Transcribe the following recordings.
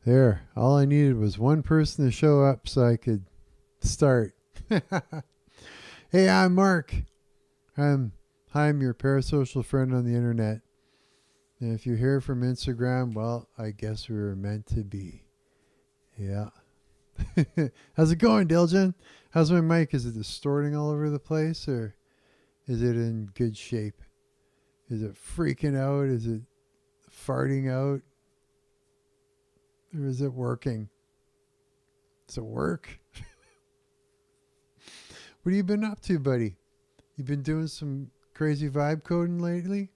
There. All I needed was one person to show up so I could start. Hey, I'm Mark. I'm Hi, I'm your parasocial friend on the internet. And if you're here from Instagram, well, I guess we were meant to be. Yeah. How's it going, Diljan? How's my mic? Is it distorting all over the place or is it in good shape? Is it freaking out? Is it farting out? Or is it working? Does it work? What have you been up to, buddy? You been doing some crazy vibe coding lately?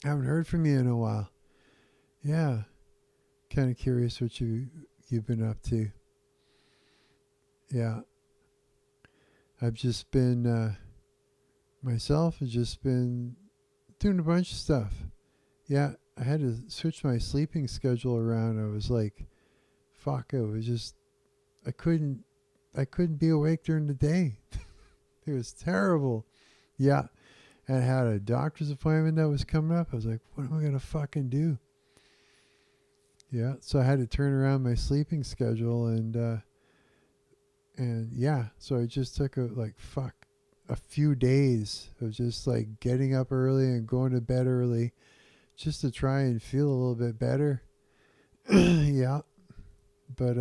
I haven't heard from you in a while. Yeah, kind of curious what you've been up to. Yeah, I've just been myself. I've just been doing a bunch of stuff. Yeah, I had to switch my sleeping schedule around. I was like, fuck. I was just I couldn't be awake during the day. It was terrible. Yeah, and I had a doctor's appointment that was coming up. I was like, what am I gonna fucking do? Yeah, so I had to turn around my sleeping schedule and yeah, so I just took a few days of just like getting up early and going to bed early just to try and feel a little bit better. Yeah, but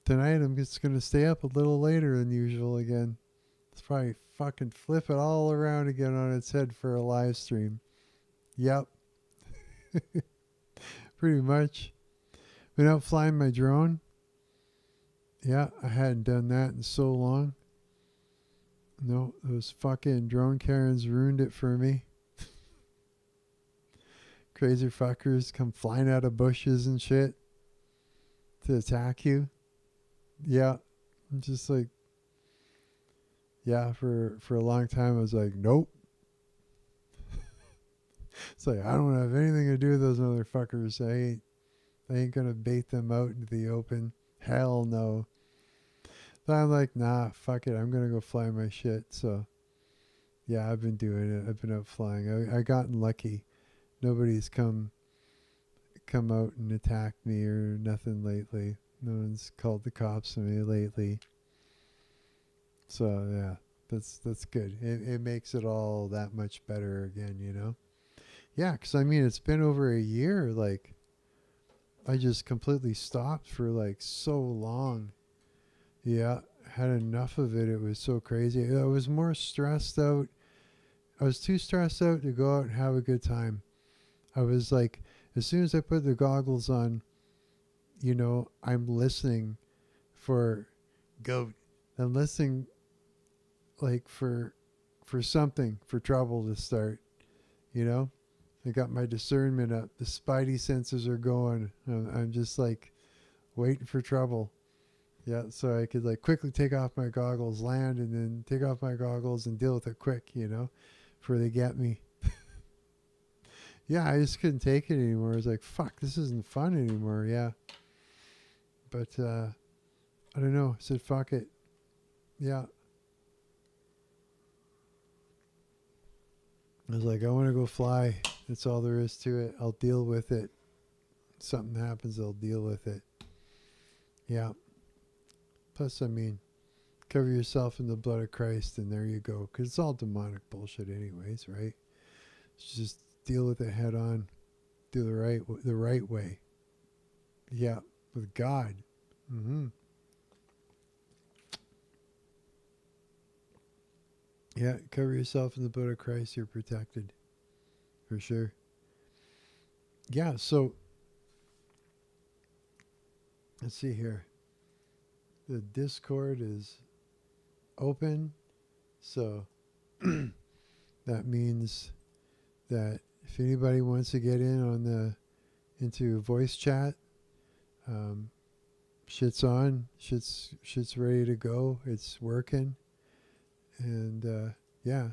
tonight I'm just gonna stay up a little later than usual again. It's probably fucking flip it all around again on its head for a live stream. Yep, pretty much. Been out flying my drone. Yeah, I hadn't done that in so long. No, those fucking drone Karens ruined it for me. Crazy fuckers come flying out of bushes and shit to attack you. Yeah, I'm just like, yeah, for a long time I was like, nope. It's like I don't have anything to do with those motherfuckers. I ain't gonna bait them out into the open. Hell no. So I'm like, nah, fuck it. I'm gonna go fly my shit. So yeah, I've been doing it. I've been out flying. I gotten lucky. Nobody's come out and attacked me or nothing lately. No one's called the cops on me lately. So yeah, that's good. It makes it all that much better again, you know. Yeah, because I mean it's been over a year. Like I just completely stopped for like so long. Yeah, had enough of it. It was so crazy. I was more stressed out. I was too stressed out to go out and have a good time. I was like, as soon as I put the goggles on, you know, I'm listening for goat. I'm listening like for something, for trouble to start. You know, I got my discernment up. The spidey senses are going. I'm just like waiting for trouble. Yeah, so I could like quickly take off my goggles, land, and then take off my goggles and deal with it quick, you know, before they get me. Yeah, I just couldn't take it anymore. I was like, fuck, this isn't fun anymore. Yeah, but I don't know. I said, fuck it. Yeah, I was like, I want to go fly. That's all there is to it. I'll deal with it. If something happens, I'll deal with it. Yeah. Plus, I mean, cover yourself in the blood of Christ, and there you go. Because it's all demonic bullshit, anyways, right? Just deal with it head on. Do the right way. Yeah, with God. Mm-hmm. Yeah, cover yourself in the blood of Christ. You're protected for sure. Yeah. So let's see here. The Discord is open, so that means that if anybody wants to get in on the into voice chat, um, shit's on, shit's ready to go. It's working, and yeah,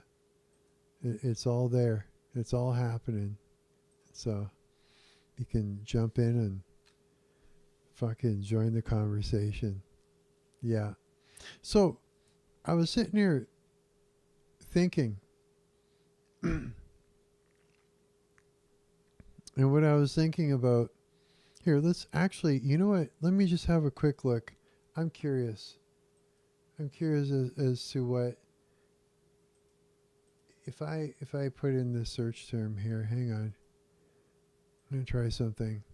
it's all there. It's all happening. So you can jump in and fucking join the conversation. Yeah. So I was sitting here thinking, And what I was thinking about here, let's actually, you know what? Let me just have a quick look. I'm curious. I'm curious as to what if I put in the search term here. Hang on. I'm gonna try something.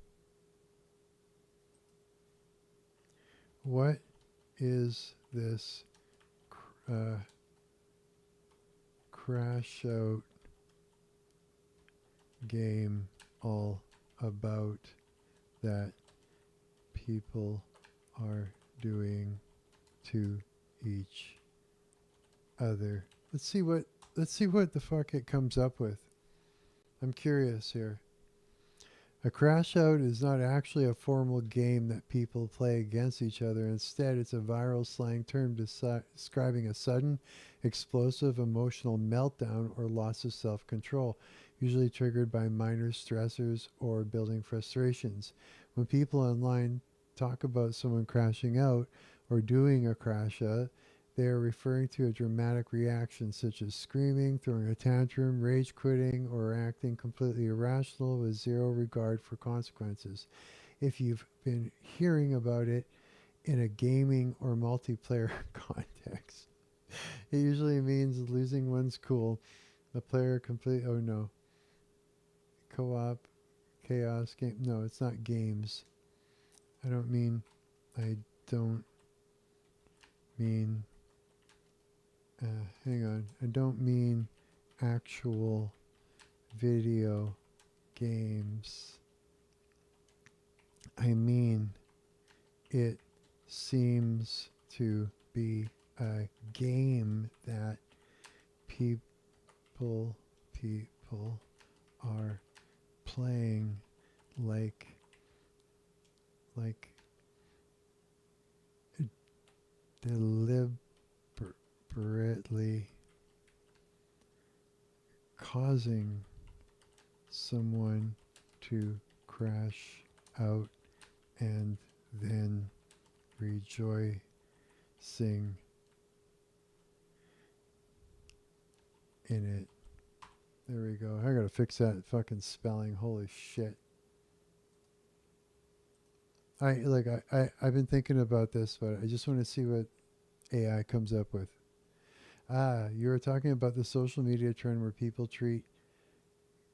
What is this crash out game all about that people are doing to each other? Let's see what the fuck it comes up with. I'm curious here. A crash out is not actually a formal game that people play against each other. Instead, it's a viral slang term describing a sudden, explosive emotional meltdown or loss of self control, usually triggered by minor stressors or building frustrations. When people online talk about someone crashing out or doing a crash out, they are referring to a dramatic reaction such as screaming, throwing a tantrum, rage quitting, or acting completely irrational with zero regard for consequences. If you've been hearing about it in a gaming or multiplayer context, it usually means losing one's cool. The player complete. Oh no. Co-op, chaos game. No, it's not games. I don't mean. Hang on. I don't mean actual video games. I mean, it seems to be a game that people are playing like deliberately causing someone to crash out and then rejoicing in it. There we go. I gotta fix that fucking spelling. Holy shit. I've been thinking about this, but I just want to see what AI comes up with. You were talking about the social media trend where people treat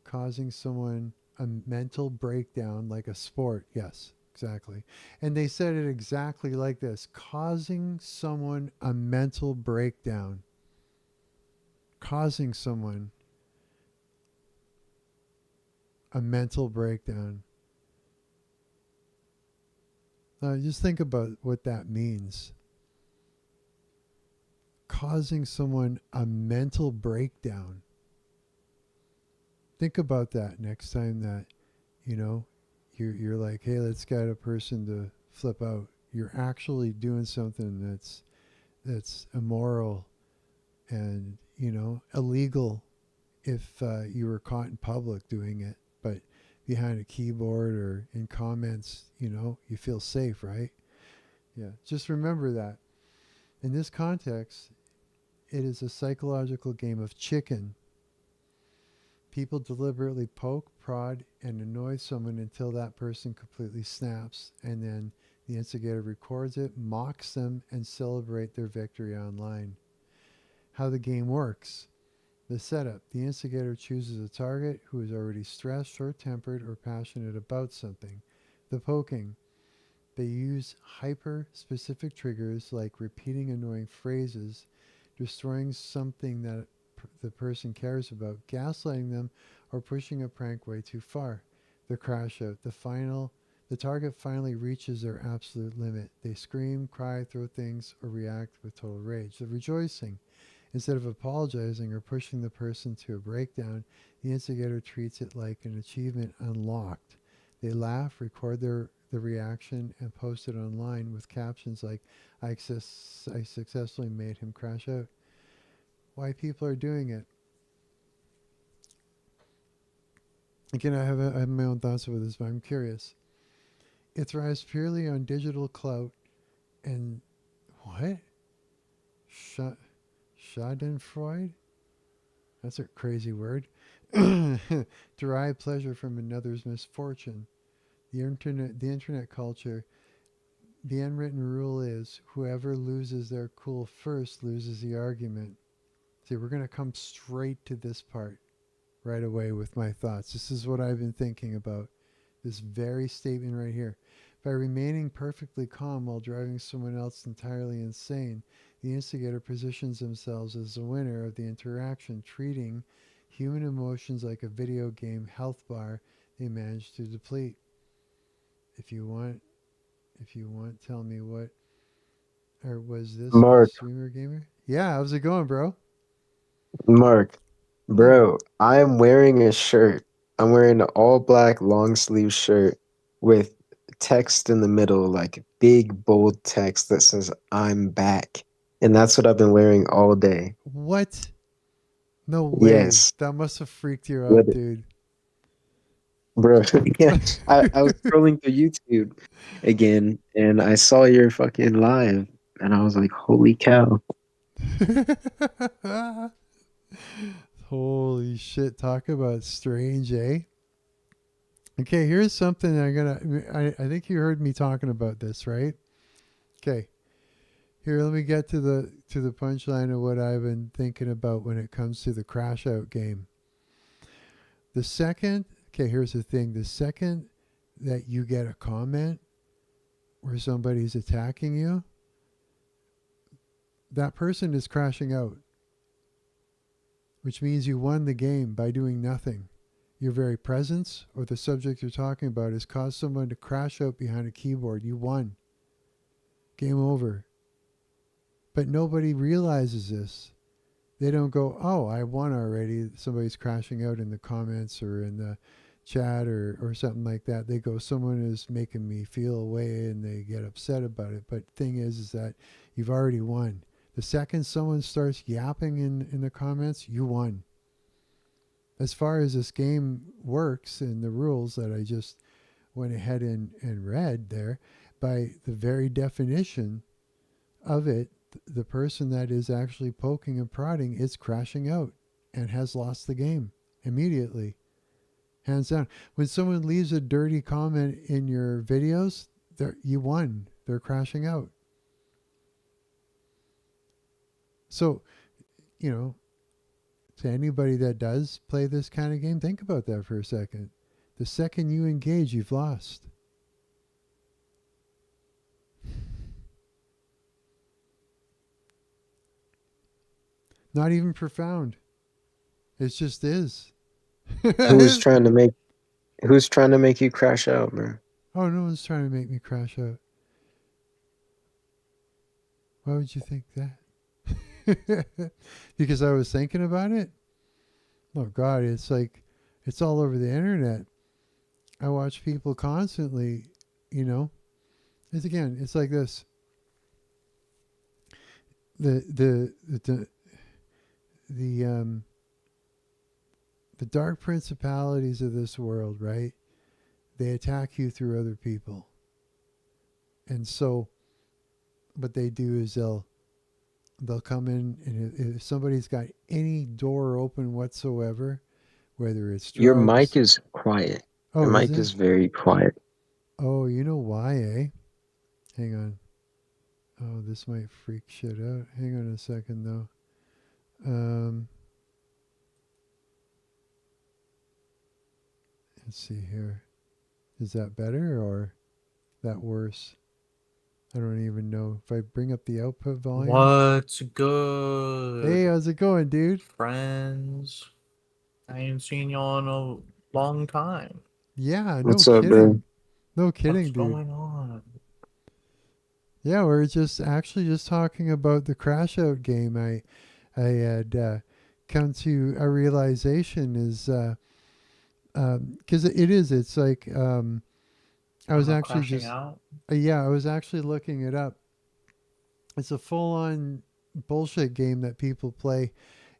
causing someone a mental breakdown like a sport. Yes, exactly. And they said it exactly like this: causing someone a mental breakdown. Causing someone a mental breakdown. Just think about what that means. Causing someone a mental breakdown. Think about that next time that, you're like, hey, let's get a person to flip out. You're actually doing something that's immoral and, illegal if you were caught in public doing it. But behind a keyboard or in comments, you feel safe, right? Yeah. Just remember that. In this context, it is a psychological game of chicken. People deliberately poke, prod, and annoy someone until that person completely snaps, and then the instigator records it, mocks them, and celebrate their victory online. How the game works. The setup. The instigator chooses a target who is already stressed, short-tempered, or passionate about something. The poking. They use hyper-specific triggers like repeating annoying phrases, destroying something that the person cares about, gaslighting them, or pushing a prank way too far. The crash out. The target finally reaches their absolute limit. They scream, cry, throw things, or react with total rage. The rejoicing. Instead of apologizing or pushing the person to a breakdown, the instigator treats it like an achievement unlocked. They laugh, record the reaction, and post it online with captions like, I successfully made him crash out. Why people are doing it. Again, I have my own thoughts about this, but I'm curious. It thrives purely on digital clout and what? Schadenfreude? That's a crazy word. Derive pleasure from another's misfortune. The internet culture, the unwritten rule is whoever loses their cool first loses the argument. See, we're going to come straight to this part right away with my thoughts. This is what I've been thinking about. This very statement right here. By remaining perfectly calm while driving someone else entirely insane, the instigator positions themselves as the winner of the interaction, treating human emotions like a video game health bar they manage to deplete. If you want, tell me what, or was this the Mark, streamer gamer? Yeah, how's it going, bro? Mark, Yeah. bro, I am wearing a shirt. I'm wearing an all black long sleeve shirt with text in the middle, like big bold text that says "I'm back," and that's what I've been wearing all day. What? No way. Yes, That must have freaked you what, out, dude. bro? Yeah, I was scrolling through YouTube again, and I saw your fucking live, and I was like, "Holy cow!" Holy shit! Talk about strange, eh? Okay, here's something I'm gonna. I think you heard me talking about this, right? Okay, here let me get to the punchline of what I've been thinking about when it comes to the crash out game. The second, okay, here's the thing: the second that you get a comment where somebody's attacking you, that person is crashing out, which means you won the game by doing nothing. Your very presence or the subject you're talking about has caused someone to crash out behind a keyboard. You won. Game over. But nobody realizes this. They don't go, oh, I won already. Somebody's crashing out in the comments or in the chat or something like that. They go, someone is making me feel a way and they get upset about it. But thing is that you've already won. The second someone starts yapping in the comments, you won. As far as this game works and the rules that I just went ahead and read there, by the very definition of it, the person that is actually poking and prodding is crashing out and has lost the game immediately, hands down. When someone leaves a dirty comment in your videos, you won. They're crashing out. So, you know, to anybody that does play this kind of game, think about that for a second. The second you engage, you've lost. Not even profound. It just is. Who's Oh, trying to make Who's trying to make you crash out, man? no one's trying to make me crash out. Why would you think that? Because I was thinking about it? Oh, God, it's like, it's all over the internet. I watch people constantly, you know. It's like this. The, the, the, the, um, the dark principalities of this world, right? They attack you through other people. And so what they do is they'll come in, and if somebody's got any door open whatsoever, whether it's Your mic drugs. is quiet. Your Oh, is mic it? is very quiet. Oh, you know why, eh? Hang on. Oh, this might freak shit out. Hang on a second, though. Um, let's see here. Is that better or that worse? I don't even know. If I bring up the output volume. What's Hey, good, how's it going, dude? friends? I ain't seen y'all in a long time. Yeah, no What's up, bro? kidding. No What's kidding, dude. going on? Yeah, we're just actually just talking about the crash out game. I had come to a realization is because it is. It's like I I'm was not actually crashing just out. yeah, I was actually looking it up. It's a full on bullshit game that people play.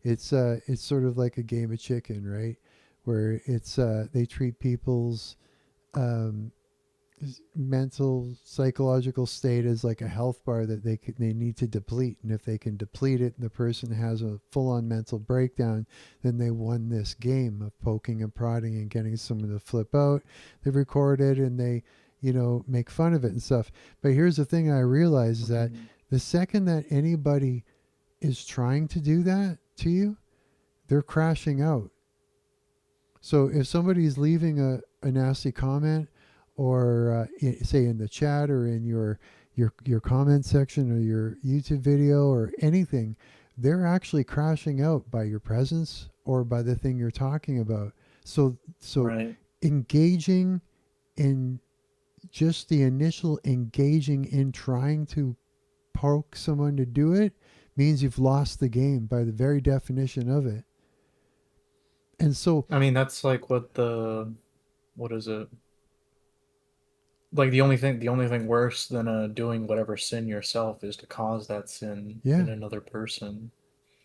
It's sort of like a game of chicken, right? Where it's they treat people's um, mental psychological state as like a health bar that they need to deplete, and if they can deplete it and the person has a full-on mental breakdown, then they won this game of poking and prodding and getting someone to flip out. They record it and they, make fun of it and stuff. But here's the thing I realize is that Mhm. the second that anybody is trying to do that to you, they're crashing out. So if somebody's leaving a nasty comment, or say in the chat or in your comment section or your YouTube video or anything, they're actually crashing out by your presence or by the thing you're talking about. So Right. engaging in just the initial engaging in trying to poke someone to do it means you've lost the game by the very definition of it. And so I mean, that's like what is it? Like the only thing worse than doing whatever sin yourself is to cause that sin yeah, in another person,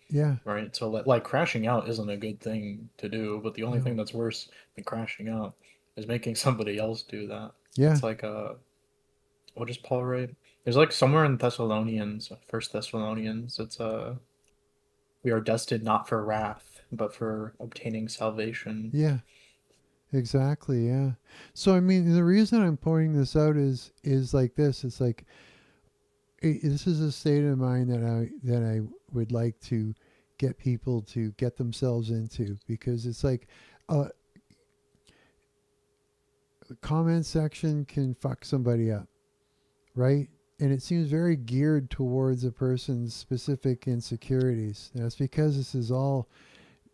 yeah, right? So like crashing out isn't a good thing to do, but the only no, thing that's worse than crashing out is making somebody else do that. yeah. It's like what does Paul write? There's like somewhere in Thessalonians, First Thessalonians, it's we are destined not for wrath, but for obtaining salvation. Yeah, exactly. Yeah. So I mean, the reason I'm pointing this out is like this. It's like this is a state of mind that I would like to get people to get themselves into, because it's like a comment section can fuck somebody up, right? And it seems very geared towards a person's specific insecurities. And that's because this is all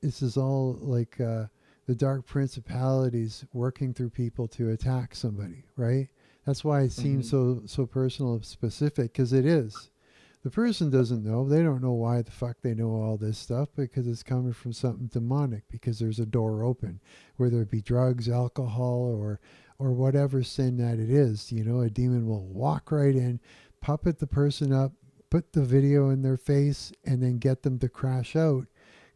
like the dark principalities working through people to attack somebody, right? That's why it seems Hmm. so personal and specific, because it is. The person doesn't know. They don't know why the fuck they know all this stuff, because it's coming from something demonic, because there's a door open, whether it be drugs, alcohol, or whatever sin that it is. A demon will walk right in, puppet the person up, put the video in their face, and then get them to crash out,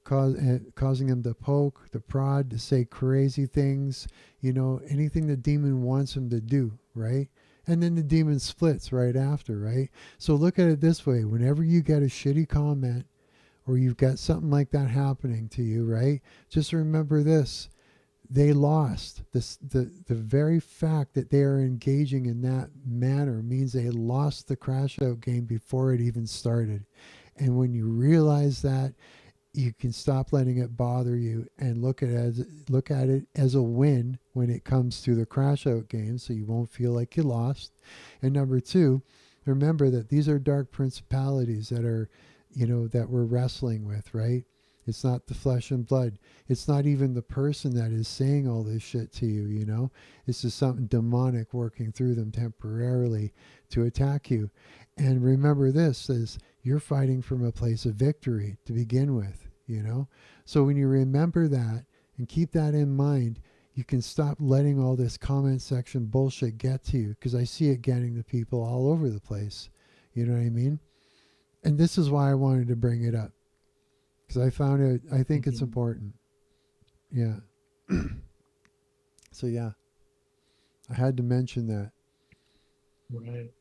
causing them to poke, to prod, to say crazy things, anything the demon wants them to do, right? And then the demon splits right after, right? So look at it this way: whenever you get a shitty comment or you've got something like that happening to you, right? Just remember this: they lost. The very fact that they are engaging in that manner means they lost the crash out game before it even started. And when you realize that, you can stop letting it bother you and look at it as a win when it comes to the crash out game, so you won't feel like you lost. And number two, remember that these are dark principalities that we're wrestling with, right? It's not the flesh and blood. It's not even the person that is saying all this shit to you. It's just something demonic working through them temporarily to attack you. And remember this: is you're fighting from a place of victory to begin with. So when you remember that and keep that in mind, you can stop letting all this comment section bullshit get to you, because I see it getting to people all over the place. You know what I mean? And this is why I wanted to bring it up, because I think it's Hmm. important. Yeah. So yeah, I had to mention that. Right.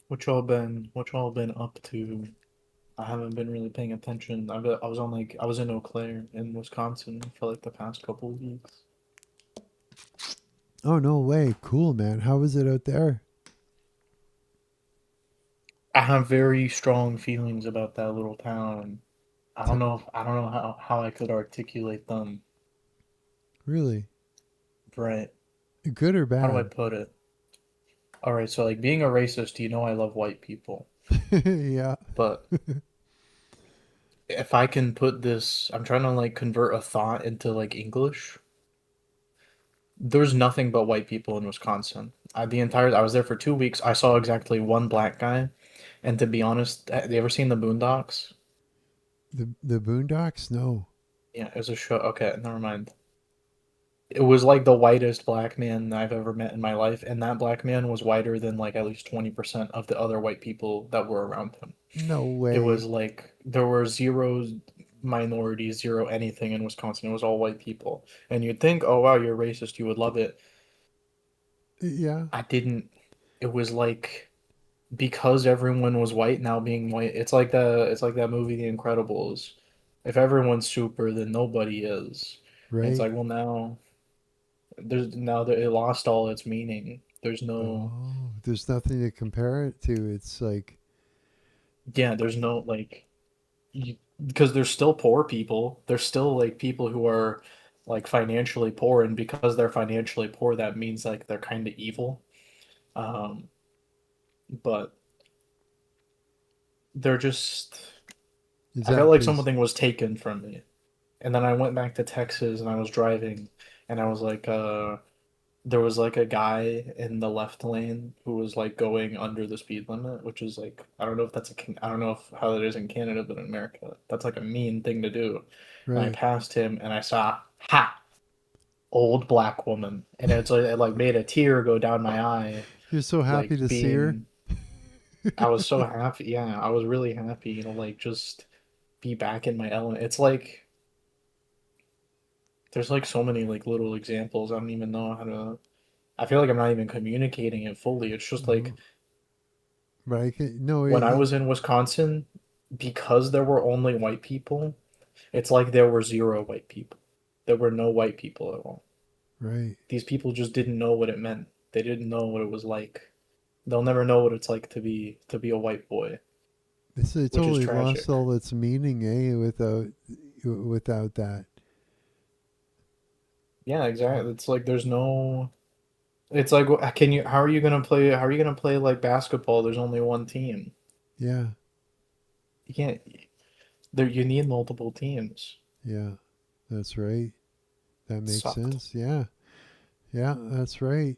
What y'all been up to? I haven't been really paying attention. I was in Eau Claire in Wisconsin for like the past couple of weeks. Oh, no way. Cool, man. How was it out there? I have very strong feelings about that little town. T- I don't know how I could articulate them. really? Right. Good or How do I bad? put it? All right, so like being a racist, you know I love white people. Yeah. But if I can put this, I'm trying to like convert a thought into like English. There's nothing but white people in Wisconsin. I was there for 2 weeks. I saw exactly one black guy. And to be honest, have you ever seen the Boondocks? The Boondocks? No. Yeah, it was a show. Okay, never mind. It was like the whitest black man I've ever met in my life, and that black man was whiter than like at least 20% of the other white people that were around him. No It was way. like there were zero minorities, zero anything in Wisconsin. It was all white people. And you'd think, oh wow, you're racist, you would love it. Yeah, I didn't. It was like because everyone was white now being white. It's like that movie The Incredibles. If everyone's super, then nobody is. And it's right. like, well, now that it lost all its meaning. There's no Oh, there's nothing to compare it to. It's like, yeah, there's no like because there's still poor people. There's still like people who are like financially poor, and because they're financially poor, that means like they're kind of evil. Um, but they're just is I felt that like because, something was taken from me. And then I went back to Texas and I was driving and I was like there was like a guy in the left lane who was like going under the speed limit, which is like I don't know if I don't know if how it is in Canada, but in America, that's like a mean thing to do. And I right? passed him and I saw ha old black woman, and it like made a tear go down my eye, You're so like happy to see her. being I was so happy. Yeah, I was really happy to like just be back in my element. It's like there's like so many like little examples. I don't even know how to. I feel like I'm not even communicating it fully. It's just like Oh, but I can, no, when I was in Wisconsin, because there were only white people, it's like there were zero white people. There were no white people at all. right. These people just didn't know what it meant. They didn't know what it was like. They'll never know what it's like to be a white boy, It's it which is totally lost tragic. all its meaning, eh? Without that. Yeah, exactly. It's like there's no. It's like can you? How are you gonna play? How are you gonna play like basketball? There's only one team. Yeah, You can't. There, you need multiple teams. yeah, that's right. That It makes sucked. sense. Yeah, yeah, that's right.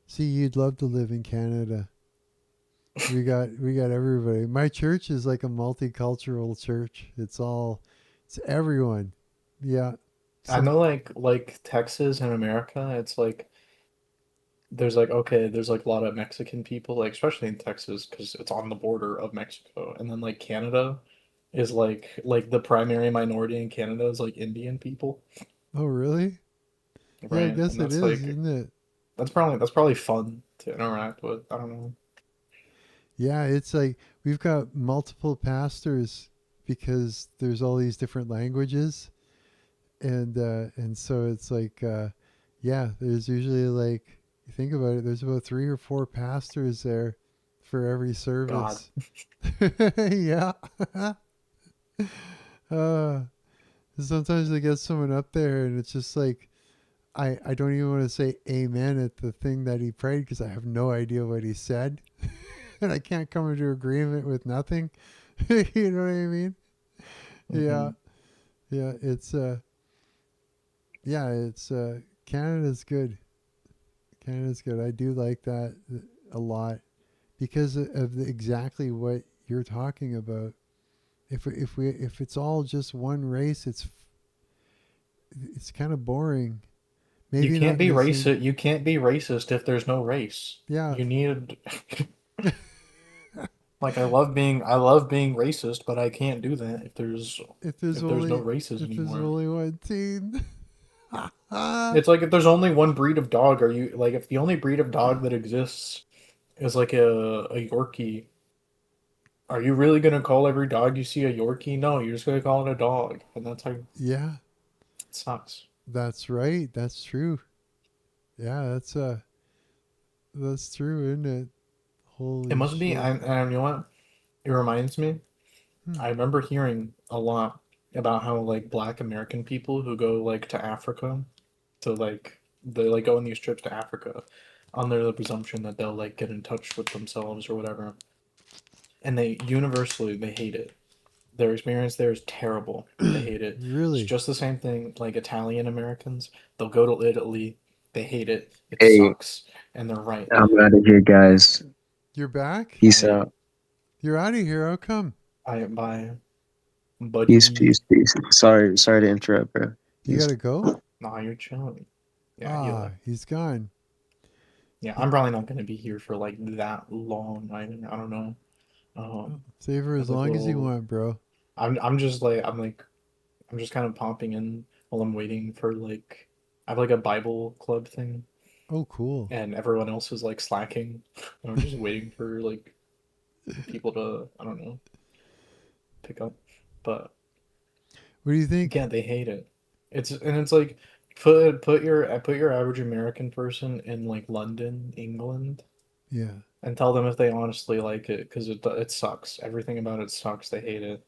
See, you'd love to live in Canada. We got everybody. My church is like a multicultural church. It's everyone. Yeah. I Some know, like Texas and America, it's like there's like a lot of Mexican people, like especially in Texas because it's on the border of Mexico, and then like Canada is like the primary minority in Canada is like Indian people, Oh, really? Yeah, I right? guess And it is, isn't it? that's probably fun to interact with. I don't know. Yeah, it's like we've got multiple pastors because there's all these different languages, and so it's like yeah, there's usually like you think about it, there's about 3 or 4 pastors there for every God, service. Yeah. uh, Sometimes they get someone up there and it's just like I don't even want to say amen at the thing that he prayed because I have no idea what he said and I can't come into agreement with nothing. You know what I mean? hmm Yeah. Yeah, it's Canada's good. Canada's good. I do like that a lot because of exactly what you're talking about. If it's all just one race, it's kind of boring. Maybe not in the same. You can't be racist if there's no race. Yeah. You need like I love being racist, but I can't do that if there's if there's no only races if there's anymore. only one team. It's like if there's only one breed of dog, are you like if the only breed of dog that exists is like a Yorkie, are you really gonna call every dog you see a Yorkie? No, you're just gonna call it a dog, and that's how it Yeah, sucks. that's right. That's true. Yeah, that's true, isn't it? It Holy must be. shit. You know what? It reminds me. Hmm. I remember hearing a lot about how like Black American people who go like to Africa to like they like go on these trips to Africa under the presumption that they'll like get in touch with themselves or whatever, and they hate it. Their experience there is terrible. They hate it. It's Really? just the same thing like Italian Americans. They'll go to Italy. They hate it. It Hey, sucks. And they're right. I'm out of here, guys. You're back? Peace I out. You're out of here. How come? bye, Peace, buddy. peace, peace. Sorry to interrupt, bro. You Peace. gotta go? Nah, you're chilling. Yeah, he Ah, left. he's gone. Yeah, He, I'm probably not gonna be here for like that long. I don't know. oh, Um, stay for I as have like long as you little. want, bro. I'm just like I'm just kind of popping in while I'm waiting for like I have like a Bible club thing. Oh, cool. and everyone else is like slacking. And I'm just waiting for like people to, I don't know, pick up. But What do you think? yeah, they hate it. It's like put your average American person in like London, England, Yeah. and tell them if they honestly like it, because it sucks. Everything about it sucks. They hate it.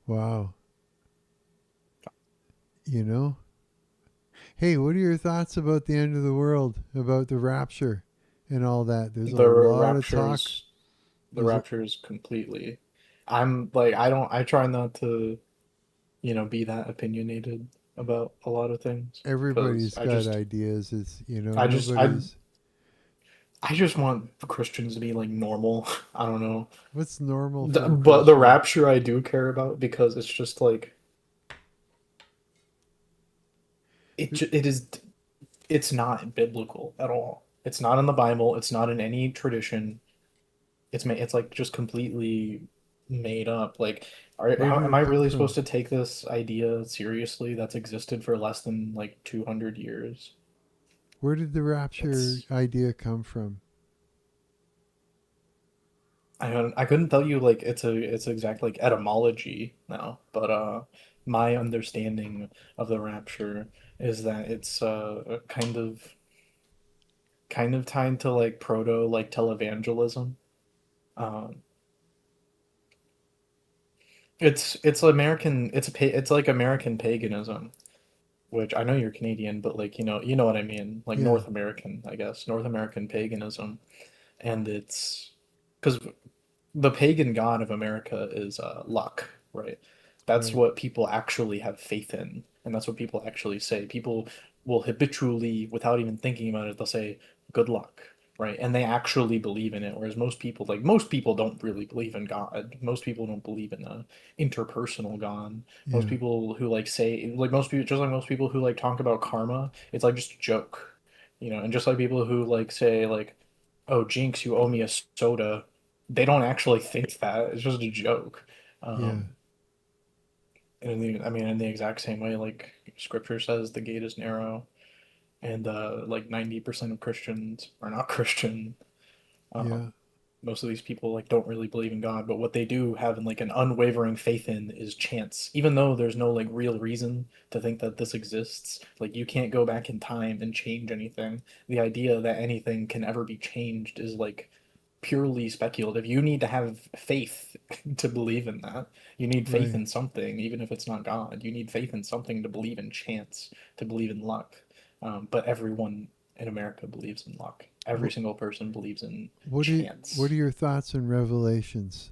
Wow. You know? Hey, what are your thoughts about the end of the world, about the rapture and all that? There's a The lot of talk. raptures, the There's a, raptures completely. I'm like I don't. I try not to be that opinionated about a lot of things because everybody's got ideas. It's, I just, I, nobody's. I just want Christians to be like normal. I don't know. What's normal for a But the Christian? rapture I do care about because it's just like it is it's not biblical at all. It's not in the Bible. It's not in any tradition. It's like just completely made up. Like, Where did am it I come really supposed from? to take this idea seriously that's existed for less than like 200 years? Where did the rapture It's idea come from? I couldn't tell you like it's exact like etymology now, but my understanding of the rapture is that it's kind of tied to like proto like televangelism. Um, it's American. It's like American paganism, which I know you're Canadian, but like you know what I mean, like Yeah, North American, I guess, North American paganism, and it's because the pagan god of America is luck, right? That's right. what people actually have faith in, and that's what people actually say. People will habitually, without even thinking about it, they'll say good luck, right? And they actually believe in it. Whereas most people don't really believe in God. Most people don't believe in a interpersonal God. Most Yeah, people who like say like most people just like most people who like talk about karma, it's like just a joke, and just like people who like say like, oh Jinx, you owe me a soda, they don't actually think that. It's just a joke. yeah, Um, and I mean, in the exact same way, like Scripture says, the gate is narrow, and like 90% of Christians are not Christian. yeah. Um, most of these people like don't really believe in God, but what they do have like an unwavering faith in is chance. Even though there's no like real reason to think that this exists, like you can't go back in time and change anything. The idea that anything can ever be changed is like purely speculative. You need to have faith to believe in that. You need faith Right. in something, even if it's not God. You need faith in something to believe in chance, to believe in luck. But everyone in America believes in luck. Every What single person believes in what are chance. your thoughts on Revelations?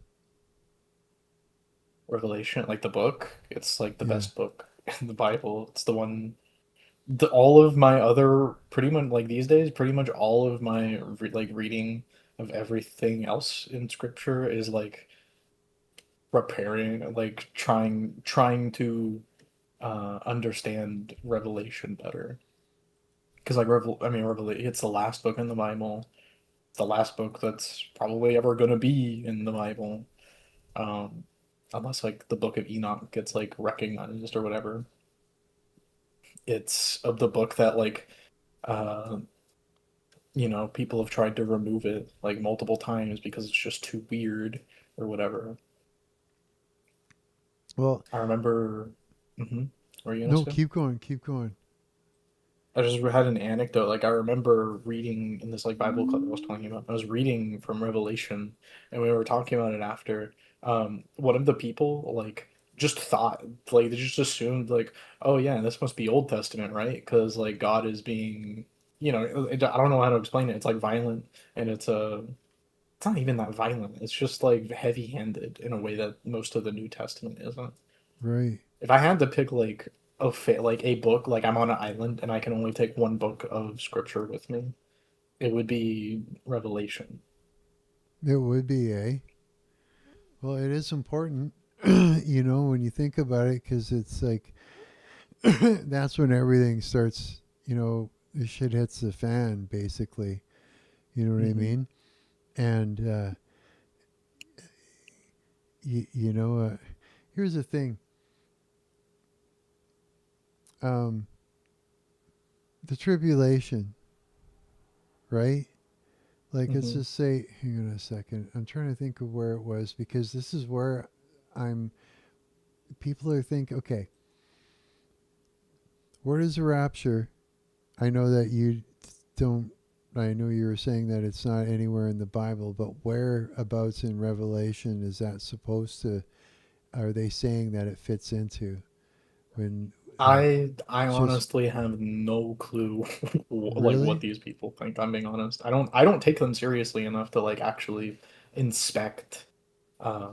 Revelation, like the book, it's like the Yeah, best book in the Bible. It's the one. All of my other pretty much like these days, pretty much all of my like reading of everything else in Scripture is like preparing, like trying to understand Revelation better. Because like Revelation, it's the last book in the Bible, the last book that's probably ever gonna be in the Bible, um, unless like the Book of Enoch gets like recognized or whatever. It's of the book that like uh, people have tried to remove it like multiple times because it's just too weird or whatever. well, I remember. What were you gonna no, say? keep going, keep going. I just had an anecdote. Like I remember reading in this like Bible club I was talking about. I was reading from Revelation, and we were talking about it after. One of the people like just thought like they just assumed like, oh yeah, this must be Old Testament, right? Because like God is being, I don't know how to explain it. It's like violent, and it's not even that violent. It's just like heavy-handed in a way that most of the New Testament isn't. Right. If I had to pick like like a book, like I'm on an island and I can only take one book of scripture with me, it would be Revelation. It would be, eh? Well, it is important, when you think about it, because it's like that's when everything starts. The shit hits the fan, basically. You know what I Hmm. mean? And you, you know, uh, here's the thing. Um, the tribulation, right? Like, let's Hmm. just say, hang on a second. I'm trying to think of where it was because this is where I'm. People are thinking, okay, where is the rapture? I know that you don't. I know you were saying that it's not anywhere in the Bible, but whereabouts in Revelation is that supposed to? Are they saying that it fits into when? I Just honestly have no clue like what really? these people think. I'm being honest. I don't take them seriously enough to like actually inspect uh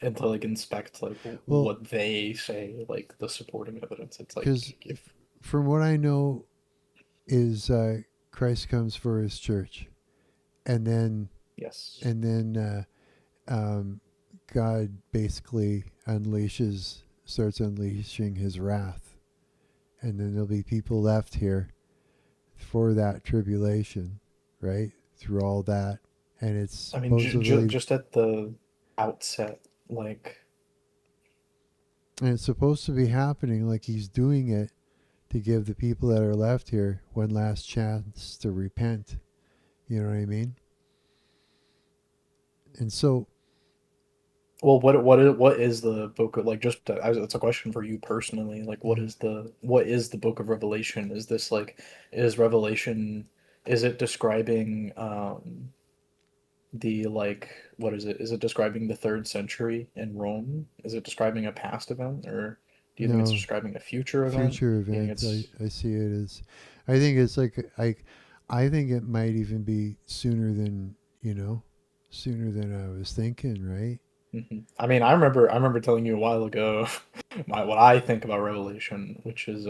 and to like inspect like Well, what they say, like the supporting evidence. It's because like if from what I know is Christ comes for His church, and then yes. and then God basically starts unleashing His wrath, and then there'll be people left here for that tribulation, right? Through all that, and it's I mean, supposedly just at the outset, like and it's supposed to be happening like He's doing it to give the people that are left here one last chance to repent. You know what I mean? And so, well, what is the book of like just it's a question for you personally. Like, yeah, what is the book of Revelation? Is this like is Revelation is it describing the like what is it? Is it describing the third century in Rome? Is it describing a past event, or do you think it's no, describing a future event? future Do you think event. it's I see it as, I think it's like I think it might even be sooner than sooner than I was thinking. Right? Mhm. I mean, I remember telling you a while ago what I think about Revelation, which is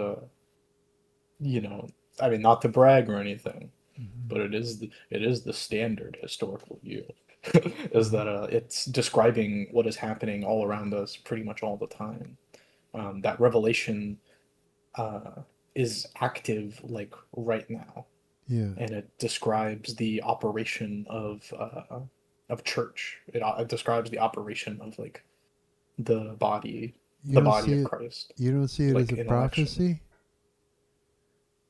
you know, I mean, not to brag or anything, Mm-hmm. but it is the standard historical view is Mm-hmm. that it's describing what is happening all around us pretty much all the time. That Revelation uh, is active like right now, Yeah. and it describes the operation of church. It describes the operation of like the body You the don't body see of it. Christ, You don't see it as like a in election. prophecy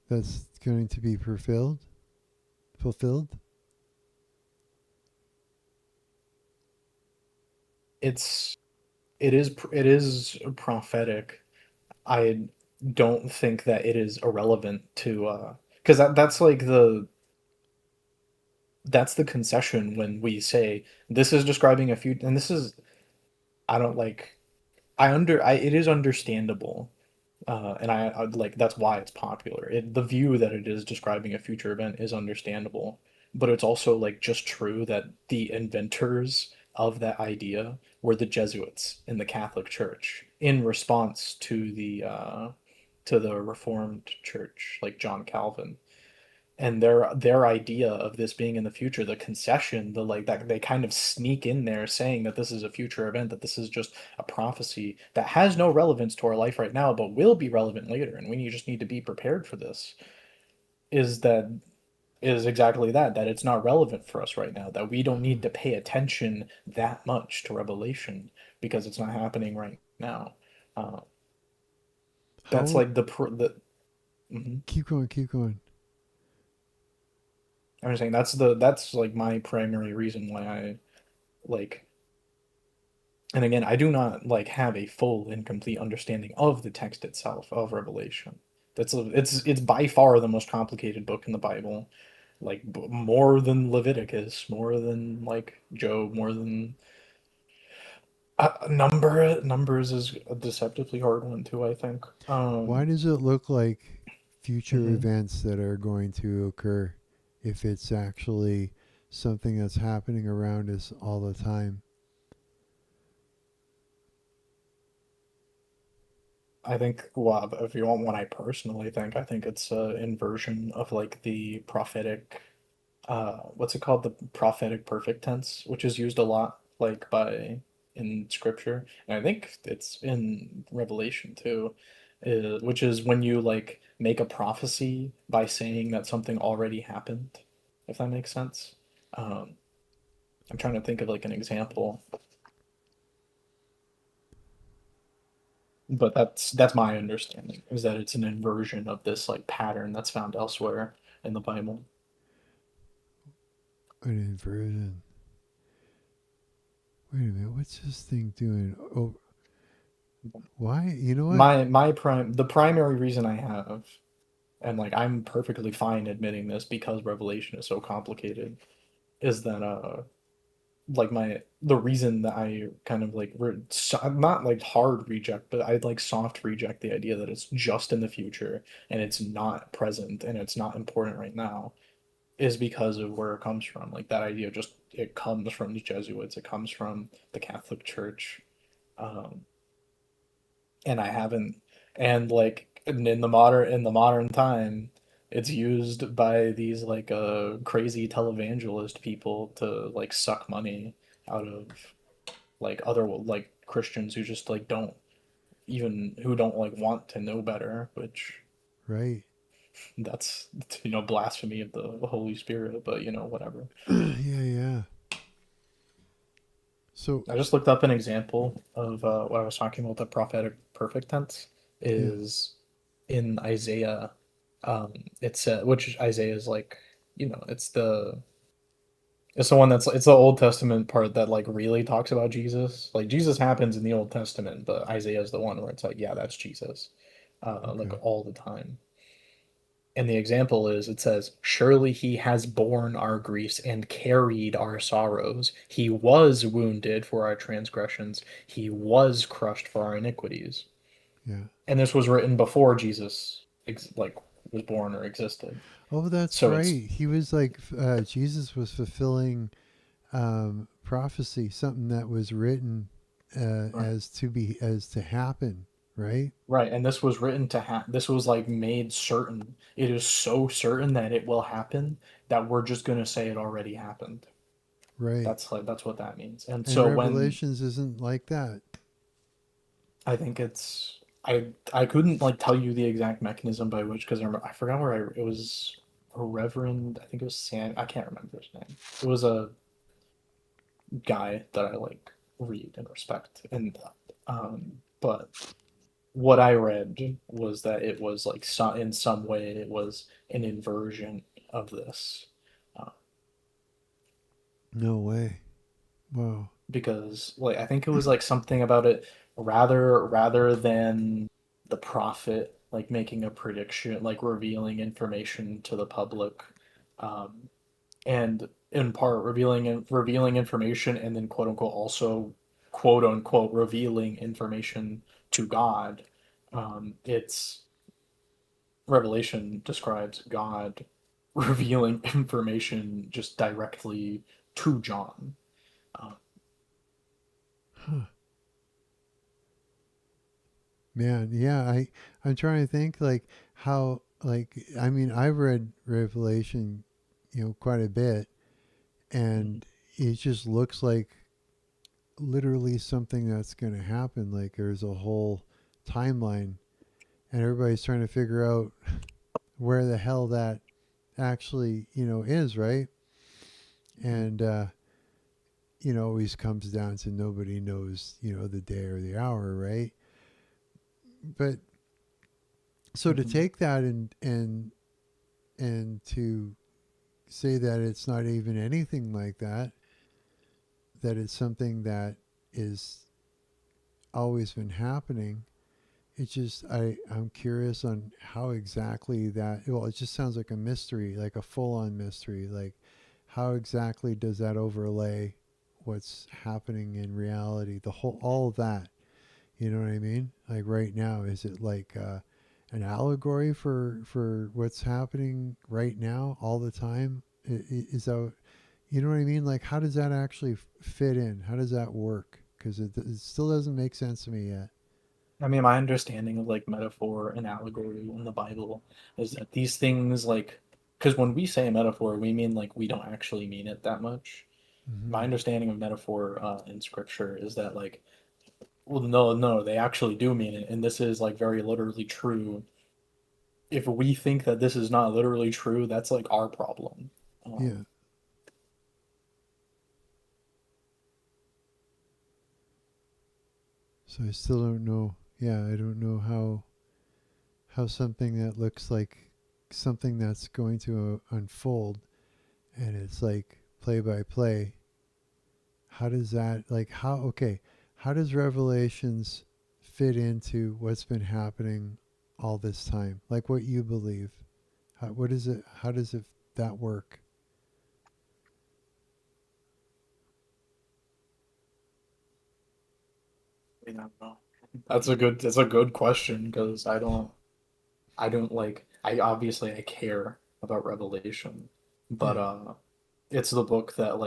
that's going to be fulfilled. Fulfilled. It's it is prophetic. I don't think that it is irrelevant to because that's like that's the concession when we say this is describing a few and this is I don't like I it is understandable and I like that's why it's popular. The view that it is describing a future event is understandable, but it's also like just true that the inventors of that idea were the Jesuits in the Catholic Church in response to the Reformed Church, like John Calvin and their idea of this being in the future, the concession, the like that they kind of sneak in there saying that this is a future event, that this is just a prophecy that has no relevance to our life right now but will be relevant later, and we just need to be prepared for this. Is that is exactly that it's not relevant for us right now, that we don't Mm-hmm. need to pay attention that much to Revelation because it's not happening right now. uh, that's How? like the mhm. Keep going. Keep going. I'm saying that's like my primary reason why I like. And again, I do not like have a full and complete understanding of the text itself of Revelation. It's by far the most complicated book in the Bible, like more than Leviticus, more than like Job, more than numbers is a deceptively hard one too, I think. Why does it look like future Mhm. events that are going to occur if it's actually something that's happening around us all the time? I think, well, if you want what I personally think, I think it's an inversion of like the prophetic what's it called, the prophetic perfect tense, which is used a lot like by in scripture, and I think it's in Revelation too, which is when you like make a prophecy by saying that something already happened, if that makes sense. um I'm trying to think of like an example. But that's my understanding, is that it's an inversion of this like pattern that's found elsewhere in the Bible. An inversion. Wait a minute. What's this thing doing? Oh, why? You know what? The primary reason I have, and like I'm perfectly fine admitting this because Revelation is so complicated, is that like the reason that I kind of like not like hard reject, but I like soft reject the idea that it's just in the future and it's not present and it's not important right now, is because of where it comes from. Like that idea just it comes from the Jesuits, it comes from the Catholic Church. Um, and I haven't, and like in the modern time, it's used by these like crazy televangelist people to like suck money out of like other like Christians who just like don't even who don't like want to know better, which Right. that's blasphemy of the Holy Spirit, but whatever. Yeah, yeah. So, I just looked up an example of what I was talking about. The prophetic perfect tense yeah, is in Isaiah. It's which Isaiah is like, it's the one it's the Old Testament part that like really talks about Jesus. Like Jesus happens in the Old Testament, but Isaiah is the one where it's like, yeah, that's Jesus, like okay. all the time. And the example is, it says, "Surely he has borne our griefs and carried our sorrows. He was wounded for our transgressions. He was crushed for our iniquities." Yeah. And this was written before Jesus like was born or existed. Oh, that's So it's right. He was like, Jesus was fulfilling prophecy, something that was written right. as to happen, right? Right, and this was written to this was like made certain. It is so certain that it will happen that we're just going to say it already happened. Right. That's what that means. And And so when Revelations isn't like that. I think it's I couldn't like tell you the exact mechanism by which, because I forgot where it was a reverend, I think it was Sam, I can't remember his name. It was a guy that I like read and respect, and but what I read was that it was like in some way it was an inversion of this, uh, No way. Wow. because like I think it was like something about it, rather than the prophet like making a prediction, like revealing information to the public, um, and in part revealing information, and then quote unquote also quote unquote revealing information to God. It's Revelation describes God revealing information just directly to John. Uh, Huh. Man, yeah, I'm trying to think like how like I mean, I've read Revelation, quite a bit, and it just looks like literally something that's going to happen. Like there's a whole timeline, and everybody's trying to figure out where the hell that actually, is, right? And always comes down to nobody knows, the day or the hour, right? But so to mhm. take that and to say that it's not even anything like that, that it's something that is always been happening. It's just I'm curious on how exactly that. Well, it just sounds like a mystery, like a full-on mystery. Like how exactly does that overlay what's happening in reality? The whole all of that. You know what I mean? Like right now, is it like an allegory for what's happening right now all the time? Is that, you know what I mean? Like how does that actually fit in? How does that work? Because it still doesn't make sense to me yet. I mean, my understanding of like metaphor and allegory in the Bible is that these things like, because when we say a metaphor, we mean like we don't actually mean it that much. My Hmm. understanding of metaphor in scripture is that like, well, no, no, they actually do mean it, and this is like very literally true. If we think that this is not literally true, that's like our problem. Yeah. Um, So I still don't know. Yeah, I don't know how something that looks like something that's going to unfold, and it's like play by play. How does that, like, how, okay, how does Revelations fit into what's been happening all this time? Like what you believe. What is it? How does it that work? I don't know. That's a good question because I don't like I obviously I care about Revelation, but Yeah, it's the book that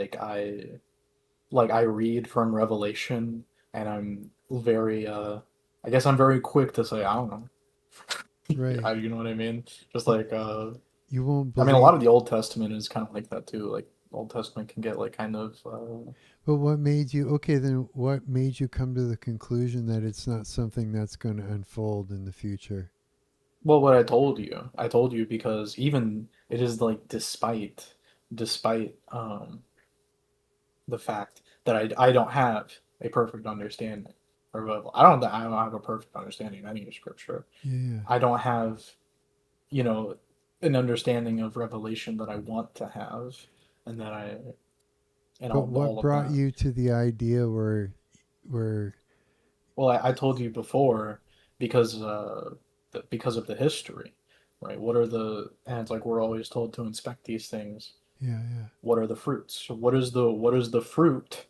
I read from Revelation, and I'm very I guess I'm very quick to say I don't know. right. You know what I mean? Just Y- like You won't I mean a lot believe. of the Old Testament is kind of like that too. Like Old Testament can get like kind of But what made you, okay, then what made you come to the conclusion that it's not something that's going to unfold in the future? well, what I told you because even it is like despite the fact that I don't have a perfect understanding or I don't have a perfect understanding of any scripture. Yeah. I don't have, you know, an understanding of revelation that I want to have and that I and But all what of brought that. you to the idea where Well, I told you before because because of the history, right? What are the and it's like we're always told to inspect these things. yeah, yeah. What are the fruits? So what is the fruit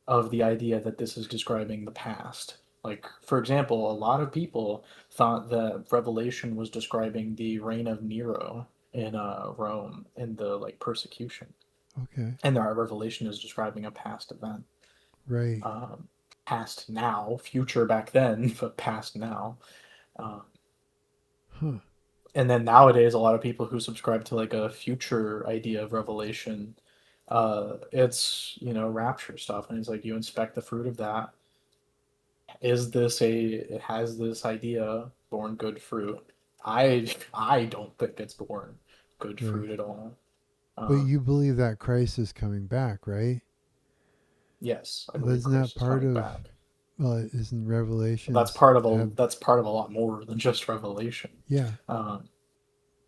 of the idea that this is describing the past? Like, for example, a lot of people thought that Revelation was describing the reign of Nero in Rome in the like persecution, Okay. and the Revelation is describing a past event, Right. um, past now, future back then, but past now. Um, Huh. and then nowadays, a lot of people who subscribe to like a future idea of Revelation, it's rapture stuff, and it's like you inspect the fruit of that. Is this a has this idea borne good fruit? I don't think it's borne good Right. fruit at all. But Um, you believe that Christ is coming back, right? yes, I Well, believe isn't that Christ is part coming of, back. well, isn't But that's Revelations part of a have, that's part of a lot more than just Revelation. yeah, Um,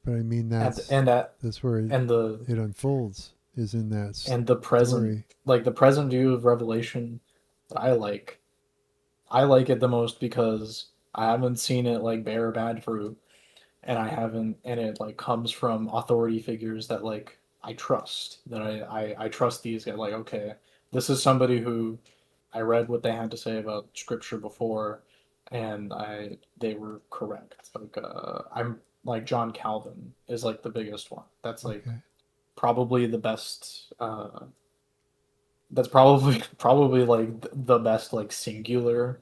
but I mean and and at that's where and the it unfolds is in that and the present story. like the present view of Revelation that I like it the most because I haven't seen it like bear bad fruit, and I haven't and it like comes from authority figures that like I trust, that I trust these guys. Like, okay, this is somebody who I read what they had to say about scripture before, and I they were correct. Like I'm like John Calvin is like the biggest one. That's like Okay. probably the best that's probably probably like the best like singular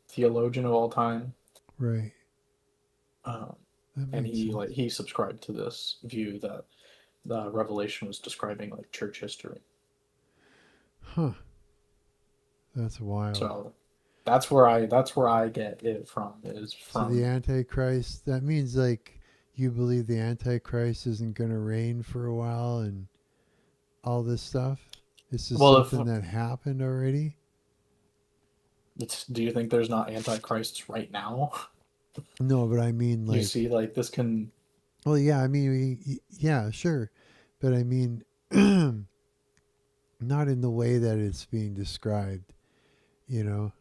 theologian of all time. Right. Um, That and makes sense. he subscribed to this view that the Revelation was describing like church history. Huh. That's wild. So that's where I get it from is So the from Antichrist, that means like you believe the Antichrist isn't going to reign for a while and all this stuff? This is well if something that happened already? it's do you think there's not antichrists right now? No, but I mean You like, see like this can well, yeah, I mean, yeah, sure. But I mean, not in the way that it's being described,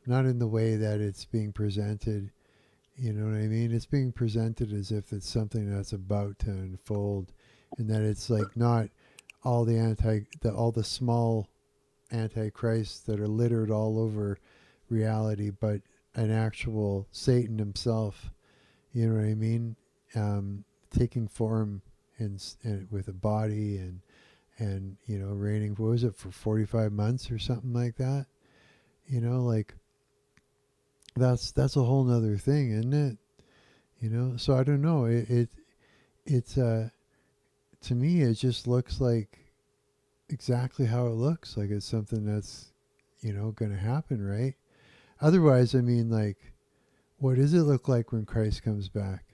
not in the way that it's being presented. You know what I mean? It's being presented as if it's something that's about to unfold, and that it's like not all the small antichrists that are littered all over reality, but an actual Satan himself. You know what I mean? Taking form and with a body and reigning. What was it for 45 months or something like that? Like that's a whole nother thing, isn't it? So I don't know. It's to me it just looks like exactly how it looks like it's something that's going to happen, right? Otherwise, I mean, like, what does it look like when Christ comes back?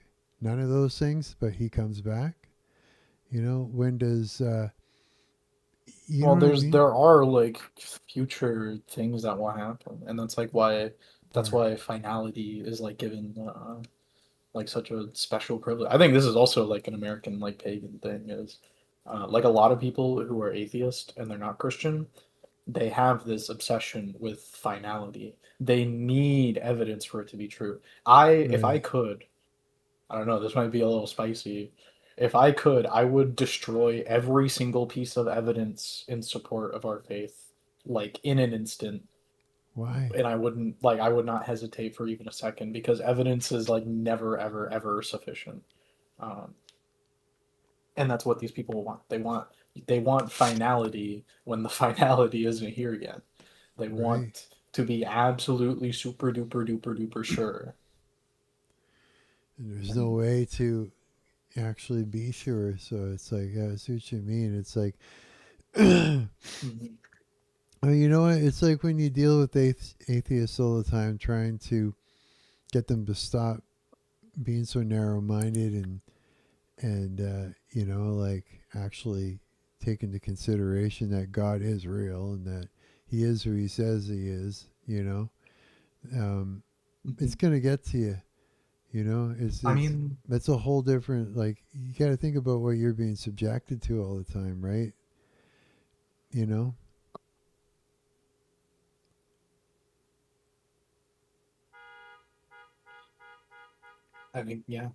None of those things, but he comes back. When does you know well what I mean? there are like future things that will happen, and that's like why That's Right. why finality is like given like such a special privilege. I think this is also like an American like pagan thing is like a lot of people who are atheist and they're not Christian, they have this obsession with finality. They need evidence for it to be true. If I Right. could, I don't know, this might be a little spicy. If I could, I would destroy every single piece of evidence in support of our faith, like in an instant, Why? and I would not hesitate for even a second because evidence is like never ever ever sufficient. Um, and that's what these people want. They want finality when the finality isn't here yet. They Right. want to be absolutely super duper duper duper sure. And there's no And way to actually be sure. So it's like, I see what you mean. It's like, oh, mhm, you know what? It's like when you deal with atheists all the time, trying to get them to stop being so narrow-minded and like actually take into consideration that God is real and that He is who He says He is. It's mhm. gonna get to you. I It's mean, that's a whole different, like, you got to think about what you're being subjected to all the time, right? You know. I think yeah,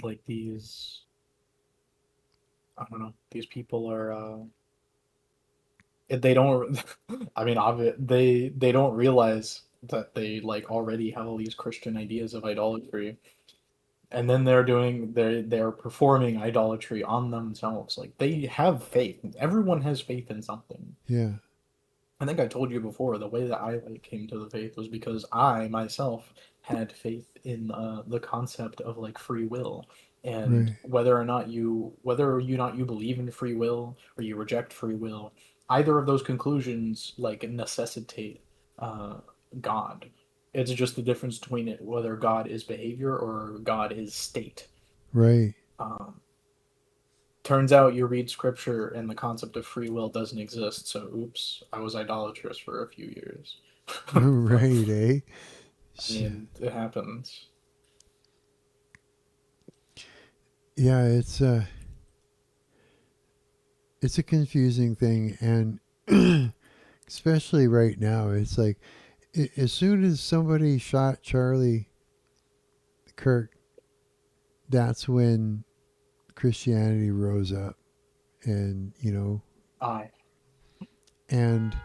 like these I don't know, these people are they don't I mean they don't realize that they like already have all these Christian ideas of idolatry and then they're performing idolatry on themselves. Like they have faith. Everyone has faith in something. Yeah. I think I told you before the way that I like came to the faith was because I myself had faith in the concept of like free will and Right. whether you not you believe in free will or you reject free will, either of those conclusions like necessitate uh, God. It's just the difference between it whether God is behavior or God is state. Right. Um, Turns out you read scripture and the concept of free will doesn't exist. So, oops, I was idolatrous for a few years. But, Right. Eh. I mean, it happens. Yeah. It's a confusing thing, and especially right now, it's like as soon as somebody shot Charlie Kirk, that's when Christianity rose up, and I. and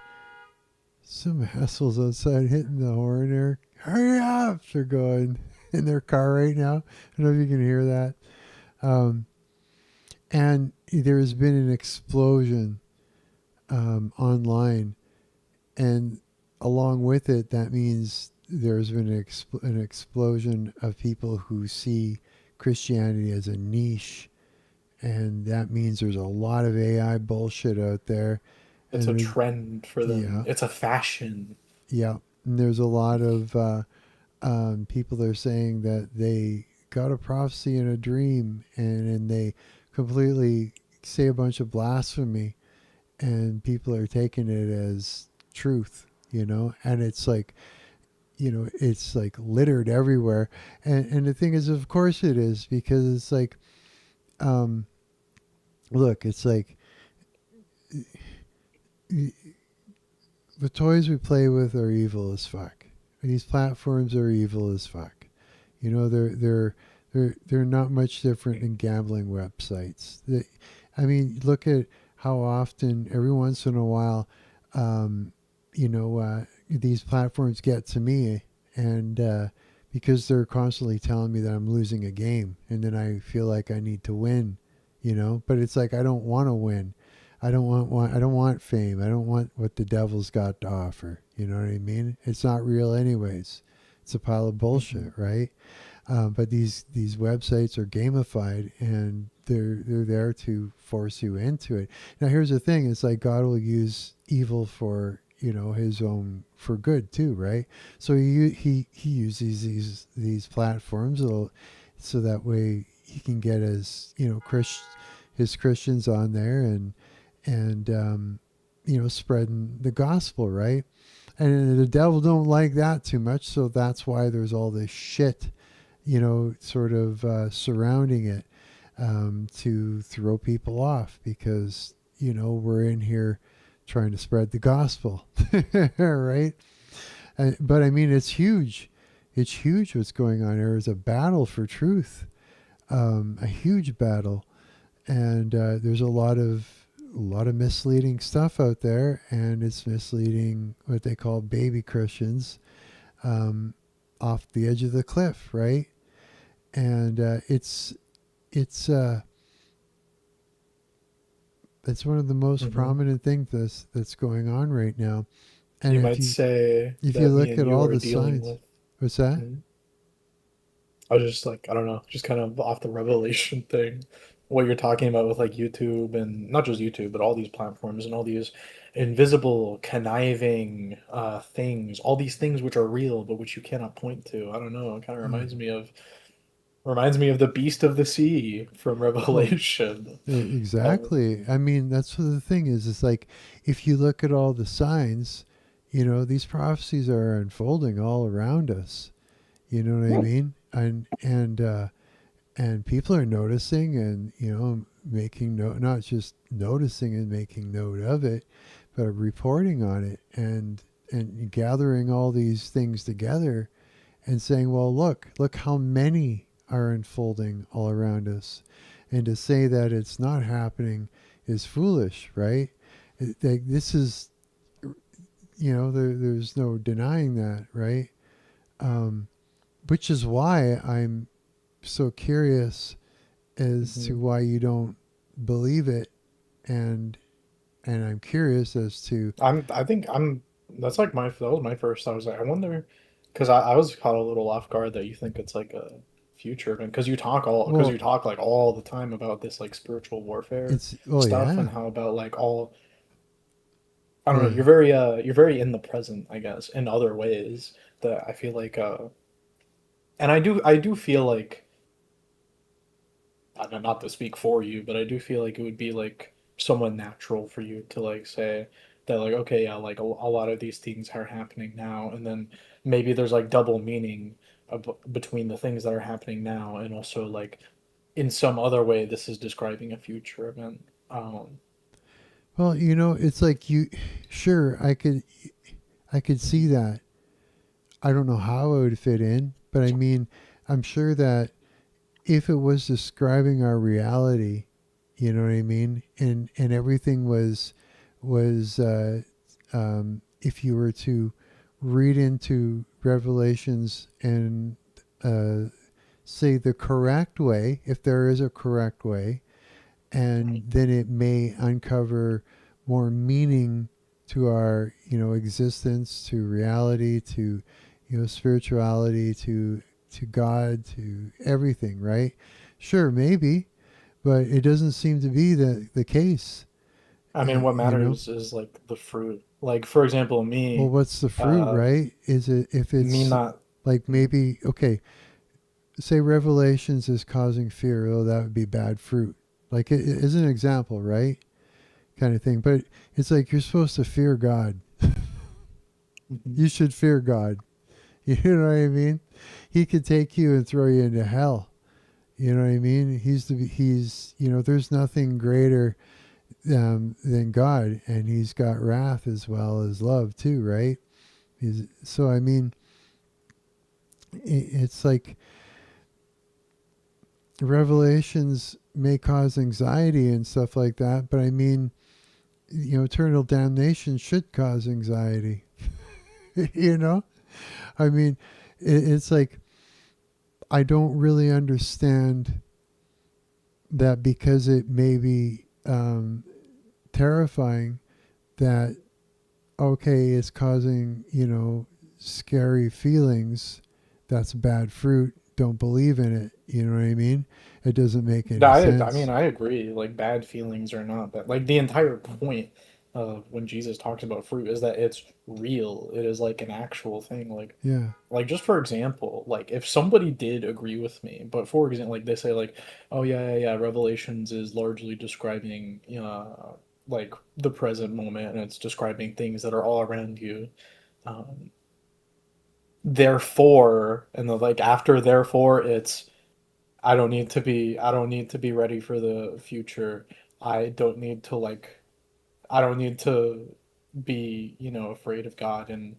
some assholes outside hitting the horn there. Hurry up! They're going in their car right now. I don't know if you can hear that. Um, and there has been an explosion online, and along with it, that means there's been an explosion of people who see Christianity as a niche, and that means there's a lot of AI bullshit out there, It's a and trend for them. yeah, It's a fashion. yeah, and there's a lot of people are saying that they got a prophecy in a dream, and they completely say a bunch of blasphemy, and people are taking it as truth, and it's like littered everywhere, and the thing is, of course it is, because it's like, um, look, it's like the toys we play with are evil as fuck. These platforms are evil as fuck. They're not much different than gambling websites. I mean, look at how often, every once in a while, um, these platforms get to me, and because they're constantly telling me that I'm losing a game, and then I feel like I need to win, But it's like, I don't want to win. I don't want fame. I don't want what the devil's got to offer. You know what I mean? It's not real anyways. It's a pile of Hmm. bullshit, right? But these websites are gamified, and they're there to force you into it. Now here's the thing: it's like God will use evil for His own, for good too, right? So he uses these platforms so that way he can get his Christians on there, and spreading the gospel, right? And the devil don't like that too much, so that's why there's all this shit, sort of surrounding it, to throw people off, because we're in here trying to spread the gospel, right? But I mean, it's huge. It's huge what's going on. There is a battle for truth, a huge battle, and there's a lot of misleading stuff out there, and it's misleading what they call baby Christians, um, off the edge of the cliff, right? And it's it's one of the most Hmm. prominent things that's going on right now. And You if might you say if you that me look and at you all are the dealing signs, with. what's that? Mhm. I was just like, I don't know, just kind of off the revelation thing. What you're talking about with like YouTube, and not just YouTube, but all these platforms and all these invisible, conniving things, all these things which are real but which you cannot point to. I don't know. It kind of Mm. reminds me of the beast of the sea from Well, Revelation. Um, exactly. I mean, that's what the thing is. It's like, if you look at all the signs, these prophecies are unfolding all around us. You know what I mean? And people are noticing, and making note, not just noticing and making note of it, but reporting on it, and gathering all these things together and saying, well, look how many are unfolding all around us. And to say that it's not happening is foolish, right? This is, there's no denying that, right? Um, which is why I'm so curious as to mhm. why you don't believe it, and I'm curious as to, I think I'm that's like that was my first. I was like, I wonder, because I was caught a little off guard that you think it's like a future event, because you well, talk like all the time about this like spiritual warfare well, stuff, yeah, and how about like all, I don't know, well, you're very in the present, I guess, in other ways that I feel like and I do feel like, not to speak for you, but I do feel like it would be like somewhat natural for you to like say that, like, okay, yeah, like a lot of these things are happening now, and then maybe there's like double meaning between the things that are happening now, and also like in some other way this is describing a future event. well, it's like, sure, I could see that. I don't know how it would fit in, but I mean, I'm sure that if it was describing our reality, you know what I mean, and everything was if you were to read into Revelations and uh, say the correct way, if there is a correct way, and then it may uncover more meaning to our existence, to reality, to spirituality, to God, to everything, right? Sure, maybe, but it doesn't seem to be the case. I mean, what You know, matters is like the fruit. Like, for example, well, me, what's the fruit, uh, right? Is it, if me it's not. like, maybe, okay, say Revelations is causing fear, oh, that would be bad fruit. Like, it is an example, right? Kind of thing. But it's like, you're supposed to fear God. Mhm. You should fear God. You know what I mean? He could take you and throw you into hell. You know what I mean? He's there's nothing greater than God, and he's got wrath as well as love too, right? So I mean, it's like, revelations may cause anxiety and stuff like that, but I mean, eternal damnation should cause anxiety. you know, I mean, it's like, I don't really understand that, because it may be terrifying, that, okay, it's causing, scary feelings. That's bad fruit. Don't believe in it. You know what I mean? It doesn't make Yeah, any I mean, sense. I agree. Like, bad feelings are not bad. Like, the entire point of when Jesus talks about fruit is that it's real. It is like an actual thing. Yeah. Like just for example, like if somebody did agree with me, but for example, like they say like, oh yeah, yeah, yeah, Revelations is largely describing, like the present moment, and it's describing things that are all around you. Um, Therefore, and the like after therefore, it's I don't need to be ready for the future. I don't need to like I don't need to be, you know, afraid of God and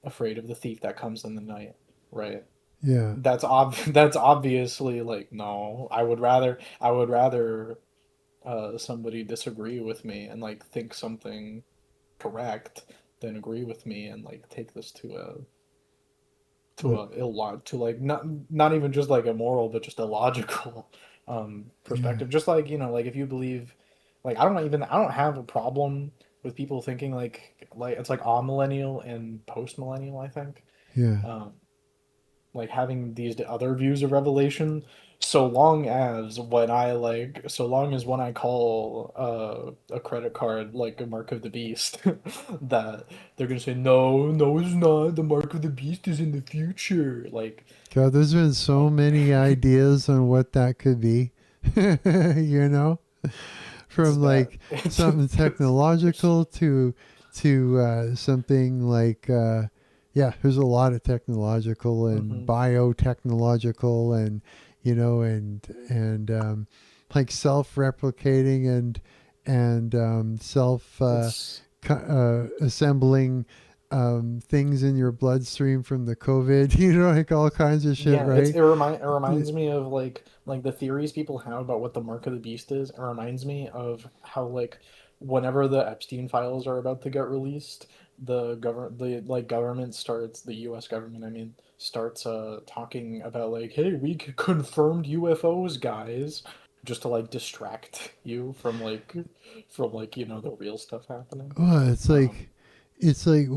afraid of the thief that comes in the night, right? Yeah. That's obviously like no. I would rather somebody disagree with me and like think something correct than agree with me and like take this to But a to like not even just like a moral but just a logical yeah. perspective. Just like, you know, like if you believe, like I don't have a problem with people thinking like it's like amillennial and post millennial, I think. Yeah. um like having these other views of revelation, so long as so long as when I call a credit card like a mark of the beast, that they're gonna say no, no, it's not, the mark of the beast is in the future, God, there's been so like many ideas on what that could be. You know, it's from that like it's, something technological to something like yeah, there's a lot of technological and hmm biotechnological and and like self-replicating and self it's assembling things in your bloodstream from the COVID, like all kinds of shit, Yeah, right? it reminds me of like the theories people have about what the mark of the beast is. It reminds me of how like whenever the Epstein files are about to get released, the like government starts, the US government, I mean, starts talking about like, hey, we confirmed UFOs, guys, just to like distract you from like, you know, the real stuff happening. Well, Um it's like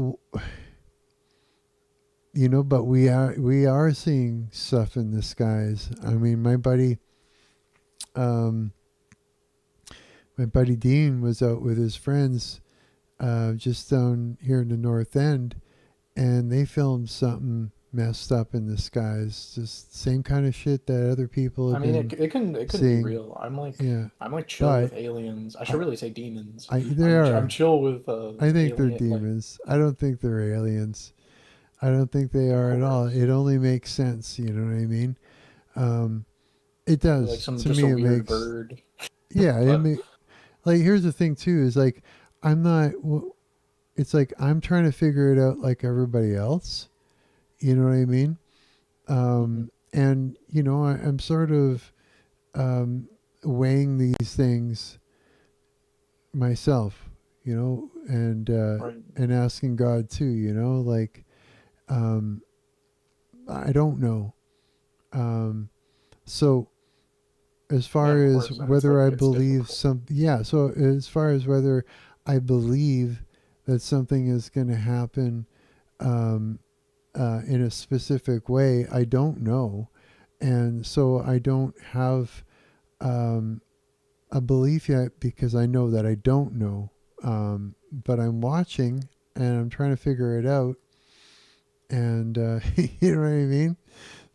but we are seeing stuff in the skies. I mean, um, my buddy Dean was out with his friends just down here in the North End, and they filmed something messed up in the skies. Just same kind of shit that other people I have mean, been it can be seeing. real. Yeah, I'm like chill but with aliens. I should I, really say demons. they I'm are. chill with I think they're alien, like, demons. I don't think they're aliens. I don't think they of are at all. course. It only makes sense. You know what I mean? Um, it Like does. some To just a me, it weird makes. bird. Yeah, But like here's the thing too is like I'm not. It's like I'm trying to figure it out like everybody else. You know what I mean? mhm, And I'm sort of um, weighing these things myself. right. And asking God too. Like um, I don't know. Um, so as Yeah, far of as course. And it's like whether I it's believe difficult. some, yeah. So as far as whether I believe that something is going to happen um, in a specific way, I don't know, and so I don't have um, a belief yet because I know that I don't know. But I'm watching and I'm trying to figure it out, and you know what I mean.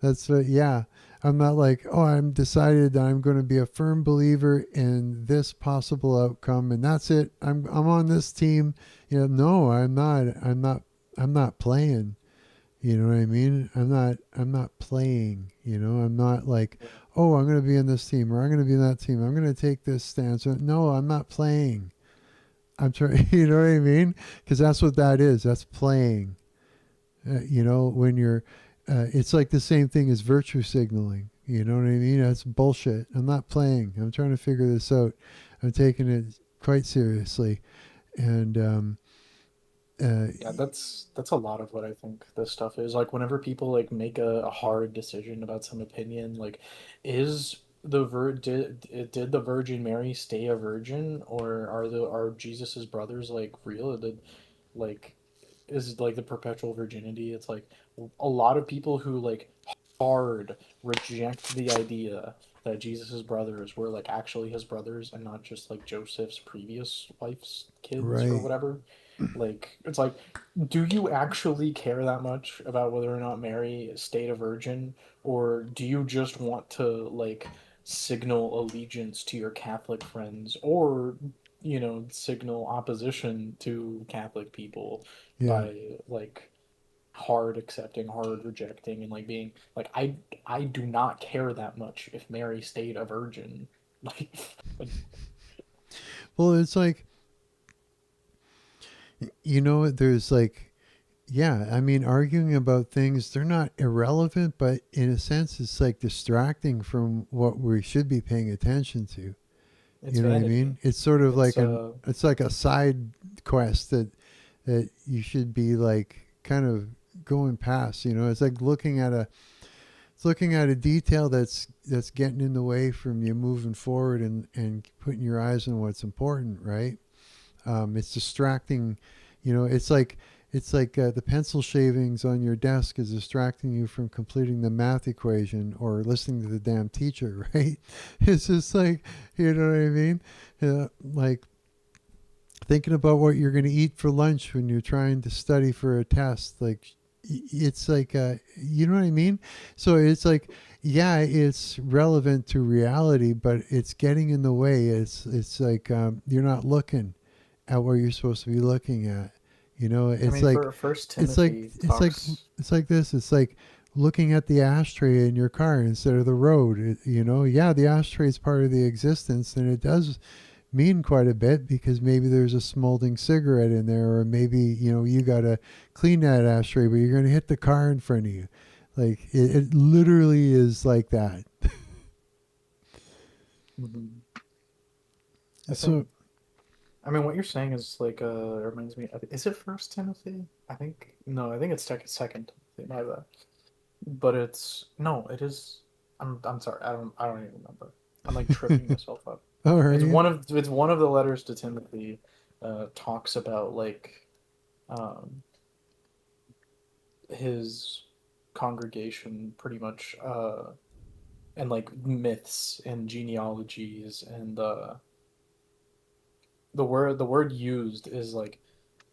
That's what, yeah. I'm not like, oh, I'm decided that I'm going to be a firm believer in this possible outcome, and that's it. I'm on this team. No, I'm not. I'm not playing. You know what I mean? I'm not playing. I'm not like, Yeah. oh, I'm going to be in this team or I'm going to be in that team. I'm going to take this stance. No, I'm not playing. I'm trying. You know what I mean? Because that's what that is. That's playing. When you're, it's like the same thing as virtue signaling. You know what I mean? That's bullshit. I'm not playing. I'm trying to figure this out. I'm taking it quite seriously. And, uh, Yeah, that's a lot of what I think this stuff is. Like whenever people like make a hard decision about some opinion, like is did the Virgin Mary stay a virgin, or are Jesus's brothers like real? Did like is like the perpetual virginity? It's like a lot of people who like hard reject the idea that Jesus's brothers were like actually his brothers and not just like Joseph's previous wife's kids or right. whatever. Like it's like, do you actually care that much about whether or not Mary stayed a virgin, or do you just want to like signal allegiance to your Catholic friends, or signal opposition to Catholic people Yeah. by like hard accepting, hard rejecting, and like being like I do not care that much if Mary stayed a virgin. Like, like Well, it's like, there's like, yeah, I mean, arguing about things, they're not irrelevant, but in a sense, it's like distracting from what we should be paying attention to. it's You know what I vanity. mean? It's sort of It's like it's like a side quest that you should be like kind of going past. It's like looking at a detail that's getting in the way from you moving forward and putting your eyes on what's important, right? It's distracting. It's like the pencil shavings on your desk is distracting you from completing the math equation or listening to the damn teacher, right? It's just like, you know what I mean? Like thinking about what you're going to eat for lunch when you're trying to study for a test. Like, it's like, you know what I mean? So it's like, yeah, it's relevant to reality, but it's getting in the way. It's like, you're not looking at what you're supposed to be looking at. I It's mean, like for First it's like Timothy it's like talks. it's like this. It's like looking at the ashtray in your car instead of the road. Yeah, the ashtray is part of the existence, and it does mean quite a bit because maybe there's a smoldering cigarette in there, or maybe you gotta clean that ashtray, but you're gonna hit the car in front of you. Like it literally is like that. Mhm. I think. So I mean, what you're saying is like reminds me. Is it First Timothy? I think no. I think it's Second Timothy. My bad. But it's no. It is. I'm sorry. I don't even remember. I'm like tripping myself up. how are you? It's one of the letters to Timothy. Talks about like um his congregation pretty much and like myths and genealogies and the word used is like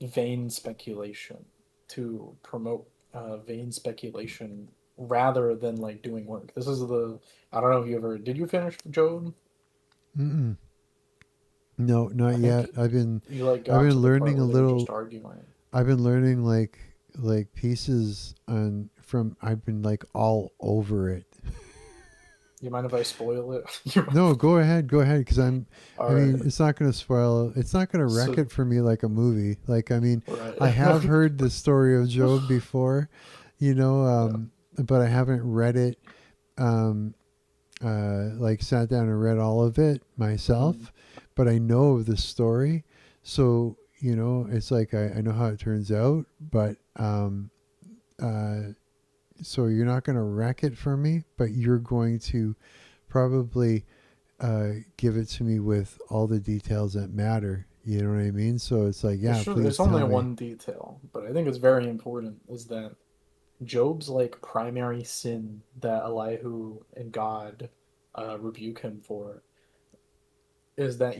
vain speculation to promote vain speculation rather than like doing work. This is the I don't know if you ever did you finish Job? Mm-mm. No, not I yet. think I've been you like I've got been to the part learning a where they were just little. arguing. I've been learning like pieces on from. I've been like all over it. You mind if I spoil it? You No, mind- go ahead, because I All right. mean, it's not going to spoil. It's not going to wreck So it for me like a movie. Like, I mean, I right. have heard the story of Job before, you know, Yeah. but I haven't read it. Um, like sat down and read all of it Mhm. myself, but I know of the story, so it's like I know how it turns out, but uh, so you're not going to wreck it for me, but you're going to probably give it to me with all the details that matter. You know what I mean? So it's like, yeah, please It's tell only me. one detail, but I think it's very important is that Job's like primary sin that Elihu and God rebuke him for is that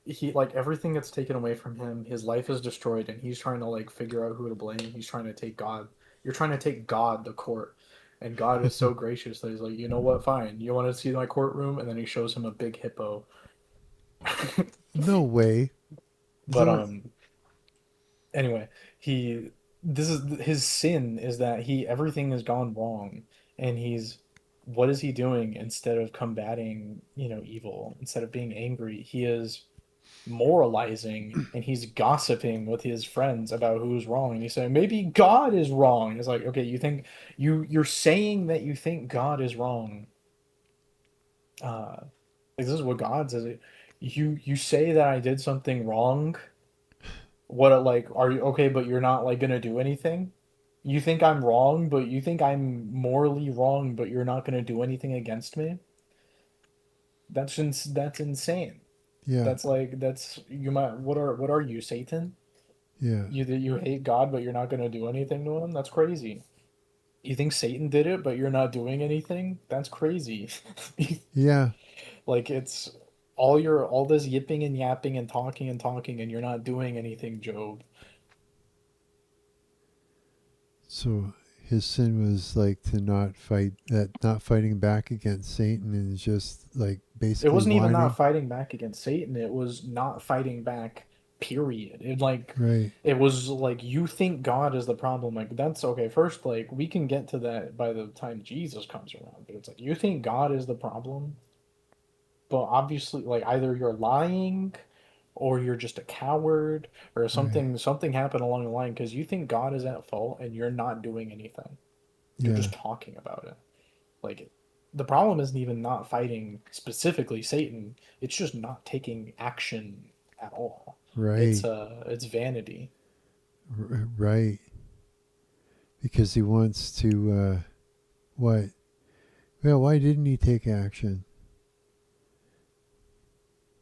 he like everything gets taken away from him, his life is destroyed, and he's trying to like figure out who to blame. He's trying to take God. You're trying to take God to court. And God is so gracious that he's like, you know what, fine. You want to see my courtroom? And then he shows him a big hippo. No way. Is But that anyway, he this is his sin is that he everything has gone wrong, and he's what is he doing instead of combating evil, instead of being angry, he is moralizing and he's gossiping with his friends about who's wrong, and he's saying maybe God is wrong. And it's like, okay, you're saying that you think God is wrong. Like, this is what God says. You say that I did something wrong. What, like, are you okay, but you're not like gonna do anything? You think I'm wrong, but you think I'm morally wrong, but you're not gonna do anything against me? That's insane. yeah, That's like that's you might what are you, Satan? yeah, You hate God, but you're not gonna do anything to him? That's crazy. You think Satan did it, but you're not doing anything? That's crazy. yeah. Like, it's all this yipping and yapping and talking, and you're not doing anything, Job. So his sin was like to not fight that, not fighting back against Satan, and just like It basically wasn't even whining. not fighting back against Satan. It was not fighting back. Period. It like Right. it was like you think God is the problem. Like that's okay. First, like we can get to that by the time Jesus comes around. But it's like you think God is the problem, but obviously, like either you're lying, or you're just a coward, or Right. something happened along the line because you think God is at fault and you're not doing anything. You're Yeah. just talking about it. Like the problem isn't even not fighting specifically Satan. It's just not taking action at all. Right. It's vanity. Right. Because he wants to. What? Well, why didn't he take action?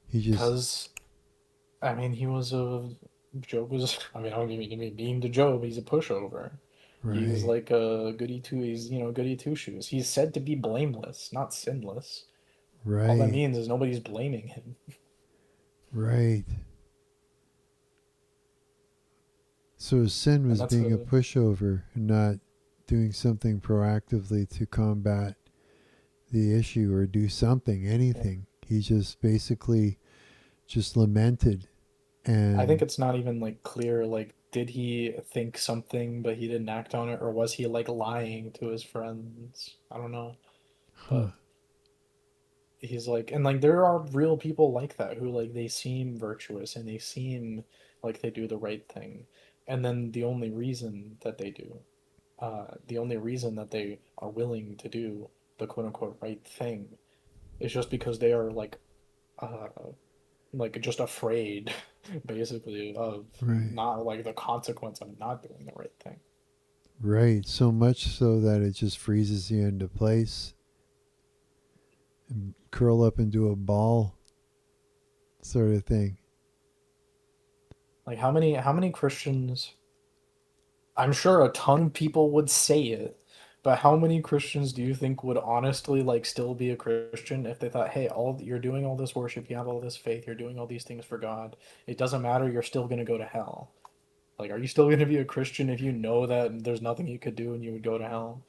He just. Because I mean, Job was. I mean, I don't mean being to Job. He's a pushover. He's Right. like a goody two. He's goody two shoes. He's said to be blameless, not sinless. All that Right. means is nobody's blaming him, Right. So his sin and was that's being a a pushover and not doing something proactively to combat the issue or do something, yeah. anything. He just basically just lamented I think and it's not even like clear. Like, did he think something but he didn't act on it, or was he like lying to his friends? I don't know, huh. but he's like, and like there are real people like that who like they seem virtuous and they seem like they do the right thing, and then the only reason that they are willing to do the quote unquote right thing is just because they are uh like just afraid basically of Right. not like the consequence of not doing the right thing. Right. So much so that it just freezes you into place and curl up into a ball sort of thing. Like how many Christians, I'm sure a ton of people would say it, but how many Christians do you think would honestly like still be a Christian if they thought, "Hey, all you're doing all this worship, you have all this faith, you're doing all these things for God. It doesn't matter, you're still going to go to hell." Like, are you still going to be a Christian if you know that there's nothing you could do and you would go to hell?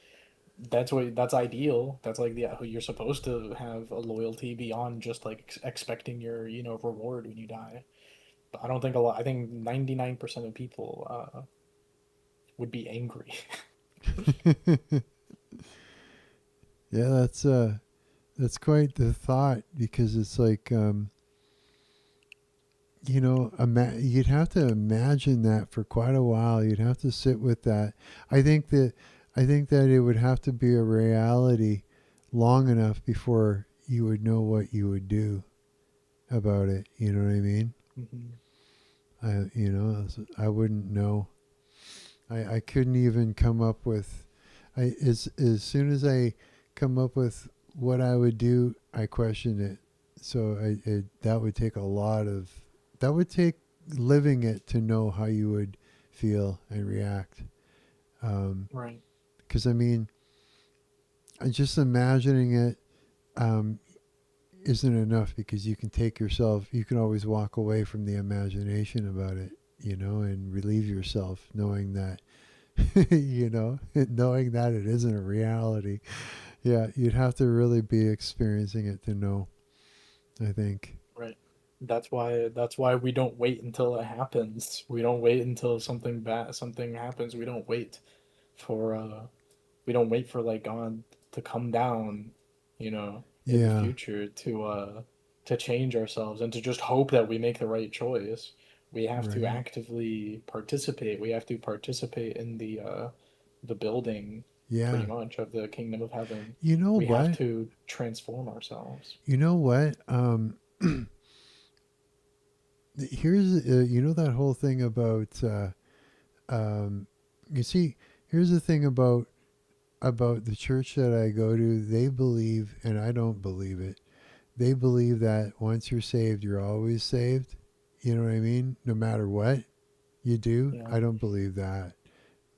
That's ideal. That's like the you're supposed to have a loyalty beyond just like expecting your reward when you die. But I don't think a lot. I think 99% of people would be angry. Yeah, that's quite the thought because it's like you'd have to imagine that for quite a while. You'd have to sit with that. I think that I think that it would have to be a reality long enough before you would know what you would do about it. You know what I mean? Mhm. I wouldn't know. I couldn't even come up with. As soon as I come up with what I would do, I question it. So that would take a lot of that would take living it to know how you would feel and react. Right. Because I mean, just imagining it um, isn't enough because you can always walk away from the imagination about it, and relieve yourself knowing that, knowing that it isn't a reality. Yeah, you'd have to really be experiencing it to know, I think. Right. That's why we don't wait until it happens. We don't wait until something happens. For uh we don't wait for like God to come down, in the Yeah, future to change ourselves and to just hope that we make the right choice. We have to right. actively participate. We have to participate in the building pretty Yeah. much of the kingdom of heaven. You know We have what? to transform ourselves. You know what? Here's that whole thing about um, you see. Here's the thing about the church that I go to. They believe, and I don't believe it. They believe that once you're saved, you're always saved. You know what I mean? No matter what you do. Yeah. I don't believe that.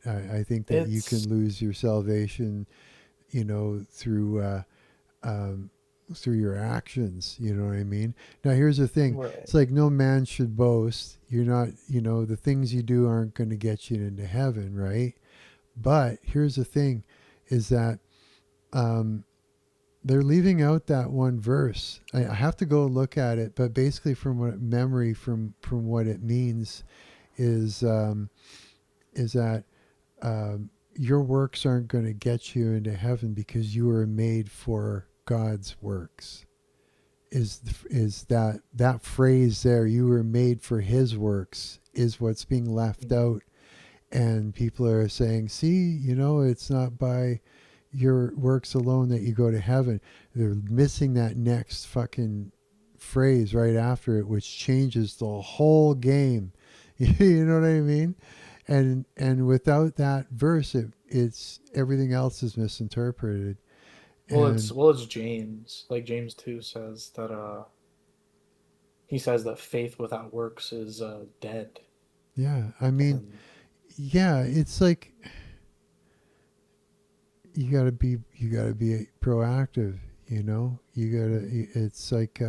I think that you It's can lose your salvation, through um, through your actions. You know what I mean? Now, here's the thing. right. It's like no man should boast. You're not, the things you do aren't going to get you into heaven, right? But here's the thing, is that um, they're leaving out that one verse. I have to go look at it, but basically, from what memory, from what it means, is is that your works aren't going to get you into heaven because you were made for God's works. Is that phrase there? You were made for His works is what's being left out, and people are saying, "See, it's not by your works alone that you go to heaven." They're missing that next fucking phrase right after it, which changes the whole game. You know what I mean? And without that verse, it's everything else is misinterpreted. And It's James. Like James 2 says that he says that faith without works is dead. yeah, I mean, And yeah, it's like you gotta be proactive. It's like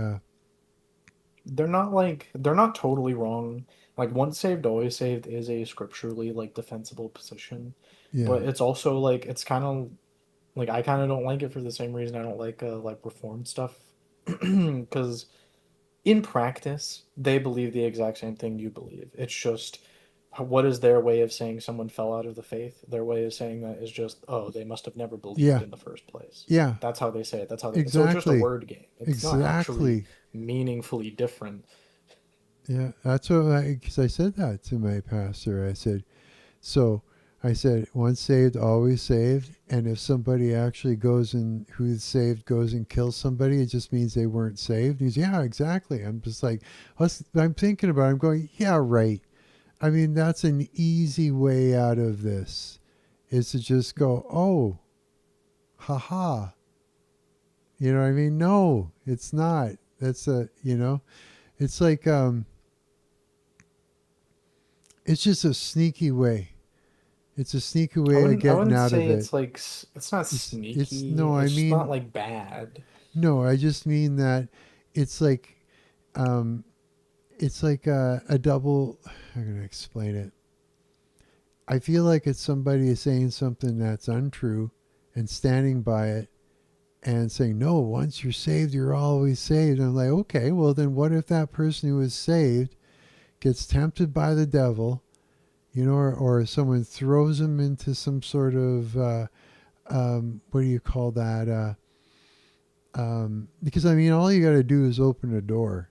they're not totally wrong. Like once saved, always saved is a scripturally like defensible position, yeah, but it's also like it's kind of like I kind of don't like it for the same reason I don't like reformed stuff because in practice they believe the exact same thing you believe. It's just what is their way of saying someone fell out of the faith? Their way of saying that is just, oh, they must have never believed yeah, in the first place. yeah, That's how they say it. That's how they. So it's just a exactly, word game. It's not actually exactly. meaningfully different. Yeah, that's what because I said that to my pastor. I said, so I said, once saved, always saved. And if somebody actually who's saved goes and kills somebody, it just means they weren't saved. He's, yeah, exactly. I'm just like, I'm thinking about it. I'm going, yeah, right. I mean, that's an easy way out of this is to just go, oh, haha. You know what I mean? No, it's not. It's like, it's just a sneaky way. It's a sneaky way of I getting wouldn't out of say it. it's like it's not It's sneaky. no, I It's just not mean, like bad. no, I just mean that it's like, um, it's like a double. I'm gonna explain it. I feel like it's somebody is saying something that's untrue and standing by it and saying, no, once you're saved, you're always saved. And I'm like, okay, well, then what if that person who is saved gets tempted by the devil, or someone throws them into some sort of, what do you call that? Because, I mean, all you got to do is open a door,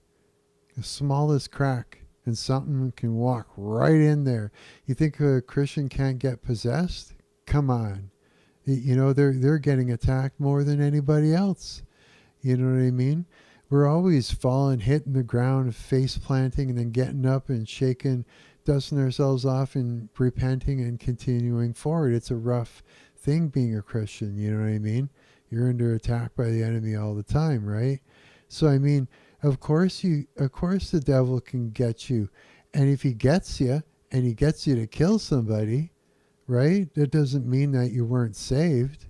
the smallest crack, and something can walk right in there. You think a Christian can't get possessed? Come on. They're getting attacked more than anybody else. You know what I mean? We're always falling, hitting the ground, face planting, and then getting up and shaking, dusting ourselves off and repenting and continuing forward. It's a rough thing being a Christian. You know what I mean? You're under attack by the enemy all the time, right? So I mean, of course the devil can get you, and if he gets you and he gets you to kill somebody, right? That doesn't mean that you weren't saved.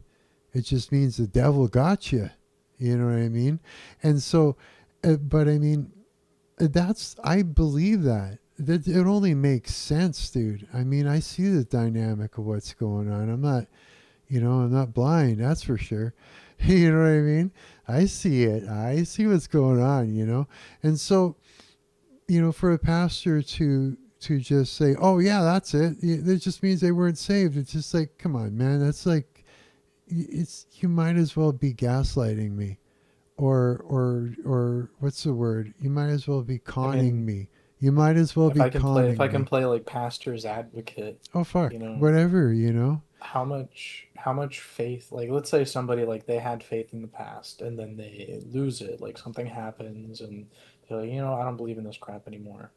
It just means the devil got you. You know what I mean? And so, but I mean, I believe that. That it only makes sense, dude. I mean, I see the dynamic of what's going on. I'm not blind, that's for sure. You know what I mean? I see it. I see what's going on. And so, for a pastor to just say, "Oh yeah, that's it," it just means they weren't saved. It's just like, come on, man. That's like, you might as well be gaslighting me, or what's the word? You might as well be I conning mean, me. You might as well be if I conning can me. play like pastor's advocate, Oh fuck, you know, whatever. how much faith, like let's say somebody like they had faith in the past and then they lose it, like something happens and they're like, I don't believe in this crap anymore.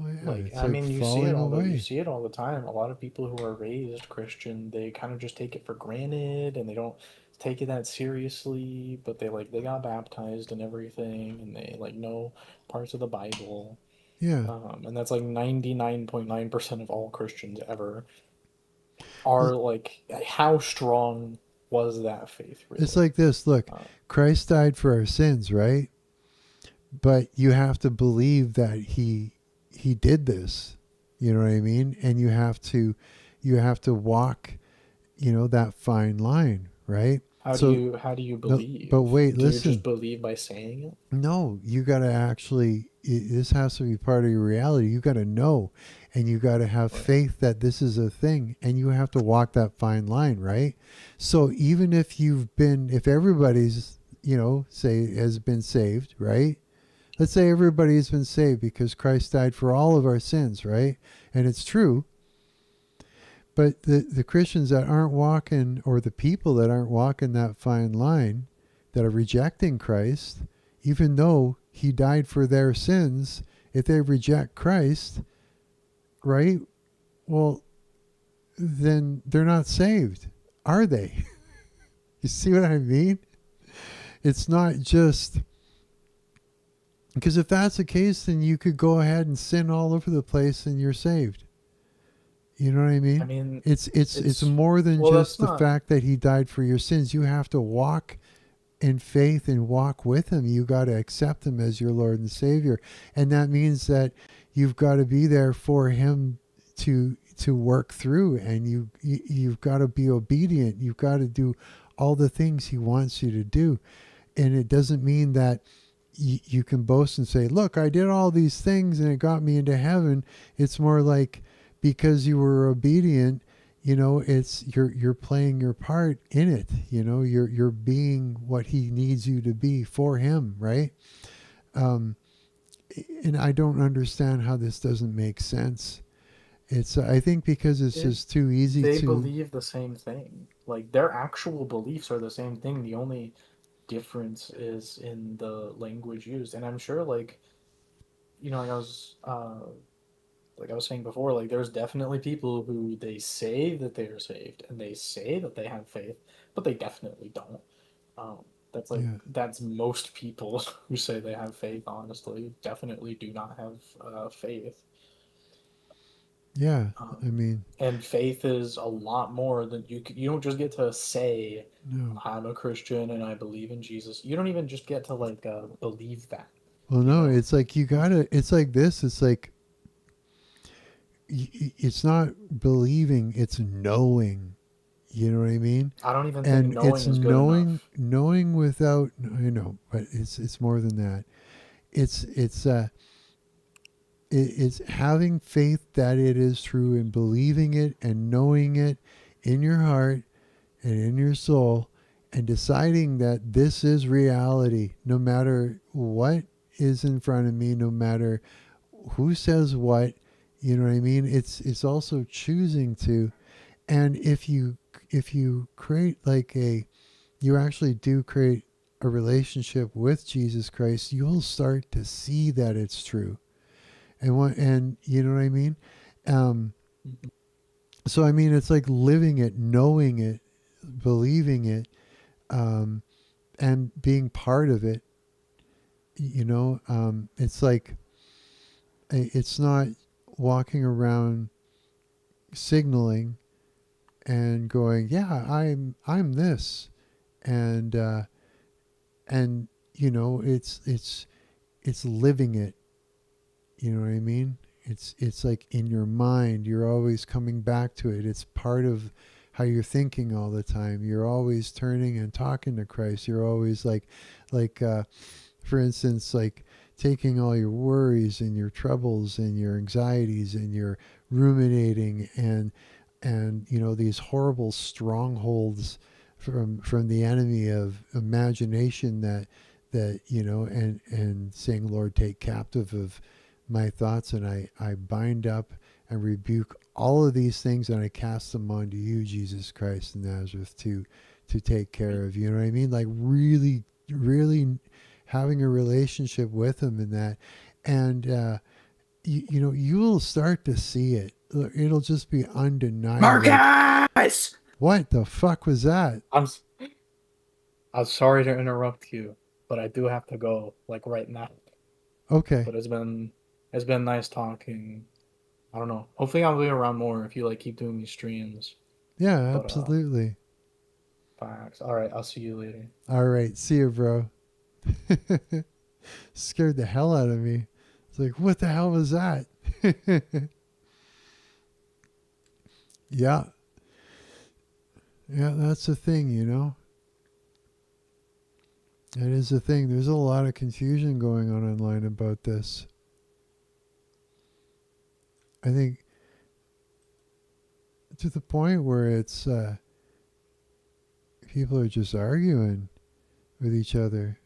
Oh yeah, Like, it's I like mean, falling you away. see it all the time. A lot of people who are raised Christian, they kind of just take it for granted and they don't take it that seriously, but they got baptized and everything and they like know parts of the Bible. Yeah. And that's like 99.9% of all Christians ever L- are like, how strong was that faith It's really? like this. Look, Uh, Christ died for our sins, right? But you have to believe that he did this. You know what I mean? And you have to walk, that fine line, right? So how do you no, but believe? wait, Do you just listen. believe by saying it? No, you got to actually, this has to be part of your reality. You got to know, and you got to have Right. faith that this is a thing, and you have to walk that fine line, right? So even if if everybody's, say has been saved, right? Let's say everybody's been saved because Christ died for all of our sins, right? And it's true. But the Christians that aren't walking, or the people that aren't walking that fine line, that are rejecting Christ, even though he died for their sins, if they reject Christ, right? Well, then they're not saved, are they? You see what I mean? It's not just because if that's the case, then you could go ahead and sin all over the place and you're saved. You know what I I mean? mean, It's it's more than well, just that's the not. fact that he died for your sins. You have to walk in faith and walk with him. You got to accept him as your Lord and Savior, and that means that you've got to be there for him to work through, and you've got to be obedient. You've got to do all the things he wants you to do, and it doesn't mean that you can boast and say, look, I did all these things and it got me into heaven. It's more like, because you were obedient, it's you're playing your part in it. You're being what he needs you to be for him, right? um and I don't understand how this doesn't make sense. It's I think because it's It, just too easy they to. believe the same thing. Like their actual beliefs are the same thing. The only difference is in the language used. And I'm sure, like I was saying before, like there's definitely people who they say that they are saved and they say that they have faith, but they definitely don't. Um, Yeah, that's most people who say they have faith. Honestly, definitely do not have faith. yeah, I Um, mean, and faith is a lot more than you don't just get to say no. I'm a Christian and I believe in Jesus. You don't even just get to believe that, Well, you no, know. it's like it's like this. It's like it's not believing, it's knowing. You know what I mean? I don't even think And knowing it's is good knowing, enough. without, I know, but it's more than that. It's having faith that it is true, and believing it and knowing it in your heart and in your soul, and deciding that this is reality, no matter what is in front of me, no matter who says what. You know what I mean? It's also choosing to. And if you create like a you actually do create a relationship with Jesus Christ, you'll start to see that it's true. And you know what I mean? Um, Mhm. so I mean, it's like living it, knowing it, believing it, um, and being part of it. It's like it's not walking around signaling and going, yeah, I'm this, and and it's living it. You know what I mean? It's like in your mind. You're always coming back to it. It's part of how you're thinking all the time. You're always turning and talking to Christ. You're always like for instance, like taking all your worries and your troubles and your anxieties and your ruminating and these horrible strongholds from the enemy of imagination that and saying, Lord, take captive of my thoughts, and I bind up and rebuke all of these things, and I cast them onto you, Jesus Christ of Nazareth, to take Right. care of. You know what I mean? Like really, really having a relationship with him in that. And you will start to see it. It'll just be undeniable. Like, Marcus! what the fuck was that? I'm I'm sorry to interrupt you, but I do have to go like right now. Okay. But it's been nice talking. I don't know. Hopefully I'll be around more if you like keep doing these streams. Yeah, But absolutely. facts. All right, I'll see you later. All right. See you, bro. Scared the hell out of me. It's like, what the hell was that? Yeah. Yeah, that's the thing. That is the thing. There's a lot of confusion going on online about this. I think to the point where it's people are just arguing with each other.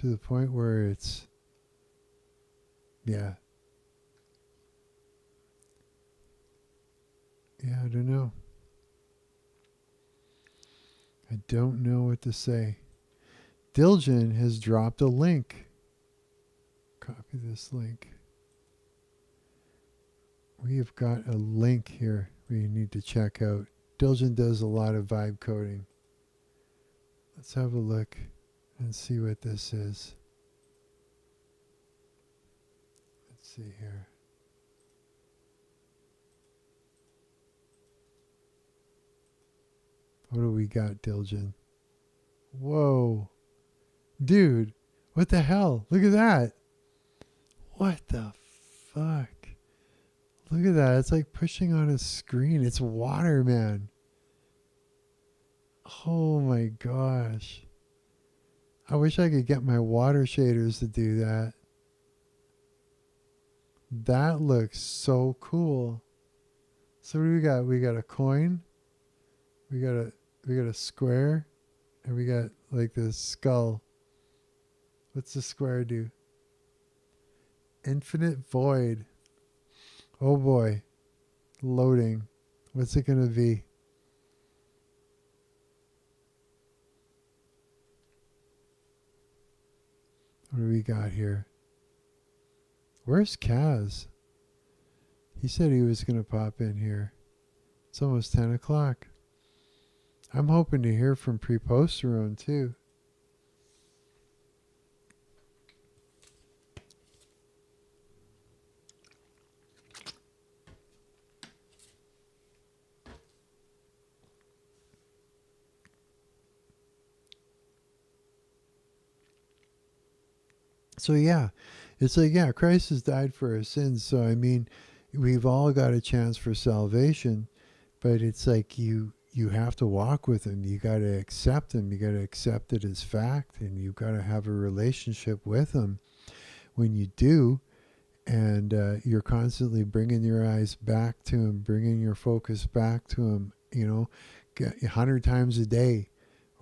To the point where it's, yeah. Yeah, I don't know. I don't know what to say. Diljan has dropped a link. Copy this link. We have got a link here we need to check out. Diljan does a lot of vibe coding. Let's have a look and see what this is. Let's see here. What do we got, Diljan? Whoa. Dude, what the hell? Look at that. What the fuck? Look at that. It's like pushing on a screen. It's water, man. Oh my gosh. I wish I could get my water shaders to do that. That looks so cool. So what do we got? We got a coin. We got a square. And we got like this skull. What's the square do? Infinite void. Oh boy. Loading. What's it gonna be? What do we got here? Where's Kaz? He said he was gonna pop in here. It's almost 10 o'clock. I'm hoping to hear from Preposterone too. So yeah, it's like, yeah, Christ has died for our sins. So I mean, we've all got a chance for salvation, but it's like you have to walk with him. You got to accept him. You got to accept it as fact, and you got to have a relationship with him. When you do, and you're constantly bringing your eyes back to him, bringing your focus back to him, 100 times a day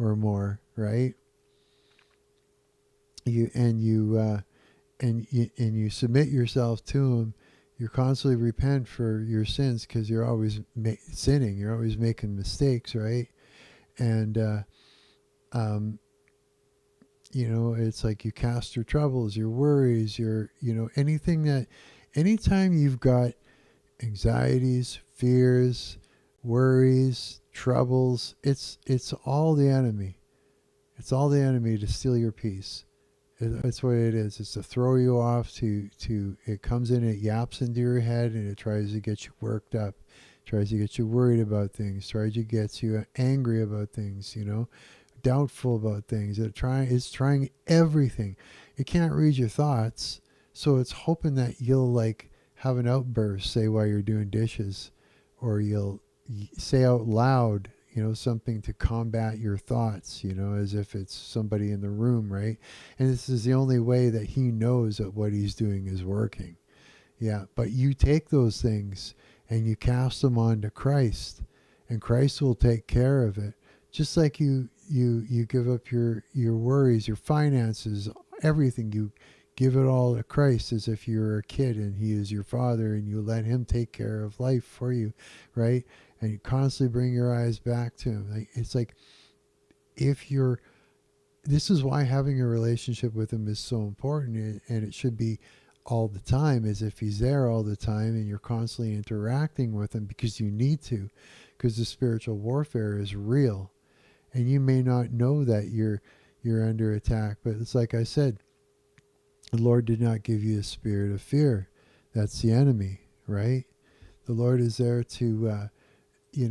or more, right? You submit yourself to him. You constantly repent for your sins because you're always sinning. You're always making mistakes, right? And it's like you cast your troubles, your worries, anytime you've got anxieties, fears, worries, troubles, it's all the enemy. It's all the enemy to steal your peace. That's what it is. It's to throw you off. It comes in, it yaps into your head, and it tries to get you worked up, tries to get you worried about things, tries to get you angry about things, doubtful about things. It's trying everything. It can't read your thoughts, so it's hoping that you'll like have an outburst, say while you're doing dishes, or you'll say out loud, something to combat your thoughts, as if it's somebody in the room, right? And this is the only way that he knows that what he's doing is working. Yeah, but you take those things and you cast them onto Christ, and Christ will take care of it. Just like you give up your worries, your finances, everything, you give it all to Christ as if you're a kid and he is your father, and you let him take care of life for you, right? And you constantly bring your eyes back to him. It's like this is why having a relationship with him is so important, and it should be all the time, as if he's there all the time, and you're constantly interacting with him because you need to, because the spiritual warfare is real, and you may not know that you're under attack. But it's like I said, the Lord did not give you a spirit of fear. That's the enemy, right? The Lord is there to he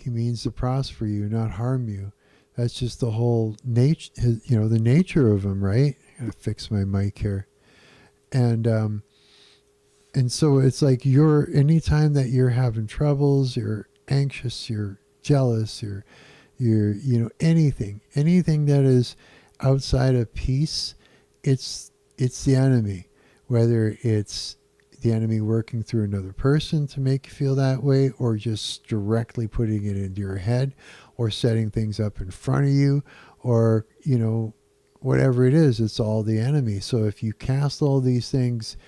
means to prosper you, not harm you. That's just the whole nature, the nature of him, right? I gotta fix my mic here. And so it's like anytime that you're having troubles, you're anxious, you're jealous, you're anything that is outside of peace, it's the enemy. Whether it's the enemy working through another person to make you feel that way, or just directly putting it into your head, or setting things up in front of you, or whatever it is, it's all the enemy. So if you cast all these things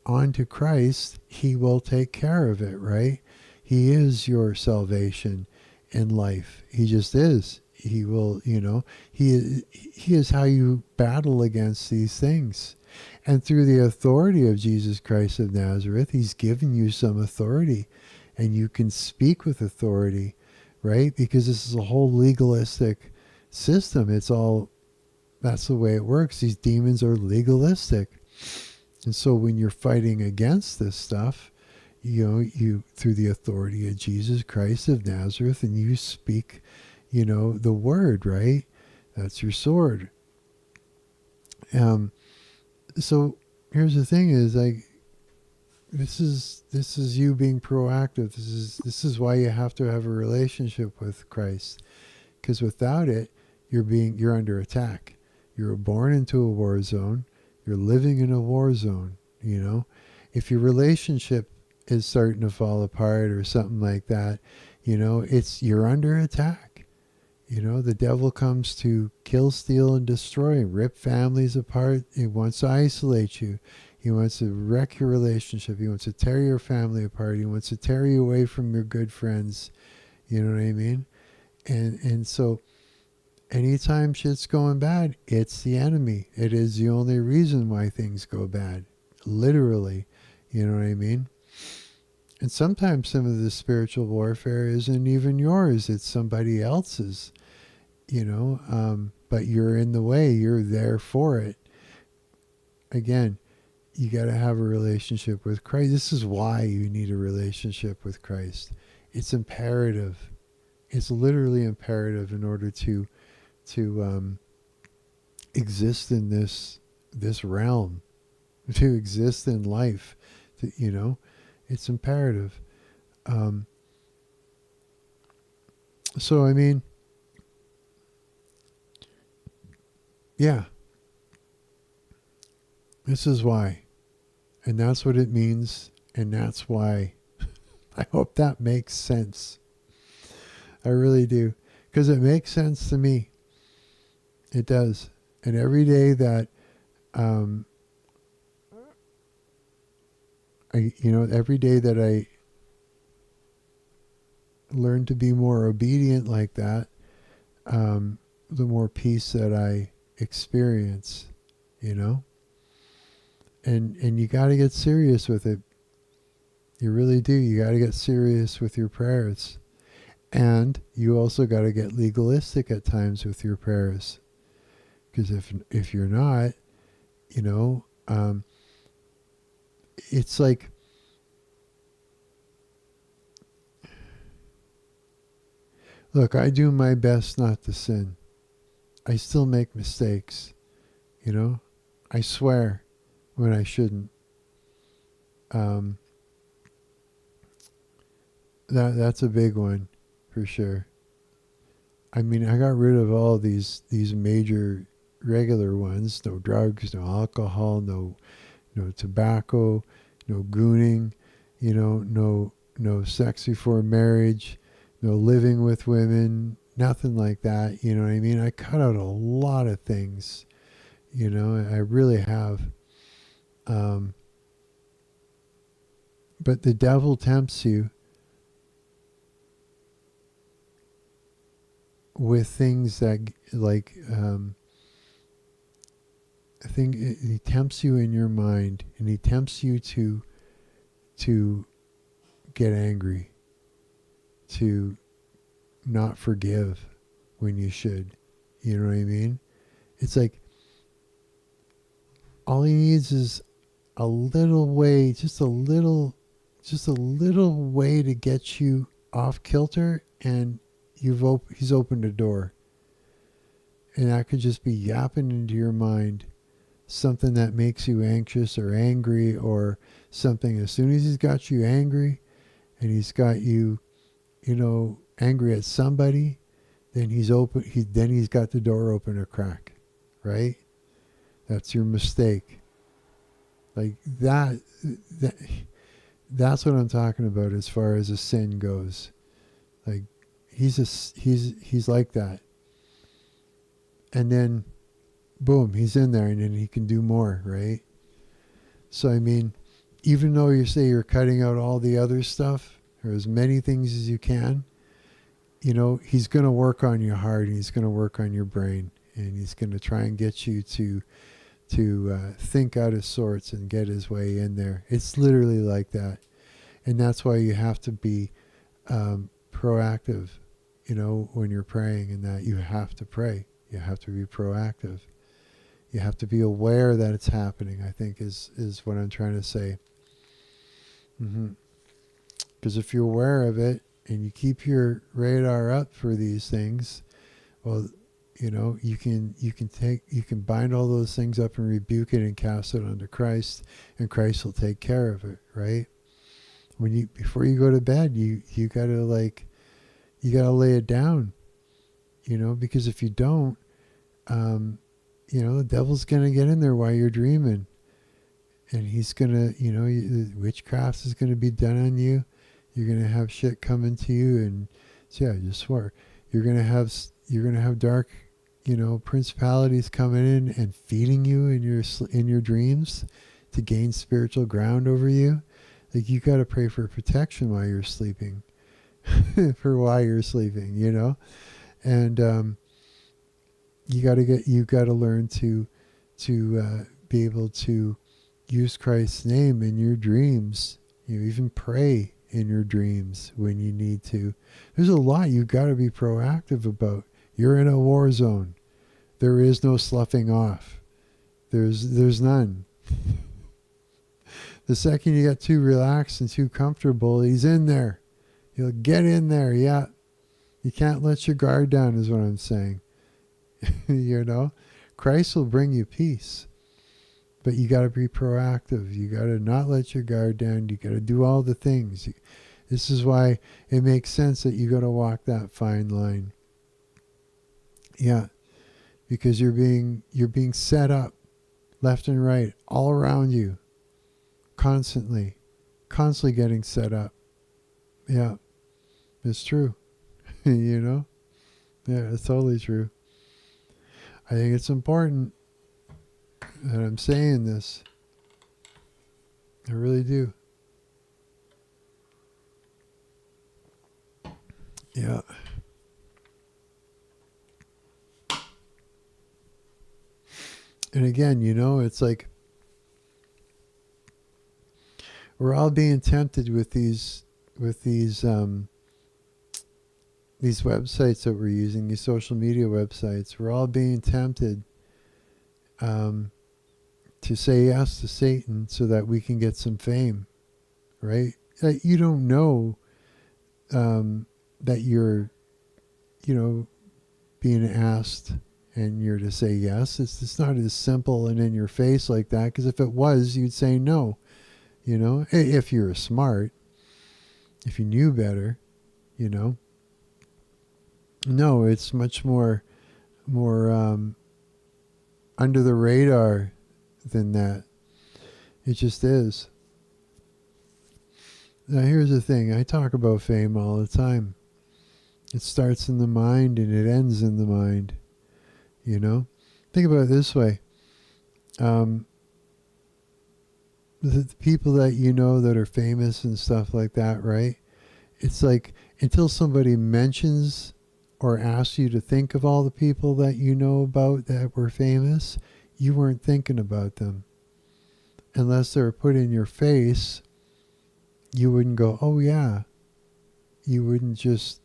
onto Christ, he will take care of it, right? He is your salvation in life. He just is. He will, he is how you battle against these things. And through the authority of Jesus Christ of Nazareth, he's given you some authority, and you can speak with authority, right? Because this is a whole legalistic system. That's the way it works. These demons are legalistic. And so when you're fighting against this stuff, you through the authority of Jesus Christ of Nazareth, and you speak, the word, right? That's your sword. So here's the thing: is this is you being proactive. This is why you have to have a relationship with Christ, because without it, you're under attack. You're born into a war zone. You're living in a war zone. If your relationship is starting to fall apart or something like that, you're under attack. The devil comes to kill, steal, and destroy, rip families apart. He wants to isolate you. He wants to wreck your relationship. He wants to tear your family apart. He wants to tear you away from your good friends. You know what I mean? And so anytime shit's going bad, it's the enemy. It is the only reason why things go bad. Literally. You know what I mean? And sometimes some of the spiritual warfare isn't even yours. It's somebody else's, but you're in the way. You're there for it. Again, you got to have a relationship with Christ. This is why you need a relationship with Christ. It's imperative. It's literally imperative in order to exist in this realm, to exist in life. It's imperative. So I mean, yeah, this is why, and that's what it means, and that's why. I hope that makes sense. I really do, because it makes sense to me. It does. And every day that every day that I learn to be more obedient like that, the more peace that I experience, And you got to get serious with it. You really do. You got to get serious with your prayers. And you also got to get legalistic at times with your prayers. Because if you're not, it's like, look, I do my best not to sin. I still make mistakes, I swear when I shouldn't. That's a big one for sure. I mean, I got rid of all these major regular ones: no drugs, no alcohol, no tobacco, no gooning, no sex before marriage, no living with women, nothing like that. You know what I mean? I cut out a lot of things. I really have. But the devil tempts you with things that, like, he tempts you in your mind, and he tempts you to get angry, to not forgive when you should. You know what I mean? It's like all he needs is a little way, just a little way to get you off kilter, and he's opened a door. And that could just be yapping into your mind something that makes you anxious or angry, or something. As soon as he's got you angry, and he's got you, angry at somebody, then he's got the door open a crack, right? That's your mistake. Like that that's what I'm talking about as far as a sin goes. Like he's like that. And then boom, he's in there, and then he can do more, right? So I mean, even though you say you're cutting out all the other stuff, or as many things as you can, he's going to work on your heart, and he's going to work on your brain, and he's going to try and get you to think out of sorts and get his way in there. It's literally like that. And that's why you have to be proactive, when you're praying, and that you have to pray. You have to be proactive. You have to be aware that it's happening, I think is what I'm trying to say. Because if you're aware of it and you keep your radar up for these things, well, you can bind all those things up and rebuke it and cast it onto Christ, and Christ will take care of it, right? Before you go to bed, you gotta lay it down, because if you don't, the devil's gonna get in there while you're dreaming, and he's gonna, witchcraft is gonna be done on you. You're gonna have shit coming to you, and so yeah, I just swore you're gonna have dark, principalities coming in and feeding you in your dreams to gain spiritual ground over you. Like, you got to pray for protection while you're sleeping, and you got to learn to be able to use Christ's name in your dreams. Even pray in your dreams when you need to. There's a lot you got to be proactive about. You're in a war zone. There is no sloughing off. There's none. The second you get too relaxed and too comfortable, he's in there. He'll get in there, yeah. You can't let your guard down, is what I'm saying. Christ will bring you peace. But you got to be proactive. You got to not let your guard down. You got to do all the things. This is why it makes sense that you got to walk that fine line. Yeah, because you're being set up left and right, all around you, constantly getting set up. Yeah, it's true. Yeah, it's totally true. I think it's important that I'm saying this. I really do. Yeah. And again, it's like we're all being tempted with these websites that we're using, these social media websites. We're all being tempted to say yes to Satan so that we can get some fame, right? You don't know that you're, being asked and you're to say yes. It's not as simple and in your face like that, because if it was, you'd say no, if you're smart, if you knew better, No, it's much more under the radar than that. It just is. Now here's the thing. I talk about fame all the time. It starts in the mind and it ends in the mind. Think about it this way. The people that that are famous and stuff like that, right? It's like until somebody mentions or asks you to think of all the people that you know about that were famous, you weren't thinking about them. Unless they were put in your face, you wouldn't go, oh yeah. You wouldn't just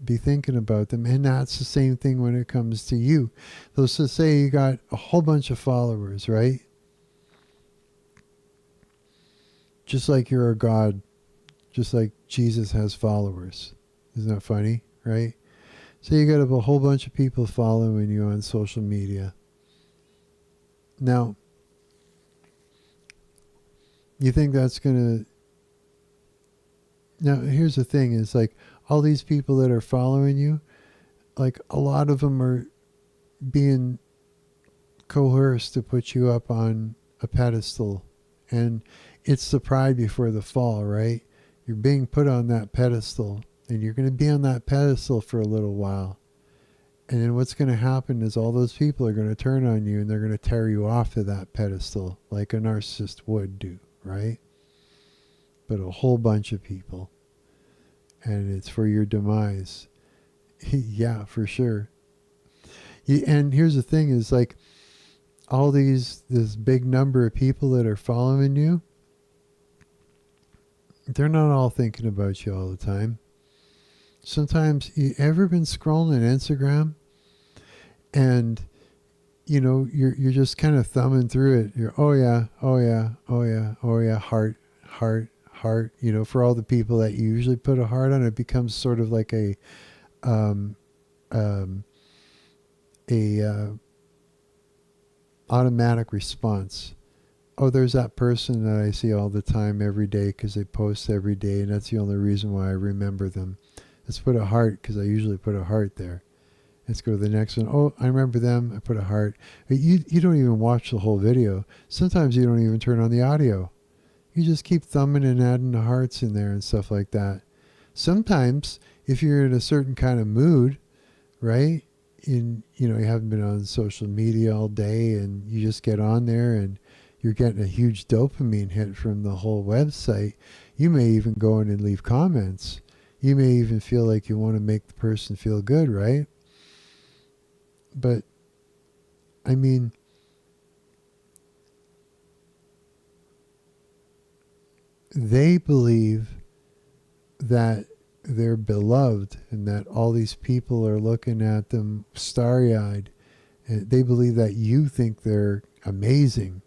be thinking about them. And that's the same thing when it comes to you. So say you got a whole bunch of followers, right? Just like you're a god, just like Jesus has followers. Isn't that funny, right? So you got a whole bunch of people following you on social media. Now, you think that's going to... Now, here's the thing. It's like all these people that are following you, like a lot of them are being coerced to put you up on a pedestal, and it's the pride before the fall, right? You're being put on that pedestal, and you're going to be on that pedestal for a little while. And then what's going to happen is all those people are going to turn on you and they're going to tear you off of that pedestal like a narcissist would do, right? But a whole bunch of people. And it's for your demise. Yeah, for sure. And here's the thing is like all this big number of people that are following you, they're not all thinking about you all the time. Sometimes, you ever been scrolling Instagram and you're just kind of thumbing through it. You're oh yeah, oh yeah, oh yeah, oh yeah, heart, heart, heart. For all the people that you usually put a heart on, it becomes sort of like a automatic response. Oh, there's that person that I see all the time every day because they post every day, and that's the only reason why I remember them. Let's put a heart because I usually put a heart there. Let's go to the next one. Oh, I remember them. I put a heart. You don't even watch the whole video. Sometimes you don't even turn on the audio. You just keep thumbing and adding the hearts in there and stuff like that. Sometimes, if you're in a certain kind of mood, right? You haven't been on social media all day, and you just get on there and you're getting a huge dopamine hit from the whole website. You may even go in and leave comments. You may even feel like you want to make the person feel good, right? But, I mean, they believe that they're beloved and that all these people are looking at them starry-eyed. And they believe that you think they're amazing.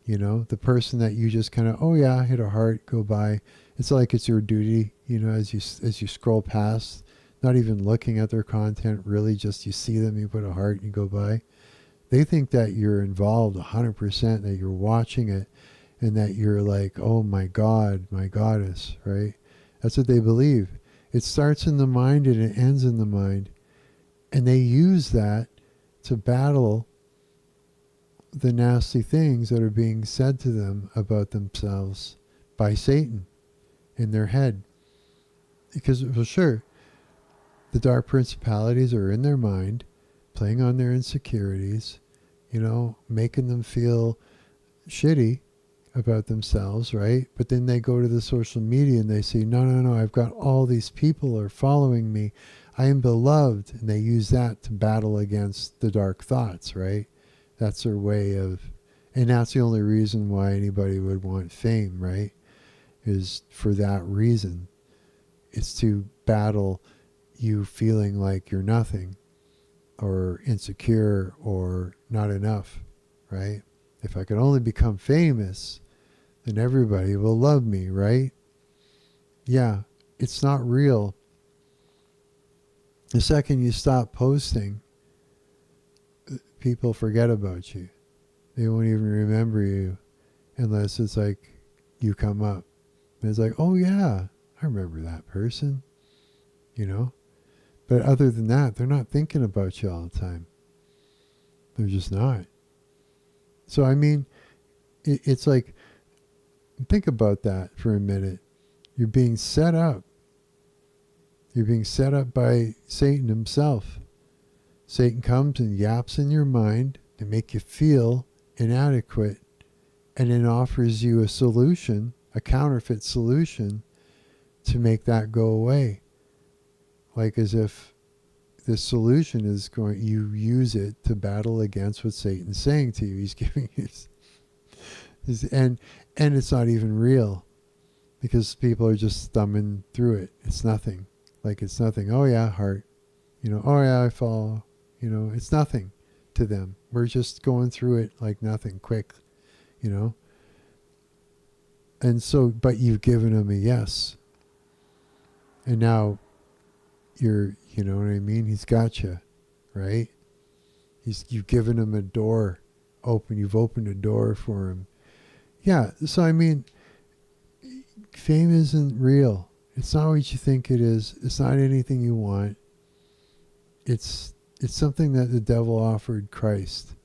The person that you just kind of, oh yeah, hit a heart, go by. It's like it's your duty, as you scroll past, not even looking at their content, really just you see them, you put a heart and you go by. They think that you're involved 100%, that you're watching it, and that you're like, oh my God, my goddess, right? That's what they believe. It starts in the mind and it ends in the mind. And they use that to battle the nasty things that are being said to them about themselves by Satan in their head. Because, well, sure, the dark principalities are in their mind, playing on their insecurities, making them feel shitty about themselves, right? But then they go to the social media and they say, no, I've got all these people are following me. I am beloved. And they use that to battle against the dark thoughts, right? That's their way of, and that's the only reason why anybody would want fame, right? Is for that reason. It's to battle you feeling like you're nothing or insecure or not enough, right? If I could only become famous, then everybody will love me, right? Yeah, it's not real. The second you stop posting, people forget about you. They won't even remember you unless it's like you come up. And it's like, oh yeah, I remember that person, But other than that, they're not thinking about you all the time. They're just not. So, I mean, it's like, think about that for a minute. You're being set up. You're being set up by Satan himself. Satan comes and yaps in your mind to make you feel inadequate, and then offers you a solution, a counterfeit solution, to make that go away. Like as if the solution is going, you use it to battle against what Satan's saying to you. He's giving you, and it's not even real, because people are just thumbing through it. It's nothing. Like it's nothing. Oh yeah, heart. Oh yeah, I fall. It's nothing to them. We're just going through it like nothing, quick, And so, but you've given them a yes. And now you're, you know what I mean? He's got you, right? You've given him a door open. You've opened a door for him. Yeah. So, I mean, fame isn't real. It's not what you think it is. It's not anything you want. it's something that the devil offered Christ.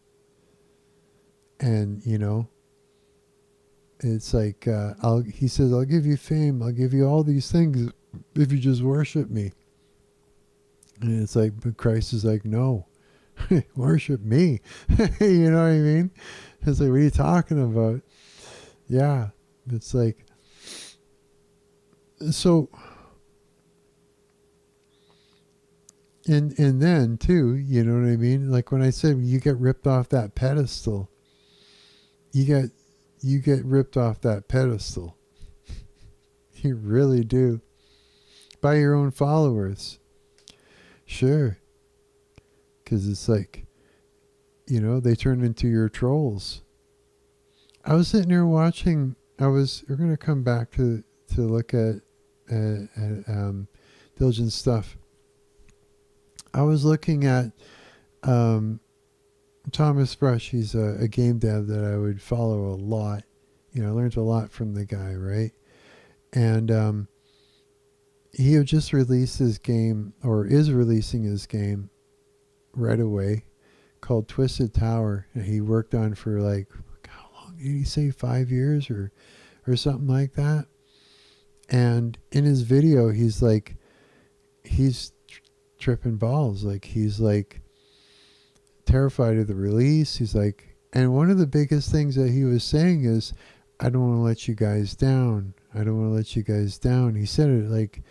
And, you know, it's like, he says, I'll give you fame. I'll give you all these things if you just worship me. And it's like, but Christ is like, no, worship me. You know what I mean? It's like, what are you talking about? Yeah. It's like, so, and then too, you know what I mean? Like when I said you get ripped off that pedestal, you get ripped off that pedestal. You really do. By your own followers. Sure. Because it's like, you know, they turn into your trolls. I was sitting there watching, we're going to come back to look at Diligent stuff. I was looking at Thomas Brush. He's a game dev that I would follow a lot. You know, I learned a lot from the guy, right? And he had just released his game, or is releasing his game right away, called Twisted Tower. And he worked on for like, how long did he say, 5 years or something like that? And in his video, he's like, he's tripping balls. Like, he's like terrified of the release. He's like, and one of the biggest things that he was saying is, I don't want to let you guys down. I don't want to let you guys down. He said it like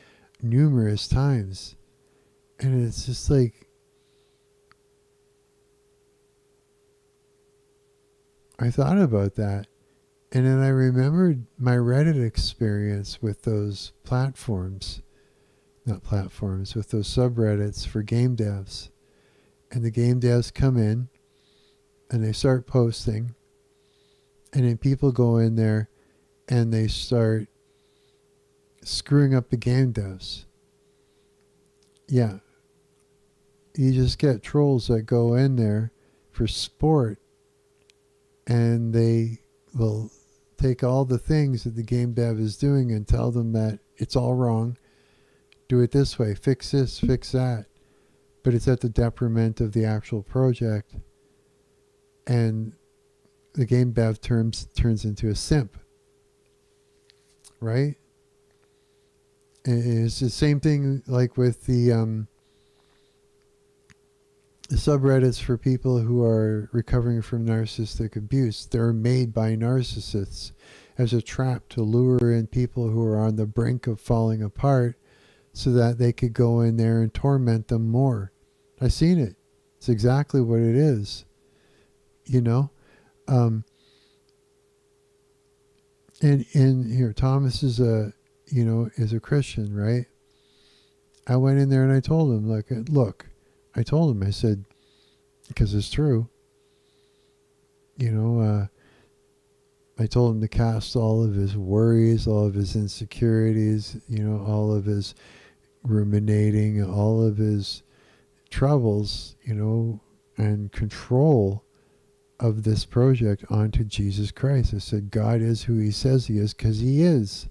numerous times. And it's just like, I thought about that. And then I remembered my Reddit experience with those platforms. Not platforms, with those subreddits for game devs. And the game devs come in and they start posting. And then people go in there and they start screwing up the game devs. Yeah. You just get trolls that go in there for sport and they will take all the things that the game dev is doing and tell them that it's all wrong. Do it this way, fix this, fix that. But it's at the detriment of the actual project. And the game dev turns into a simp. Right? And it's the same thing like with the subreddits for people who are recovering from narcissistic abuse. They're made by narcissists as a trap to lure in people who are on the brink of falling apart so that they could go in there and torment them more. I've seen it. It's exactly what it is. You know? And here, Thomas is is a Christian, right? I went in there and I told him, I told him, I said, because it's true, I told him to cast all of his worries, all of his insecurities, all of his ruminating, all of his troubles, and control of this project onto Jesus Christ. I said, God is who he says he is, because he is.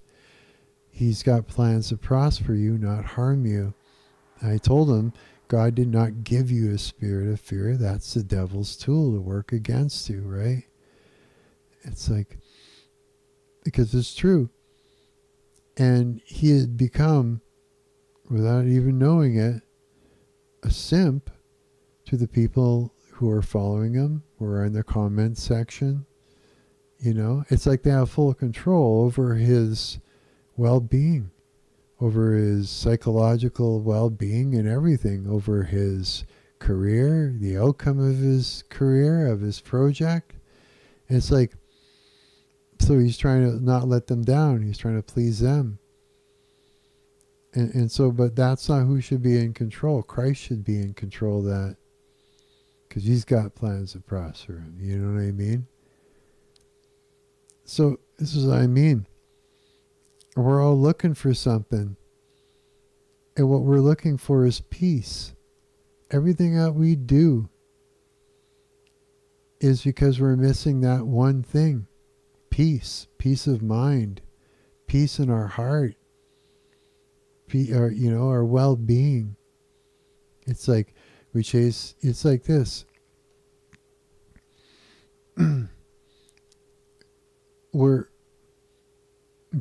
He's got plans to prosper you, not harm you. I told him, God did not give you a spirit of fear. That's the devil's tool to work against you, right? It's like, because it's true. And he had become, without even knowing it, a simp to the people who are following him, who are in the comment section. It's like they have full control over his well-being, over his psychological well-being and everything, over his career, the outcome of his career, of his project. And it's like, so he's trying to not let them down. He's trying to please them. And so, but that's not who should be in control. Christ should be in control of that, because he's got plans to prosper him. You know what I mean? So this is what I mean. We're all looking for something. And what we're looking for is peace. Everything that we do is because we're missing that one thing. Peace. Peace of mind. Peace in our heart. Our well-being. It's like We chase, it's like this. We're,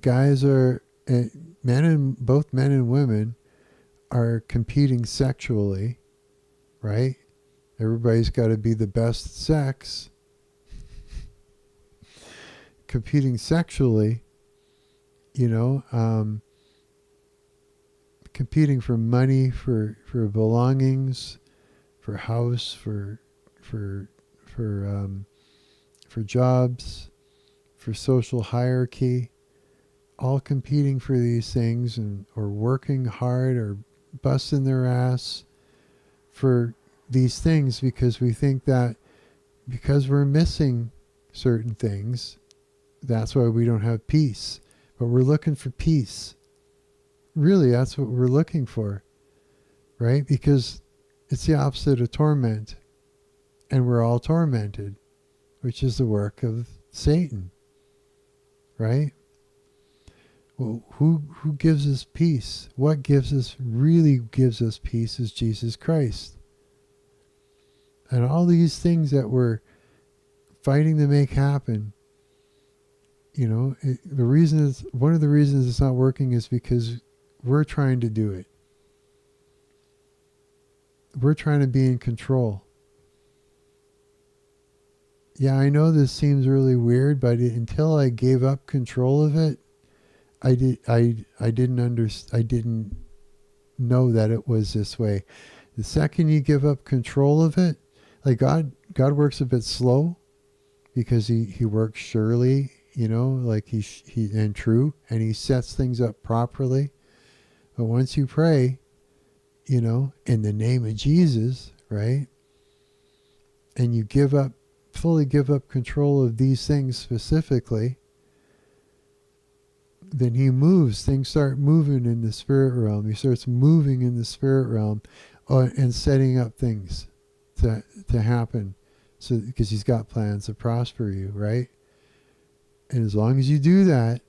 guys are, both men and women are competing sexually, right? Everybody's got to be the best sex. Competing sexually, you know, competing for money, for belongings, for house, for jobs, for social hierarchy, all competing for these things, and or working hard or busting their ass for these things, because we think that because we're missing certain things, that's why we don't have peace. But we're looking for peace. Really, that's what we're looking for, right? Because it's the opposite of torment. And we're all tormented, which is the work of Satan, right? Well, who gives us peace? What really gives us peace is Jesus Christ. And all these things that we're fighting to make happen, you know, one of the reasons it's not working is because we're trying to do it. We're trying to be in control. Yeah, I know this seems really weird, but until I gave up control of it, I didn't know that it was this way. The second you give up control of it, like God works a bit slow, because he works surely, you know, like he and true, and he sets things up properly. But once you pray, you know, in the name of Jesus, right, and you fully give up control of these things specifically, then he moves. Things start moving in the spirit realm. He starts moving in the spirit realm, and setting up things to happen. So, because he's got plans to prosper you, right? And as long as you do that,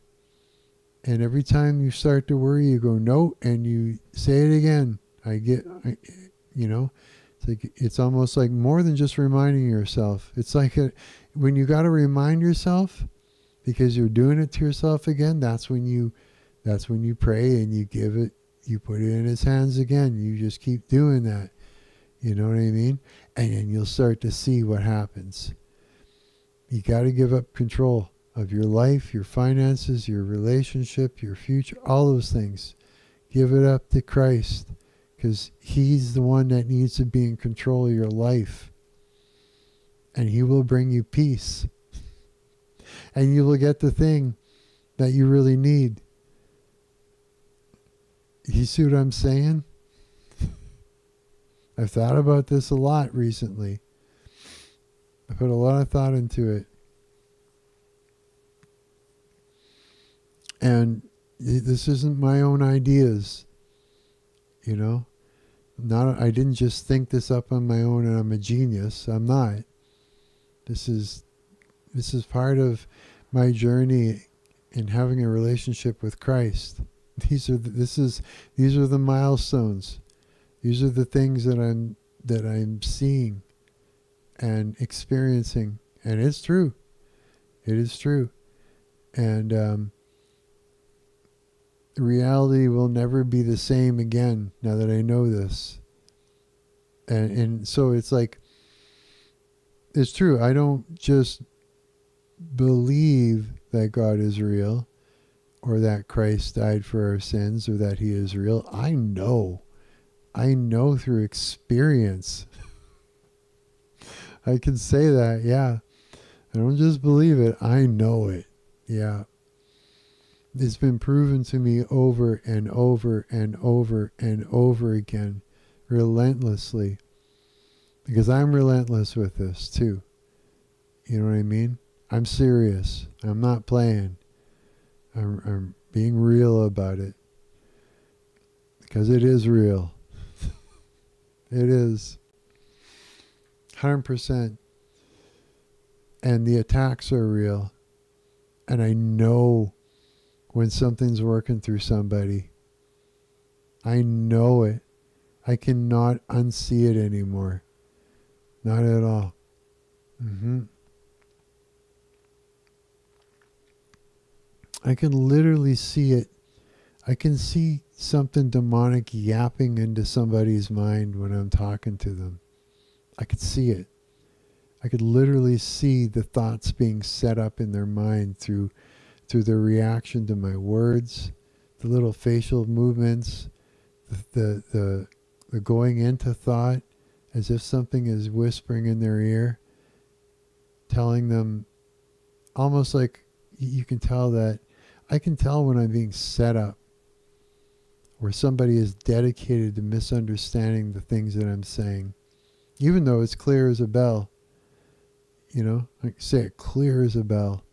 and every time you start to worry, you go, no, and you say it again. You know, it's almost like more than just reminding yourself. It's like when you got to remind yourself, because you're doing it to yourself again. That's when you pray and you put it in his hands again. You just keep doing that. You know what I mean? And then you'll start to see what happens. You got to give up control of your life, your finances, your relationship, your future, all those things. Give it up to Christ, because he's the one that needs to be in control of your life. And he will bring you peace. And you will get the thing that you really need. You see what I'm saying? I've thought about this a lot recently. I put a lot of thought into it. And this isn't my own ideas, you know? I didn't just think this up on my own and I'm a genius. I'm not. This is part of my journey in having a relationship with Christ. These are the milestones. These are the things that I'm seeing and experiencing, and it's true. It is true, and reality will never be the same again now that I know this. And so it's like, it's true. I don't just believe that God is real, or that Christ died for our sins, or that he is real. I know through experience. I can say that, yeah. I don't just believe it, I know it. Yeah. It's been proven to me over and over and over and over again, relentlessly. Because I'm relentless with this too. You know what I mean? I'm serious. I'm not playing. I'm being real about it. Because it is real. It is. 100%. And the attacks are real. And I know when something's working through somebody. I know it. I cannot unsee it anymore. Not at all. I can literally see it. I can see something demonic yapping into somebody's mind when I'm talking to them. I could see it. I could literally see the thoughts being set up in their mind through their reaction to my words, the little facial movements, the going into thought as if something is whispering in their ear, telling them almost like you can tell that I can tell when I'm being set up, where somebody is dedicated to misunderstanding the things that I'm saying, even though it's clear as a bell. You know, I can say it clear as a bell,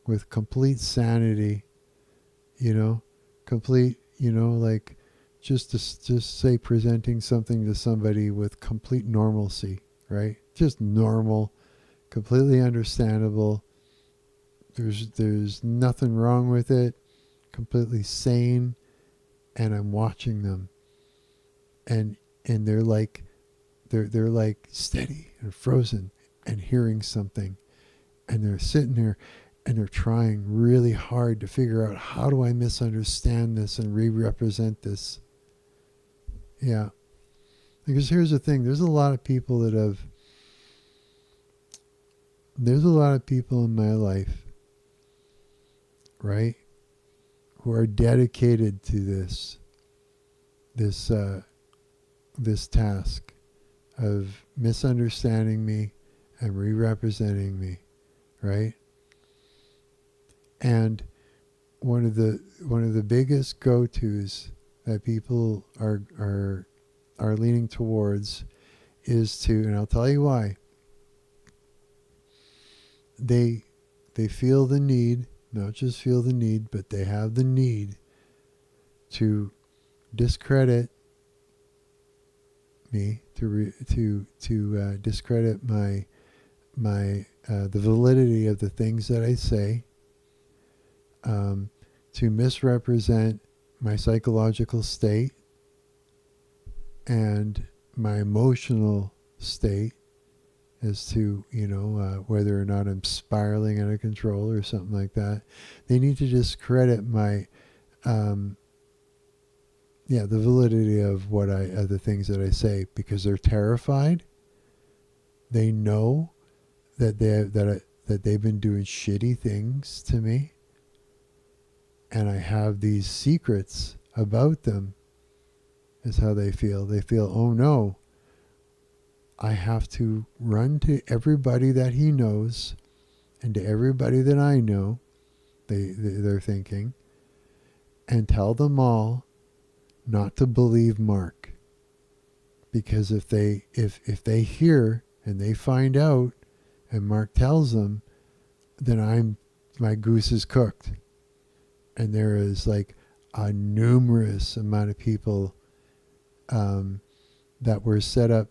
with complete sanity. You know, complete. You know, like just say presenting something to somebody with complete normalcy, right? Just normal, completely understandable. There's nothing wrong with it. Completely sane. And I'm watching them, and they're like steady and frozen and hearing something, and they're sitting there and they're trying really hard to figure out, how do I misunderstand this and re-represent this. Yeah, because here's the thing, there's a lot of people in my life, right, who are dedicated to this task of misunderstanding me and re-representing me, right? And one of the biggest go-tos that people are leaning towards is to, and I'll tell you why. They feel the need, not just feel the need, but they have the need to discredit me, to discredit my the validity of the things that I say, to misrepresent my psychological state and my emotional state, as to, whether or not I'm spiraling out of control or something like that. They need to discredit my the validity of the things that I say, because they're terrified. They know that they've been doing shitty things to me, and I have these secrets about them. Is how they feel. They feel, oh no, I have to run to everybody that he knows and to everybody that I know, they're thinking, and tell them all not to believe Marc. Because if they hear and they find out and Marc tells them, then my goose is cooked. And there is like a numerous amount of people that were set up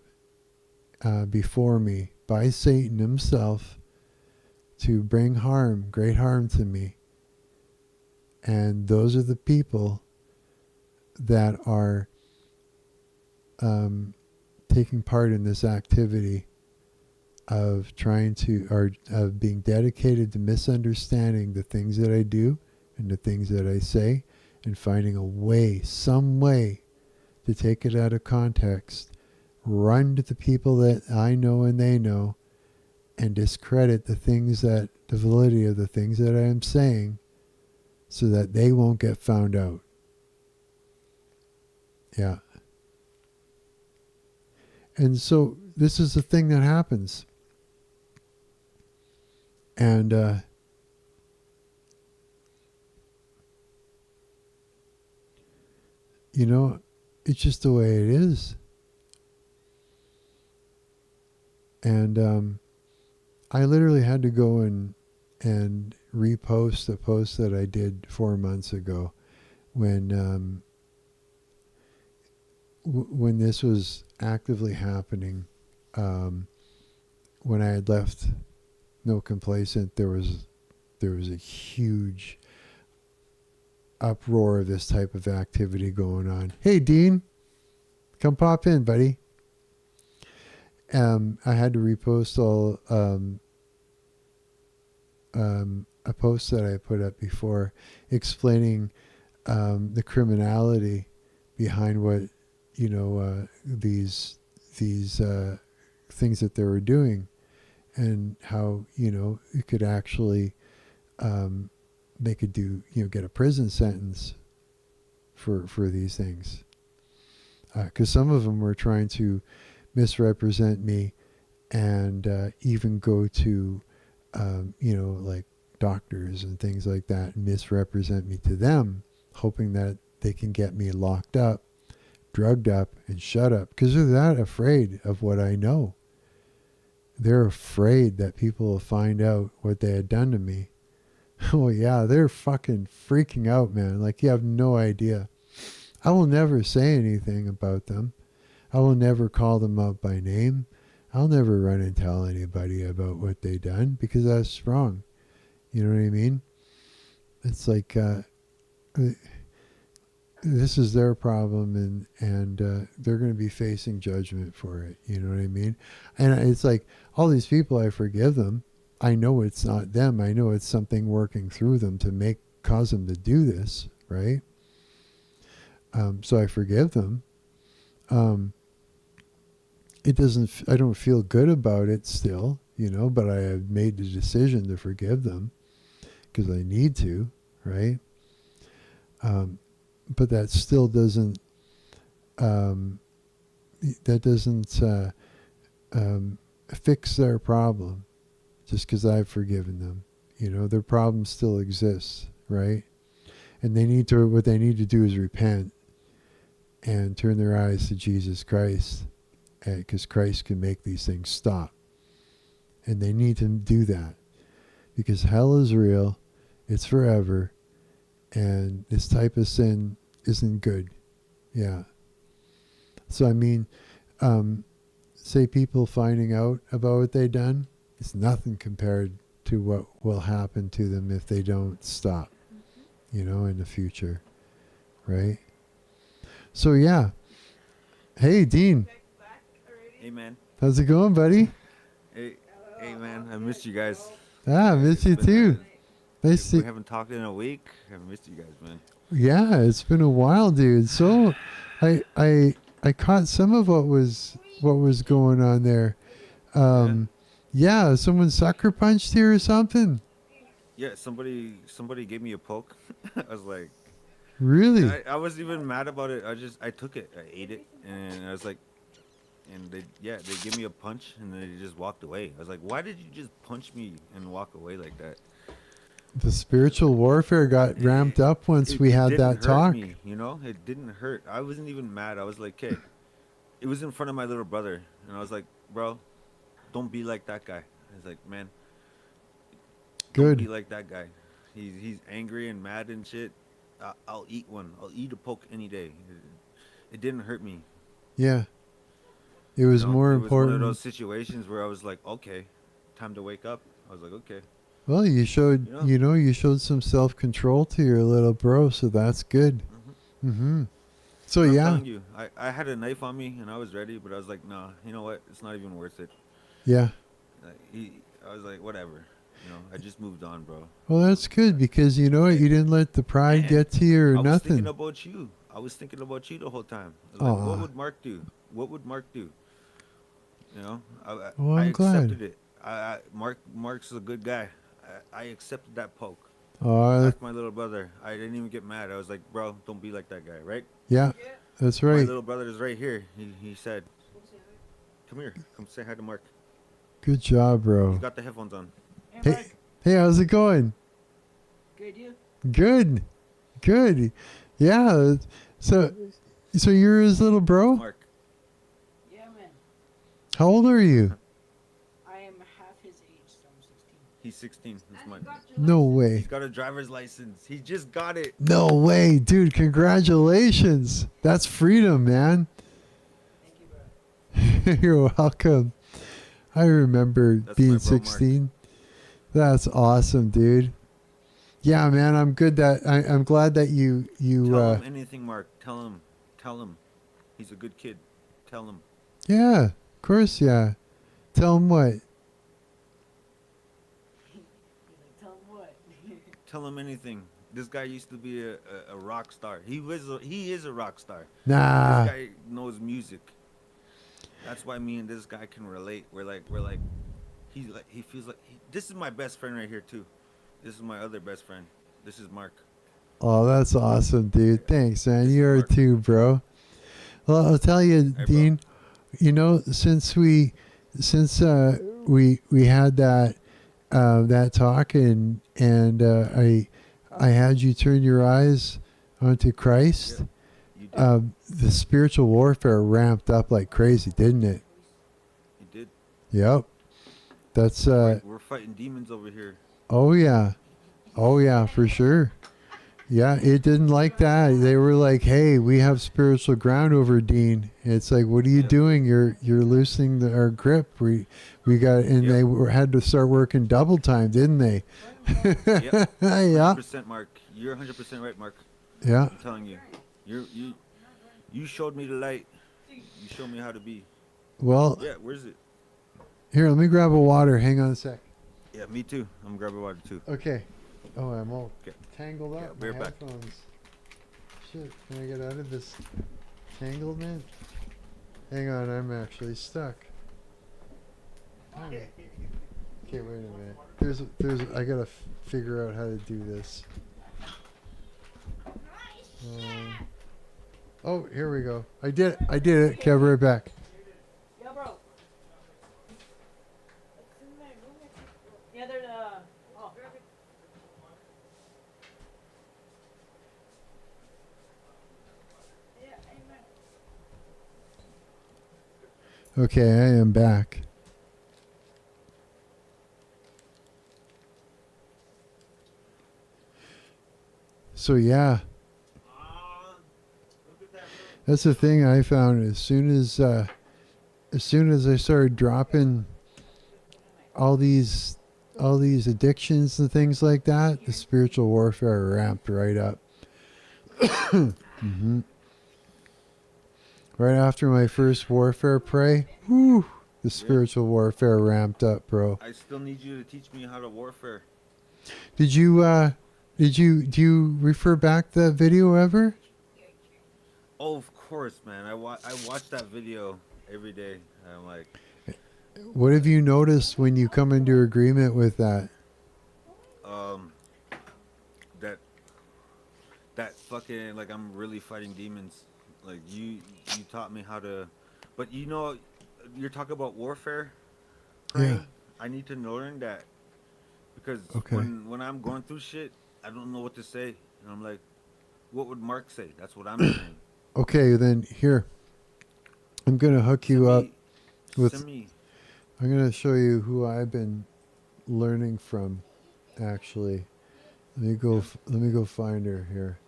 before me by Satan himself to bring great harm to me. And those are the people that are taking part in this activity of of being dedicated to misunderstanding the things that I do and the things that I say, and finding some way to take it out of context, run to the people that I know and they know, and discredit the validity of the things that I am saying, so that they won't get found out. Yeah. And so this is the thing that happens. And it's just the way it is. And I literally had to go and repost a post that I did 4 months ago, when this was actively happening. When I had left No Complacent, there was a huge uproar of this type of activity going on. Hey, Dean. Come pop in, buddy. I had to repost all a post that I put up before explaining the criminality behind what these things that they were doing, and how it could actually they could do get a prison sentence for these things, because some of them were trying to misrepresent me and even go to like doctors and things like that and misrepresent me to them, hoping that they can get me locked up, drugged up, and shut up, because they're that afraid of what I know. They're afraid that people will find out what they had done to me. Oh yeah, they're fucking freaking out, man. Like, you have no idea. I will never say anything about them. I will never call them out by name. I'll never run and tell anybody about what they done, because that's wrong. You know what I mean? It's like this is their problem, and they're going to be facing judgment for it. You know what I mean? And it's like, all these people, I forgive them. I know it's not them. I know it's something working through them to cause them to do this, right? So I forgive them. It doesn't. I don't feel good about it still, but I have made the decision to forgive them because I need to, right? But that still doesn't. That doesn't fix their problem. Just because I've forgiven them, their problem still exists, right? And what they need to do is repent and turn their eyes to Jesus Christ, because Christ can make these things stop. And they need to do that, because hell is real, it's forever, and this type of sin isn't good. Yeah. So I mean, say people finding out about what they've done, it's nothing compared to what will happen to them if they don't stop, in the future, right? So yeah. Hey, Dean. Hey, man. How's it going, buddy? Hey, man. I missed you guys. I miss you too. Nice We to. haven't talked in a week. I missed you guys, man. Yeah, it's been a while, dude. So, I caught some of what was going on there. Yeah, someone sucker punched you or something. Yeah, somebody gave me a poke. I was like, Really? I wasn't even mad about it. I took it. I ate it, and I was like, and they gave me a punch, and then they just walked away. I was like, why did you just punch me and walk away like that? The spiritual warfare got ramped up once we had didn't that hurt talk. me, it didn't hurt. I wasn't even mad. I was like, hey, it was in front of my little brother, and I was like, bro, don't be like that guy. I was like, man, don't be Good. like that guy. He's angry and mad and shit. I'll eat one. I'll eat a poke any day. It didn't hurt me. Yeah. It was more It was one of important. those situations where I was like, okay, time to wake up. I was like, okay. Well, you showed, You know? you showed some self-control to your little bro, so that's good. Mm-hmm. So I'm yeah. telling you, I had a knife on me and I was ready, but I was like, nah, you know what? It's not even worth it. Yeah. I was like, whatever. I just moved on, bro. Well, that's good, because you know what? You didn't let the pride Man, get to you or I was nothing. thinking about you. I was thinking about you the whole time. I was like, Aw. what would Mark do? What would Mark do? Well, I I'm glad. accepted it. Mark's a good guy. I accepted that poke. Oh, Like my little brother. I didn't even get mad. I was like, bro, don't be like that guy, right? yeah, that's My right. little brother is right here. He said, come here. Come say hi to Mark. Good job, He's bro. got the headphones on. Hey, hey, how's it going? Good, you? Good, good. Yeah. So you're his little bro? Mark. Yeah, man. How old are you? I am half his age, so I'm 16. He's 16. That's And my. you got your No license. way. He's got a driver's license. He just got it. No way, dude. Congratulations. That's freedom, man. Thank you, bro. You're welcome. I remember That's my being bro, Mark. 16. That's awesome, dude. Yeah, man. I'm good that I'm glad that you Tell him anything, Mark. Tell him. He's a good kid. tell him. Yeah, of course, yeah. Tell him what? He's like, tell him what? Tell him anything. This guy used to be a rock star. He is a rock star. This Nah. guy knows music. That's why me and this guy can relate. We're like he feels like this is my best friend right here too. This is my other best friend. This is Mark. Oh, that's awesome, dude. Thanks, man. This is You're Mark. too, bro. Well, I'll tell you, Hey, bro. Dean. You know, since we had that talk and I had you turn your eyes onto Christ. Yeah, you did. The spiritual warfare ramped up like crazy, didn't it? You did. Yep. That's We're fighting demons over here. oh yeah. Oh yeah, for sure. Yeah, it didn't like that. They were like, "Hey, we have spiritual ground over Dean." It's like, "What are you Yep. doing? You're loosening our grip." We got, and Yep. they had to start working double time, didn't they? Yep. Yeah, 100% Mark. You're 100% right, Mark. yeah. I'm telling you. You showed me the light. You showed me how to be. Well, Yeah, where's it? here, let me grab a water. Hang on a sec. Yeah, me too. I'm grabbing water too. Okay. Oh, I'm all Okay. tangled Yeah, up. we're My back. headphones. Shit, can I get out of this tanglement? Hang on, I'm actually stuck. Okay, wait a minute. I gotta figure out how to do this. Oh, here we go. I did it. Okay, I'll be right back. Yeah, bro. Yeah, they're oh. Yeah, amen. Okay, I am back. So yeah, that's the thing I found. As soon as I started dropping all these addictions and things like that, the spiritual warfare ramped right up. hmm Right after my first warfare pray, whew, the spiritual warfare ramped up, bro. I still need you to teach me how to warfare. Did you do you refer back that video ever? Oh, of course, man. I watch that video every day. And I'm like, What have you noticed when you come into agreement with that? that that fucking like I'm really fighting demons. Like you taught me how to, but you know, you're talking about warfare. Praying. Yeah. I need to learn that because Okay. when I'm going through shit, I don't know what to say, and I'm like, what would Mark say? That's what I'm saying. Okay, then here. I'm gonna hook you up with. Send me. I'm gonna show you who I've been learning from. Actually, let me go. Let me go find her here.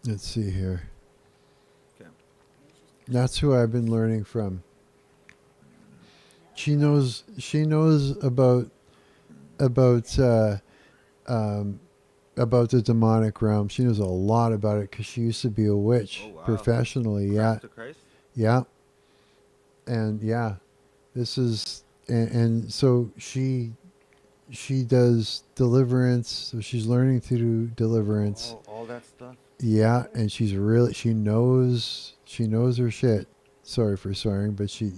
Let's see here. Okay. That's who I've been learning from. She knows. She knows about about the demonic realm. She knows a lot about it because she used to be a witch Oh, wow. professionally. Yeah, Christ to Christ? yeah, and yeah, this is and so she does deliverance. So she's learning to do deliverance. All that stuff. Yeah, and she knows her shit. Sorry for swearing, but It's she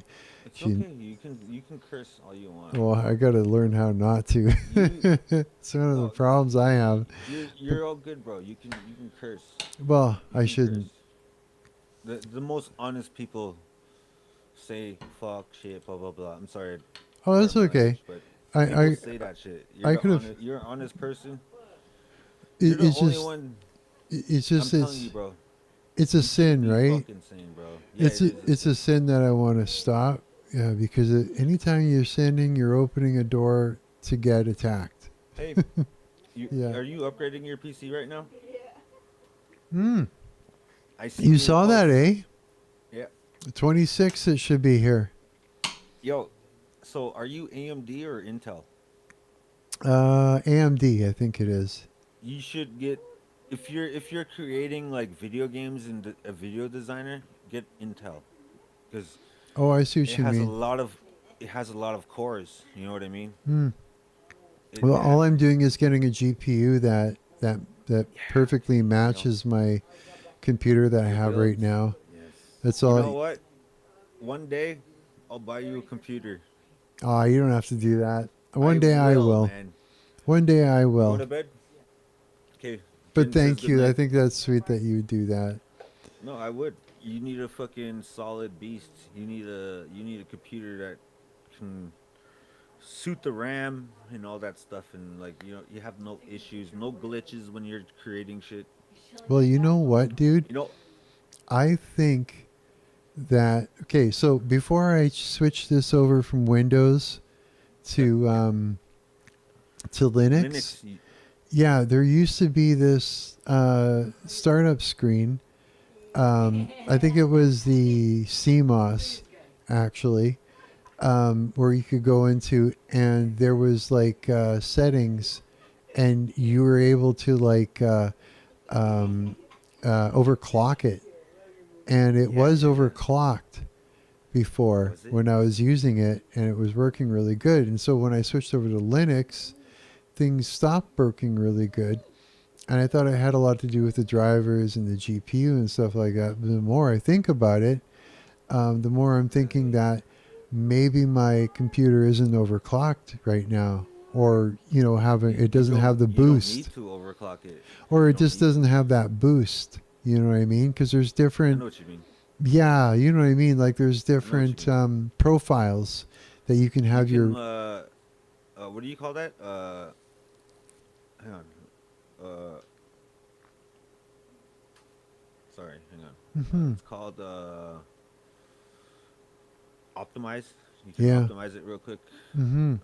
okay. You can curse all you want. well, I got to learn how not to. You- It's one of the well, problems I have. You're all good, bro. You can curse. Well, You I can shouldn't. curse. The most honest people say fuck shit blah blah blah. I'm sorry. Oh, that's pardon my okay. language, but people I say that shit. I could've- You're an honest person. You're the it's only just one. it's just I'm telling you, bro. it's a You sin, be right? fucking sane, bro. Yeah, It's a sin that I want to stop. Yeah, because anytime you're sinning, you're opening a door to get attacked. Hey, Yeah. are you upgrading your PC right now? Hmm. I see You your saw that, posts. eh? Yeah. 26. It should be here. Yo, so are you AMD or Intel? AMD, I think it is. You should get if you're creating like video games and a video designer, get Intel because Oh, I see what it you has a mean. lot of it has a lot of cores. You know what I mean? Hmm. It Well, yeah all I'm doing is getting a GPU that yeah. perfectly You know matches my computer that I your have right builds. now. Yes. That's You all. know what? One day I'll buy you a computer. Oh, you don't have to do that. I One day I will, will. man. One day I You going will. to bed? Okay. But Finn says thank good you. I night. think that's sweet that you would do that. No, I would. You need a fucking solid beast. You need a computer that can suit the RAM and all that stuff, and like you have no issues, no glitches when you're creating shit. Well, you know what, dude? You know, I think that okay. So before I switch this over from Windows yeah, to yeah. Linux, Linux. yeah, there used to be this startup screen. I think it was the CMOS, actually, where you could go into, and there was like settings, and you were able to like um, overclock it, and it Yeah, was yeah, yeah. overclocked before Was it? when I was using it, and it was working really good. And so when I switched over to Linux, things stopped working really good. And I thought it had a lot to do with the drivers and the GPU and stuff like that. But the more I think about it, the more I'm thinking that maybe my computer isn't overclocked right now, or having You it you doesn't don't have the you don't need boost, to overclock it. or You it don't just need doesn't to. have that boost. You know what I mean? Because there's I different, know what you mean. yeah, you know what I mean. Like there's I know what you different mean. profiles that you can You have can your. what do you call that? Hang on. Uh, sorry, hang on. Mhm. It's called optimize. You can Yeah. optimize it real quick. Hmm. Um,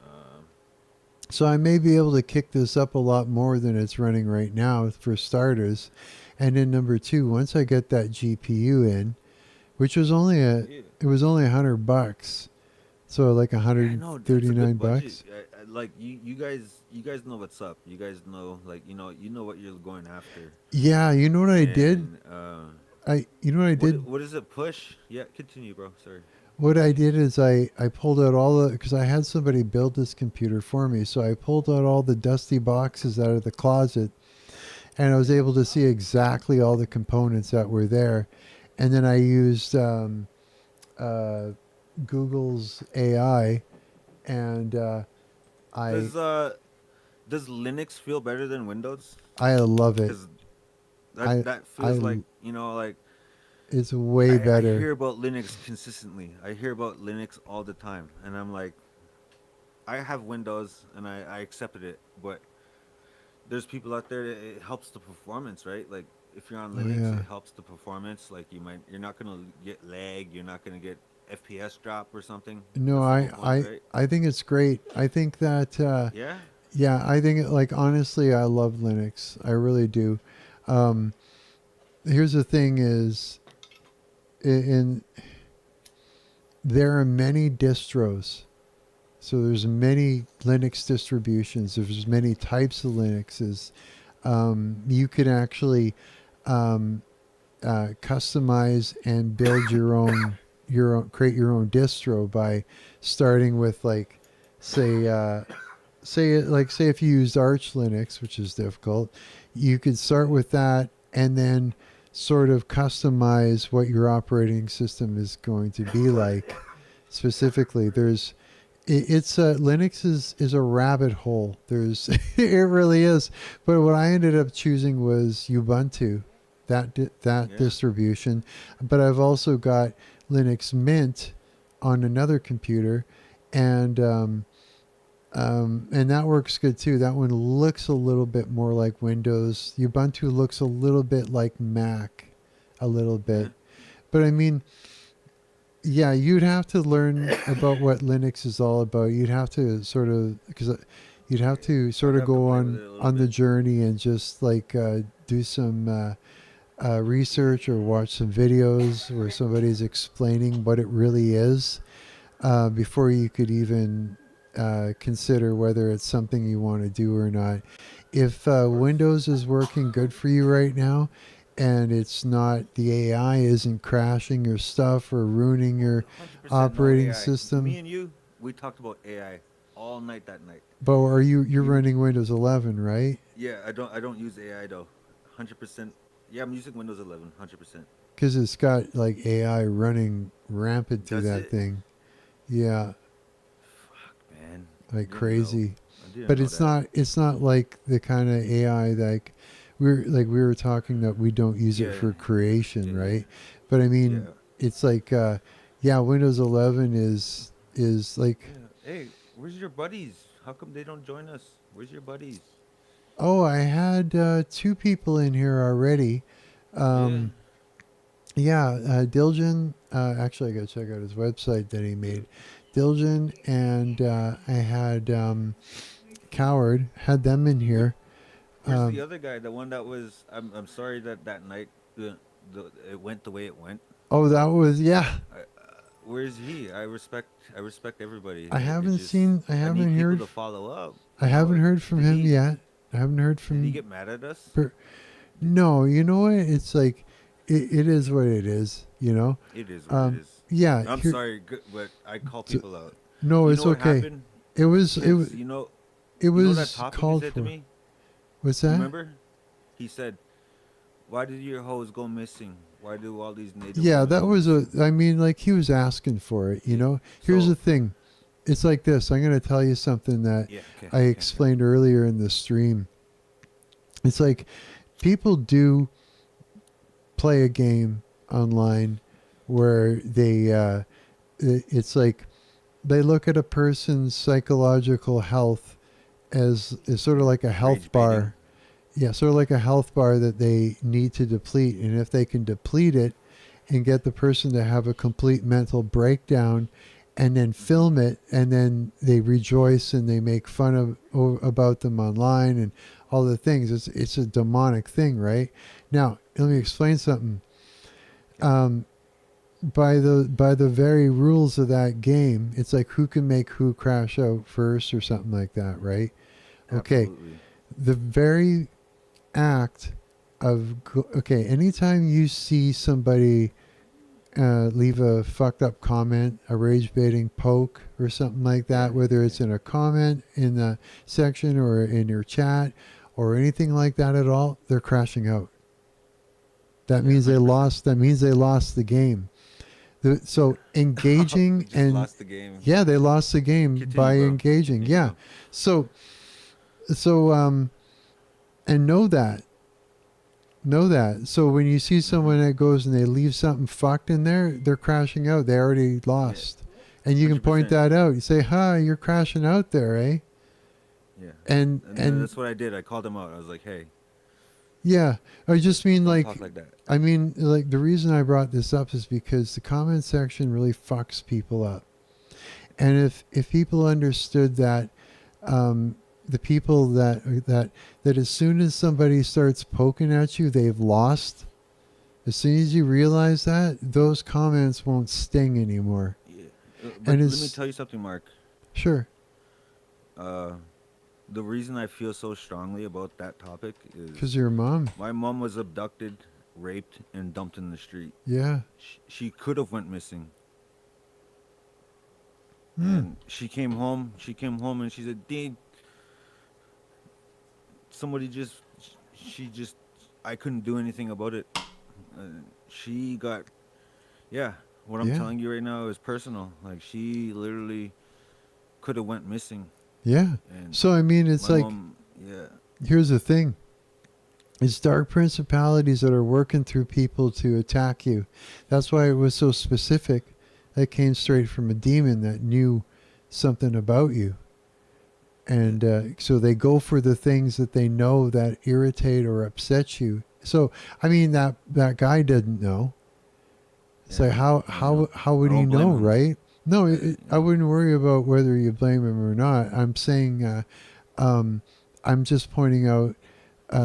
So I may be able to kick this up a lot more than it's running right now for starters. And then number two, once I get that GPU in, which was only yeah. it was only $100, so like Yeah, I know that's a good budget. $139. Like you guys know what's up. You guys know, like you know what you're going after. Yeah, you know what I did? And You know what I did? what is it? Push? Yeah, continue, bro. Sorry. What I did is I pulled out all the, because I had somebody build this computer for me, so I pulled out all the dusty boxes out of the closet, and I was able to see exactly all the components that were there, and then I used uh, Google's AI, and I Does does Linux feel better than Windows? I love it. Because I that I feels like like it's way I better. hear about Linux consistently. I hear about Linux all the time, and I'm like, I have Windows and I accepted it, but there's people out there that it helps the performance, right? Like if you're on Oh Linux, yeah. it helps the performance. Like you're not gonna get lag, you're not gonna get FPS drop or something. No, That's the whole point, right? I think it's great. I think that Yeah. yeah, I think like honestly, I love Linux. I really do. Um, Here's the thing: is in there are many distros. So there's many Linux distributions. There's many types of Linuxes. You can actually customize and build create your own distro by starting with like, say, say if you used Arch Linux, which is difficult, you could start with that and then sort of customize what your operating system is going to be like. Specifically, it's Linux is a rabbit hole. There's it really is. But what I ended up choosing was Ubuntu, that Yeah. distribution. But I've also got Linux Mint on another computer, and and that works good too. That one looks a little bit more like Windows. Ubuntu looks a little bit like Mac, a little Yeah. bit. But I mean, yeah, you'd have to learn about what Linux is all about. You'd have to sort of, because you'd have to I'd sort of have to go play with it a little on the bit. journey and just like do some research or watch some videos where somebody's explaining what it really is before you could even consider whether it's something you want to do or not. If Of course. Windows is working good for you right now, and it's not, the AI isn't crashing your stuff or ruining your 100% no operating AI. system. Me and you, we talked about AI all night that night. But you're running Windows 11, right? Yeah, I don't use AI though. 100%. Yeah, I'm using Windows 11. 100%. Because it's got like AI running rampant through Does that it? thing. Yeah, Fuck, man. I like didn't know. crazy. I didn't But know it's that. not like the kind of AI like we were talking that we don't use it Yeah. for creation, Yeah. right? But I Yeah. mean, it's like yeah, Windows 11 is like, Yeah. Hey, where's your buddies? How come they don't join us? Where's your buddies? oh, I had two people in here already. Yeah. Yeah, Diljan. Actually, I got to check out his website that he made. Diljan and I had Coward, had them in here. Where's the Um, other guy? The one that was. I'm sorry that that night it went the way it went. oh, that was, yeah. Where's he? I respect everybody. I It haven't just seen. I I need haven't people heard. to follow up. I You know, haven't heard from did him he yet. I haven't heard did he from. get mad at us? No, you know what? It's like it is what it is. You know. It is what it is. Yeah. I'm here- sorry, but I call so- people out. no, You it's know what okay. happened? It was. It Kids, was. you know It you know that was topic you called said for. to me? What's that? Remember? He said, "Why did your hoes go missing? Why do all these native Yeah, women that go was missing?" I mean, like he was asking for it. You Yeah. know. Here's So- the thing. It's like this. I'm going to tell you something that Yeah, okay, I okay, explained earlier in the stream. It's like people do play a game online where it's like they look at a person's psychological health as sort of like a health Rage bar. baiting. Yeah, sort of like a health bar that they need to deplete. And if they can deplete it and get the person to have a complete mental breakdown and then film it, and then they rejoice and they make fun about them online and all the things, it's a demonic thing, right? Now, let me explain something. By the very rules of that game, it's like who can make who crash out first or something like that, right? Okay. Absolutely. The very act of okay, anytime you see somebody leave a fucked up comment, a rage baiting poke or something like that, whether it's in a comment in the section or in your chat or anything like that at all, they're crashing out. That means they 100%. lost. That means they lost the game. So engaging Just and lost the game. yeah, they lost the game Continue, by bro. engaging. Continue, Yeah. bro. So and know that. Know that. So when you see someone that goes and they leave something fucked in there, they're crashing out. They already lost. And you can point 100%. that out. You say, "Hi, you're crashing out there, eh?" Yeah. And And that's what I did. I called him out. I was like, "Hey, yeah, I just mean don't like talk like that." I mean, like the reason I brought this up is because the comment section really fucks people up. And if people understood that, the people that as soon as somebody starts poking at you, they've lost. As soon as you realize that, those comments won't sting anymore. Yeah. And But let me it's- tell you something, Mark. Sure. The reason I feel so strongly about that topic is Because your mom. my mom was abducted, raped, and dumped in the street. Yeah. She could have went missing. Hmm. And she came home. She came home and she said, "Dean, somebody I couldn't do anything about it." She got, yeah. What I'm Yeah. telling you right now is personal. Like she literally could have went missing. Yeah. And So I mean, it's my like mom, yeah. here's the thing. It's dark principalities that are working through people to attack you. That's why it was so specific. That came straight from a demon that knew something about you. And so they go for the things that they know that irritate or upset you. So, I mean, that guy didn't know. So Yeah, how would I he don't blame know, him. right? No, I wouldn't worry about whether you blame him or not. I'm saying, I'm just pointing out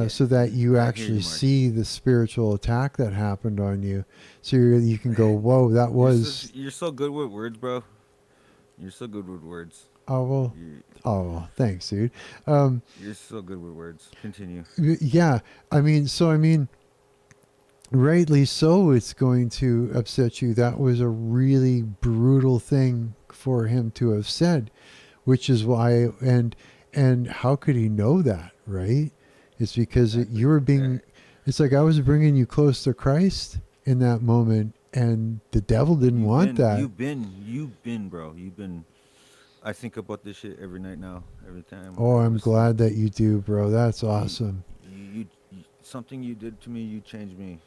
so that you I hear actually you, Mark. see the spiritual attack that happened on you. So you can go, whoa, that was, You're so good with words, bro. You're so good with words. oh, well, You're, oh, thanks, dude. you're so good with words. Continue. Yeah, I mean, rightly so, it's going to upset you. That was a really brutal thing for him to have said, which is why. And how could he know that, right? It's because Exactly. you were being. It's like I was bringing you close to Christ in that moment, and the devil didn't want that. You've been, bro. You've been. I think about this shit every night now. Every time Oh, I go I'm to sleep. glad that you do, bro. That's You, awesome. something you did to me. You changed me.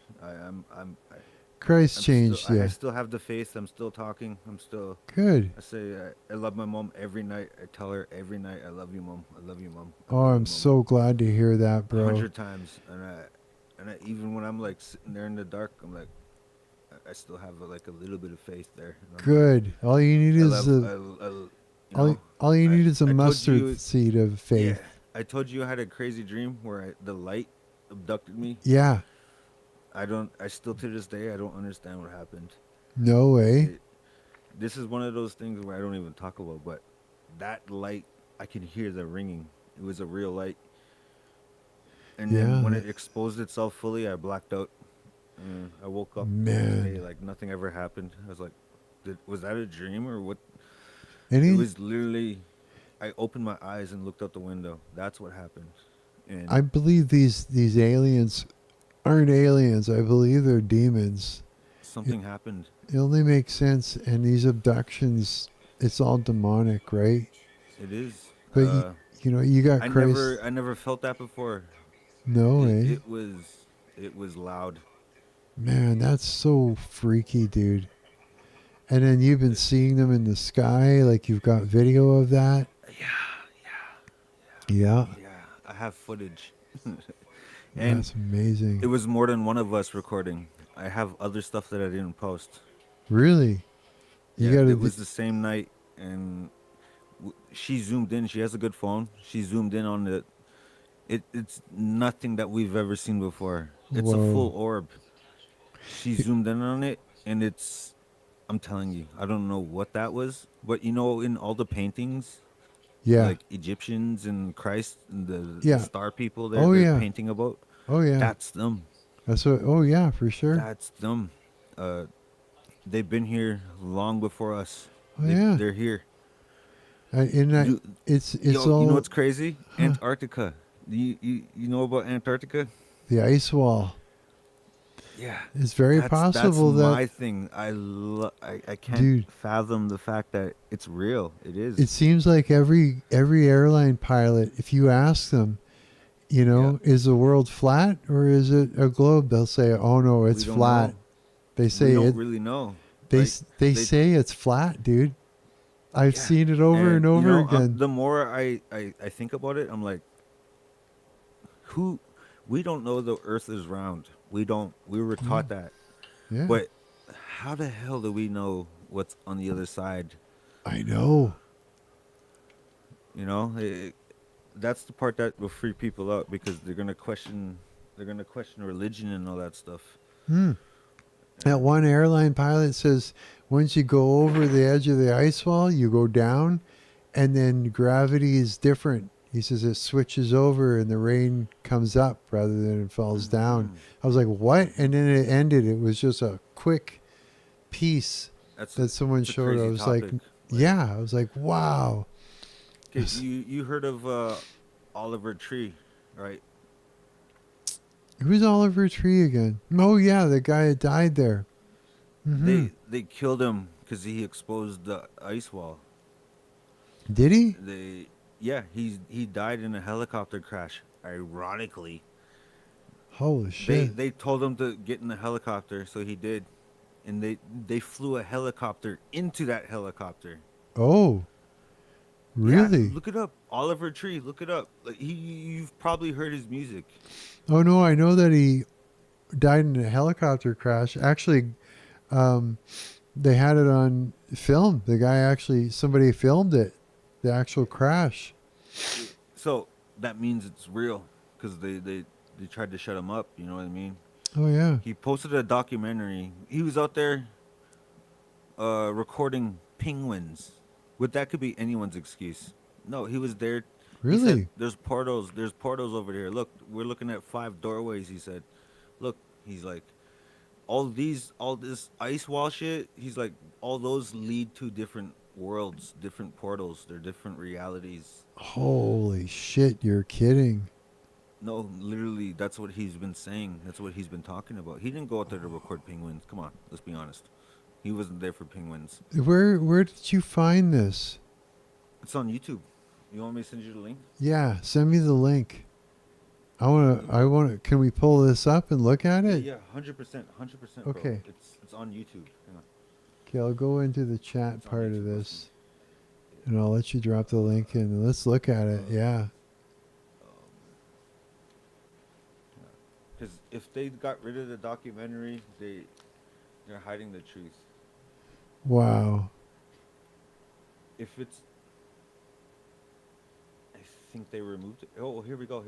Christ I'm still. changed I you. still have the faith. I'm still talking. I'm still. Good. I say I love my mom every night. I tell her every night, I love you, mom. I love you, mom. I Oh, love I'm you, mom. so glad to hear that, A bro. hundred times, and I even when I'm like sitting there in the dark, I'm like, I still have like a little bit of faith there. And I'm like, Good. All you need I is love, a you know, all you I, need is a I told mustard you, seed of yeah, faith. I told you I had a crazy dream where the light abducted me. Yeah. I still to this day, I don't understand what happened. No way. This is one of those things where I don't even talk about, but that light, I can hear the ringing. It was a real light. And then when Yeah. it exposed itself fully, I blacked out. I woke up the next day Man. like nothing ever happened. I was like, was that a dream or what? It Any was literally, I opened my eyes and looked out the window. That's what happened. I And believe these aliens aren't aliens. I believe they're demons. It, something happened. it only makes sense, and these abductions, it's all demonic, right? It is. But you know, you got Christ. I never felt that before. No It, way. it was, it was loud. Man, that's so freaky, dude. And then you've been seeing them in the sky, like you've got video of that. Yeah, Yeah, yeah. I have footage. And that's amazing. it was more than one of us recording. I have other stuff that I didn't post. Really? You Yeah, gotta it was the same night, and she zoomed in. She has a good phone. She zoomed in on it. It's nothing that we've ever seen before. It's a full whoa. orb. She zoomed in on it, and it's. I'm telling you, I don't know what that was, but you know, in all the paintings, Yeah. like Egyptians and Christ and the Yeah. star people, Oh they're yeah. painting about. Oh yeah. That's them. That's what. Oh yeah, for sure. That's them. Uh, they've been here long before us. Oh yeah. They're here. And I, You, it's yo, you know all what's crazy? huh, Antarctica. You know about Antarctica? the ice wall. Yeah, It's very that's possible that, my thing. I can't dude. fathom the fact that it's real. It It is. seems like every airline pilot, if you ask them, you Yeah, know, is the world flat or is it a globe? They'll say, "Oh no, we it's don't flat." know. They We say don't it. really know. They Like they they, say it's flat, dude. I've yeah. seen it over and And over again. the more I think about it, I'm like, who? We don't know the Earth is round. We don't. We were Yeah, taught that. yeah. But how the hell do we know what's on the other side? I know. You know, that's the part that will freak people out because they're gonna question. They're gonna question religion and all that stuff. Hmm. That And one airline pilot says once you go over the edge of the ice wall, you go down, and then gravity is different. He says it switches over and the rain comes up rather than it falls down. mhm. I was like, what? And then it ended. It was just a quick piece That's that someone it's a showed. I crazy was like, topic. Like, yeah. I was like, wow. okay, you heard of Oliver Tree, right? Who's Oliver Tree again? Oh, yeah. The guy that died there. Hmm. They killed him because he exposed the ice wall. Did he? They Yeah, he died in a helicopter crash. Ironically, Holy shit. they told him to get in the helicopter, so he did, and they flew a helicopter into that helicopter. Oh, Yeah, really? look it up. Oliver Tree, look it up. Like you've probably heard his music. Oh, no. I know that he died in a helicopter crash. Actually, um, they had it on film. The guy actually, somebody filmed it, the actual crash. So that means it's real because they tried to shut him up. You know what I mean? Oh, yeah. He posted a documentary. He was out there recording penguins. But that could be anyone's excuse. No, he was there. He said, Really? "There's portals. There's portals over here. Look, we're looking at 5 doorways." He said, "Look." He's like, all this ice wall shit, he's like, all those lead to different worlds, different portals, they're different realities. Holy shit, you're kidding. No, literally, that's what he's been saying. That's what he's been talking about. He didn't go out there to record penguins. Come on, let's be honest. He wasn't there for penguins. Where did you find this? It's on YouTube. You want me to send you the link? Yeah, send me the link. I wanna can we pull this up and look at it? Yeah, 100%, 100%. Okay. Bro. It's on YouTube. Hang on. Okay, I'll go into the chat It's on part of YouTube, this. And I'll let you drop the link in and let's look at it. Yeah. Because if they got rid of the documentary, they're hiding the truth. Wow. If it's, I think they removed it. Oh, here we go.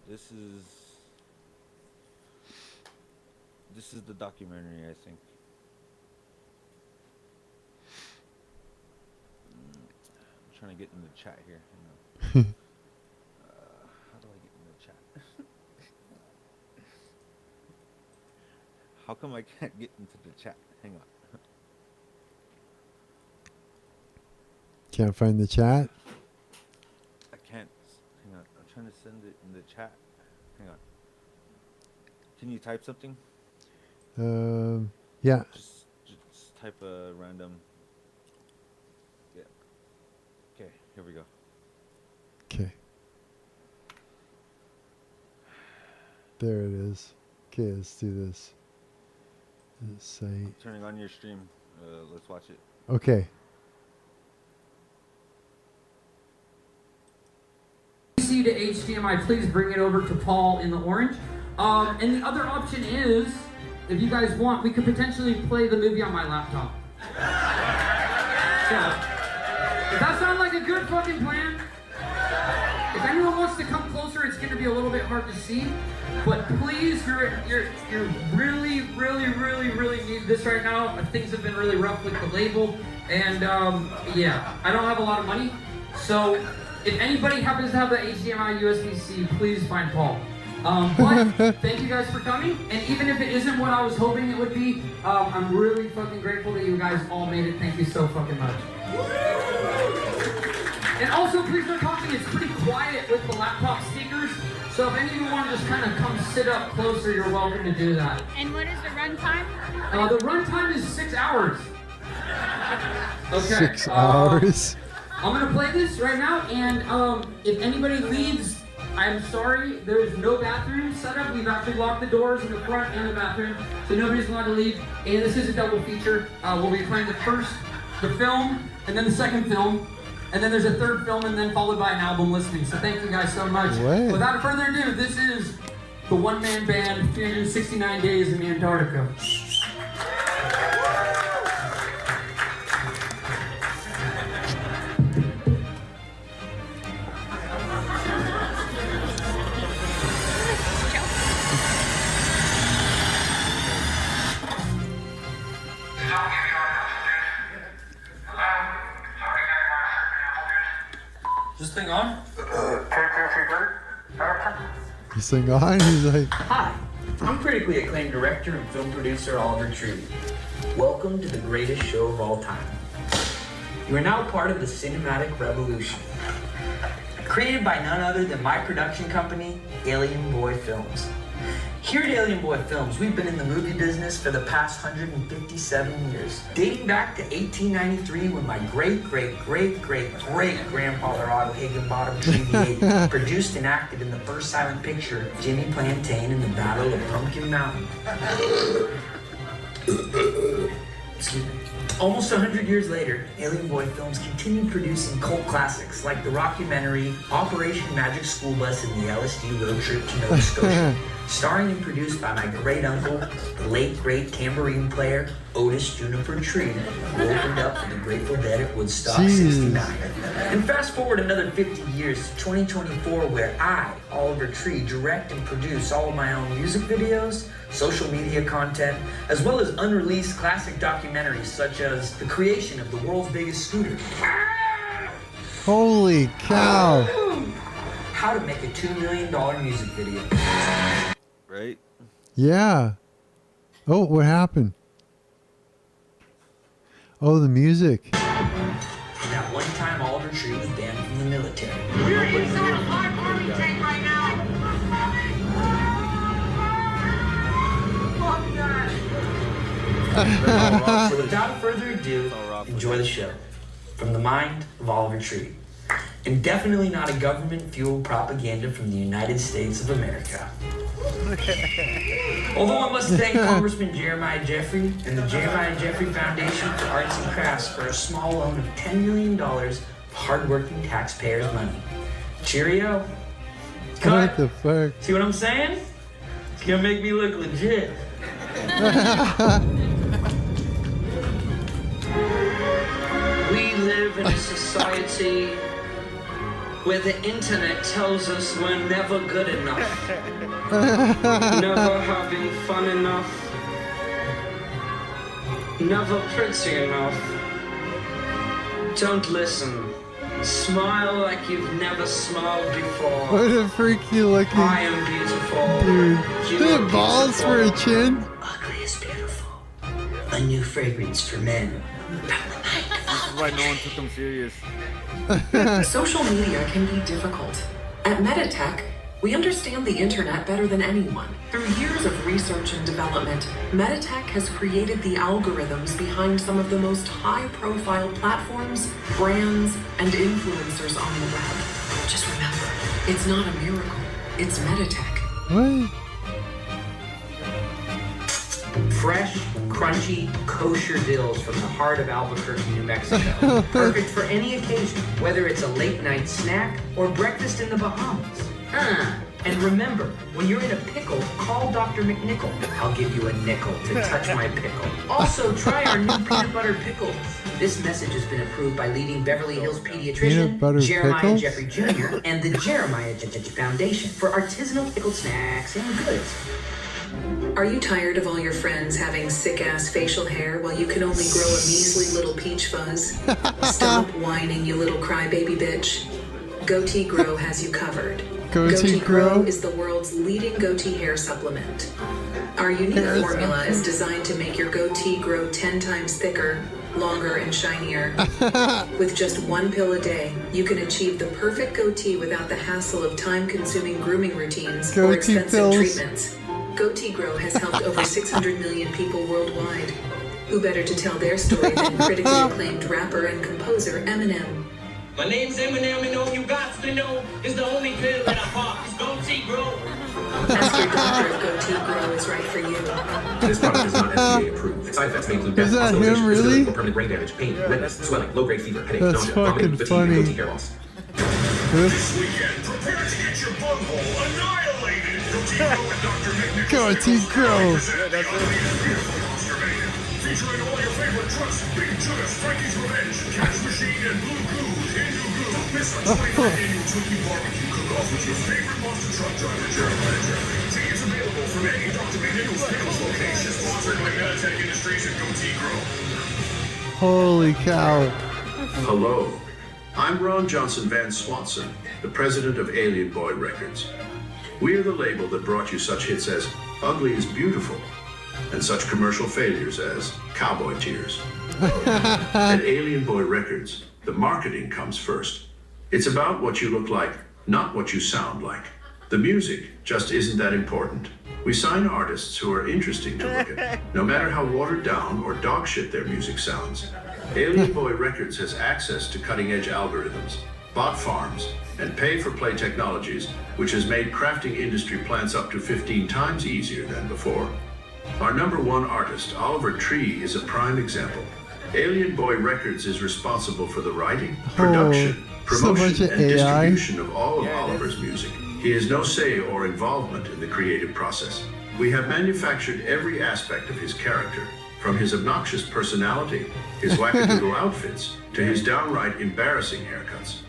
This is the documentary, I think. I'm trying to get in the chat here. Hang on. How do I get in the chat? How come I can't get into the chat? Hang on. Can't find the chat? I can't. Hang on. I'm trying to send it in the chat. Hang on. Can you type something? Yeah. Just type a random. Yeah. Okay. Here we go. Okay. There it is. Okay, let's do this. This site. Turning on your stream. Let's watch it. Okay. DC to HDMI, please bring it over to Paul in the orange. And the other option is, if you guys want, we could potentially play the movie on my laptop. So, does that sound like a good fucking plan? If anyone wants to come closer, it's going to be a little bit hard to see. But please, you're really need this right now. Things have been really rough with the label, and yeah, I don't have a lot of money, so if anybody happens to have the HDMI USB-C, please find Paul. But thank you guys for coming, and even if it isn't what I was hoping it would be, I'm really fucking grateful that you guys all made it. Thank you so fucking much. And also, please don't talk to me. It's pretty quiet with the laptop speakers. So if any of you want to just kind of come sit up closer, you're welcome to do that. And what is the runtime? The runtime is 6 hours. Okay. 6 hours. I'm gonna play this right now, and if anybody leaves, I'm sorry. There's no bathroom set up. We've actually locked the doors in the front and the bathroom, so nobody's allowed to leave. And this is a double feature. We'll be playing the film, and then the second film. And then there's a third film, and then followed by an album listing. So thank you guys so much. What? Without further ado, this is the one-man band, 369 Days in Antarctica. Is this thing on? You sing on? He's like, Hi, I'm critically acclaimed director and film producer Oliver Tree. Welcome to the greatest show of all time. You are now part of the cinematic revolution. Created by none other than my production company, Alien Boy Films. Here at Alien Boy Films, we've been in the movie business for the past 157 years. Dating back to 1893 when my great-great-great-great-grandfather Otto Higginbottom TV produced and acted in the first silent picture, Jimmy Plantain in the Battle of Pumpkin Mountain. Excuse me. Almost 100 years later, Alien Boy Films continued producing cult classics like the rockumentary Operation Magic School Bus and the LSD Road Trip to Nova Scotia, starring and produced by my great-uncle, the late great tambourine player, Otis Juniper Tree, who opened up for the Grateful Dead at Woodstock Jeez. 69. And fast forward another 50 years to 2024, where I, Oliver Tree, direct and produce all of my own music videos, social media content, as well as unreleased classic documentaries such as the creation of the world's biggest scooter, holy cow. how to make a $2 million music video, right? Yeah. Oh, what happened? Oh, the music. And that one time Oliver Tree was banned from the military. We're inside a live army tank right now! Fuck that! So without further ado, enjoy the show. From the mind of Oliver Tree. And definitely not a government-fueled propaganda from the United States of America. Although I must thank Congressman Jeremiah Jeffrey and the Jeremiah Jeffrey Foundation for Arts and Crafts for a small loan of $10 million of hardworking taxpayers' money. Cheerio. What Cut. the fuck? See what I'm saying? It's gonna make me look legit. We live in a society where the internet tells us we're never good enough, never having fun enough, never pretty enough. Don't listen. Smile like you've never smiled before. What a freaky looking I am beautiful. dude. You They are have balls for a beautiful. chin. Ugly is beautiful. A new fragrance for men. This is why no one took them serious. Social media can be difficult. At Meditech, we understand the internet better than anyone. Through years of research and development, Meditech has created the algorithms behind some of the most high-profile platforms, brands, and influencers on the web. Just remember, it's not a miracle. It's Meditech. What? Fresh, crunchy, kosher dills from the heart of Albuquerque, New Mexico. Perfect for any occasion, whether it's a late night snack or breakfast in the Bahamas. And remember, when you're in a pickle, call Dr. McNichol. I'll give you a nickel to touch my pickle. Also, try our new peanut butter pickles. This message has been approved by leading Beverly Hills Peanut pediatrician butter Jeremiah pickles? Jeffrey Jr. and the Jeremiah Jeffrey Foundation for artisanal pickled snacks and goods. Are you tired of all your friends having sick-ass facial hair while you can only grow a measly little peach fuzz? Stop whining, you little crybaby bitch. Goatee Grow has you covered. Goatee Grow? is the world's leading goatee hair supplement. Our unique Hair formula is designed to make your goatee grow 10 times thicker, longer, and shinier. With just one pill a day, you can achieve the perfect goatee without the hassle of time-consuming grooming routines or Goatee expensive pills. treatments. Goatee Grow has helped over 600 million people worldwide. Who better to tell their story than critically acclaimed rapper and composer Eminem? My name's Eminem, and all you got to know is the only pill that I pop is Goatee Grow. Ask your doctor if Goatee Grow is right for you. This product is not FDA approved. Side effects may include Is that him, hospitalization, really? disability, or permanent brain damage, pain, redness, swelling, low-grade fever, headache, That's nausea, fucking vomiting, fatigue, funny. and goatee hair loss. This Weekend, prepare to get your bunghole annihilated! Goatee Grow and Dr. McNichol Goatee Grow. present the ugliest beautiful monster maiden. Featuring all your favorite trucks, Big Judas, Frankie's Revenge, Cash Machine, and Blue Goo, Hindu Goo. Miss the 25th annual Twinkie Barbecue Cook-Off with your favorite monster truck driver, Jeremiah Jeffrey. Tickets available from any Dr. McNichol's Pickles location. Sponsored by Meditech Industries and Goatee Grow. holy cow. Hello, I'm Ron Johnson Van Swanson, the president of Alien Boy Records. We are the label that brought you such hits as Ugly is Beautiful and such commercial failures as Cowboy Tears. At Alien Boy Records, the marketing comes first. It's about what you look like, not what you sound like. The music just isn't that important. We sign artists who are interesting to look at, no matter how watered down or dog shit their music sounds. Alien Boy Records has access to cutting-edge algorithms, bot farms, and pay-for-play technologies, which has made crafting industry plants up to 15 times easier than before. Our #1 artist, Oliver Tree, is a prime example. Alien Boy Records is responsible for the writing, production, so much promotion, of and AI. distribution of all of Oliver's music. He has no say or involvement in the creative process. We have manufactured every aspect of his character, from his obnoxious personality, his wackadoodle outfits, to his downright embarrassing haircuts.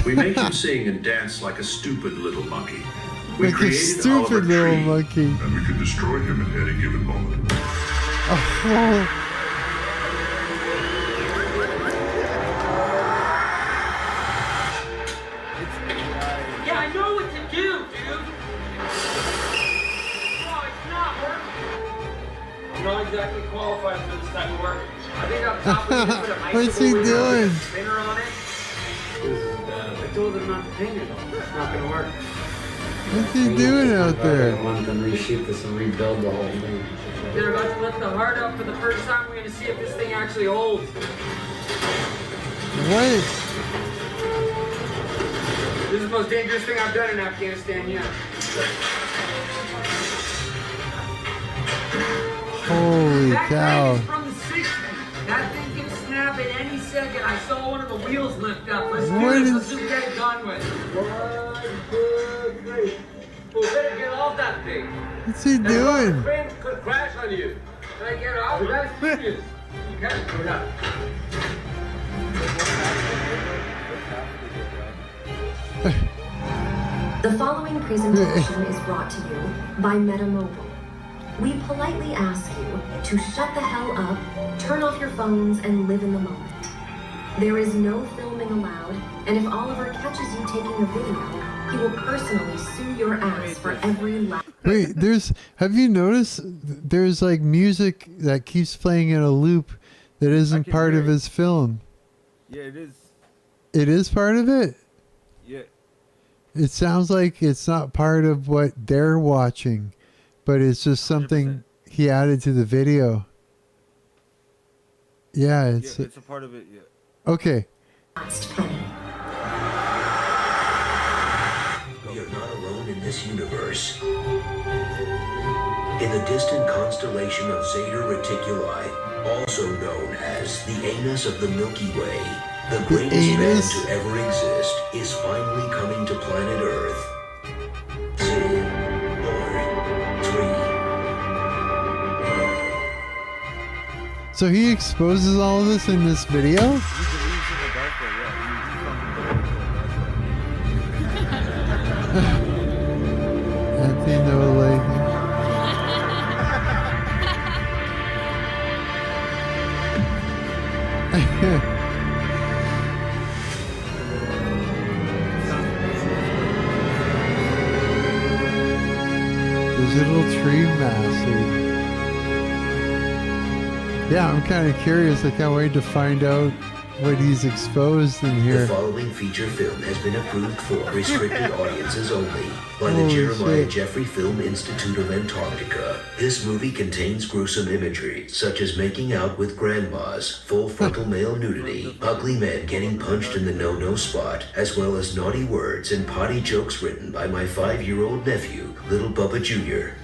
We make him sing and dance like a stupid little monkey. We Like a created Oliver stupid little Tree, monkey. And we can destroy him at any given moment. Oh, Yeah, I know what to do, dude. I'm not exactly qualified for this type of work. I think up top we can put an What's he icicle wheel doing? with a spinner on it. I told them not to paint it all. It's not gonna work. What's he doing out there? I want them to reshoot this and rebuild the whole thing. They're about to lift the heart up for the first time. We're gonna see if this thing actually holds. What? This is the most dangerous thing I've done in Afghanistan yet. Holy That cow. crane is from the 60s. That thing can snap at any second. I saw one of the wheels lift up. Let's do What this. is- Let's just get it done with. 1, 2, 3. We better get off that thing. What's he doing? The crane could crash on you. Can I get off? That's serious. Okay, we're done. The following presentation is brought to you by MetaMobile. We politely ask you to shut the hell up, turn off your phones, and live in the moment. There is no filming allowed, and if Oliver catches you taking a video, he will personally sue your ass for every laugh. Wait, have you noticed there's like music that keeps playing in a loop that isn't can part hear of it. his film? Yeah, it is. It is part of it? Yeah. It sounds like it's not part of what they're watching, but it's just something he added to the video. Yeah, it's Yeah, it's a part of it. Yeah. okay. Last penny. We are not alone in this universe. In the distant constellation of Zeta Reticuli, also known as the anus of the Milky Way, the greatest man anus? to ever exist is finally coming to planet Earth. 2, 3. So he exposes all of this in this video? He believes in the dark web. Yeah, Anthony Noah. Digital tree master. Yeah, I'm kind of curious. I can't wait to find out what he's exposed in The here. following feature film has been approved for restricted audiences only by the Holy Jeremiah shit. Jeffrey Film Institute of Antarctica. This movie contains gruesome imagery, such as making out with grandmas, full frontal male nudity, ugly men getting punched in the no-no spot, as well as naughty words and potty jokes written by my 5-year-old nephew, Little Bubba Jr.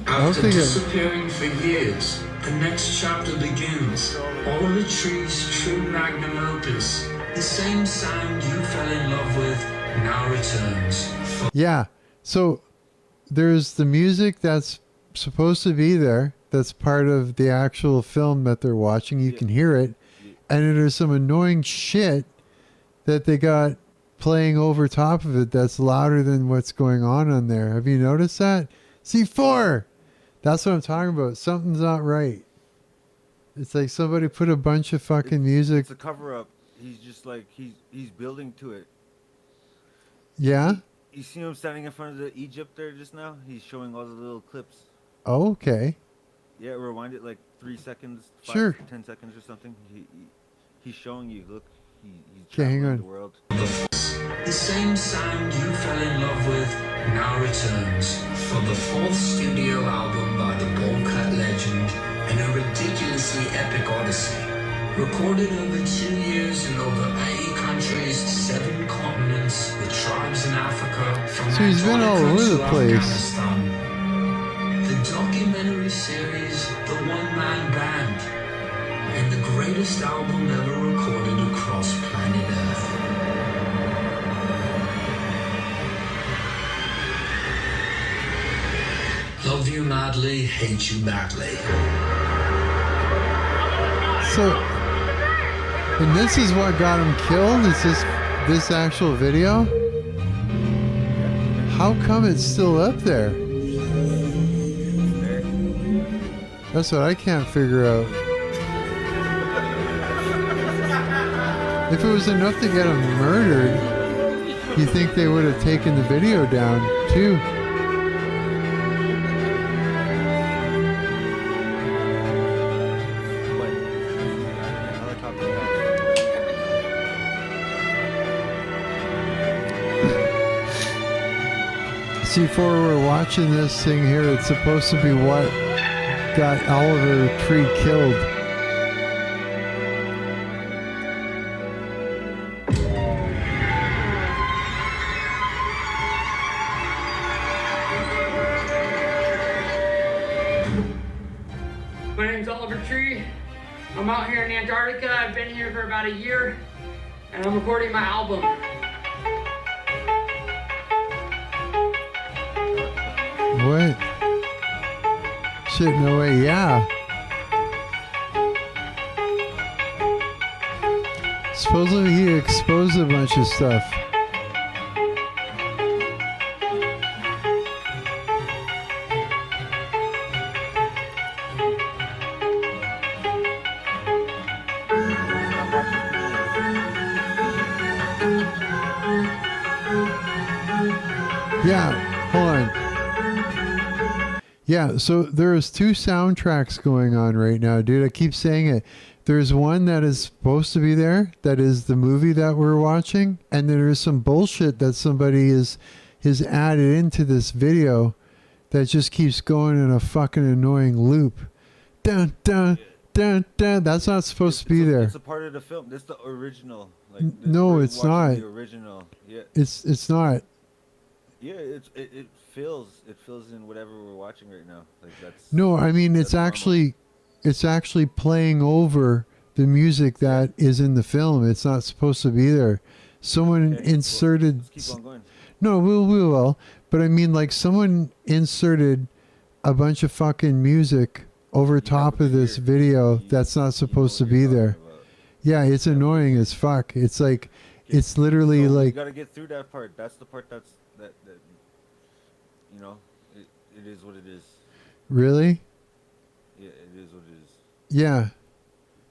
After disappearing for years, the next chapter begins. Oliver Tree's true magnum opus. The same sound you fell in love with now returns. Yeah. So there's the music that's supposed to be there. That's part of the actual film that they're watching. You can hear it. And then there's some annoying shit that they got playing over top of it that's louder than what's going on there. Have you noticed that? C4! That's what I'm talking about. Something's not right. It's like somebody put a bunch of fucking music. It's a cover up. He's just like he's building to it. Yeah? You see him standing in front of the Egypt there just now? He's showing all the little clips. Oh, okay. Yeah, rewind it like 3 seconds, 5, Sure. 10 seconds or something. He's showing you. Look, he's Okay, hang traveling on. the world. The same sound you fell in love with now returns for the 4th studio album by the Bowl-Cut legend and a ridiculously epic odyssey. Recorded over 2 years in over 80 countries, 7 continents, with tribes in Africa, from So he's been all Antarctica over the to place. Afghanistan. The documentary series, The One Man Band, and the greatest album ever recorded across planet Earth. Love you madly, hate you badly. So, and this is what got him killed? Is this actual video? How come it's still up there? That's what I can't figure out. If it was enough to get him murdered, you think they would have taken the video down too? C4, we're watching this thing here. It's supposed to be what got Oliver Tree killed. My name's Oliver Tree. I'm out here in Antarctica. I've been here for about a year, and I'm recording my album. What? Shit, no way, yeah. Supposedly he exposed a bunch of stuff. Yeah, hold on. Yeah, so there's two soundtracks going on right now, dude. I keep saying it. There's one that is supposed to be there, that is the movie that we're watching, and then there's some bullshit that somebody is added into this video that just keeps going in a fucking annoying loop. Dun dun dun dun. That's not supposed to be there. It's a part of the film. This is the original. Like, No, we're it's watching not. The original. Yeah. It's not. Yeah, it feels in whatever we're watching right now. Like that's. No, I mean it's actually playing over the music that is in the film. It's not supposed to be there. Someone inserted. Let's keep on going. No, we will. But I mean, like someone inserted a bunch of fucking music over top of this video that's not supposed to be there. Yeah, it's annoying as fuck. It's like, it's literally So like. you gotta get through that part. That's the part that you know, it is what it is. Really? Yeah, it is what it is. Yeah.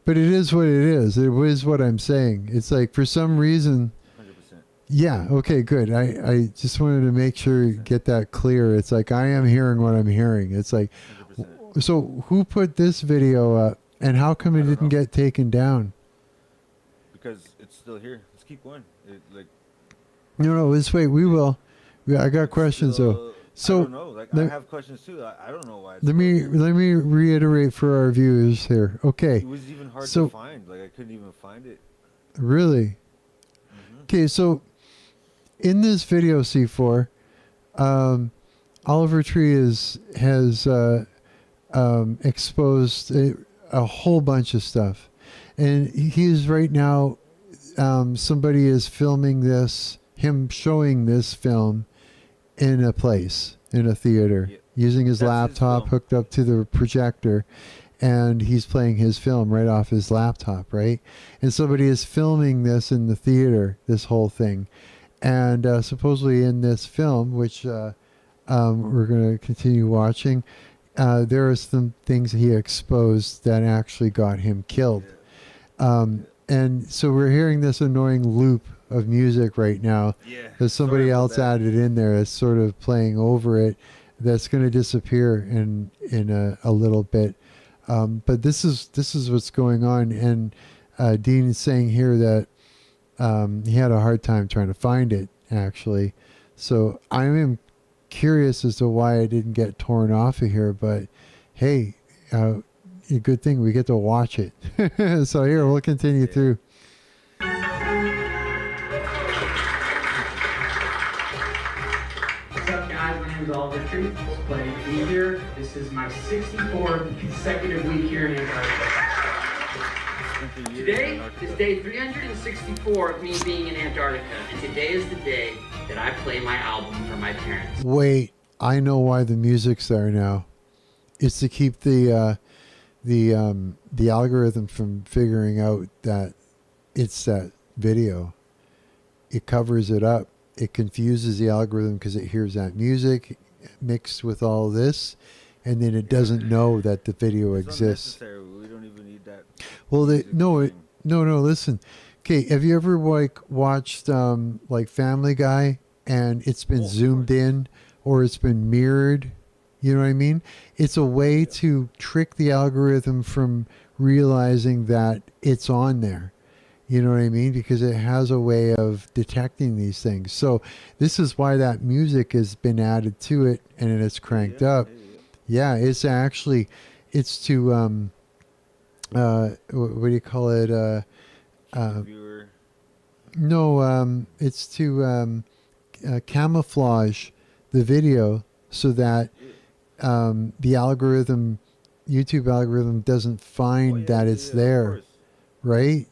But it is what it is. It is what I'm saying. It's like for some reason. 100%. Yeah. Okay, good. I just wanted to make sure you get that clear. It's like I am hearing what I'm hearing. It's like, 100%. so who put this video up and how come it didn't get taken down? Because it's still here. Let's keep going. No, let's wait. We will. I got questions though. So I don't know. Like I have questions too. I don't know why. let me reiterate for our viewers here. Okay. It was even hard to find. Like I couldn't even find it. Really? Okay, so in this video, C4, Oliver Tree has exposed a whole bunch of stuff, and he's right now. Somebody is filming this, him showing this film in a place, in a theater, using his laptop hooked up to the projector, and he's playing his film right off his laptop, right? And somebody is filming this in the theater, this whole thing. And supposedly in this film, which we're going to continue watching, there are some things he exposed that actually got him killed. And so we're hearing this annoying loop of music right now that somebody else added in there that's sort of playing over it. That's going to disappear in a little bit. But this is what's going on. And Dean is saying here that he had a hard time trying to find it, actually. So I am curious as to why I didn't get torn off of here. But hey, a good thing we get to watch it. So here, we'll continue through. What's up, guys? My name is Oliver Tree. It's a pleasure to be here. This is my 64th consecutive week here in Antarctica. Today is day 364 of me being in Antarctica, and today is the day that I play my album for my parents. Wait, I know why the music's there now. It's to keep the algorithm from figuring out that it's that video. It covers it up. It confuses the algorithm because it hears that music mixed with all this, and then it doesn't know that the video exists. We don't even need that. Well, no. Listen, okay. Have you ever watched like Family Guy, and it's been zoomed in or it's been mirrored? You know what I mean? It's a way to trick the algorithm from realizing that it's on there. You know what I mean? Because it has a way of detecting these things. So this is why that music has been added to it and it's cranked up. Yeah, it's actually, it's to, what do you call it? No, it's to camouflage the video so that the algorithm, YouTube algorithm, doesn't find that it's there, right?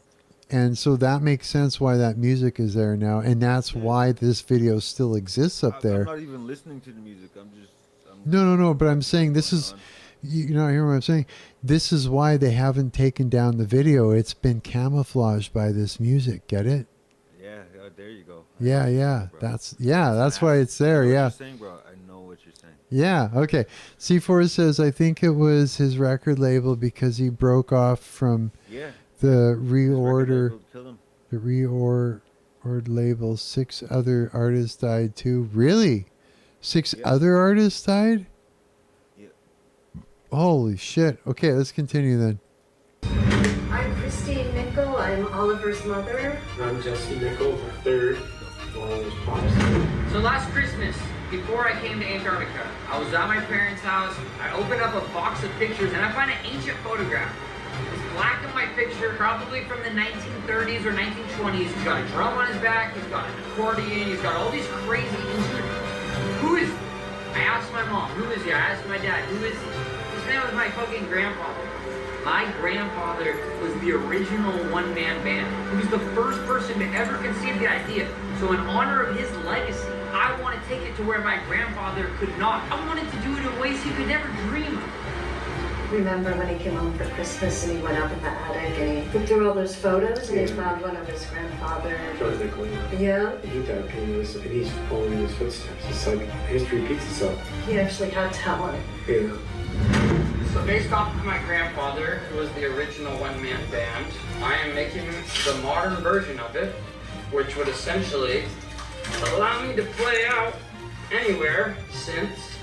And so that makes sense why that music is there now, and that's why this video still exists up there. I'm not even listening to the music. No. But I'm saying this is, you know, hear what I'm saying? This is why they haven't taken down the video. It's been camouflaged by this music. Get it? Yeah, there you go. Yeah. That's why it's there. I know Yeah. what you're saying, bro. I know what you're saying. Yeah. Okay. C4 says, I think it was his record label because he broke off from the reorder. The reordered label. 6 other artists died too. Really? 6 other artists died? Yeah. Holy shit. Okay, let's continue then. I'm Christine Nickel. I'm Oliver's mother. I'm Jesse Nickel, the third. So last Christmas, before I came to Antarctica, I was at my parents' house. I opened up a box of pictures and I find an ancient photograph. It's black and white picture, probably from the 1930s or 1920s. He's got a drum on his back, he's got an accordion, he's got all these crazy instruments. Who is he? I asked my mom, who is he? I asked my dad, who is he? This man was my fucking grandfather. My grandfather was the original one-man band. He was the first person to ever conceive the idea. So in honor of his legacy, I want to take it to where my grandfather could not. I wanted to do it in ways he could never dream of. Remember when he came home for Christmas and he went up in the attic and he looked through all those photos and he found one of his grandfather. John Nickel. Yeah? He died penniless and he's following in his footsteps. It's like history repeats itself. He actually had talent. Yeah. So based off of my grandfather, who was the original one-man band, I am making the modern version of it, which would essentially allow me to play out anywhere since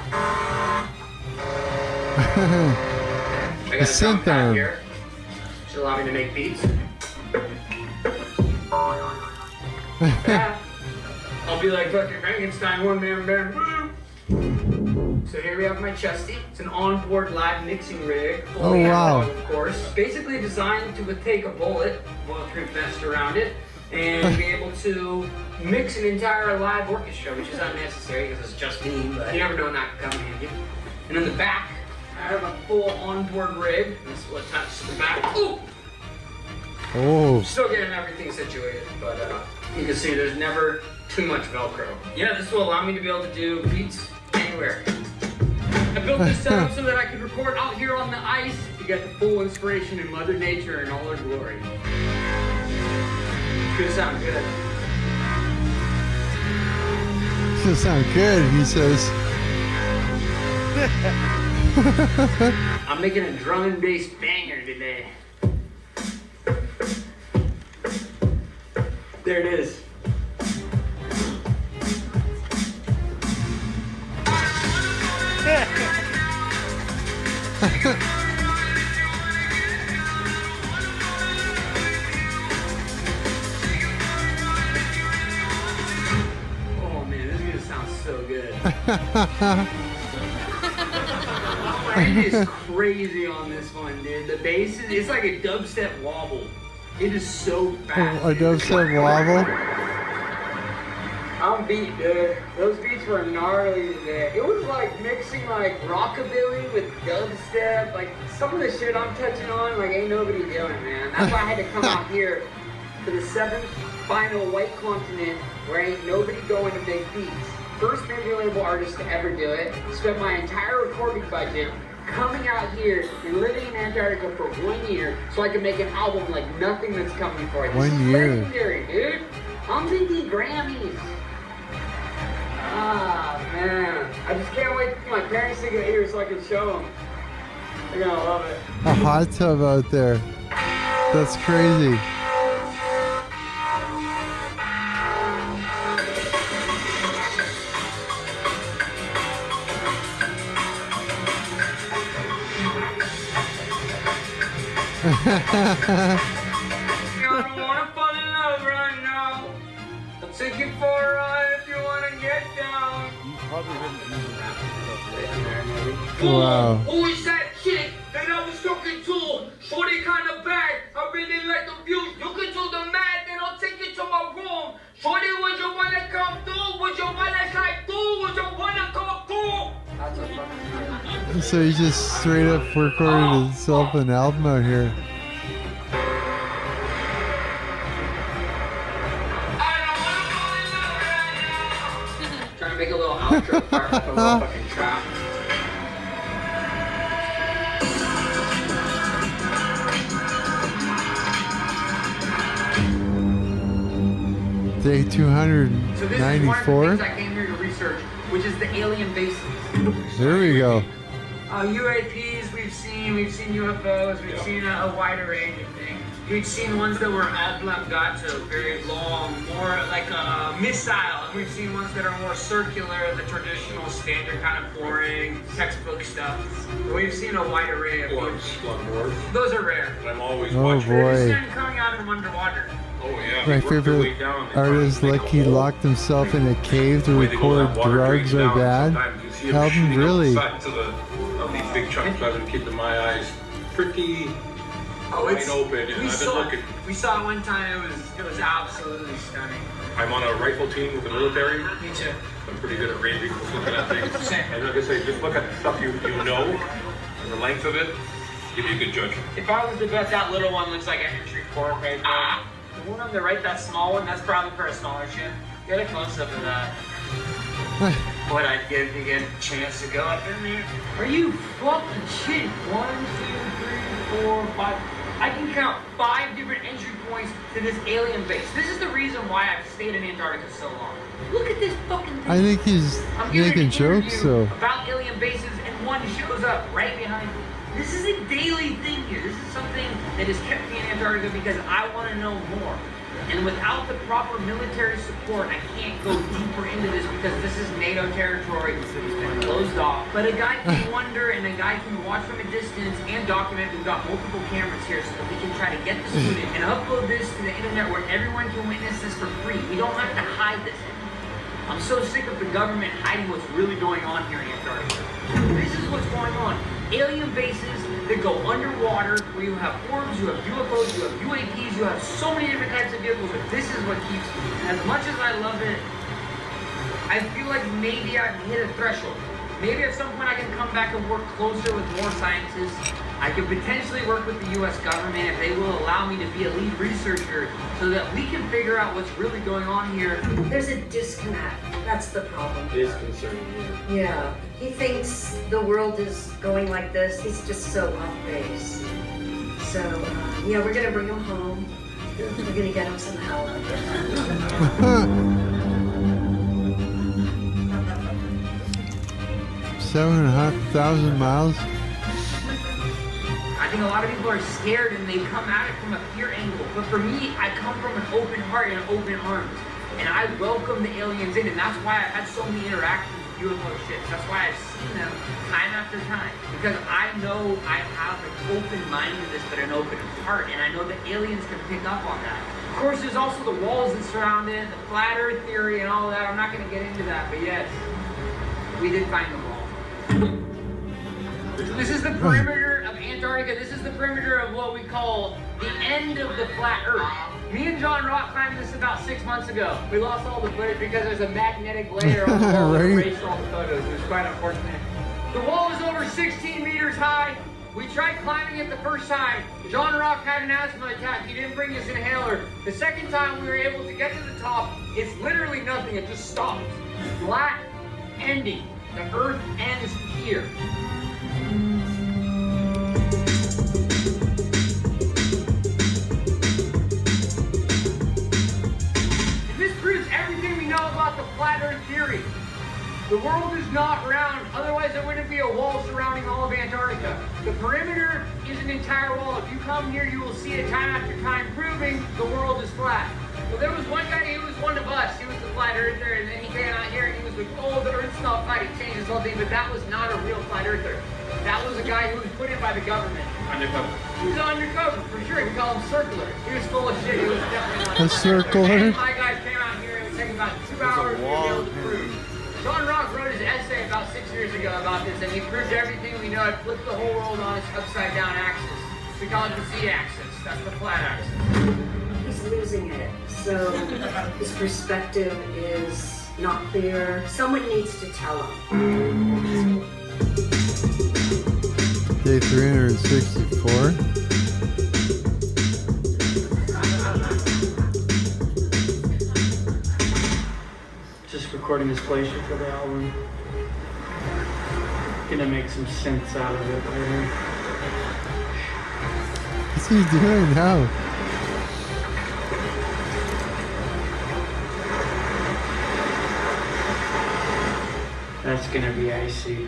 I got a drum pad here, which allow me to make beats. Yeah. I'll be like fucking Frankenstein, one-man band. So here we have my chesty. It's an onboard live mixing rig. Fully analog, of course. Basically designed to take a bulletproof vest around it, and be able to mix an entire live orchestra, which is unnecessary because it's just me, but you never know when that can come in handy. And in the back, I have a full onboard rig. This is what attaches to the back. Ooh! Oh. Still getting everything situated, but you can see there's never too much Velcro. Yeah, this will allow me to be able to do beats anywhere. I built this setup so that I could record out here on the ice to get the full inspiration in Mother Nature in all her glory. It's gonna sound good. It's gonna sound good, he says. I'm making a drum and bass banger today. There it is. Oh man, this is gonna sound so good. It is crazy on this one, dude. The bass is, it's like a dubstep wobble. It is so fast. A dubstep wobble? I'm beat, dude. Those beats were gnarly today. It was like mixing like rockabilly with dubstep. Like some of the shit I'm touching on, like ain't nobody doing, man. That's why I had to come out here to the 7th final white continent where ain't nobody going to make beats. First major label artist to ever do it. Spent my entire recording budget coming out here and living in Antarctica for 1 year so I could make an album like nothing that's coming before. This 1 is year. legendary, dude. I'm thinking Grammys. Ah, man. I just can't wait for my parents to get here so I can show them. They're gonna love it. A hot tub out there. That's crazy. I don't wanna fall Wow. Who is that chick that I was talking to? Shorty kind of bad. I really like the views. You can do the math, then I'll take you to my room. Shorty, would you wanna come through? Would you wanna slide through? Would you wanna come through? That's a fucking So he just straight up recorded himself an album out here. Trying to make a little outro, fire up a little fucking trap. Day So this is one of the 294. things I came here to research, which is the alien bases. There we go. UAPs we've seen UFOs, we've seen a wider range of things. We've seen ones that were oblongato, very long, more like a missile, and we've seen ones that are more circular, the traditional standard kind of boring textbook stuff. We've seen a wide array of those. Those are rare. I'm always Oh watching. boy. They're coming out from underwater. Oh yeah. My They work their way favorite down. They artist, try to like make he a hole. locked himself in a cave to The way they go record down, water drugs drains are down, bad. sometimes you see them Help him shooting really. outside to the of these big chunks. I would keep in my eyes pretty wide open, and I've been looking. We saw it one time. It was absolutely stunning. I'm on a rifle team with the military. Me too. I'm pretty good at ranging, just looking at things. And like I say, just look at stuff you know, and the length of it, give you a good judgment. If I was to bet that little one looks like an entry port right there. The one on the right, that small one, that's probably for a smaller ship. Get a close up of that. What I'd give to get a chance to go up in there. Are you fucking shitting? 1, 2, 3, 4, 5. I can count 5 different entry points to this alien base. This is the reason why I've stayed in Antarctica so long. Look at this fucking thing. I think he's I'm giving making an jokes, interview so. about alien bases, and one shows up right behind me. This is a daily thing here. This is something that has kept me in Antarctica because I want to know more. And without the proper military support, I can't go deeper into this because this is NATO territory. It's been closed off. But a guy can wonder and a guy can watch from a distance and document. We've got multiple cameras here so that we can try to get this footage and upload this to the internet where everyone can witness this for free. We don't have to hide this anymore. I'm so sick of the government hiding what's really going on here in Antarctica. This is what's going on. Alien bases that go underwater, where you have orbs, you have UFOs, you have UAPs, you have so many different types of vehicles, but this is what keeps me. As much as I love it, I feel like maybe I've hit a threshold. Maybe at some point I can come back and work closer with more scientists. I could potentially work with the U.S. government if they will allow me to be a lead researcher so that we can figure out what's really going on here. There's a disconnect. That's the problem. It is concerning, yeah. Yeah. He thinks the world is going like this. He's just so off base. So, yeah, we're going to bring him home. We're going to get him some help. 7,500 miles. I think a lot of people are scared and they come at it from a fear angle. But for me, I come from an open heart and open arms. And I welcome the aliens in, and that's why I've had so many interactions with UFO ships. That's why I've seen them time after time. Because I know I have an open mind to this, but an open heart, and I know the aliens can pick up on that. Of course, there's also the walls that surround it, the flat earth theory and all that. I'm not going to get into that, but yes, we did find the wall. This is the perimeter of Antarctica. This is the perimeter of what we call the end of the flat earth. Me and John Rock climbed this about 6 months ago. We lost all the footage because there's a magnetic layer on the wall that erased all the photos. It was quite unfortunate. The wall is over 16 meters high. We tried climbing it the first time. John Rock had an asthma attack. He didn't bring his inhaler. The second time we were able to get to the top, it's literally nothing. It just stops. Flat ending. The earth ends here. Proves everything we know about the flat earth theory. The world is not round, otherwise there wouldn't be a wall surrounding all of Antarctica. The perimeter is an entire wall. If you come here, you will see it time after time proving the world is flat. Well, there was one guy, he was one of us, he was the flat earther, and then he came out here and he was like, oh, the earth's not flat, he changed his whole thing, but that was not a real flat earther. That was a guy who was put in by the government. Undercover. He was undercover, for sure. We call him circular. He was full of shit. He was definitely not A circular? My guys came out here, it would take about 2 hours to be able to prove. John Rock wrote his essay about 6 years ago about this, and he proved everything we know. It flipped the whole world on its upside-down axis. We call it the z-axis. That's the flat axis. He's losing it. So his perspective is not clear. Someone needs to tell him. Day 364. Just recording this glacier for the album. Gonna make some sense out of it later. What's he doing now? That's gonna be icy.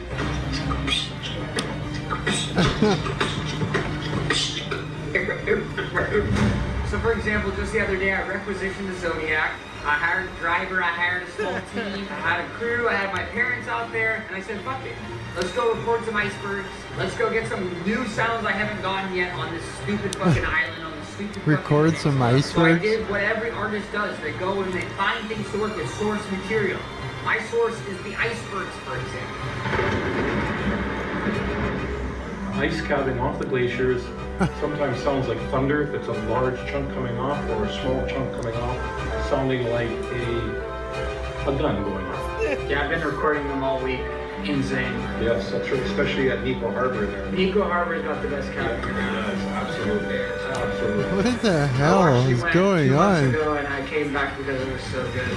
So for example, just the other day I requisitioned the Zodiac. I hired a driver, I hired a small team, I had a crew, I had my parents out there, and I said, fuck it. Let's go record some icebergs. Let's go get some new sounds I haven't gotten yet on this stupid fucking island, on this stupid Record fucking some So I icebergs? did what every artist does. They go and they find things to work with, source material. My source is the icebergs, for example. Ice calving off the glaciers sometimes sounds like thunder if it's a large chunk coming off or a small chunk coming off, sounding like a gun going off. Yeah, I've been recording them all week. Insane. Yes, that's true, especially at Nico Harbor there. Nico Harbor's got the best calving around. Yes, absolutely. Absolutely. What the hell is going 2 months on? ago and I came back because it was so good.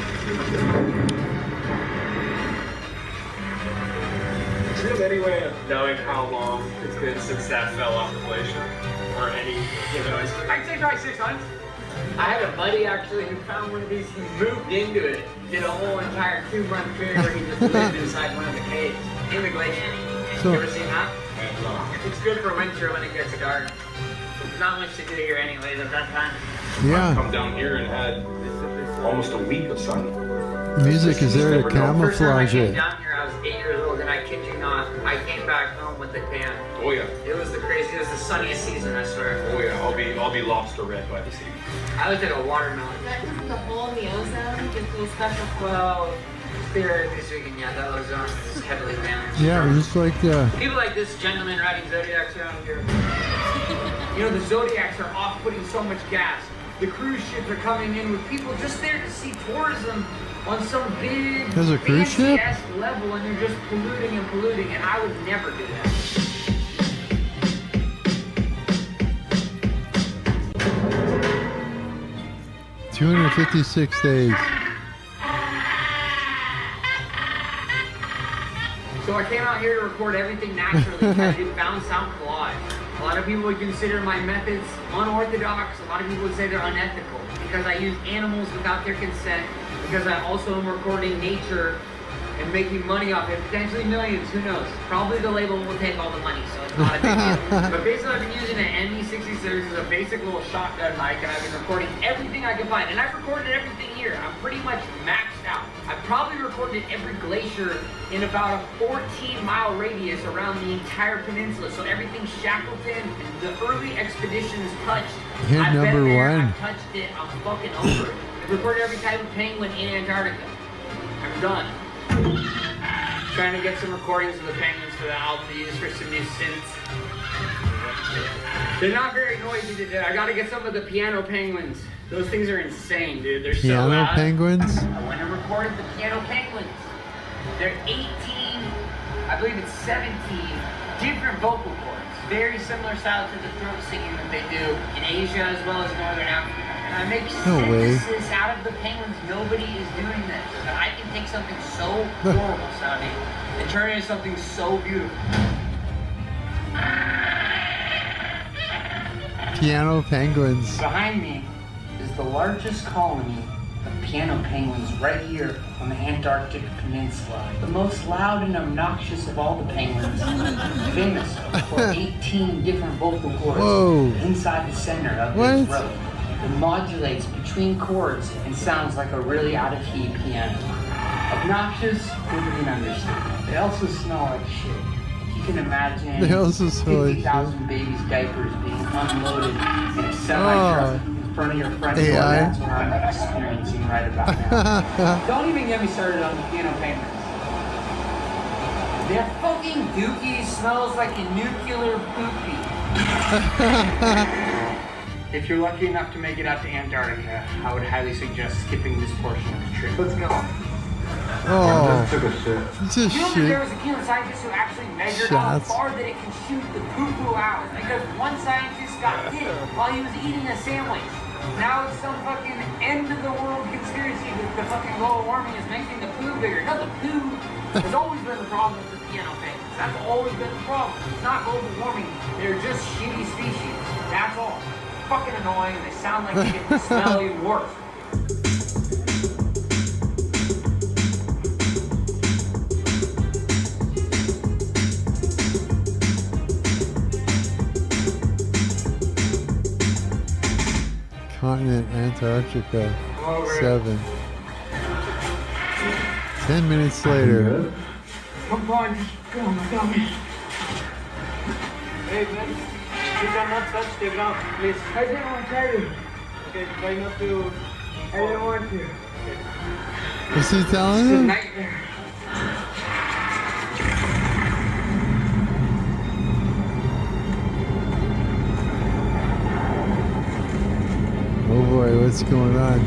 Do you have any way of knowing how long it's been since that fell off the glacier? Or any given ice? I'd say probably 6 months. I had a buddy actually who found one of these. He moved into it, did a whole entire 2-month period where he just lived inside one of the caves in the glacier. So- You ever seen that? It's good for winter when it gets dark. There's not much to do here anyways at that time. Yeah. Come down here and had almost a week of sun. Music is there to First time I camouflage came it. down here, I was 8 years old, and I kid you not, I came back home with the tan. Oh yeah. It was the craziest, it was the sunniest season, I swear. Oh yeah. I'll be lobster red by this evening. I looked at a watermelon. Is that because the hole in the ozone gives you a special Well, theoretically speaking, yeah, that ozone is heavily damaged. Yeah, just like the. People like this gentleman riding Zodiacs around here. You know, the Zodiacs are off putting so much gas. The cruise ships are coming in with people just there to see tourism on some big, There's a cruise ship? fancy-esque level, and they're just polluting and polluting, and I would never do that. 256 days. So I came out here to record everything naturally. I did bound sound collage. A lot of people would consider my methods unorthodox. A lot of people would say they're unethical because I use animals without their consent, because I also am recording nature and making money off it, potentially millions, who knows. Probably the label will take all the money, so it's not a big deal. But basically I've been using an ME66 as a basic little shotgun mic, and I've been recording everything I can find. And I've recorded everything here. I'm pretty much maxed out. I've probably recorded every glacier in about a 14-mile radius around the entire peninsula. So everything Shackleton and the early expeditions touched. Hit I've number been there, one. I've touched it, I'm fucking over it. I've recorded every type of penguin in Antarctica. I'm done. Trying to get some recordings of the penguins for the album to use for some new synths. They're not very noisy today. I gotta get some of the piano penguins. Those things are insane, dude. They're so Piano loud. penguins? I went and recorded the piano penguins. They're 18, I believe it's 17 different vocal cords. Very similar style to the throat singing that they do in Asia as well as Northern Africa. And I make No way. synthesis out of the penguins. Nobody is doing this. And I can take something so horrible sounding and turn it into something so beautiful. Piano penguins. Behind me is the largest colony of piano penguins right here on the Antarctic Peninsula. The most loud and obnoxious of all the penguins, famous for 18 different vocal cords Whoa. inside the center of What? his throat. It modulates between chords and sounds like a really out-of-key piano. Obnoxious would be an understatement. They also smell like shit. You can imagine They also smell like 50,000 babies' diapers being unloaded in a semi-truck in front of your front door. AI. That's what I'm experiencing right about now. Don't even get me started on the piano penguins. That fucking dookie smells like a nuclear poopy. If you're lucky enough to make it out to Antarctica, I would highly suggest skipping this portion of the trip. Let's go. Oh, Took a shit. it's just You know that shit. there was a keen scientist who actually measured how Shots. far that it can shoot the poo-poo out. Because one scientist got hit while he was eating a sandwich. Now it's some fucking end of the world conspiracy that the fucking global warming is making the poo bigger. No, the poo has always been the problem with the piano penguins. That's always been the problem. It's not global warming. They're just shitty species. That's all. Fucking annoying. They sound like they get to smell even worse. Continent Antarctica. Over. 7. 10 minutes later. Come on, just go on, got me. Hey, man. You cannot touch the ground, please. I didn't want to tell you. Okay, try not to. I didn't want to. Is he telling It's a him? nightmare. Oh boy, what's going on?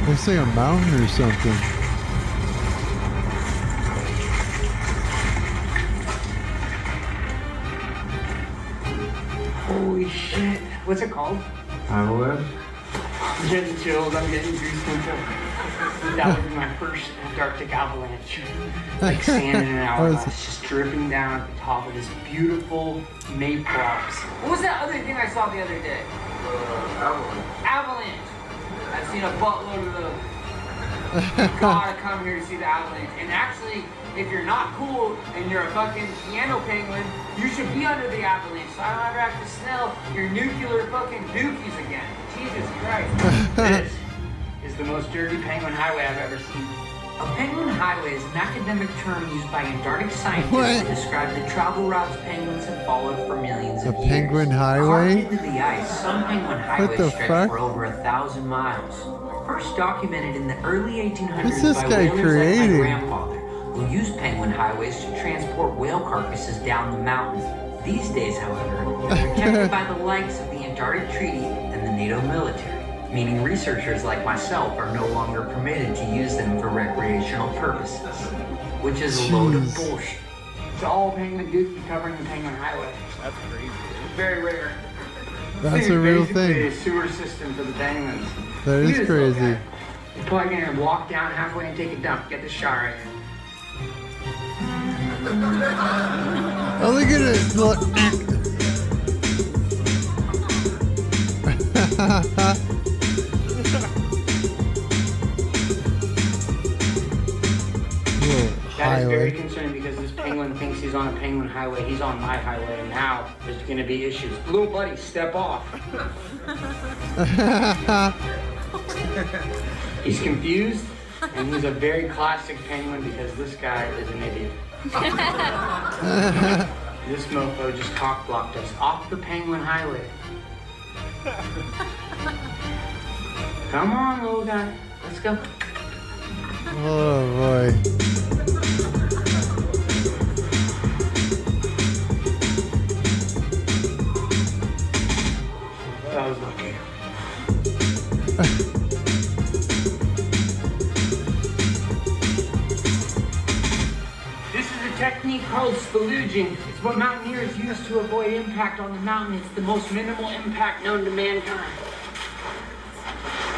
Looks like a mountain or something. Holy shit. What's it called? Avalanche? I'm getting chills. I'm getting goosebumps. That was my first Antarctic avalanche. Like sand in an hourglass, just dripping down at the top of this beautiful maple Alps. What was that other thing I saw the other day? Avalanche. I've seen a buttload of those. You gotta come here to see the avalanche. And actually, if you're not cool and you're a fucking piano penguin, you should be under the avalanche so I don't ever have to smell your nuclear fucking dookies again. Jesus Christ. This is the most dirty penguin highway I've ever seen. A penguin highway is an academic term used by Antarctic scientists to describe the travel routes penguins have followed for millions of A years. penguin Carved highway? into the ice, some penguin What highways the stretch fuck? for over 1,000 miles. First documented in the early 1800s What's this by guy whalers like my creating? grandfather, who used penguin highways to transport whale carcasses down the mountain. These days, however, they're protected by the likes of the Antarctic Treaty and the NATO military, meaning researchers like myself are no longer permitted to use them for recreational purposes, which is a load of Jeez. bullshit. It's all penguin dookie covering the penguin highway. That's crazy. It's very rare. That's This a is real basically thing. a sewer system for the penguins. That Look is at this little crazy. guy. You plug in and walk down halfway and take a dump. Get the shower in. Oh, look at it. Look. That is very Highway. concerning because this penguin thinks he's on a penguin highway. He's on my highway, and now there's going to be issues. Little buddy, step off. He's confused, and he's a very classic penguin because this guy is an idiot. This mofo just cock blocked us off the penguin highway. Come on, little guy. Let's go. Oh boy. That was lucky. This is a technique called spalooging. It's what mountaineers use to avoid impact on the mountain. It's the most minimal impact known to mankind.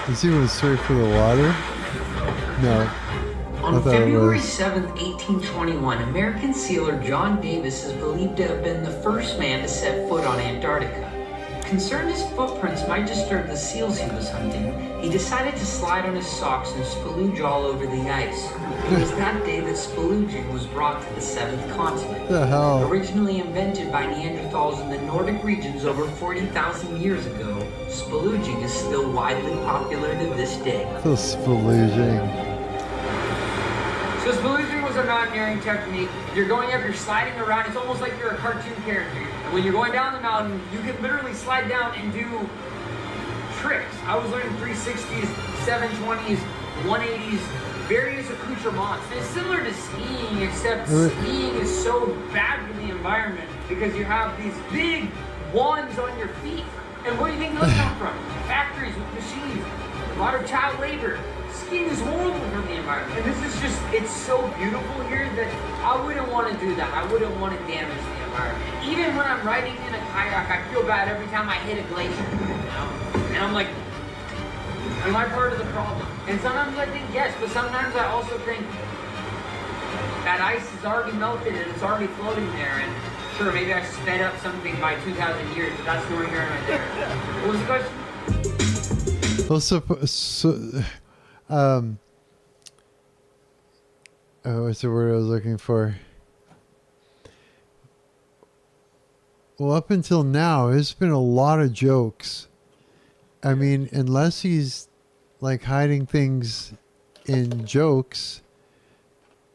Is he going straight for the water? No. I On thought it February was. 7th, 1821, American sealer John Davis is believed to have been the first man to set foot on Antarctica. Concerned his footprints might disturb the seals he was hunting, he decided to slide on his socks and spalooge all over the ice. It was that day that spalooging was brought to the seventh continent. The hell? Originally invented by Neanderthals in the Nordic regions over 40,000 years ago, spalooging is still widely popular to this day. So spalooging. So spalooging was a mountaineering technique. You're going up, you're sliding around. It's almost like you're a cartoon character. And when you're going down the mountain, you can literally slide down and do tricks. I was learning 360s, 720s, 180s, various accoutrements. It's similar to skiing, except skiing is so bad for the environment because you have these big wands on your feet. And where do you think those come from? Factories with machines, a lot of child labor. Skiing is horrible for the environment. And this is just, it's so beautiful here that I wouldn't want to do that. I wouldn't want to damage the environment. Even when I'm riding in a kayak, I feel bad every time I hit a glacier, you know? And I'm like, am I part of the problem? And sometimes I think yes, but sometimes I also think that ice is already melted and it's already floating there. And sure, maybe I sped up something by 2,000 years, but that's nor here nor there. What was the question? Also, what's the word I was looking for? Well, up until now, it's been a lot of jokes. I mean, unless he's like hiding things in jokes,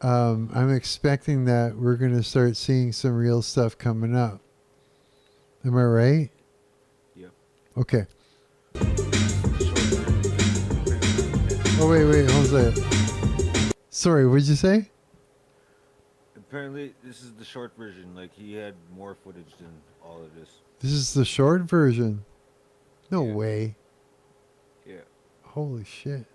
I'm expecting that we're going to start seeing some real stuff coming up. Am I right? Yep. Okay. Oh, wait, hold on. Sorry, what'd you say? Apparently, this is the short version. Like, he had more footage than all of this. This is the short version. No way. Yeah. Holy shit.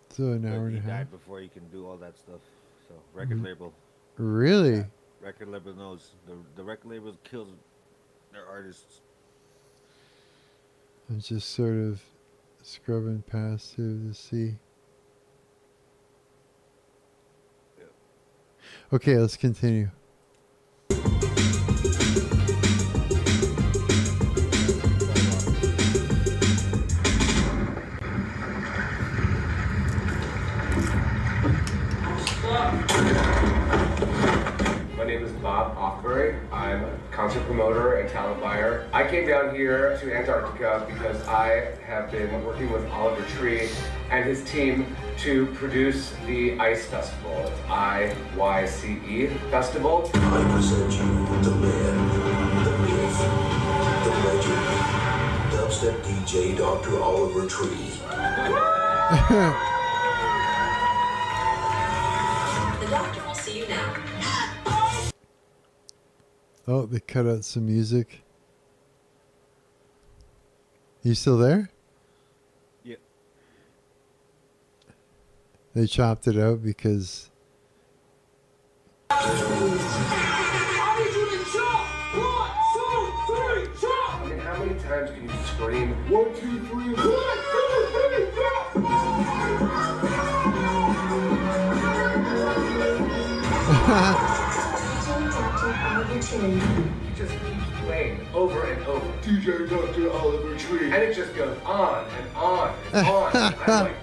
So an hour and a He half. died before he can do all that stuff. So, record label. Really? Yeah, record label knows. The record label kills their artists. I'm just sort of scrubbing past here to see. Okay, let's continue. My name is Bob Offbury. I'm a concert promoter and talent buyer. I came down here to Antarctica because I have been working with Oliver Tree and his team to produce the Ice Festival. It's IYCE Festival. I present you the man, the myth, the legend, dubstep DJ Dr. Oliver Tree. The doctor will see you now. Oh, they cut out some music. You still there? Yep. They chopped it out because... I mean, how many times can you scream, 1, 2, 3, 1, 2, 3, He just keeps playing over and over. DJ Dr. Oliver Tree. And it just goes on and on and on. And I'm like,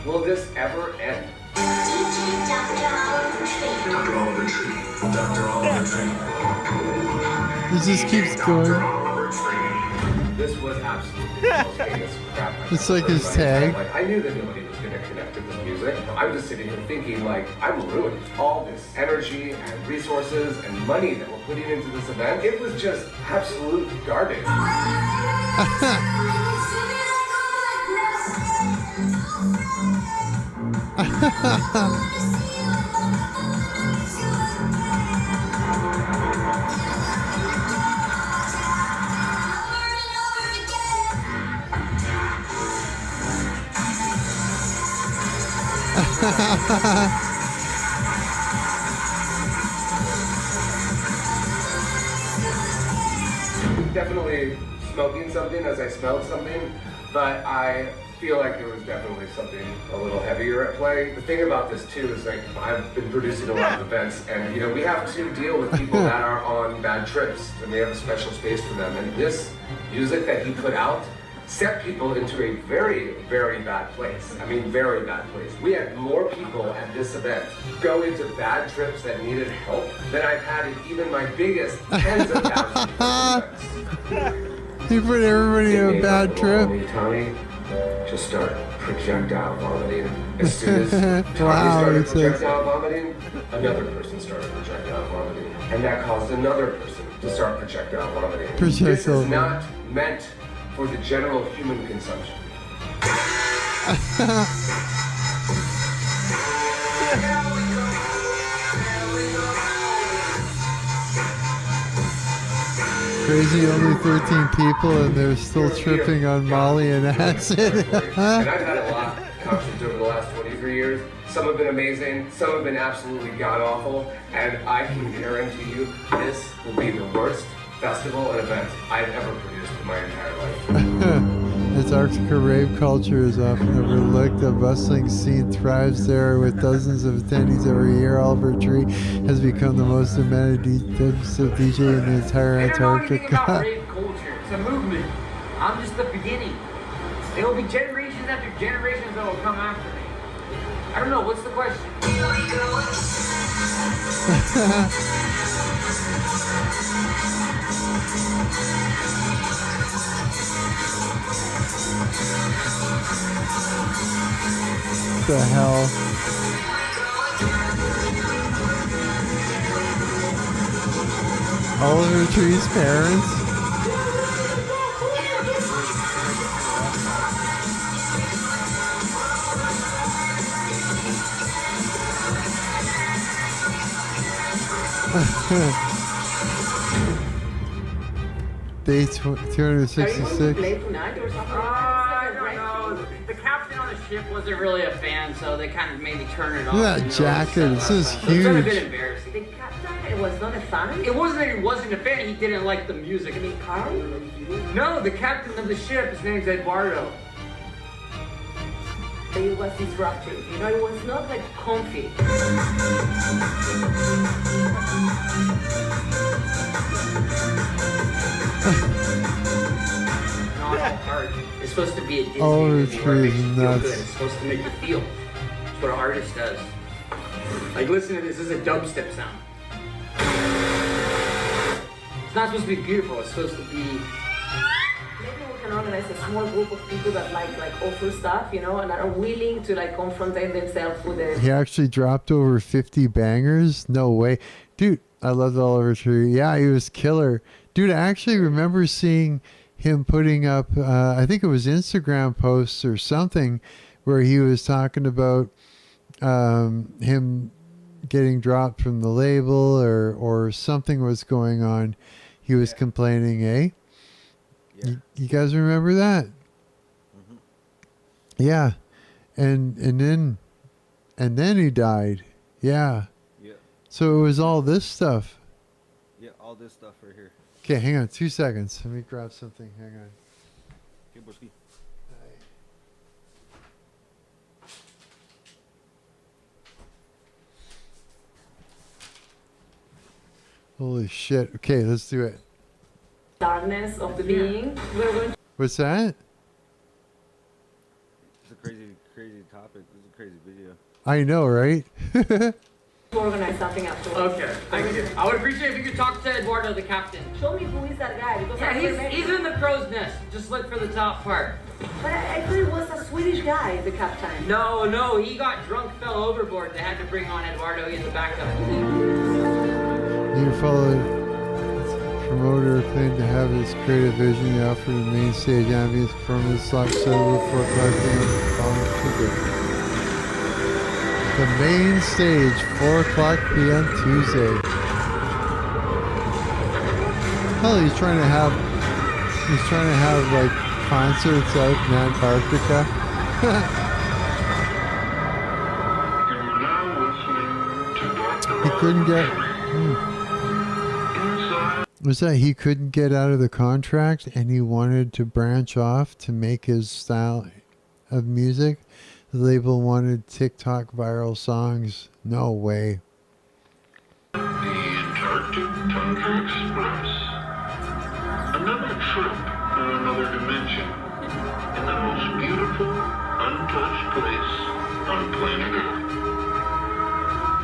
will this ever end? Dr. Oliver Tree. Dr. Oliver Tree. He just keeps going. This was absolutely the most famous crap I've It's ever like his heard in my entire tag. life. I knew that nobody was going to connect to this music. I'm just sitting here thinking, like, I'm ruined. All this energy and resources and money that we're putting into this event, it was just absolute garbage. Definitely smoking something as I smelled something, but I feel like there was definitely something a little heavier at play. The thing about this too is, like, I've been producing a lot of events, and you know, we have to deal with people that are on bad trips, and we have a special space for them. And this music that he put out set people into a very, very bad place. I mean, very bad place. We had more people at this event go into bad trips that needed help than I've had in even my biggest tens of thousands of events. He put everybody in a bad trip. Tommy just start projectile vomiting. As soon as Tommy Wow, started it's projectile vomiting, another person started projectile vomiting. And that caused another person to start projectile vomiting. This Projectile is not meant for the general human consumption. Crazy, only 13 people, and they're still tripping on Molly and acid. And I've had a lot of concerts over the last 23 years. Some have been amazing, some have been absolutely god-awful, and I can guarantee you this will be the worst festival and event I've ever produced in my entire life. Antarctica rave culture is often overlooked. A bustling scene thrives there with dozens of attendees every year. Oliver Tree has become the most demanded DJ in the entire I don't know anything about Antarctica. rave culture. It's a movement. I'm just the beginning. There will be generations after generations that will come after me. I don't know. What's the question? The hell? Oliver Tree's parents? Day 266. tonight or something? I don't know. The captain on the ship wasn't really a fan, so they kind of made me turn it off. Look at that jacket. This is It's kind of been huge. embarrassing. The captain, it was not a fan? It wasn't that he wasn't a fan, he didn't like the music. I mean, Carl? no, the captain of the ship, his name's Eduardo. It was disruptive. You know, it was not like comfy. Not all art. It's supposed to be a Disney Oliver movie where it makes Tree you is feel nuts. good. It's supposed to make you feel. That's what an artist does. Like, listen to this. This is a dubstep sound. It's not supposed to be beautiful. It's supposed to be... Maybe we can organize a small group of people that like awful stuff, you know, and are willing to like confront themselves with it. He actually dropped over 50 bangers? No way. Dude, I love Oliver Tree. Yeah, he was killer. Dude, I actually remember seeing him putting up, I think it was Instagram posts or something, where he was talking about him getting dropped from the label or something was going on. He was complaining, eh? Yeah. You guys remember that? Mm-hmm. Yeah. And then he died. Yeah. Yeah. So it was all this stuff. Yeah, all this stuff right here. Okay, hang on 2 seconds. Let me grab something. Hang on. Okay, Boski. Holy shit. Okay, let's do it. Darkness of the being. We're going to What's that? It's a crazy, crazy topic. It's a crazy video. I know, right? organize something afterwards. Okay, thank you. I would appreciate if you could talk to Eduardo, the captain. Show me who is that guy, because I Yeah, he's in the crow's nest. Just look for the top part. But I thought it was a Swedish guy, the captain. No, he got drunk, fell overboard. They had to bring on Eduardo in the backup. You follow promoter claimed to have his creative vision. He offered a main stage ambience performance slot set before the main stage, 4 o'clock p.m. Tuesday. Hell, he's trying to have like concerts out in Antarctica. He couldn't get. Was that he couldn't get out of the contract and he wanted to branch off to make his style of music? The label wanted TikTok viral songs. No way. The Antarctic Tundra Express. Another trip in another dimension. In the most beautiful, untouched place on planet Earth.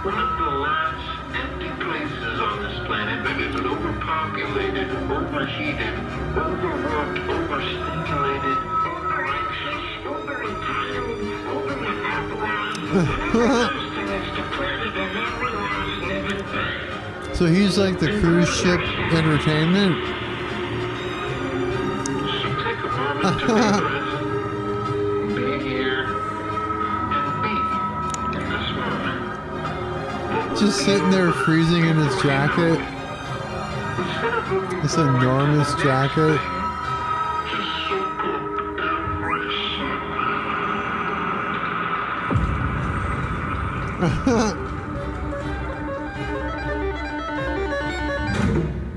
One of the last empty places on this planet that isn't overpopulated, overheated, overworked, overstimulated, overanxious, overentitled, So he's like the cruise ship entertainment? So take a moment to be present. Be here. just sitting there freezing in his jacket. This enormous jacket.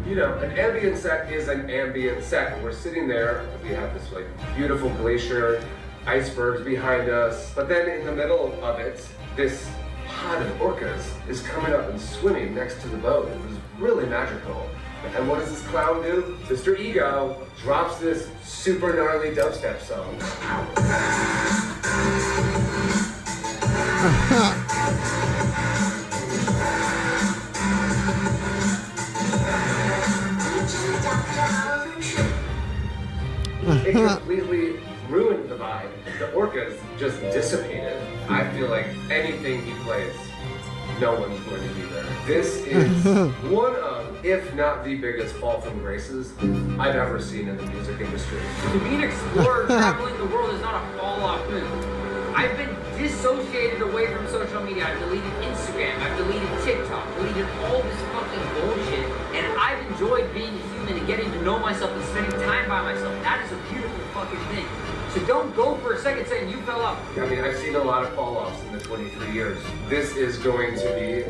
You know, an ambient set is an ambient set. We're sitting there, we have this like beautiful glacier, icebergs behind us, but then in the middle of it, this pod of orcas is coming up and swimming next to the boat. It was really magical. And what does this clown do? Mr. Ego drops this super gnarly dubstep song. It completely ruined the vibe. The orcas just dissipated. I feel like anything he plays, no one's going to be there. This is one of, if not the biggest fall from graces I've ever seen in the music industry. To be an explorer traveling the world is not a fall-off move. I've been dissociated away from social media. I've deleted Instagram, I've deleted TikTok, deleted all this fucking bullshit, and I've enjoyed being human and getting to know myself and spending time by myself. That is a beautiful fucking thing. So don't go for a second saying you fell off. I mean, I've seen a lot of fall-offs in the 23 years. This is going to be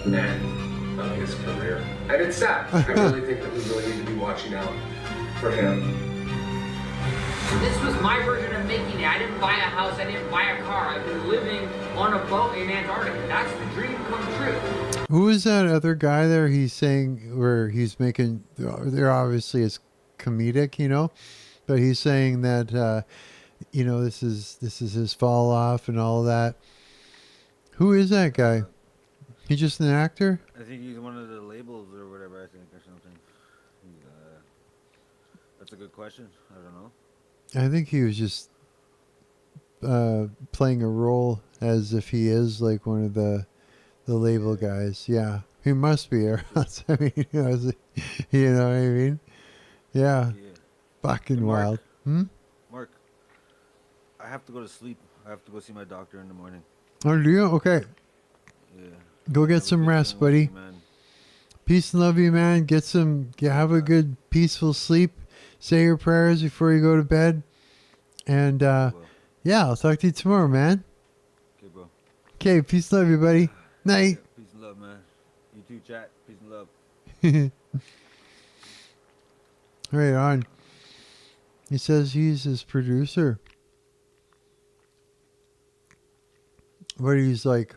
the end of his career. And it's sad. I really think that we really need to be watching out for him. This was my version of making it. I didn't buy a house, I didn't buy a car. I've been living on a boat in Antarctica. That's the dream come true. Who is that other guy there? He's saying where he's making. They're obviously it's comedic, you know, but he's saying that you know this is his fall off and all that. Who is that guy? He's just an actor. I think he's one of the labels or whatever. I think or something. That's a good question. I don't know. I think he was just playing a role as if he is like one of the label guys. Yeah, he must be. Or else, I mean, you know what I mean? Yeah, fucking Hey, Mark. wild. Hmm? Mark, I have to go to sleep. I have to go see my doctor in the morning. Oh, do you? Okay. Yeah. Go get some rest, buddy. Peace and love you, man. Have a good, peaceful sleep. Say your prayers before you go to bed. And, yeah, I'll talk to you tomorrow, man. Okay, bro. Okay, peace and love you, buddy. Night. Peace and love, man. You too, chat. Peace and love. Right on. He says he's his producer. But he's like,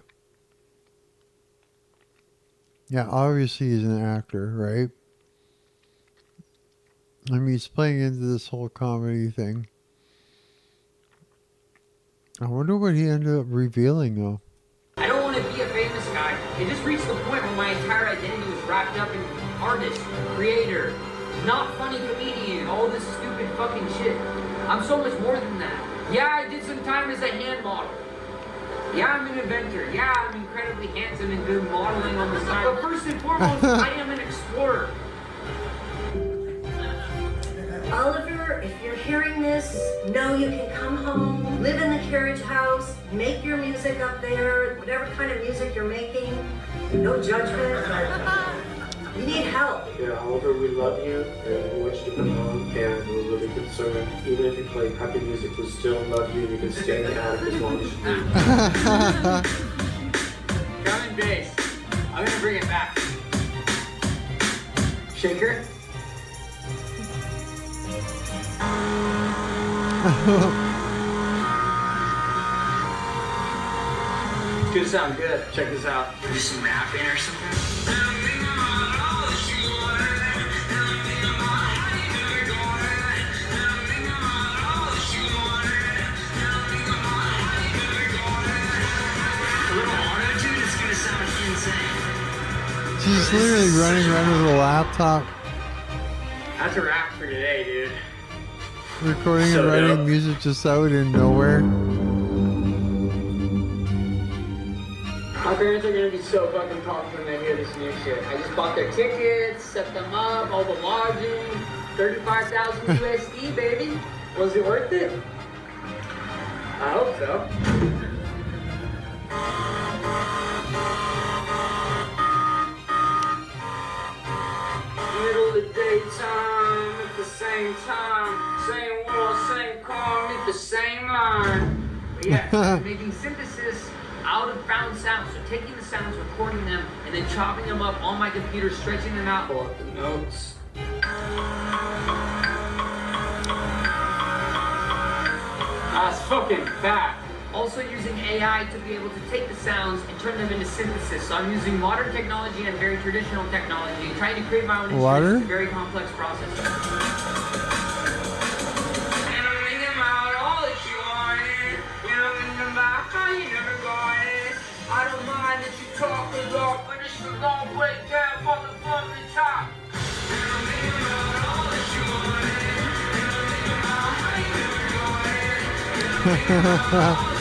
yeah, obviously he's an actor, right? I mean, he's playing into this whole comedy thing. I wonder what he ended up revealing, though. I don't want to be a famous guy. It just reached the point where my entire identity was wrapped up in artist, creator, not funny comedian, all this stupid fucking shit. I'm so much more than that. Yeah, I did some time as a hand model. Yeah, I'm an inventor. Yeah, I'm incredibly handsome and good modeling on the side. But first and foremost, I am an explorer. Oliver, if you're hearing this, know you can come home, live in the carriage house, make your music up there, whatever kind of music you're making. No judgment. You need help. Yeah, Oliver, we love you and we want you to come home, and we're really concerned. Even if you play happy music, we still love you. You can stay in the attic as long as you need. Drum and bass. I'm gonna bring it back. Shaker. It's gonna sound good. Check this out. Do some rapping or something? A little auto-tune is gonna sound insane. She's literally running around with a laptop, That's a wrap for today, dude. recording So and writing dope. music just out in nowhere. My parents are gonna be so fucking pumped when they hear this new shit. I just bought their tickets, set them up, all the lodging, 35,000 USD, baby. Was it worth it? I hope so. the same line. But yeah, making synthesis out of found sounds. So taking the sounds, recording them, and then chopping them up on my computer, stretching them out. Pull up the notes. That's fucking fat. Also using AI to be able to take the sounds and turn them into synthesis. So I'm using modern technology and very traditional technology, trying to create my own instruments. It's a very complex process. And I'm thinking about all that you wanted. You know, thinking about how you never got it. I don't mind that you talk a lot, but it's a long way down from the top. And I'm thinking about all that you wanted. And I'm thinking about how you never got it. And I'm thinking about all that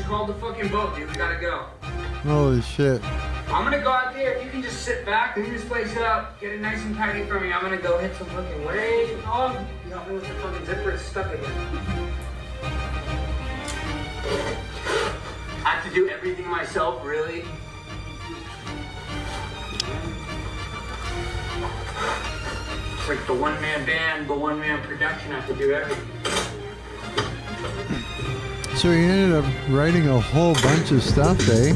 called the fucking boat, dude. We gotta go. Holy shit. I'm gonna go out there. If you can just sit back, clean this place up, get it nice and tidy for me. I'm gonna go hit some fucking waves. Oh, you help me with the fucking zipper. It's stuck again. I have to do everything myself, really? It's like the one-man band, the one-man production. I have to do everything. So he ended up writing a whole bunch of stuff, eh?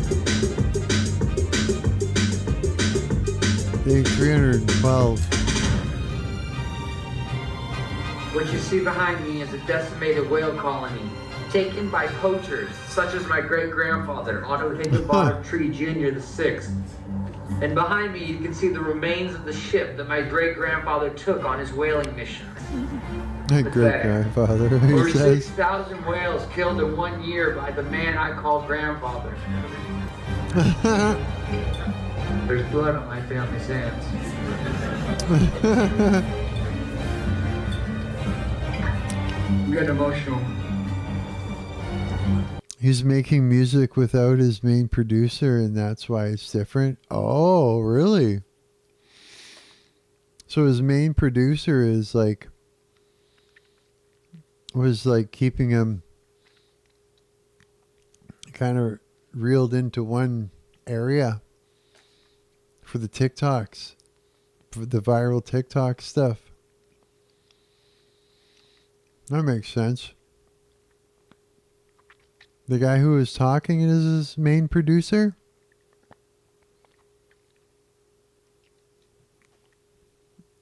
Day 312. What you see behind me is a decimated whale colony, taken by poachers, such as my great-grandfather, Otto Higginbottom Tree Jr. the Sixth. And behind me, you can see the remains of the ship that my great-grandfather took on his whaling mission. My great-grandfather, he Over says. 6,000 whales killed in 1 year by the man I call grandfather. There's blood on my family's hands. I'm getting emotional. He's making music without his main producer, and that's why it's different. Oh, really? So his main producer is like, was like keeping him kind of reeled into one area for the TikToks, for the viral TikTok stuff. That makes sense. The guy who was talking is his main producer?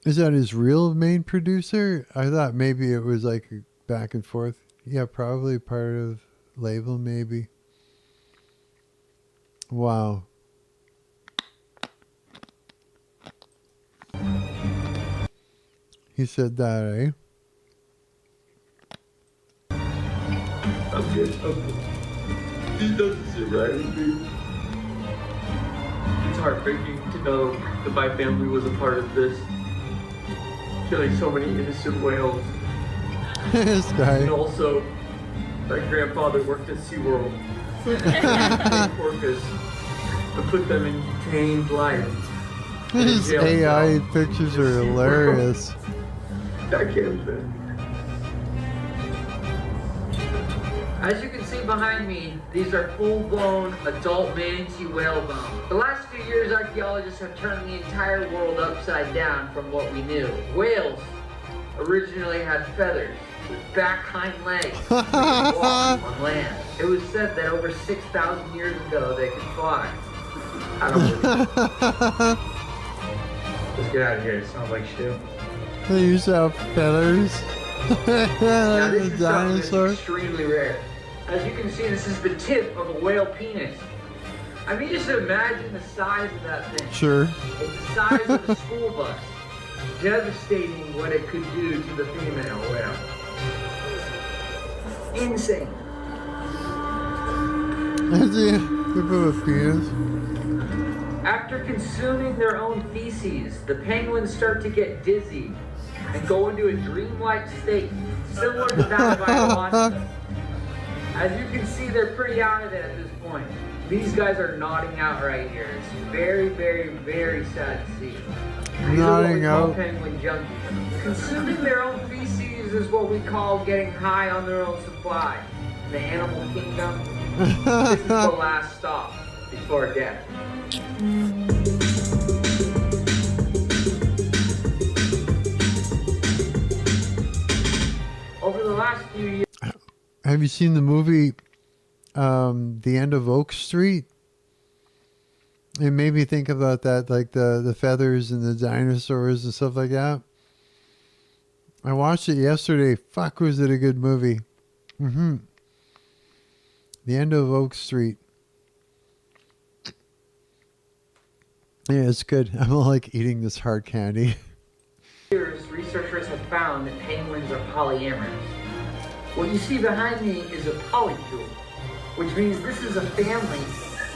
Is that his real main producer? I thought maybe it was like back and forth. Yeah, probably part of label, maybe. Wow. He said that, eh? I'm good. He doesn't sit right with me. It's heartbreaking to know that my family was a part of this. Killing so many innocent whales. This guy. And also, my grandfather worked at SeaWorld. Orcas to put them in tamed life. His AI pictures are hilarious. I can't say. As you can see behind me, these are full-blown adult manatee whale bones. The last few years, archaeologists have turned the entire world upside down from what we knew. Whales originally had feathers with back hind legs and walk on land. It was said that over 6,000 years ago they could fly. I don't believe it. Let's get out of here. It sounds like shit. They used to have feathers. Now this Like a is something dinosaur. that's extremely rare. As you can see, this is the tip of a whale penis. I mean, just imagine the size of that thing. Sure. It's the size of a school bus. Devastating what it could do to the female whale. Insane. That's the tip of a penis. After consuming their own feces, the penguins start to get dizzy and go into a dreamlike state, similar to that of ayahuasca. As you can see, they're pretty out of it at this point. These guys are nodding out right here. It's very, very, very sad to see. These are what we call penguin junkies. Consuming their own feces is what we call getting high on their own supply. In the animal kingdom, this is the last stop. before death. Over the last few years, Have you seen the movie The End of Oak Street? It made me think about that, like the feathers and the dinosaurs and stuff like that. I watched it yesterday. Fuck, was it a good movie? The End of Oak Street. Yeah, it's good. I'm like eating this hard candy. researchers have found that penguins are polyamorous. What you see behind me is a polycule, which means this is a family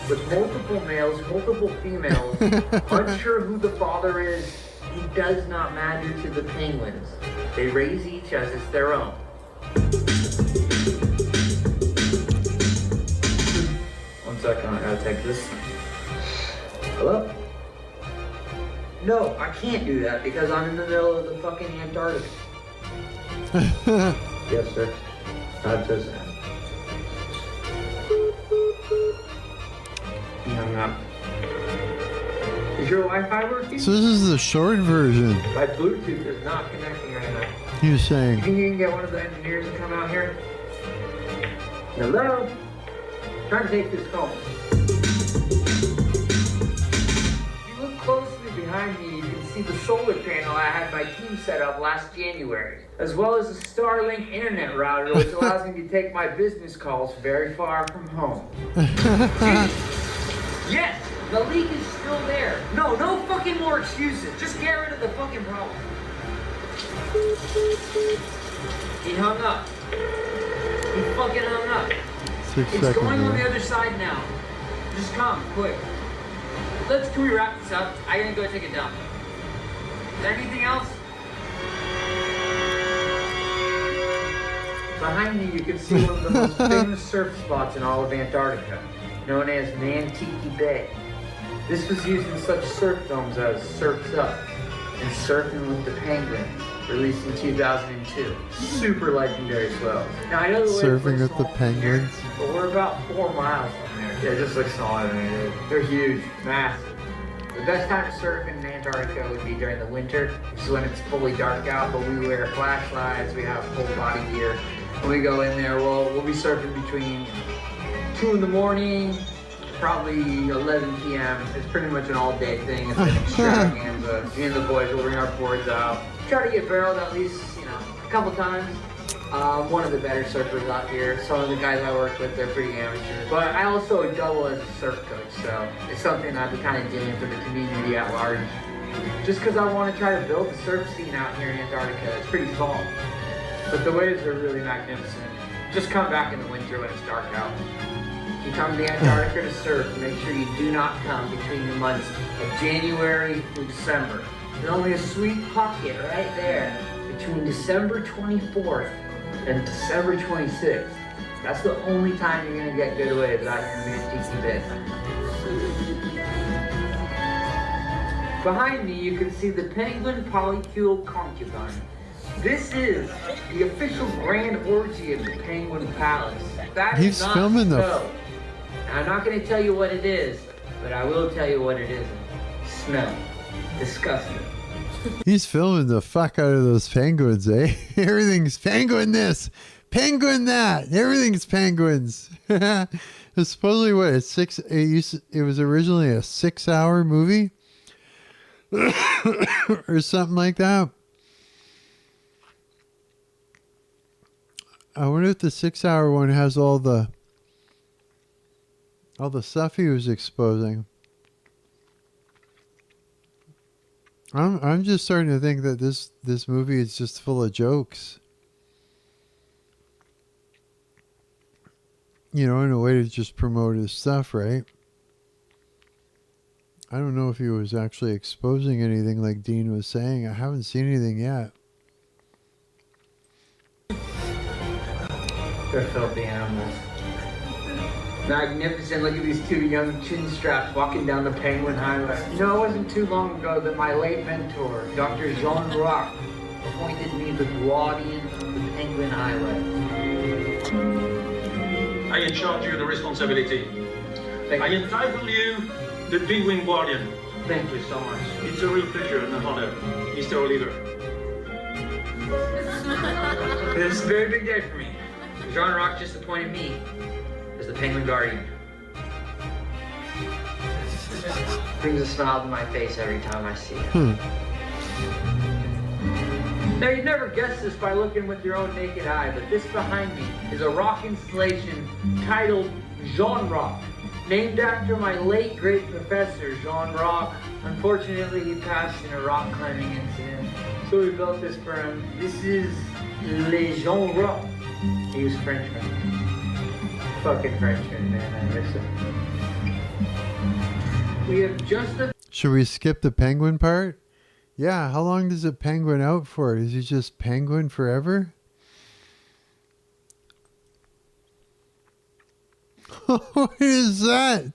with multiple males, multiple females, unsure who the father is. It does not matter to the penguins. They raise each as it's their own. One second, I gotta take this. Hello? No, I can't do that because I'm in the middle of the fucking Antarctica. Yes, sir. Not so sad. He hung up. Is your Wi-Fi working? So this is the short version. My Bluetooth is not connecting right now. He was saying. You think you can get one of the engineers to come out here? Hello? Trying to take this call. If you look closely behind me, you can see the solar panel I had my team set up last January, as well as a Starlink internet router, which allows me to take my business calls very far from home. Yes, the leak is still there. No fucking more excuses. Just get rid of the fucking problem. He hung up. He fucking hung up. 6 It's seconds. going on the other side now. Just come, quick. Can we wrap this up? I gotta go take a dump. Is there anything else? Behind me, you can see one of the most famous surf spots in all of Antarctica, known as Nantiki Bay. This was used in such surf films as Surf's Up and Surfing with the Penguins, released in 2002. Super legendary swells. Now, I know the Surfing with the penguins. but we're about 4 miles from there. Yeah, it just looks smaller than it is. They're huge, massive. The best time to surf in Antarctica would be during the winter, which is when it's fully dark out, but we wear flashlights, we have full body gear. When we go in there, we'll be surfing between 2 in the morning, probably 11 p.m. It's pretty much an all-day thing. It's an extravaganza. Me and the boys will bring our boards out. Try to get barreled at least, a couple times. One of the better surfers out here. Some of the guys I work with, they're pretty amateur. But I also double as a surf coach, so it's something I've been kind of doing for the community at large. Just because I want to try to build the surf scene out here in Antarctica. It's pretty small. But the waves are really magnificent. Just come back in the winter when it's dark out. If you come to Antarctica to surf, make sure you do not come between the months of January through December. There's only a sweet pocket right there between December 24th and December 26th. That's the only time you're going to get good waves out here in Nantiki Bay. Behind me, you can see the Penguin Polycule Concubine. This is the official grand orgy of the Penguin Palace. That is He's not filming the- snow. And I'm not going to tell you what it is, but I will tell you what it isn't. Snow. Disgusting. He's filming the fuck out of those penguins, eh? Everything's penguin this, penguin that. Everything's penguins. It's supposedly what, it was originally a 6-hour movie or something like that. I wonder if the 6-hour one has all the stuff he was exposing. I'm just starting to think that this movie is just full of jokes. In a way to just promote his stuff, right? I don't know if he was actually exposing anything like Dean was saying. I haven't seen anything yet. They're filthy animals. Magnificent. Look at these 2 young chin straps walking down the Penguin Highway. It wasn't too long ago that my late mentor, Dr. Jean Rock, appointed me the guardian of the Penguin Highway. I charge you the responsibility I entitle you the D-Wing Guardian. Thank you so much. It's a real pleasure and an honor, Mr. Oliver. This is a very big day for me. John Rock just appointed me as the Penguin Guardian. Brings a smile to my face every time I see it. Now, you'd never guess this by looking with your own naked eye, but this behind me is a rock installation titled Jean Rock, named after my late great professor, Jean Rock. Unfortunately, he passed in a rock climbing incident, so we built this for him. This is Le Jean Rock. He was Frenchman. Fucking Frenchman, man, I miss him. We have just a... Should we skip the penguin part? Yeah, how long does a penguin out for? Is he just penguin forever? What is that?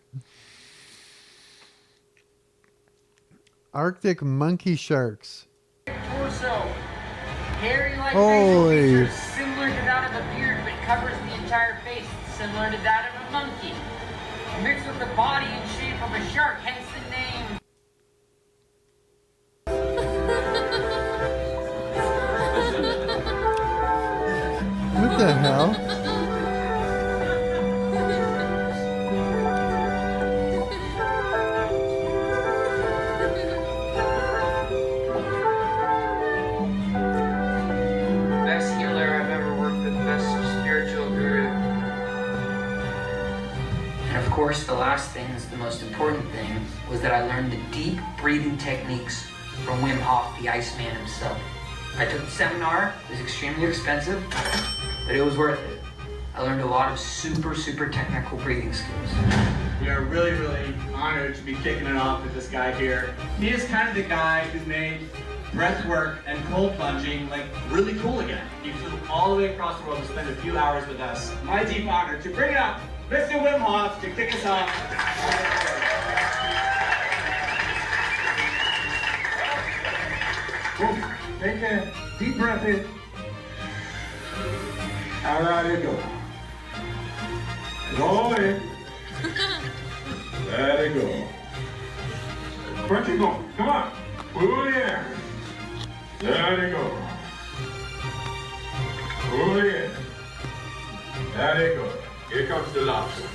Arctic monkey sharks. Torso. Hairy like Holy. facial features similar to that of a beard, but covers the entire face, similar to that of a monkey. Mixed with the body and shape of a shark, hence the name. What the hell? Best healer I've ever worked with, best spiritual guru. And of course, the last thing, is the most important thing, was that I learned the deep breathing techniques from Wim Hof, the Iceman himself. I took the seminar, it was extremely expensive, but it was worth it. I learned a lot of super technical breathing skills. We are really honored to be kicking it off with this guy here. He is kind of the guy who made breath work and cold plunging like really cool again. He flew all the way across the world to spend a few hours with us. My deep honor to bring up Mr. Wim Hof to kick us off. Take a deep breath in. All right, here go. Go in. Let it go. Where'd you go? Come on. Pull the air. Let it go. Pull the air. Let it go. Here comes the last one.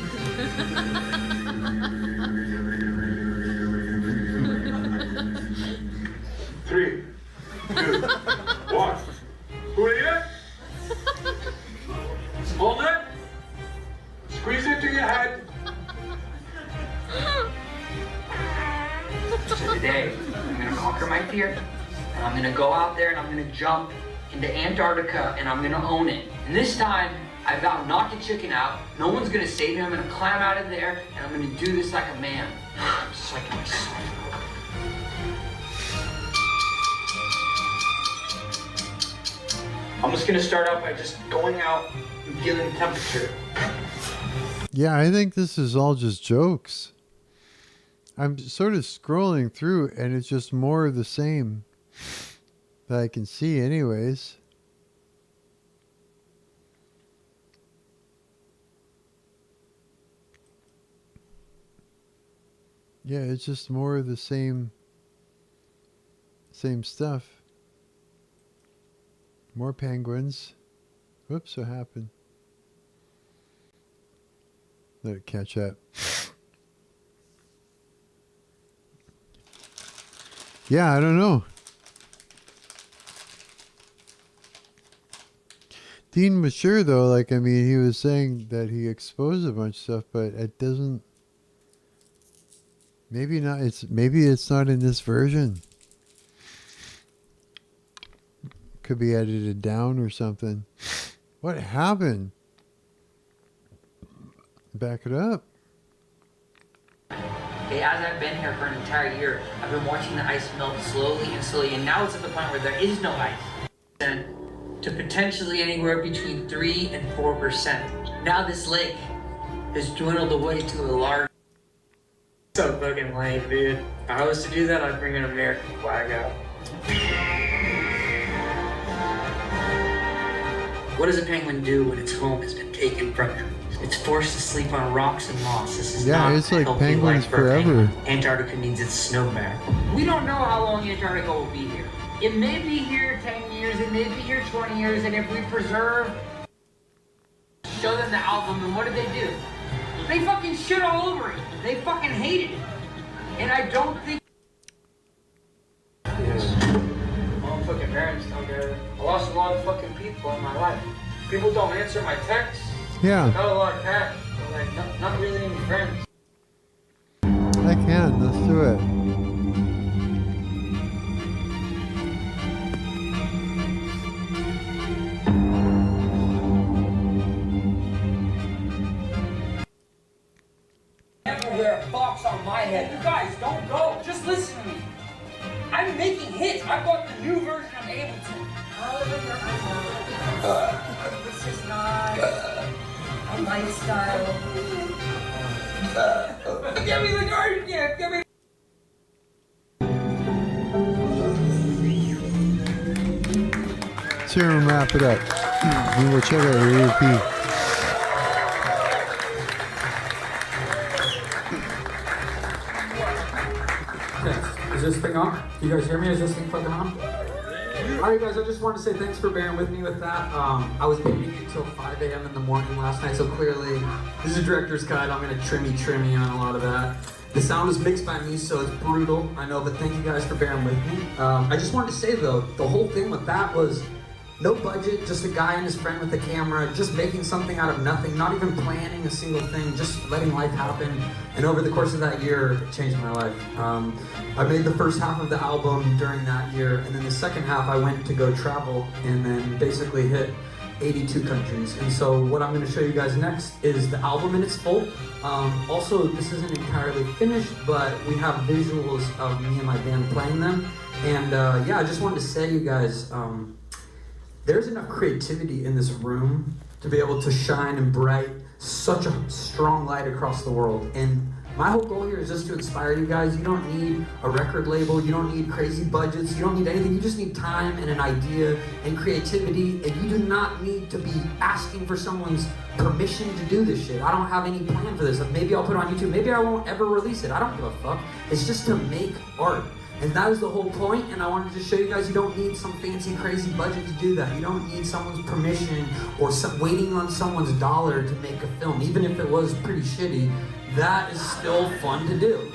3, 2, 1. Pull it in. Hold it. Squeeze it to your head. So today, I'm gonna conquer my fear, and I'm gonna go out there and I'm gonna jump into Antarctica and I'm gonna own it. And this time, I vow not to chicken out. No one's gonna save me. I'm gonna climb out of there and I'm gonna do this like a man. Just like myself. I'm just gonna start out by just going out and feeling the temperature. Yeah, I think this is all just jokes. I'm sort of scrolling through and it's just more of the same that I can see anyways. Yeah, it's just more of the same stuff. More penguins. Whoops, what happened? Let it catch up. Yeah, I don't know. Dean was sure though, like, I mean, he was saying that he exposed a bunch of stuff, but it doesn't, maybe it's not in this version. Could be edited down or something. What happened? Back it up. Okay, as I've been here for an entire year, I've been watching the ice melt slowly, and now it's at the point where there is no ice. And to potentially anywhere between 3 and 4%. Now this lake has dwindled away to a large... So fucking lame, dude. If I was to do that, I'd bring an American flag out. What does a penguin do when its home has been taken from him? It's forced to sleep on rocks and moss. This is Yeah, not it's like healthy penguins life for a forever. penguin. Antarctica needs its snow bear. We don't know how long Antarctica will be here. It may be here 10 years, it may be here 20 years, and if we preserve, show them the album, and what did they do? They fucking shit all over it. They fucking hated it. And I don't think... All fucking parents don't get it. I lost a lot of fucking people in my life. People don't answer my texts. Yeah. Got a lot of cash, but like not really any friends. I can. Let's do it. Never wear a box on my head. You guys, don't go. Just listen to me. I'm making hits. I bought the new version of Ableton. This is not a lifestyle. Give me the garden gift. Give me. Let's hear him wrap it up. And we'll check out your EP. Is this thing on? Can you guys hear me? Is this thing fucking on? Alright guys, I just wanted to say thanks for bearing with me with that. I was editing until 5 a.m. in the morning last night, so clearly this is a director's cut. I'm gonna trimmy on a lot of that. The sound is mixed by me, so it's brutal, I know, but thank you guys for bearing with me. I just wanted to say though, the whole thing with that was no budget, just a guy and his friend with the camera, just making something out of nothing, not even planning a single thing, just letting life happen. And over the course of that year, it changed my life. I made the first half of the album during that year, and then the second half I went to go travel and then basically hit 82 countries. And so what I'm going to show you guys next is the album in its full. Also, this isn't entirely finished, but we have visuals of me and my band playing them. And yeah, I just wanted to say, you guys, there's enough creativity in this room to be able to shine and bright such a strong light across the world. And my whole goal here is just to inspire you guys. You don't need a record label, you don't need crazy budgets, you don't need anything. You just need time and an idea and creativity, and you do not need to be asking for someone's permission to do this shit. I don't have any plan for this. Maybe I'll put it on YouTube, maybe I won't ever release it. I don't give a fuck. It's just to make art. And that is the whole point, and I wanted to show you guys you don't need some fancy, crazy budget to do that. You don't need someone's permission or waiting on someone's dollar to make a film. Even if it was pretty shitty, that is still fun to do.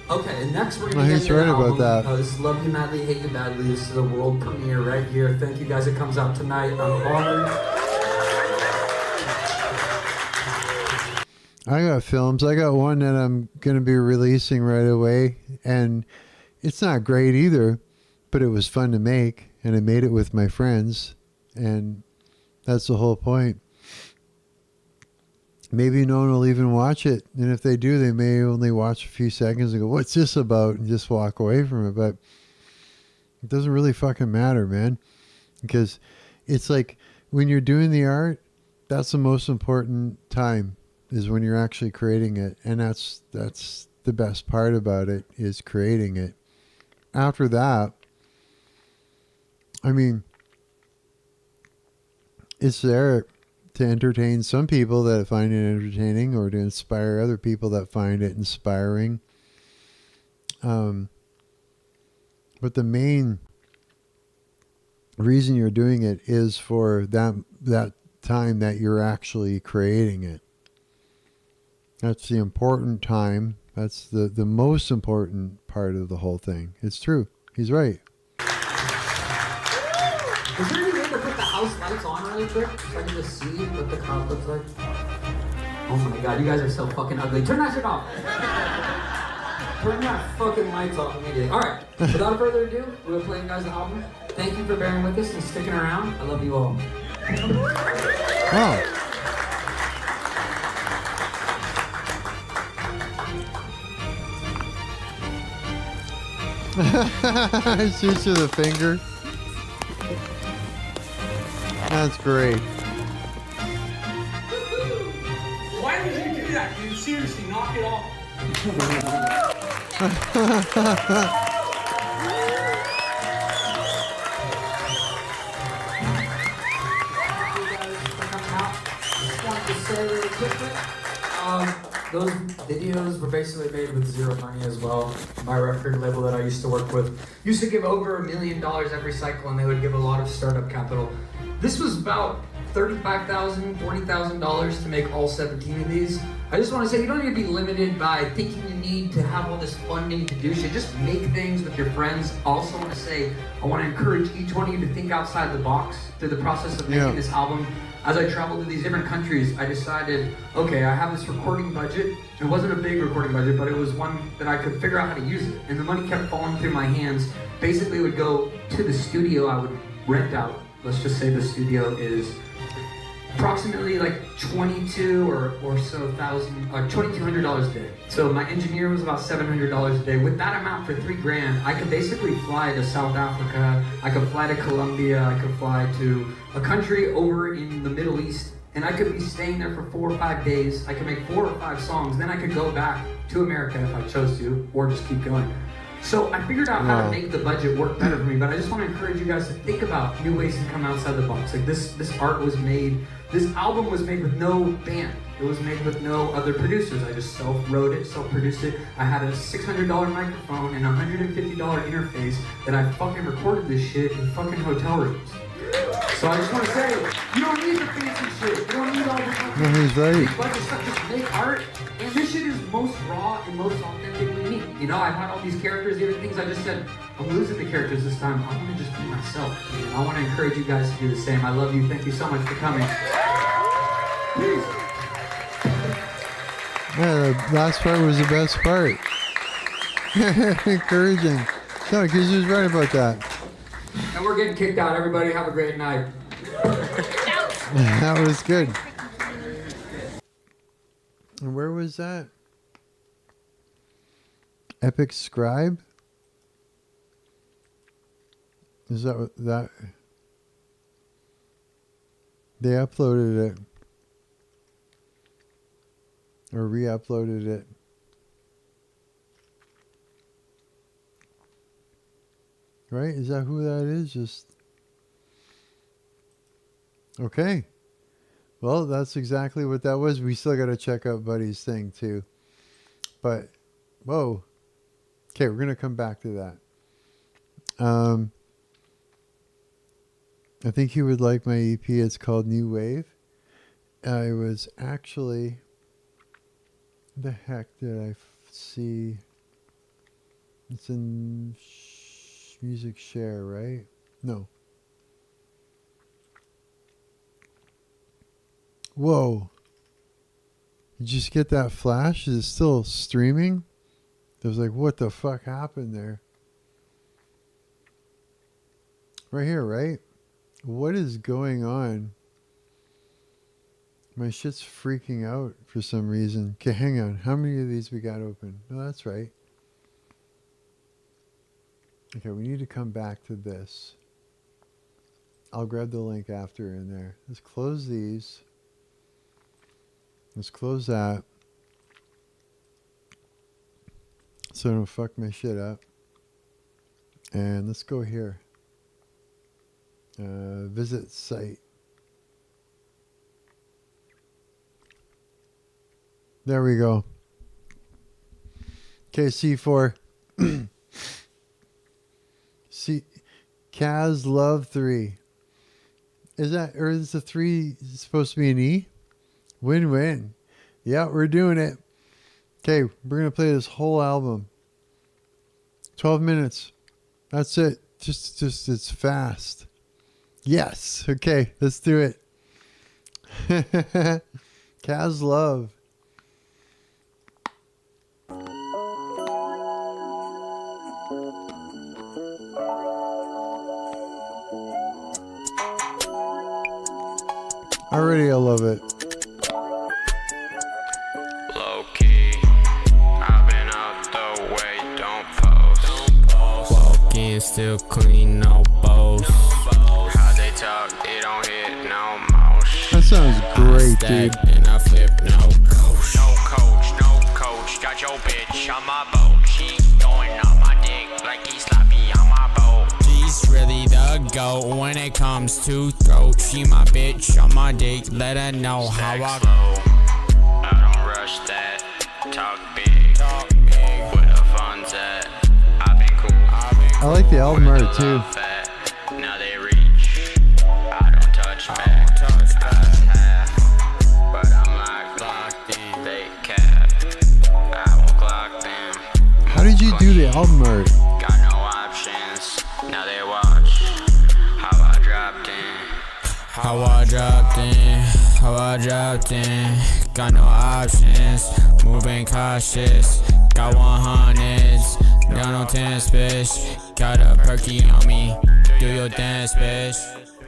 Okay, and next we're going to get into the album. This is Love You Madly, Hate You Badly. This is the world premiere right here. Thank you guys, it comes out tonight. I'm honored. I got films. I got one that I'm going to be releasing right away, and it's not great either, but it was fun to make, and I made it with my friends, and that's the whole point. Maybe no one will even watch it, and if they do, they may only watch a few seconds and go, what's this about, and just walk away from it, but it doesn't really fucking matter, man, because it's like when you're doing the art, that's the most important time, is when you're actually creating it, and that's the best part about it, is creating it. After that, I mean, it's there to entertain some people that find it entertaining, or to inspire other people that find it inspiring. But the main reason you're doing it is for that time that you're actually creating it. That's the important time. That's the most important part of the whole thing. It's true. He's right. Is there any way to put the house lights on really quick so I can just see what the crowd looks like? Oh my god, you guys are so fucking ugly. Turn that shit off. Turn that fucking lights off immediately. Alright, without further ado, we're gonna play you guys the album. Thank you for bearing with us and sticking around. I love you all. Oh. Shoots to the finger. That's great. Why would you do that, dude? Seriously, knock it off. Just wanted to say really quickly, those videos were basically made with zero money as well. My record label that I used to work with used to give over $1 million every cycle, and they would give a lot of startup capital. This was about $35,000, $40,000 to make all 17 of these. I just want to say you don't need to be limited by thinking you need to have all this funding to do shit. Just make things with your friends. I also want to say I want to encourage each one of you to think outside the box through the process of making this album. As I traveled to these different countries, I decided, okay, I have this recording budget. It wasn't a big recording budget, but it was one that I could figure out how to use it. And the money kept falling through my hands. Basically, it would go to the studio I would rent out. Let's just say the studio is approximately like $2,200 a day. So my engineer was about $700 a day. With that amount for $3,000, I could basically fly to South Africa. I could fly to Colombia. I could fly to a country over in the Middle East, and I could be staying there for 4 or 5 days. I could make 4 or 5 songs. Then I could go back to America if I chose to, or just keep going. So I figured out how to make the budget work better for me, but I just want to encourage you guys to think about new ways to come outside the box. Like this art was made, this album was made with no band. It was made with no other producers. I just self-wrote it, self-produced it. I had a $600 microphone and a $150 interface that I fucking recorded this shit in fucking hotel rooms. So I just want to say, you don't need the fancy shit. You don't need all the fucking he's right. big budget stuff. Just make art. And this shit is most raw and most authentically me. You know, I've had all these characters, even things I just said, I'm losing the characters this time. I want to just be myself. And I want to encourage you guys to do the same. I love you. Thank you so much for coming. Peace. Yeah, the last part was the best part. Encouraging. No, because he was right about that. And we're getting kicked out. Everybody have a great night. That was good. And where was that? Epic Scribe? Is that what that? They uploaded it. Or re-uploaded it. Right? Is that who that is? Just okay. Well, that's exactly what that was. We still got to check out Buddy's thing too. But whoa. Okay, we're gonna come back to that. I think you would like my EP. It's called New Wave. It was actually. The heck did I see? It's in Music Share, right? No. Whoa. Did you just get that flash? Is it still streaming? I was like, what the fuck happened there? Right here, right? What is going on? My shit's freaking out for some reason. Okay, hang on. How many of these we got open? No, that's right. Okay, we need to come back to this. I'll grab the link after in there. Let's close these. Let's close that. So I don't fuck my shit up. And let's go here. Visit site. There we go. Okay, C4. C Kaz Love 3. Is that, or is the 3 supposed to be an E? Win-win. Yeah, we're doing it. Okay, we're going to play this whole album. 12 minutes. That's it. Just it's fast. Yes. Okay, let's do it. Kaz Love. Already I love it. Low key, I've been out the way, don't post. Walk in, still clean, no boast. How they talk, it don't hit no motion. That sounds great, dude. And I flip, no coach. No coach, got your bitch on my boat. She going on my dick like he's sloppy on my boat. She's really the GOAT when it comes to throat. She my bitch on my dick, let her know how I go. I don't rush that. Talk big. Where the funds at? I've been cool. I like the album art too. Now they reach. I don't touch back. But I'm locked in. They cap. I won't clock them. How did you do the album art? Got no options. Now they watch how I dropped in. How I dropped in. How I dropped in. Got no options. Moving cautious. Got 100s. Got no 10s, bitch. Got a perky on me. Do your dance, bitch.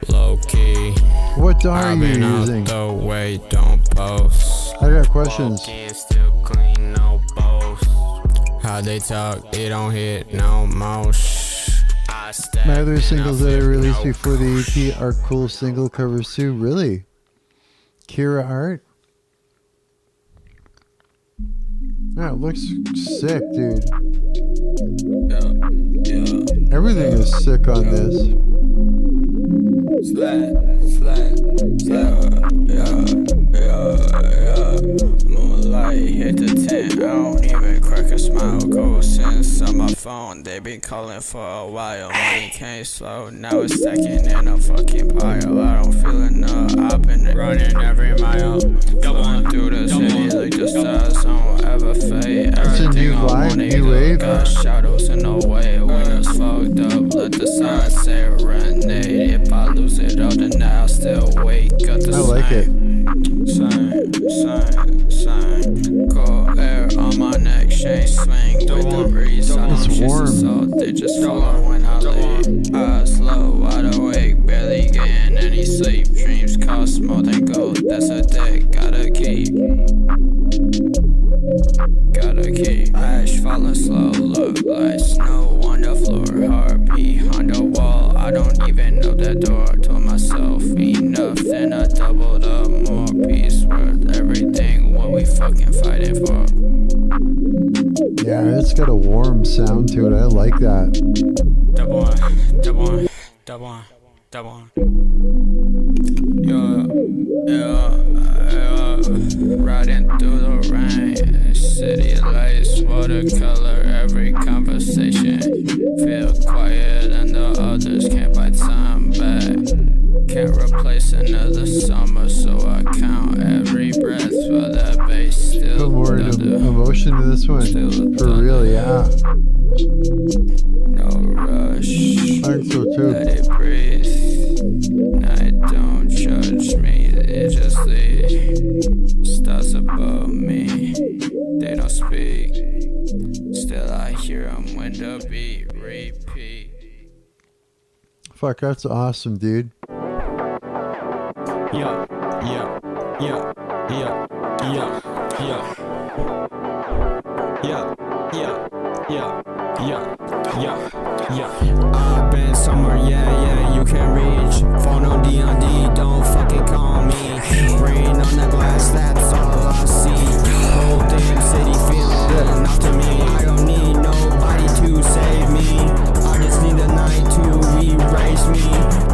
Low key. What DAW are you I've been using? out the way, don't post. I got questions. Still clean, no boast. How they talk, they don't hit no mouse. My other singles that I released before the EP are cool single covers too. Really? Kira art? Yeah, it looks sick, dude. Everything is sick on this. Moonlight hit the tent, I don't even crack a smile. Cold sense on my phone, they been calling for a while. Money can't slow, now it's stacking in a fucking pile. I don't feel enough, I've been running every mile. Going through the city like the stars don't ever fade. It's a new vibe, new wave. Got shadows in the way, windows fogged up. Let the sign say renegade. If I lose it all, then I'll still wake up the I like it. Sign. Cold air on my neck, chain swing with the breeze. I don't It's warm. so they just follow when I leave. Eyes low, wide awake, barely getting any sleep. Dreams cost more than gold, that's a debt, gotta keep. Gotta keep. Ash falling slow, look like snow on the floor. Heartbeat on the wall, I don't even know that door. Told myself enough, then I doubled up more. Peace worth everything, what we fucking fighting for. Yeah, it's got a warm sound to it. I like that. Double one. Riding through the rain, city lights, watercolor, every conversation. Feel quiet and the others can't buy time back. Can't replace another summer, so I count every breath for that bass still. Put more emotion to this one. For real, yeah. No rush. I think so too. Let it breathe. Night don't judge me, it just leaves. Stars above me, they don't speak. Still I hear them when the beat repeat. Fuck, that's awesome, dude. Yeah. I've been somewhere, yeah, you can reach. Phone on D&D, don't fucking call me. Rain on the glass, that's all I see. Whole damn city feeling up to me. I don't need nobody to save me. I just need the night to erase me.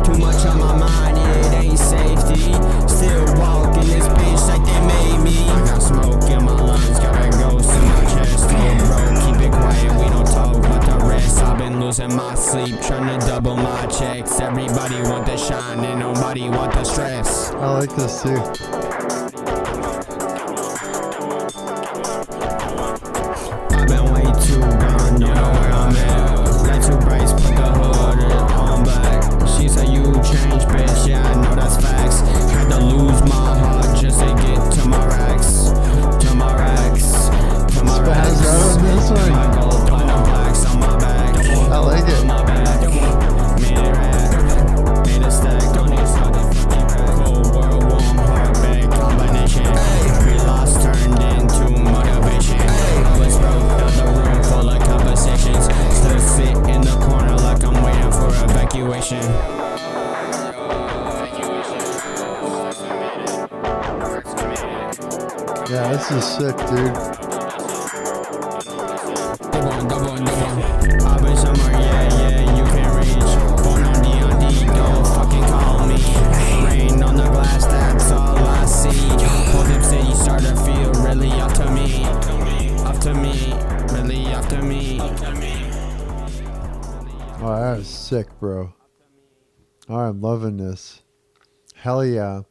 Too much on my mind, it ain't safety. Still walking this bitch like they made me. I got smoke in my lungs, got a ghost in my chest. Oh bro, keep it quiet, we don't talk about the rest. I've been losing my sleep, trying to double my checks. Everybody want the shine and nobody want the stress. I like this too. I've been way too gone, don't know where I'm at. Light too bright, put the hood on back. She said you changed, bitch, yeah, I know that's facts. Had to lose my heart just to get to my racks. To my racks. To my racks. Spaz out on this one. My gold platinum plaques on my back. I like it. My back. Made it rap. Made a stack. Don't need something fucking rap. Cold world, warm heart, bad combination. Pre-loss turned into motivation. I was broke out the room full of conversations. Still sit in the corner like I'm waiting for evacuation. Yeah, this is sick, dude. Double one. I've been somewhere, yeah, you can reach. Phone on D&D, don't fucking call me. Rain on the glass, that's all I see. Whole damn city started to feel really up to me. sick, bro. Oh, I'm loving this. Hell yeah.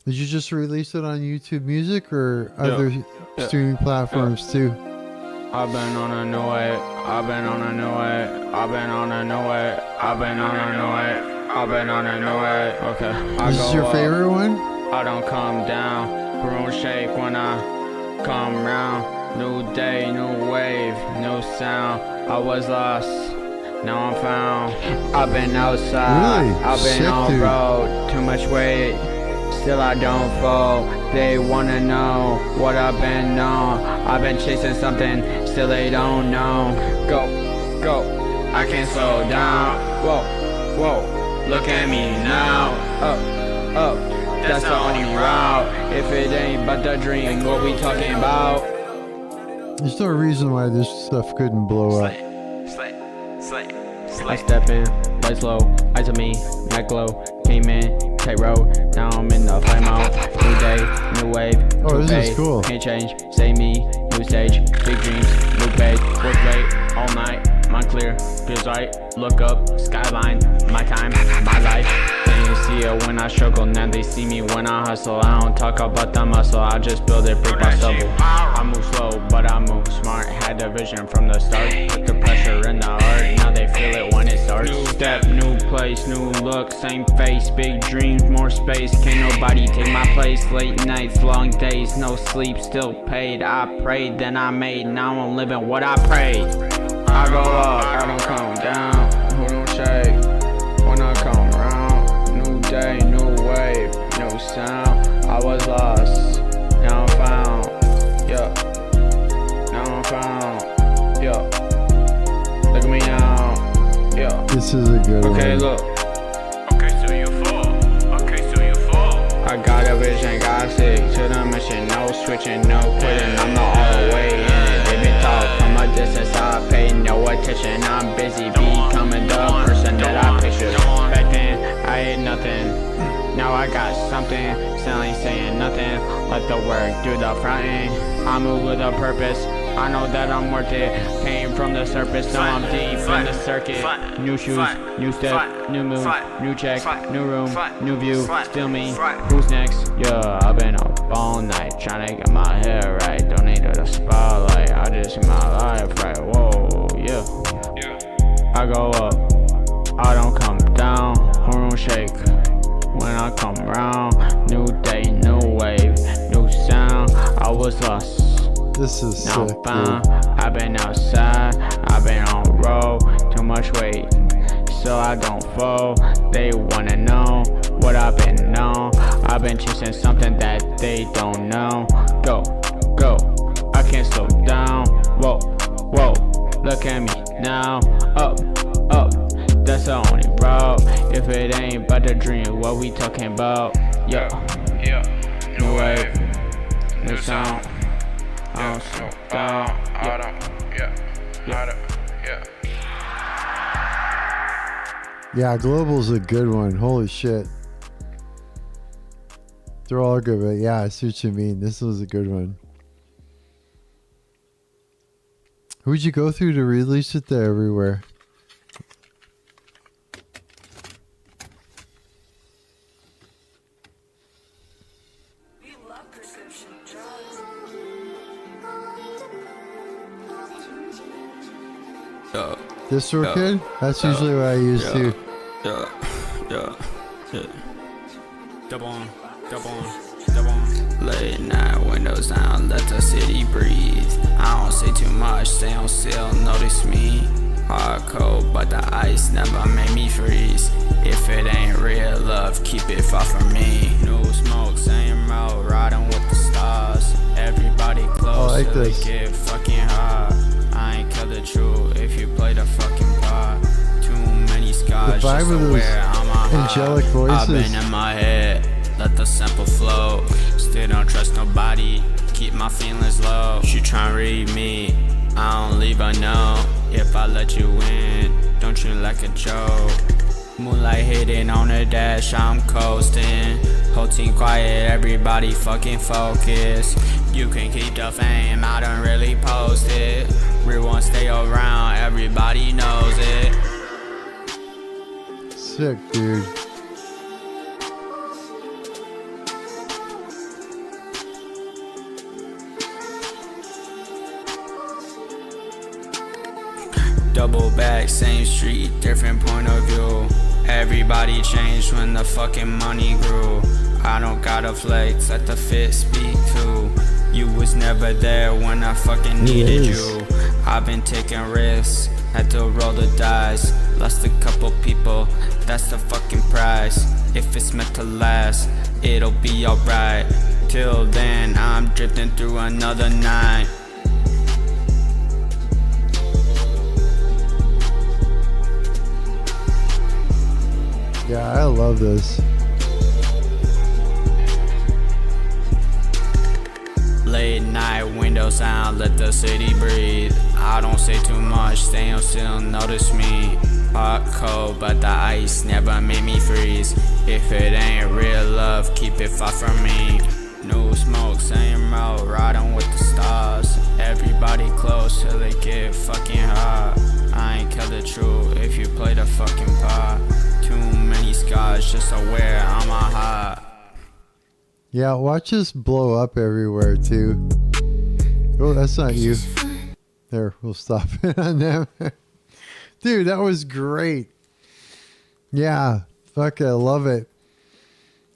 Did you just release it on YouTube Music or other streaming platforms too? I've been on a new way. I've been on a new way. I've been on a new way. I've been on a new way. I've been on a new way. Okay. This is your favorite one? I don't come down. Room shake when I come round. New day, new wave, new sound. I was lost, now I'm found. I've been outside, Really? I've been Sick, on dude. road. Too much weight, still I don't fall. They wanna know what I've been on. I've been chasing something, still they don't know. Go, go, I can't slow down. Whoa, whoa, look at me now. Up, up, that's the only route. If it ain't but the dream, what we talking about? There's no reason why this stuff couldn't blow up. I step in, right slow, eyes on me, neck glow, came in, tight road, now I'm in the flame mode. New day, new wave, Oh, new this is pay, cool. can't change, say me, new stage, big dreams, new page, work late, all night, mind clear, feels right, look up, skyline, my time, my life. They didn't see it when I struggle, now they see me when I hustle. I don't talk about the muscle, I just build it brick by stubble. I move slow, but I move smart, had the vision from the start, put the pressure in the art, now they feel it when it starts. New step, new place, new look, same face, big dreams, more space, can't nobody take my place. Late nights, long days, no sleep, still paid. I prayed, then I made, now I'm living what I prayed. I go up, I don't come down, who don't shake when I come round. New day, new wave, new sound. I was lost, now I'm found, yeah. Now I'm found, yeah. Look at me now, yeah. This is a good one. Okay, look. Okay, so you fall. Okay, so you fall. I got a vision, got sick to the mission. No switching, no quitting. I'm not all the way in it. They been talk from a distance. I pay no attention. I'm busy becoming the person that I pictured. Back then, I had nothing. Now I got something. Still ain't saying nothing. Let the work do the fronting. I move with a purpose. I know that I'm worth it. Came from the surface, now I'm deep in the circuit. New shoes, new step, new move, new check, new room, new view. Still me. Who's next? Yeah, I've been up all night trying to get my hair right. Don't need the spotlight. I just see my life right. Whoa, yeah. I go up, I don't come down. Horn shake when I come round. New day, new wave, new sound. I was lost. This is Now sick, I'm fine. dude. I've been outside, I've been on road, too much weight, so I don't fall. They wanna know what I've been on. I've been chasing something that they don't know. Go, go, I can't slow down. Whoa, whoa, look at me now. Up, up, that's the only route. If it ain't but the dream, what we talking about? Yeah, yeah, new wave, new sound. I don't slow down. I don't, yeah. Yeah, Global's a good one. Holy shit. They're all good, but yeah, I see what you mean. This was a good one. Who'd you go through to release it there everywhere? Yeah. Distro Yeah. Kid? That's Yeah. usually what I use Yeah. too. Yeah, yeah, yeah. Double on, double on, double on. Late night windows down, let the city breathe. I don't say too much, stay on still, notice me. Hard cold, but the ice never made me freeze. If it ain't real love, keep it far from me. No smoke, same road, riding with the stars. Everybody close, like till this. it get fucking hard. I ain't kill the truth if you play the fucking part. Too many scars The vibe just of to those wear on my heart. angelic I've voices. been in my head, let the sample flow. Still don't trust nobody, keep my feelings low. She tryna read me, I don't leave a note. If I let you in, don't treat like a joke. Moonlight hitting on the dash, I'm coasting. Whole team quiet, everybody fucking focus. You can keep the fame, I done really posted. Real ones stay around, everybody knows it. Sick, dude. Double back, same street, different point of view. Everybody changed when the fucking money grew. I don't gotta flex, let the fit speak too. You was never there when I fucking needed you. I've been taking risks, had to roll the dice. Lost a couple people, that's the fucking price. If it's meant to last, it'll be alright. Till then, I'm drifting through another night. Yeah, I love this. Late night windows down, let the city breathe. I don't say too much, stay on still, notice me. Hot, cold, but the ice never made me freeze. If it ain't real love, keep it far from me. No smoke, same road, riding with the stars. Everybody close till they get fucking hot. I ain't kill the truth if you play the fucking part. Too many scars just to wear on my heart. Yeah, watch this blow up everywhere too. Oh, that's not you. There, we'll stop it on them. Dude, that was great. Yeah, fuck, I love it.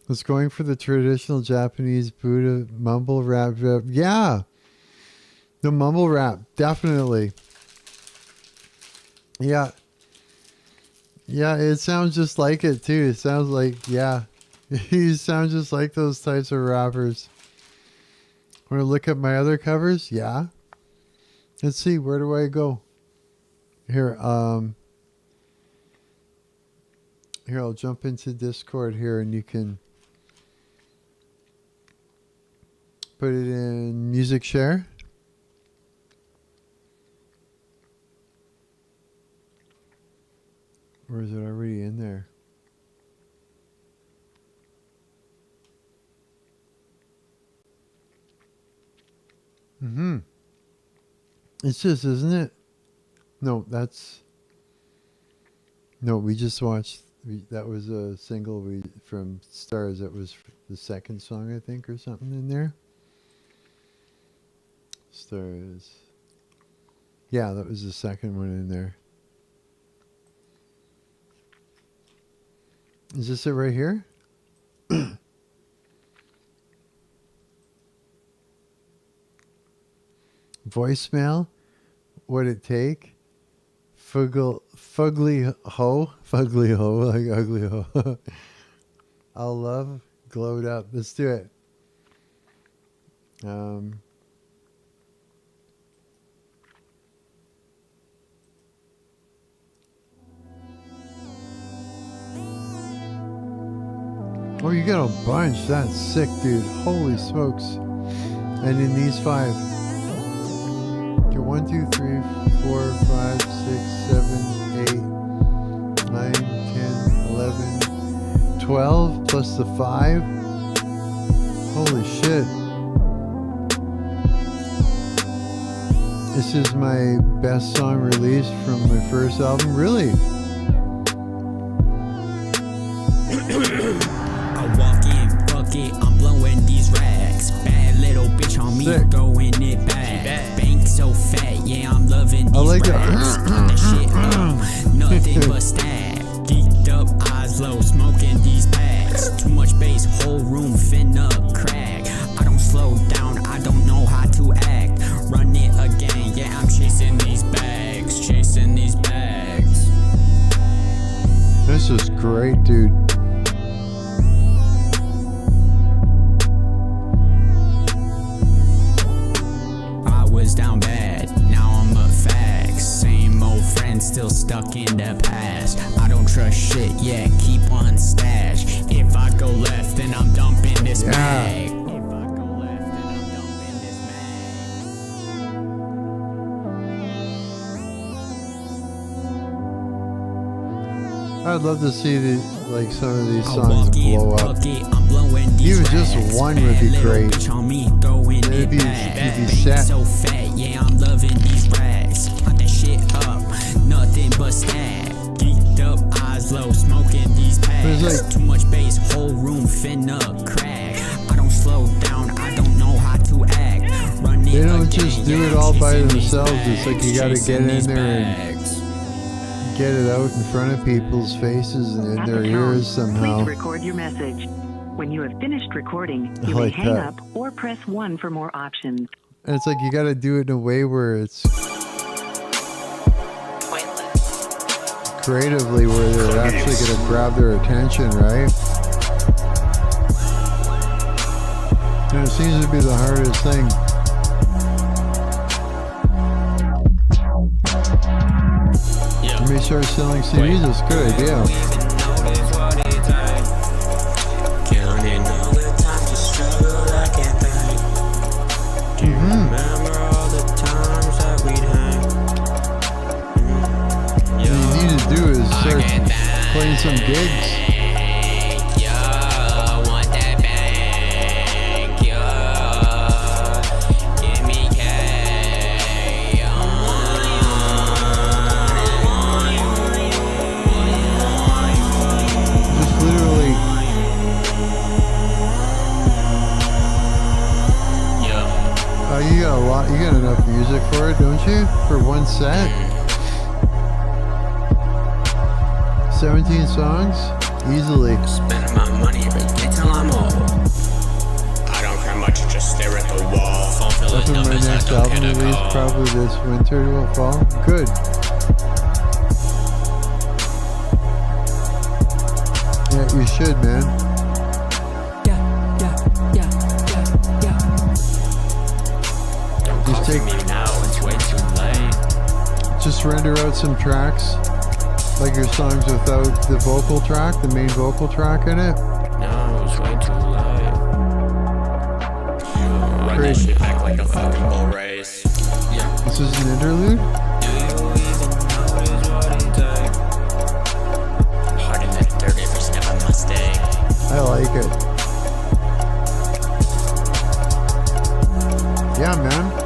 Was going for the traditional Japanese Buddha mumble rap. Yeah, the mumble rap, definitely. Yeah. Yeah, it sounds just like it too. It sounds like, yeah. You sound just like those types of rappers. Want to look at my other covers? Yeah. Let's see, where do I go? Here, here, I'll jump into Discord here and you can put it in music share. Or is it already in there? Mm-hmm. It's just, isn't it? No, that's... No, we just watched... that was a single from Stars. That was the second song, I think, or something in there. Stars. Yeah, that was the second one in there. Is this it right here? Voicemail? What'd it take? Fugly ho? Fugly ho, like ugly ho. I'll love glowed up. Let's do it. Oh, you got a bunch. That's sick, dude. Holy smokes. And in these 5. Okay, 1, 2, 3, 4, 5, 6, 7, 8, 9, 10, 11, 12 plus the 5. Holy shit. This is my best song released from my first album. Really? I'm blowing these racks. Bad little bitch on me, throwing it back. Bank so fat, yeah, I'm loving these racks. Count that shit up, nothing but stack. Geeked up, eyes low, smoking these packs. Too much bass, whole room finna crack. I don't slow down, I don't know how to act. Run it again, yeah, I'm chasing these bags. Chasing these bags. This is great, dude. Down bad, now I'm up facts. Same old friend still stuck in the past. I don't trust shit, yeah, keep on stash. If I go left, then I'm dumping this bag. If I go left, then I'm dumping this bag. I'd love to see like some of these songs blow up. Even just one would be great. It'd be set. So fat, yeah, I'm loving these racks. Count that shit up, nothing but stack. Caked up, eyes low, smoking these packs. like- Too much bass, whole room finna crack. I don't slow down, I don't know how to act. Run They it don't again, just do yeah, it all by chasing these themselves. It's like you gotta bags, get chasing in these there and bags. get it out in front of people's faces and in At their the tone, ears somehow. Please record your message. When you have finished recording, I you may like hang that. up or press 1 for more options. And it's like you gotta do it in a way where it's creatively where they're actually gonna grab their attention, right? And it seems to be the hardest thing. You may start selling CDs, that's a good idea. Counting all the times you struggled, I can't think. Do you remember all the times that we'd hang? What you need to do is start playing some gigs. Want that bank, give me cash. Just literally. You got a lot. You got enough music for it, don't you? For one set. 17 songs, easily. Spending my money every day till I'm old. I don't care much, just stare at the wall. That's when my next album release, probably this winter will fall. Good. Yeah, you should, man. Just take. Now it's way too late. Just render out some tracks, like your songs without the vocal track, the main vocal track in it. No, it's way too late. Run that shit back like a fucking bull race. Yeah. This is an interlude. Do you even notice what it takes? Hard in that dirt if it's never a mistake. I like it. Yeah, man.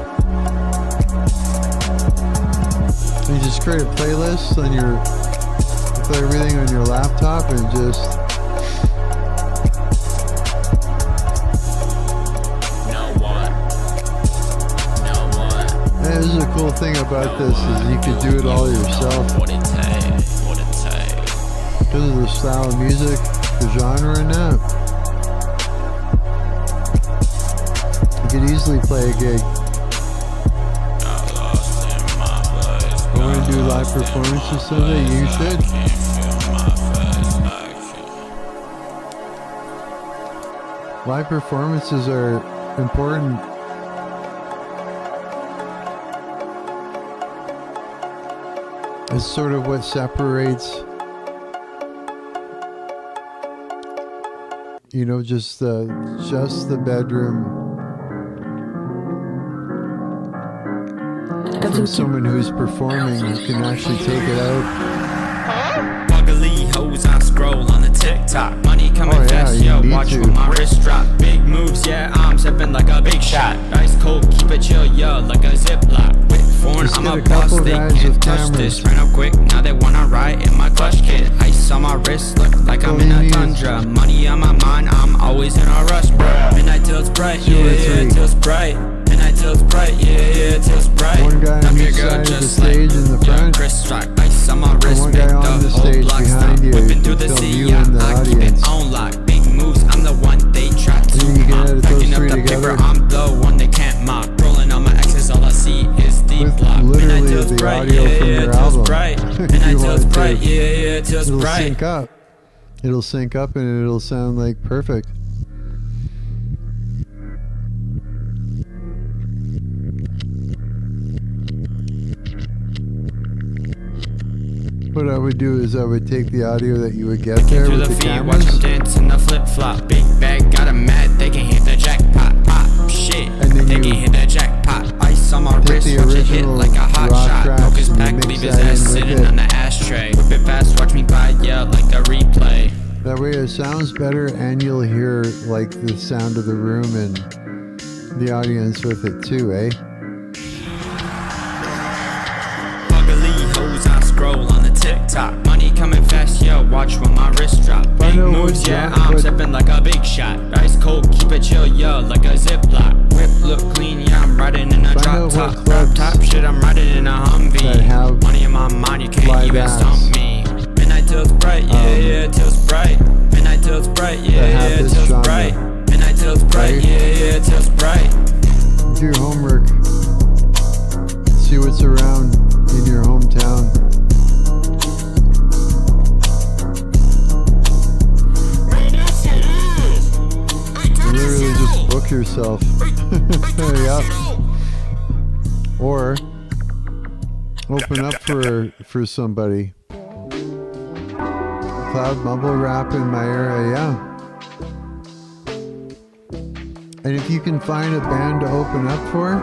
You just create a playlist on your, with everything on your laptop and just. This is a cool thing about this is you could do it all yourself. What it takes, what it takes. Because of the style of music, the genre and that. You could easily play a gig. You want to do live performances someday? You should. Live performances are important. It's sort of what separates, you know, just the bedroom from someone who's performing who can actually take it out. Ugly hoes, I scroll on the TikTok. Money coming fast, yo. Watch when my wrist drop. Big moves, yeah. I'm sipping like a big shot. Ice cold, keep it chill, yo, like a Ziploc. With foreign, I'm a boss. They can't touch this. Ran up quick, now they wanna ride in my clutch kit. Ice on my wrist, look like I'm in a tundra. Money on my mind, I'm always in a rush, bro. Midnight till it's bright, yeah, till it's bright. Midnight till it's bright, yeah, till it's bright. One guy on each side of the stage in the front. Chris Rock, ice on my wrist, one guy on the stage behind you, whipping through the until sea, you yeah, and the I keep audience. it on lock. Big moves, I'm the one they try to mock. Packing up the paper, I'm the one they can't mock. Rolling on my exes, all I see is the block. Midnight till it's bright, yeah, till it's bright. Midnight till it's bright, yeah, till it's It'll bright. sync up. It'll sync up and it'll sound like perfect. What I would do is I would take the audio that you would get there Through with the the feet, watch cameras, them dance in the flip flop. Big bag, got 'em mad, they can hit the jackpot. Pop, shit, they can hit the jackpot. Ice on my wrist, the watch it hit original like a hot rock shot. tracks Focus and back, mix leave his that in ass with sitting it. on the ashtray. Whip it fast, watch me buy, yeah, like a replay. that way it sounds better and you'll hear like the sound of the room and the audience with it too, eh? Ugly hoes, I scroll on the TikTok. Money coming watch when my wrist drop. Big moves, yeah, I'm stepping like a big shot. Ice cold, keep it chill, yeah, like a ziplock. Whip look clean, yeah, I'm riding in a drop top. Drop top shit, I'm riding in a Humvee. Money in my mind, you can't even stump me. Midnight till's bright, yeah, yeah, till's bright. Midnight till's bright, yeah, yeah, till's bright. Midnight till's bright, yeah, yeah, till's bright. Do your homework. See what's around in your hometown. Literally just book yourself. Yep. Or open up for somebody. Cloud mumble rap in my area, yeah. And if you can find a band to open up for,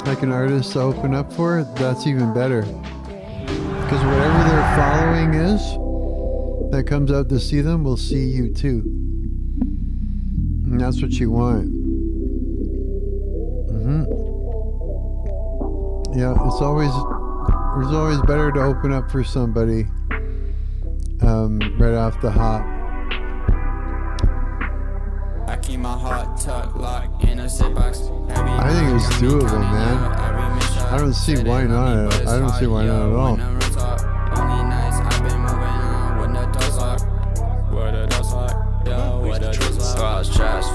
like an artist to open up for, that's even better. Because whatever their following is that comes out to see them will see you too. And that's what you want. Yeah, it's always better to open up for somebody right off the hop. I keep my heart tucked locked in a zip box. I think it's doable, man. I don't see why not. I don't see why not at all. Only nights I've been moving on when the doors lock. Where the doors lock. Yo, where the doors lock. False trust.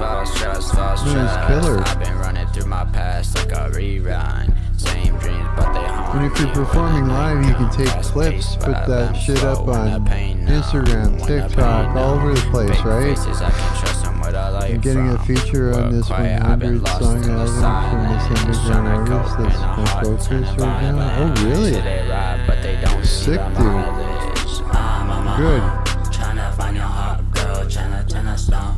Killer. I've been running through my past like a rerun. Same dreams, but they haunt. And if you're performing live, you can take clips, put that shit up on Instagram, TikTok, all over the place, right? I'm getting a feature on this 100 song album from this underground artist that's my focus right now. Oh, really? Sick, dude. Good. Tryna find your hot girl, tryna stomp.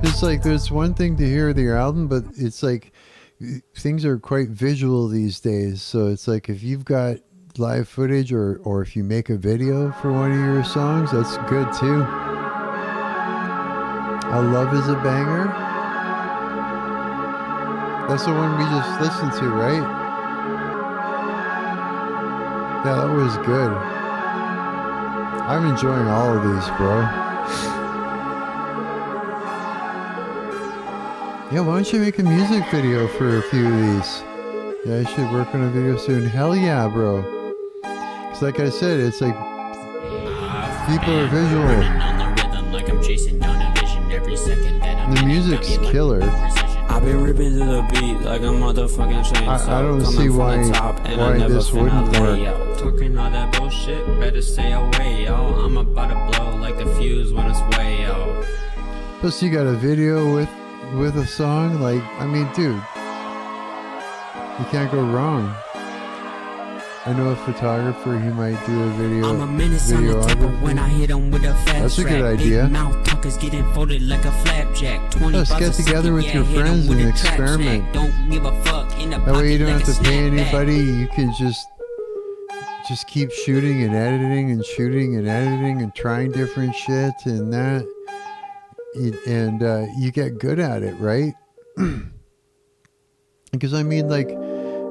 It's like there's one thing to hear the album, but it's like things are quite visual these days. So it's like if you've got live footage or if you make a video for one of your songs, that's good too. I Love is a banger. That's the one we just listened to, right? Yeah, that was good. I'm enjoying all of these, bro. Yeah, why don't you make a music video for a few of these? Yeah, I should work on a video soon. Hell yeah, bro. Because like I said, it's like people are visual. The music's killer. I've been ripping to the beat like a motherfucking chainsaw. I don't see why this wouldn't work. Talking all that bullshit, better stay away, yo. I'm about to blow like the fuse when it's way out. Plus you got a video with a song, like, I mean, dude, you can't go wrong. I know a photographer, he might do a videography. When I hit him with a fast That's a good idea. Getting folded like a flapjack. Let's get together with your friends and experiment. Don't give a fuck. That way you don't have to pay anybody. You can just keep shooting and editing and trying different shit and that. And you get good at it, right? Because I mean, like,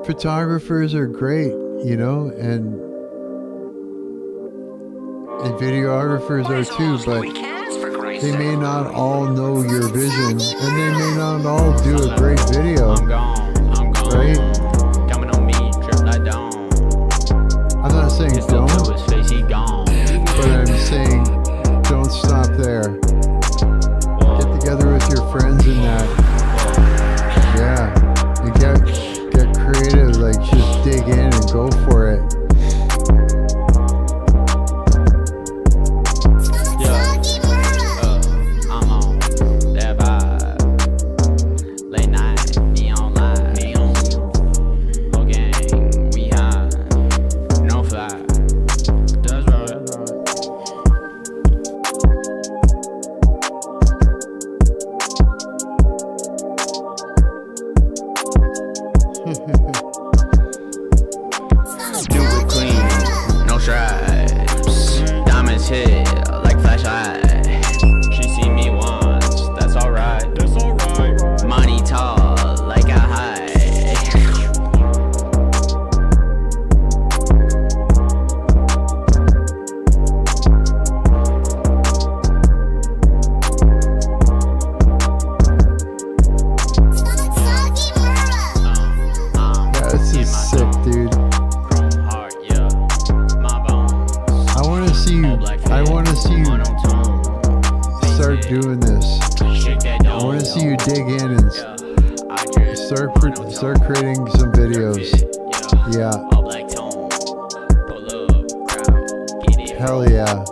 photographers are great, you know, and videographers are too, but they may not all know your vision, and they may not all do a great video, right? I'm not saying don't, but I'm saying don't stop there. Get together with your friends and that. Yeah, you get creative, like just dig in and go for it. see you. I want to see you start doing this. I want to see you dig in and start creating some videos. Yeah. Hell yeah.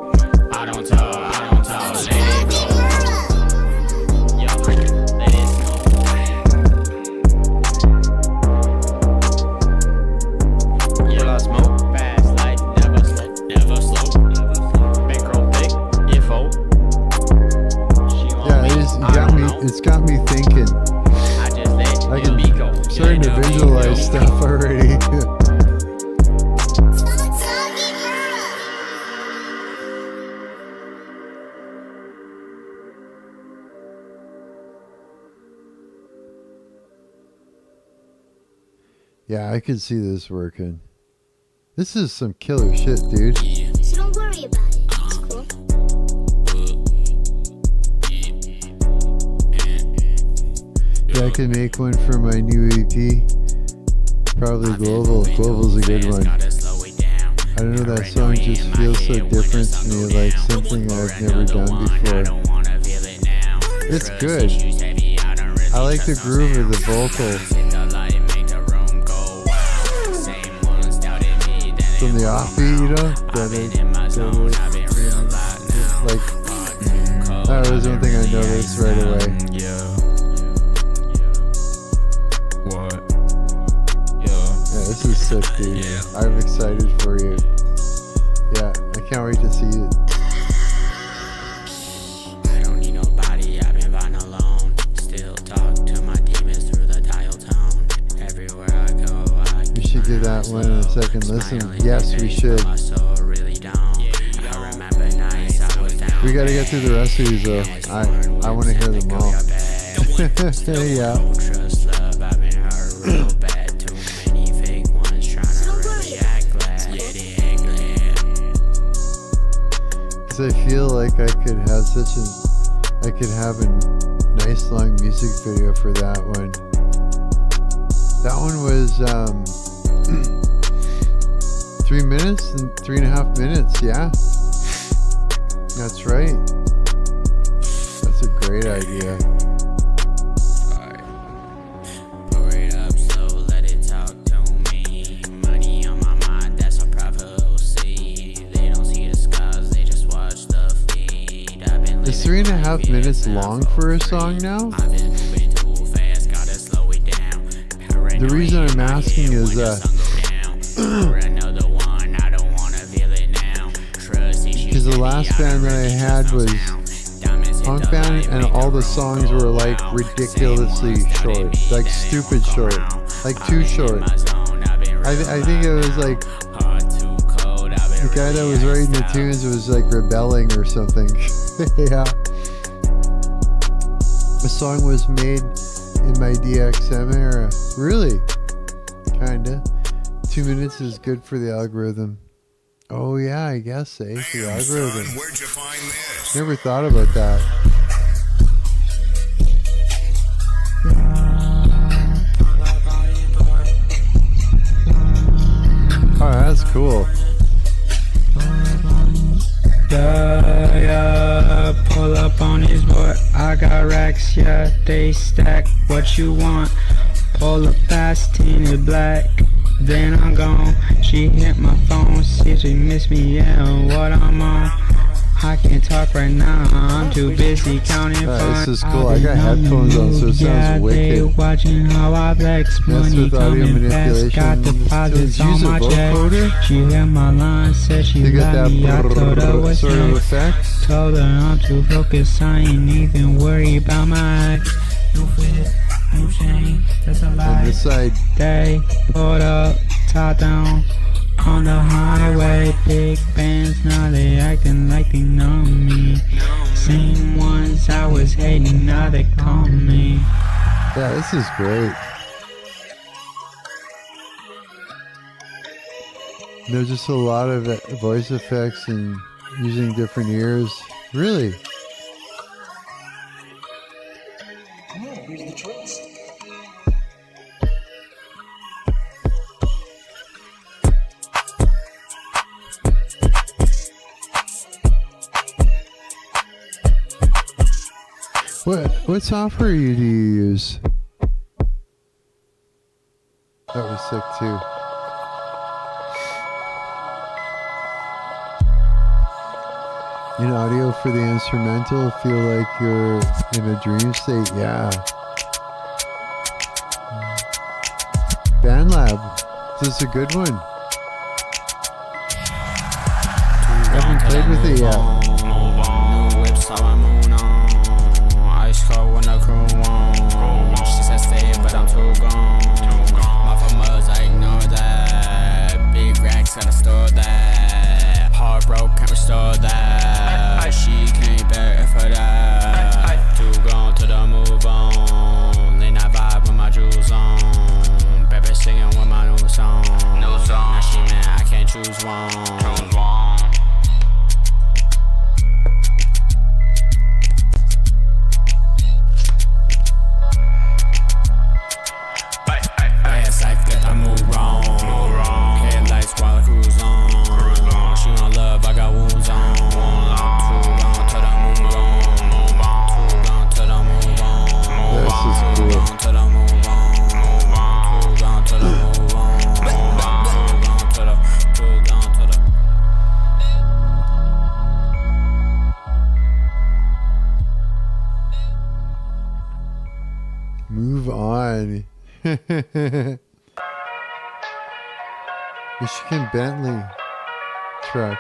It's got me thinking. I can starting to visualize stuff already. Yeah, I can see this working. This is some killer shit, dude. So don't worry about it. It's cool. Yeah, I can make one for my new EP. Probably Global. Global's a good one. I don't know, that song just feels so different to me, like something I've never done before. It's good. I like the groove of the vocal. From the offbeat, you know? Like, that was one thing I noticed right away. Yeah, this is sick, dude. I'm excited for you. Yeah, I can't wait to see it. I don't need nobody, I've been fine alone. Still talk to my demons through the dial tone. Everywhere I go, We should give that one a second listen. Yes, we should. We gotta get through the rest of these though. I want to hear them all. Yeah. Cause I feel like I could have a nice long music video for that one. That one was 3 minutes and 3.5 minutes, yeah. That's right. That's a great idea. Is 3.5 minutes long for a song now? The reason I'm asking is because the last band that I had was punk band, and all the songs were like ridiculously short, like stupid short, like too short. I think it was like the guy that was writing the tunes was like rebelling or something. Yeah. The song was made in my DXM era. Really? Kinda. 2 minutes is good for the algorithm. Oh yeah, I guess, eh? For the algorithm. Where'd you find this? Never thought about that. Oh, that's cool. Yeah, pull up on his boy. I got racks, yeah, they stack. What you want? Pull up fast, tinted black. Then I'm gone. She hit my phone, see she miss me, yeah, what I'm on. I can't talk right now, I'm too busy counting funds. This is cool. I got headphones on, so it sounds wicked. Watching how I flex, money coming fast, got deposits on my check. She hit my line, said she love me, I told her what's next. Told her I'm too focused, I ain't even worried about my new fit, new chain, that's a lie. On this side. They pulled up, top down. On the highway, big bands, now they acting like they know me. Same ones I was hating, now they call me. Yeah, this is great. There's just a lot of voice effects and using different ears. Really? Here's the twist. What software do you use? That was sick too. In audio for the instrumental, feel like you're in a dream state. Yeah. BandLab. This is a good one. Haven't played with it yet. New whips, how I moon on. Ice cold when the crew on. She said stay, but I'm too gone. My famous, I ignore that. Big racks, gotta store that. Heart broke, can't restore that. She came back for that. Too gone to the move on. Late night vibe with my jewels on. Baby singing with my new song. Now she mad, I can't choose one. Move on. Michigan Bentley truck.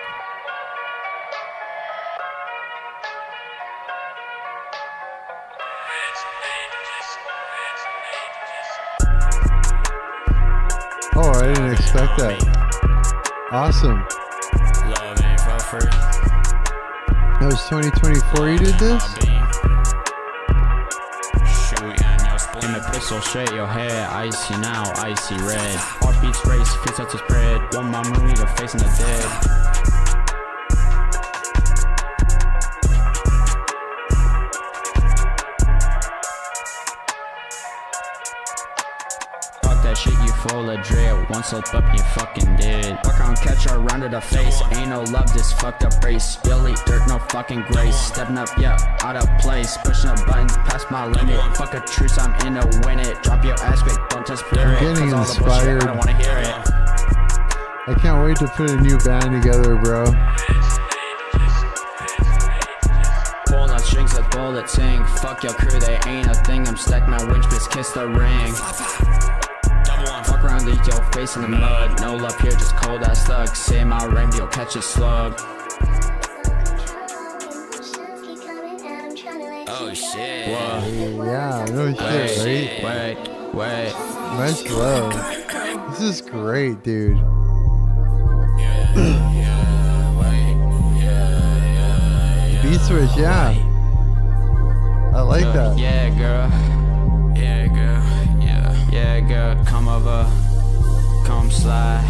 Oh, I didn't expect that. Awesome. That was 2024 you did this? In the pistol straight, your hair icy now, icy red. Heartbeats race, fits up to spread. One more movie, the facing the dead. Fuck that shit, you full of dread. One slip up, you fucking dead. Fuck on catch her round to the face. Ain't no love, this fucked up race. You'll eat dirt, no fucking grace. Stepping up, yeah, out of place. Pushing up buttons past my limit. Fuck a truce, I'm in to win it. Drop your ass quick, don't just clear it. I'm getting inspired. I don't wanna hear it. I can't wait to put a new band together, bro. Pulling out strings with bullets sing. Fuck your crew, they ain't a thing. I'm stacked my winch, bitch, kiss the ring. Fuck around, leave your face in the mud. No love here, just cold ass thug. Say my rainbow, you'll catch a slug. Oh shit. Whoa. Yeah, no shit, right? Wait. Nice glow. This is great, dude. Beat switch, yeah. I like that. Yeah, girl. Yeah, girl, come over, come slide.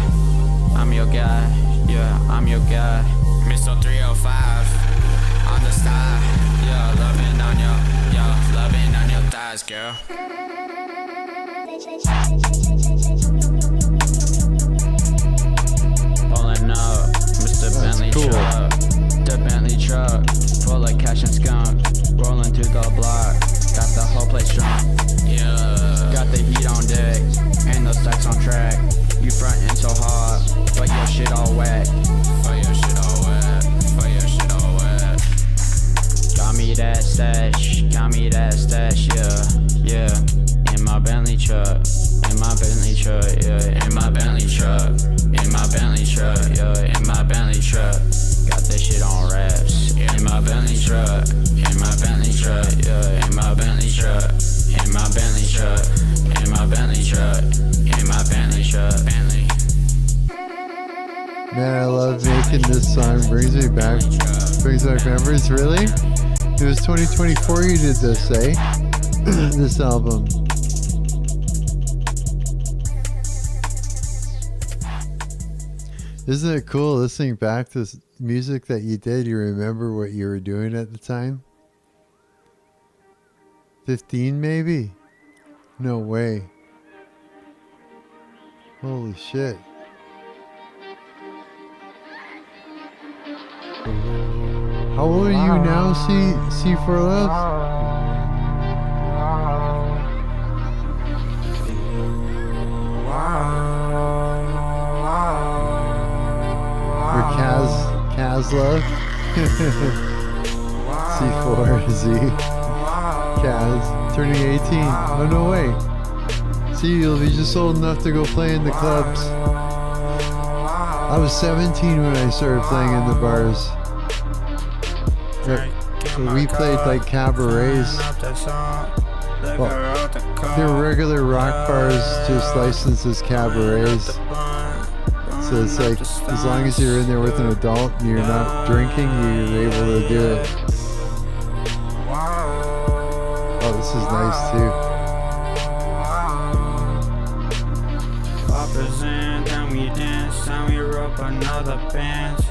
I'm your guy, yeah, I'm your guy. Mr. 305, on the side. Yeah, loving on your thighs, girl. Pulling up, Mr. Bentley truck. The Bentley truck, full of cash and skunk. Rolling through the block, got the whole place drunk. Yeah. Got the heat on deck, and the stacks on track. You frontin' so hard, but your shit all wet. Got me that stash, yeah. In my Bentley truck, yeah. In my Bentley truck, yeah. In my Bentley truck. Got this shit on wraps. In my Bentley truck, yeah. In my Bentley truck. In my Bentley truck. Man, I love making this song. Brings me back. Brings back memories. Really? It was 2024 you did this, eh? This album. Isn't it cool listening back to music that you did? You remember what you were doing at the time? 15 maybe? No way. Holy shit. How old are you now, C4 Loves? Kaz love. C4Z. Kaz turning 18. Oh no way. See, you'll be just old enough to go play in the clubs. I was 17 when I started playing in the bars. We played like cabarets. Well, they're regular rock bars, just licensed as cabarets. So it's like, as long as you're in there with an adult and you're not drinking, you're able to do it. Oh, this is nice too. Then we dance, and we rope another band.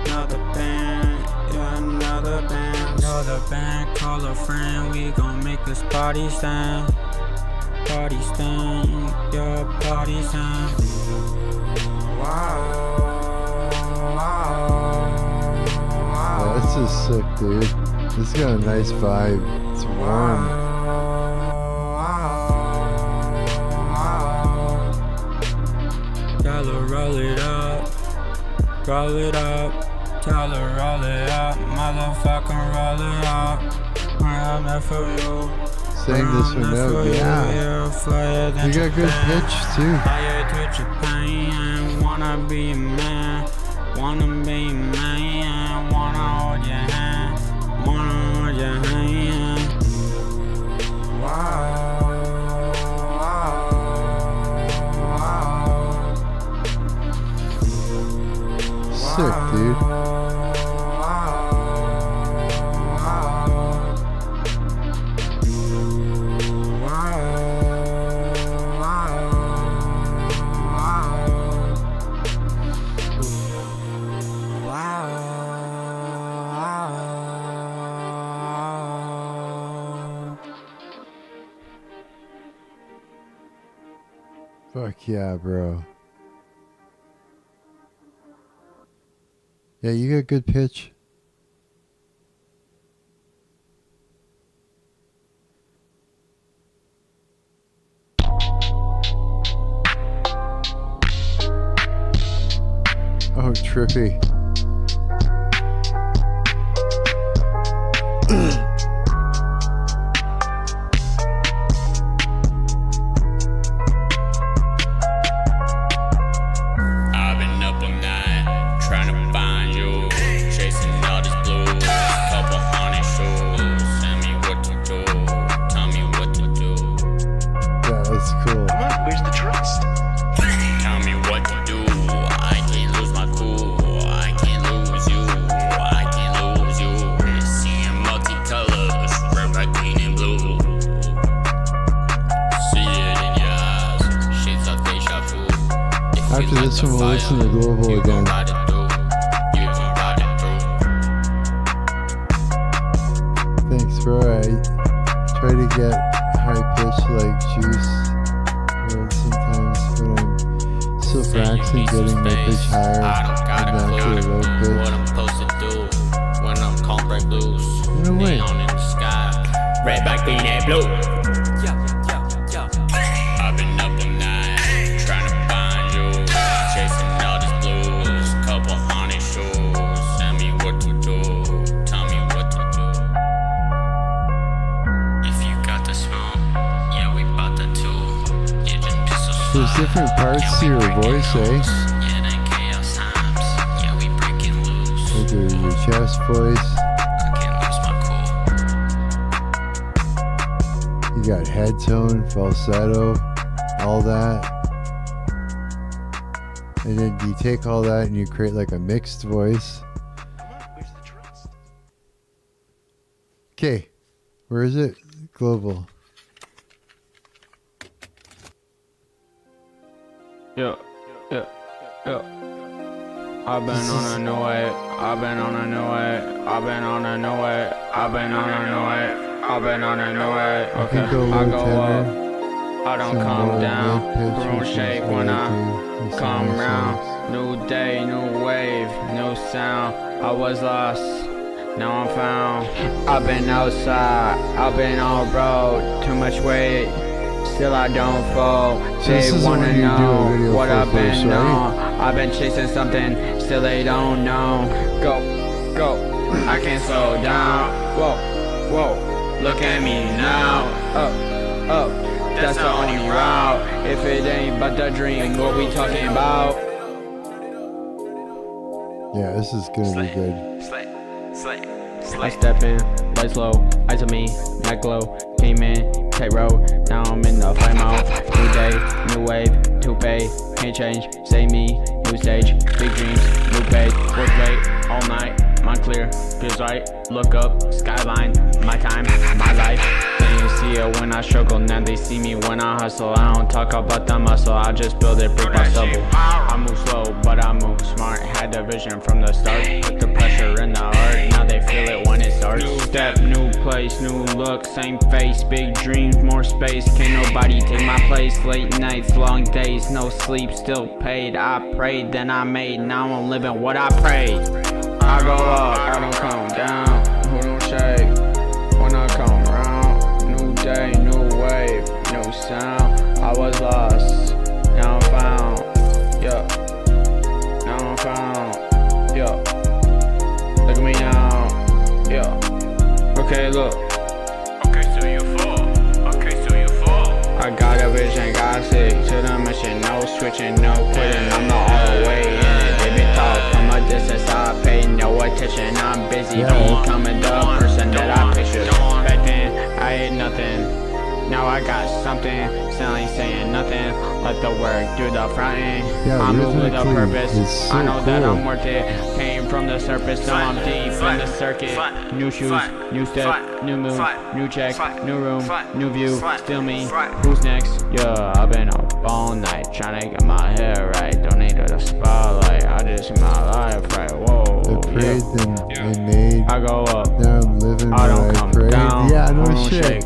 Another band, yeah, another band. Another band, call a friend, we gon' make this party stand. Party stand, yeah, party stand. Yeah, this is sick, dude. This got a nice vibe. It's warm. Tell her roll it up, roll it up. Tell her roll it up, motherfucking roll it up. I'm there for you. Saying this one out, yeah. You got good pitch too. Wanna be a man, wanna be a man, wanna hold your hand, wanna hold your hand. Sick, dude. Fuck yeah, bro. Yeah, you got good pitch. Oh, trippy. I've been up all night, trying to find you, chasing all this blue, couple hundred shoes, tell me what to do, tell me what to do. Yeah, that's cool. Come on, where's the trust? Tell me what to do, I can't lose my cool, I can't lose you, I can't lose you. Seeing multicolors, red, white, green, and blue. See it in your eyes, shades of deja vu. After this one, we'll listen to Global again. Thanks, bro. I try to get high pitch like Juice sometimes, but I'm still practicing getting my pitch higher and not to a low pitch. What I'm supposed to do when I'm calm break loose. No way. Neon in the sky, red, black, green, and blue. I've been up all night, trying to find you, chasing all these blues, couple hundred shoes. Tell me what to do, tell me what to do. If you got the smoke, yeah, we bout the two. You just be so There's different parts to your voice, eh? Like your chest voice. You got head tone, falsetto, all that. And then you take all that and you create like a mixed voice. Okay, where is it? Global. Yeah. I've been on a new way, I've been on a new way, I've been on a new way, I've been on a new way, I've been on a new way. Okay, I go up, I don't come down, room shake when I come round. New day, new wave, new sound. I was lost, now I'm found. I've been outside, I've been on road, too much weight, still I don't fall. They wanna know what I've been on. I've been chasing something, still they don't know. go, go. I can't slow down. Whoa, whoa. Look at me now. Up, up. That's the only route. If it ain't but the dream, what we talking about? Yeah, this is gonna be good. I step in, lights low, eyes on me, Mac glow, came in, tight road, now I'm in the flame mode. New day, new wave, toupee, can't change, say me, new stage, big dreams, new page, work late, all night, mind clear, feels right, look up, skyline, my time, my life. They didn't see it when I struggle, now they see me when I hustle. I don't talk about the muscle, I just build it brick by stubble. I move slow, but I move smart, had the vision from the start, put the pressure in the art, now they feel it when it starts. New step, new place, new look, same face, big dreams, more space, can't nobody take my place. Late nights, long days, no sleep, still paid. I prayed, then I made, now I'm living what I prayed. I go up, I don't come down, who don't shake when I come round. New day, new wave, new sound. I was lost, now I'm found, yeah. Now I'm found, yeah. Look at me now, yeah. Okay, look. Okay, so you fall. Okay, so you fall. I got a vision, got sick to the mission. No switching, no quitting. I'm not all the way in it. They been taught from a distance. I pay no attention. I'm busy becoming the person that I pictured. Back then, I had nothing. Now I got something, still ain't saying nothing. Let the work do the fronting. I move with a purpose. So I know that cool. I'm worth it. Came from the surface, so I'm deep in the circuit. New shoes, new step, new move, new check, new room, new view. Still me. Who's next? Yeah, I've been up all night trying to get my hair right. Don't need the spotlight. I just see my life right. Whoa. I prayed, then I made. I go up. Now I'm living I what don't I come prayed. down. Yeah, no Don't shit. shake.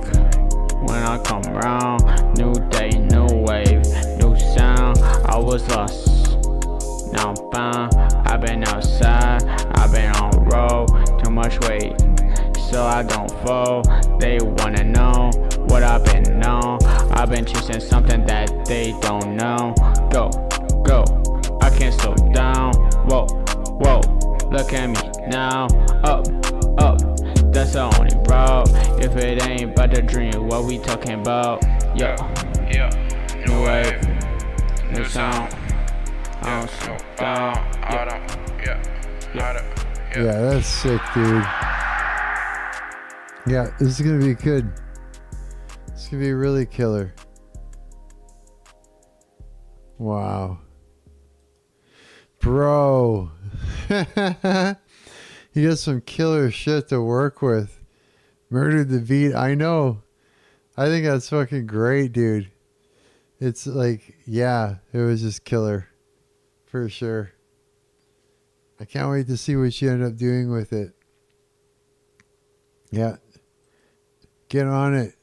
When I come round, new day, new wave, new sound. I was lost, now I'm found. I've been outside, I've been on road. Too much weight, so I don't fall. They wanna know what I've been known. I've been chasing something that they don't know. Go, go, I can't slow down. Whoa, whoa, look at me now. Up, up. That's the only route. If it ain't but the dream, what we talking about? Yeah, yeah. New wave, new sound. I don't slow down. Yeah, Yeah, that's sick, dude. Yeah, this is gonna be good. It's gonna be really killer. Wow. Bro. He has some killer shit to work with. Murdered the beat. I know. I think that's fucking great, dude. It's like, yeah, it was just killer. For sure. I can't wait to see what you end up doing with it. Yeah. Get on it.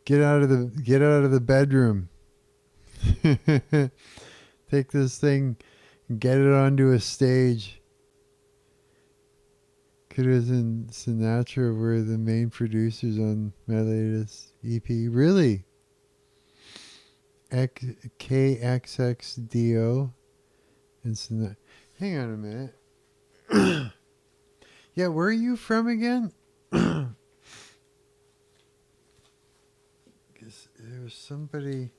Get out of the bedroom. Take this thing and get it onto a stage. Kudos and Sinatra were the main producers on my latest EP. Really? KXXDO and Sinatra. Hang on a minute. Yeah, where are you from again? Because there was somebody.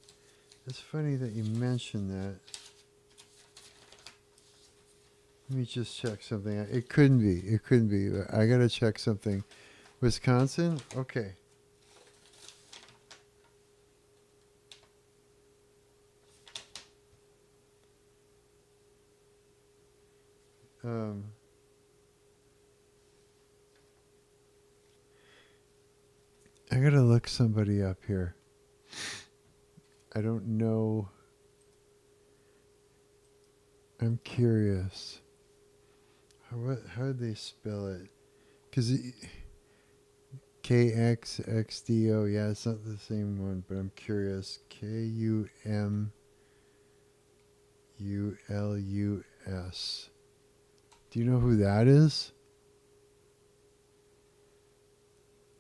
It's funny that you mentioned that. Let me just check something. It couldn't be. It couldn't be. I gotta check something. Wisconsin? Okay. I gotta look somebody up here. I don't know. I'm curious. How did they spell it? Because KXXDO, yeah, it's not the same one, but I'm curious. KUMULUS. Do you know who that is?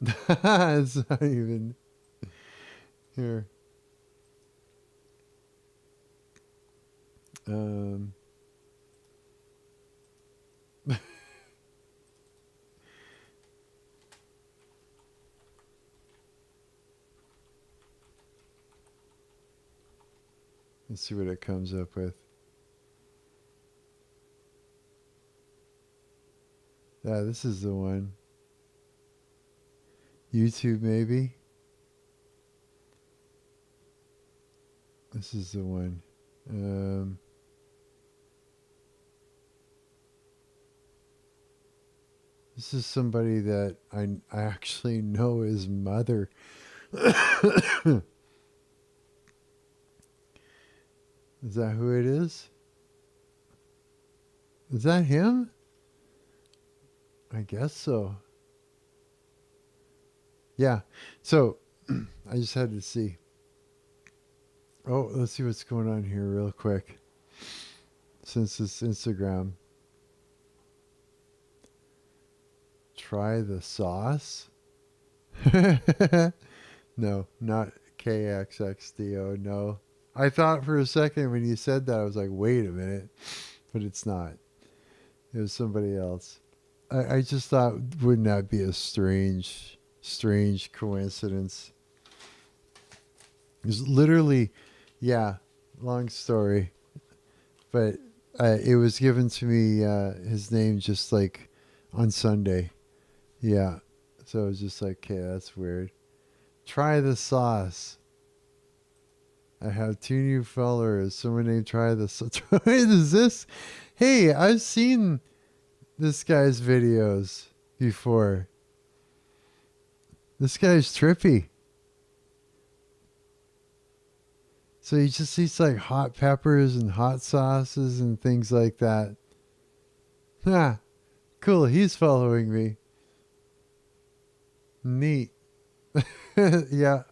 It's not even here. Let's see what it comes up with. Yeah, this is the one. YouTube, maybe. This is the one. This is somebody that I actually know his mother. Is that who it is? Is that him? I guess so. Yeah. So I just had to see. Oh, let's see what's going on here real quick. Since it's Instagram. Try the sauce? No, not KXXDO. No. I thought for a second when you said that, I was like, wait a minute. But it's not. It was somebody else. I just thought, wouldn't that be a strange coincidence? It was literally, yeah, long story. But it was given to me, his name just like on Sunday. Yeah. So I was just like, okay, that's weird. Try the sauce. I have 2 new followers. Someone named Try the Sauce. Is this? Hey, I've seen this guy's videos before. This guy's trippy. So he just eats like hot peppers and hot sauces and things like that. Ha! Cool, he's following me. Neat. Yeah.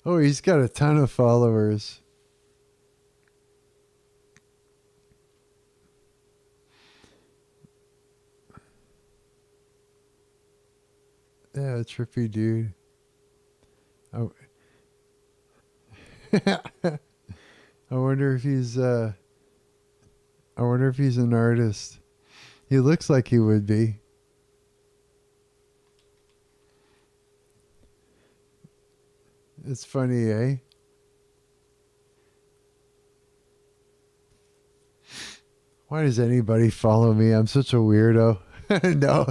Oh, he's got a ton of followers. Yeah, trippy dude. Oh. I wonder if he's an artist. He looks like he would be. It's funny, eh? Why does anybody follow me? I'm such a weirdo. No.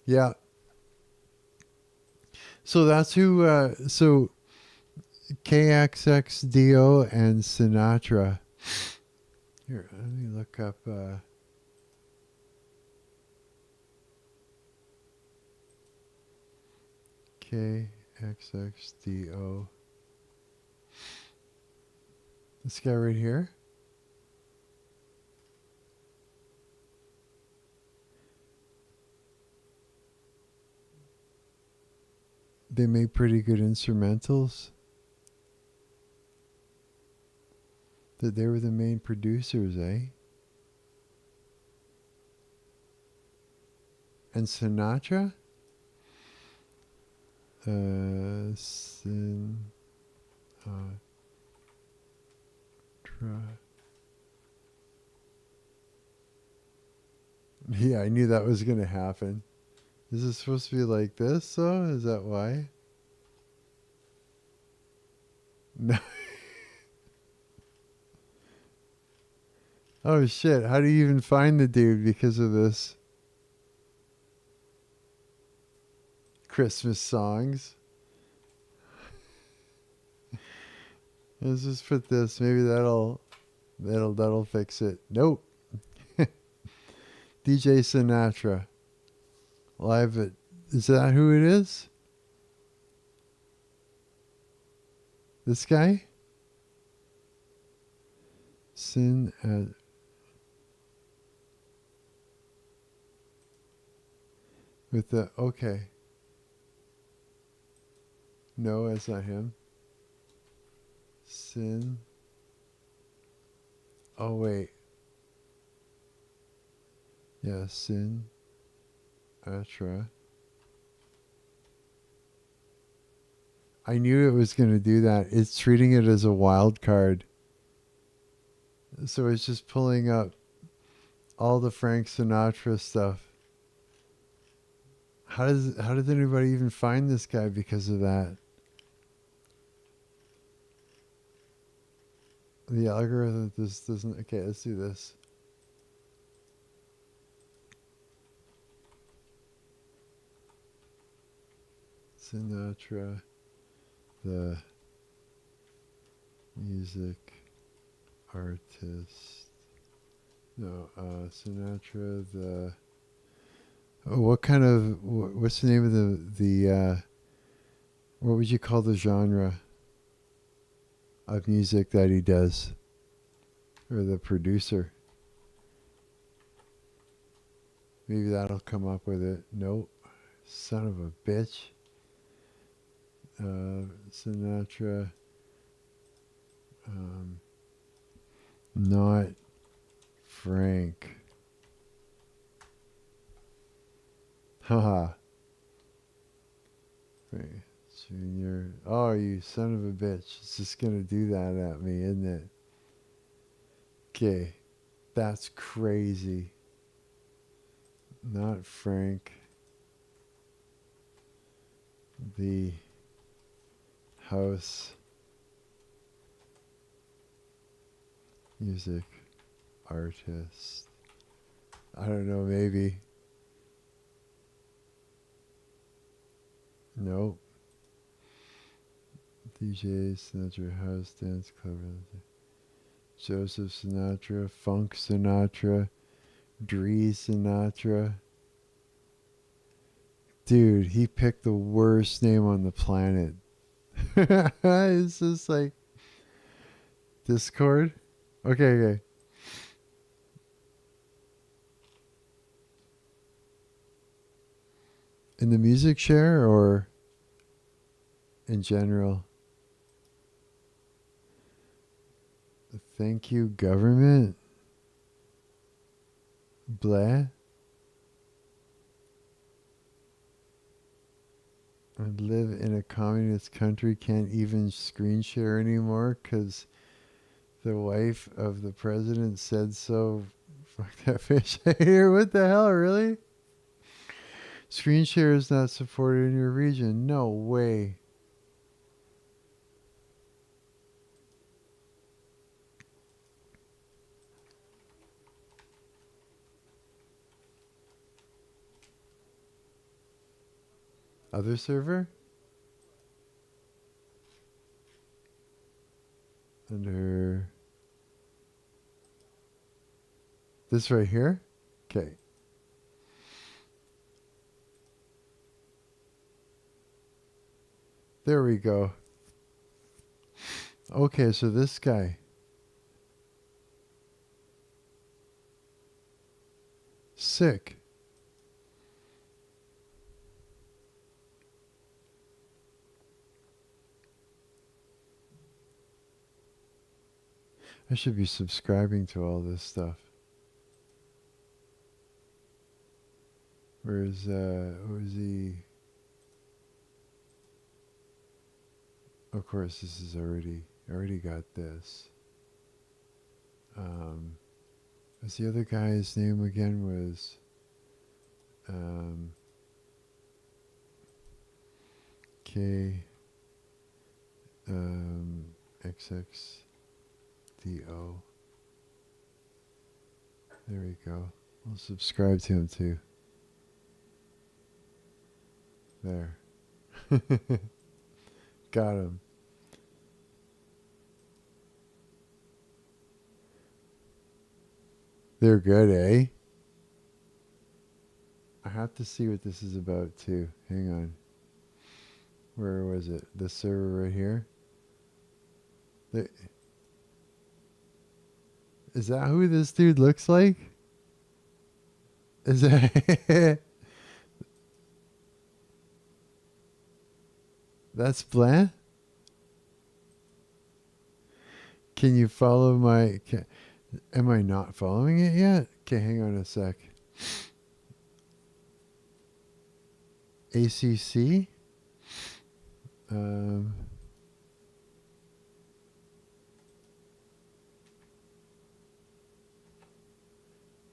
Yeah. So that's who, so KXXDO and Sinatra. Here, let me look up, KXXDO. This guy right here. They make pretty good instrumentals. That they were the main producers, eh? And Sinatra? Sinatra. Yeah, I knew that was going to happen. Is it supposed to be like this, though? Is that why? No. Oh, shit. How do you even find the dude because of this? Christmas songs. Let's just put this. Maybe that'll fix it. Nope. DJ Sinatra. Live at... Is that who it is? This guy? Sin at... With the... Okay. No, that's not him. Sin... Oh, wait. Yeah, Sin... Atra. I knew it was going to do that. It's treating it as a wild card. So it's just pulling up all the Frank Sinatra stuff. How does anybody even find this guy because of that? The algorithm this doesn't. Okay, let's do this. Sinatra, the music artist. No, Sinatra, the. Oh, what kind of? What's the name of the? What would you call the genre of music that he does, or the producer? Maybe that'll come up with it. Nope. Son of a bitch. Sinatra. Not Frank. Haha. Junior. Oh, you son of a bitch. It's just going to do that at me, isn't it? Okay. That's crazy. Not Frank. The house music artist. I don't know, maybe. Nope. DJ Sinatra House Dance Club. Joseph Sinatra, Funk Sinatra, Dree Sinatra. Dude, he picked the worst name on the planet. It's just like Discord. Okay. In the music share or in general? Thank you, government. Blah. I live in a communist country, can't even screen share anymore because the wife of the president said so. Fuck that fish hater. What the hell, really? Screen share is not supported in your region. No way. Other server? Under this right here? Okay. There we go. Okay, so this guy. Sick. I should be subscribing to all this stuff. Where's Ozzy? Of course, this is already got this. What's the other guy's name again? Was K XXDO. There we go. I'll subscribe to him too. There. Got him. They're good, eh? I have to see what this is about too. Hang on. Where was it? This server right here? Is that who this dude looks like? Is that... That's Blanc? Can you follow my... Am I not following it yet? Okay, hang on a sec. ACC?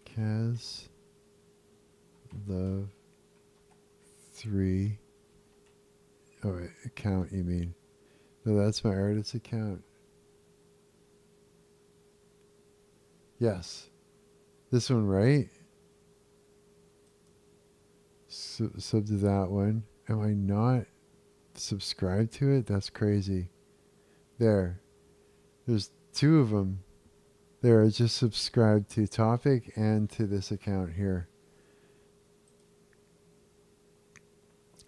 Kaz Love 3. Oh, wait, account you mean? No, that's my artist account. Yes. This one, right? Sub to that one. Am I not subscribed to it? That's crazy. There. There's 2 of them. There, I just subscribed to Topic and to this account here.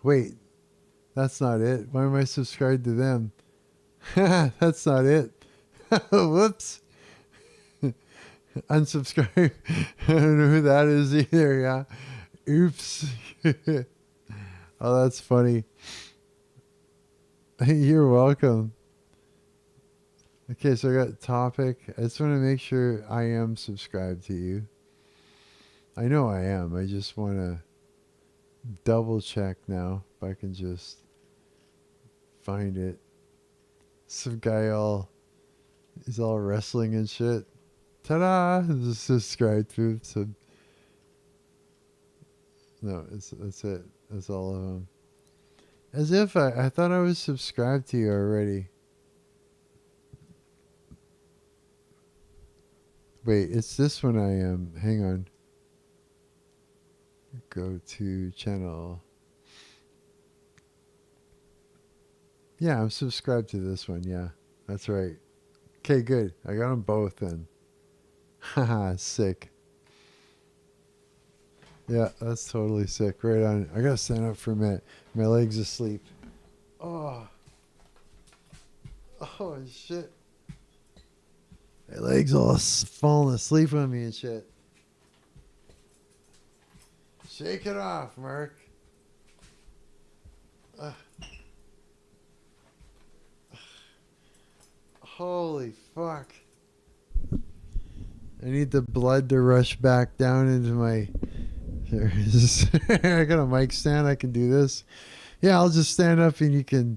Wait. That's not it. Why am I subscribed to them? That's not it. Whoops. Unsubscribe. I don't know who that is either. Yeah. Oops. Oh, that's funny. You're welcome. Okay, so I got Topic. I just want to make sure I am subscribed to you. I know I am. I just want to double check now if I can just find it. Some guy is all wrestling and shit. Ta-da! Just subscribe to some. No, that's it. That's all of them. As if I thought I was subscribed to you already. Wait, it's this one I am. Hang on. Go to channel. Yeah, I'm subscribed to this one. Yeah, that's right. Okay, good. I got them both then. Haha, sick. Yeah, that's totally sick. Right on. I gotta stand up for a minute. My leg's asleep. Oh. Oh, shit. My leg's all falling asleep on me and shit. Shake it off, Mark. Holy fuck. I need the blood to rush back down into my... There it is. I got a mic stand. I can do this. Yeah, I'll just stand up and you can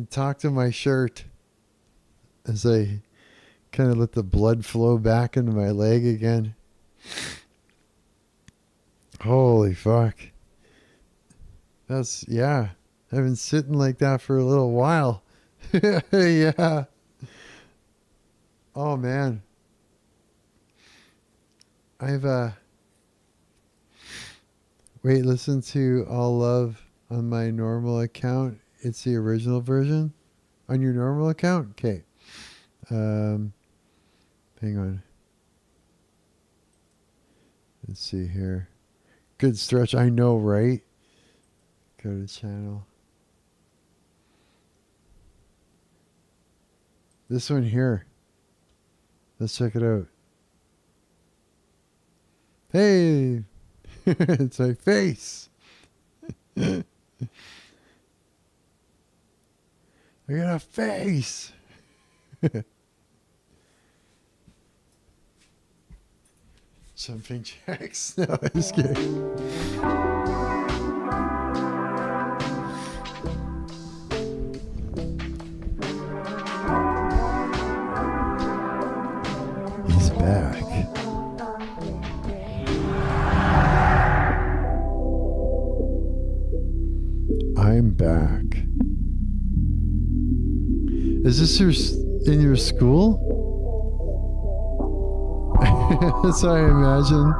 talk to my shirt as I kind of let the blood flow back into my leg again. Holy fuck. That's, yeah. I've been sitting like that for a little while. Yeah. Oh, man. Wait, listen to All Love on my normal account. It's the original version on your normal account? Okay. Hang on. Let's see here. Good stretch. I know, right? Go to channel. This one here. Let's check it out. Hey! It's my face! I got a face! Jumping jacks? No, I'm just kidding. He's back. I'm back. Is this in your school? That's what I imagine.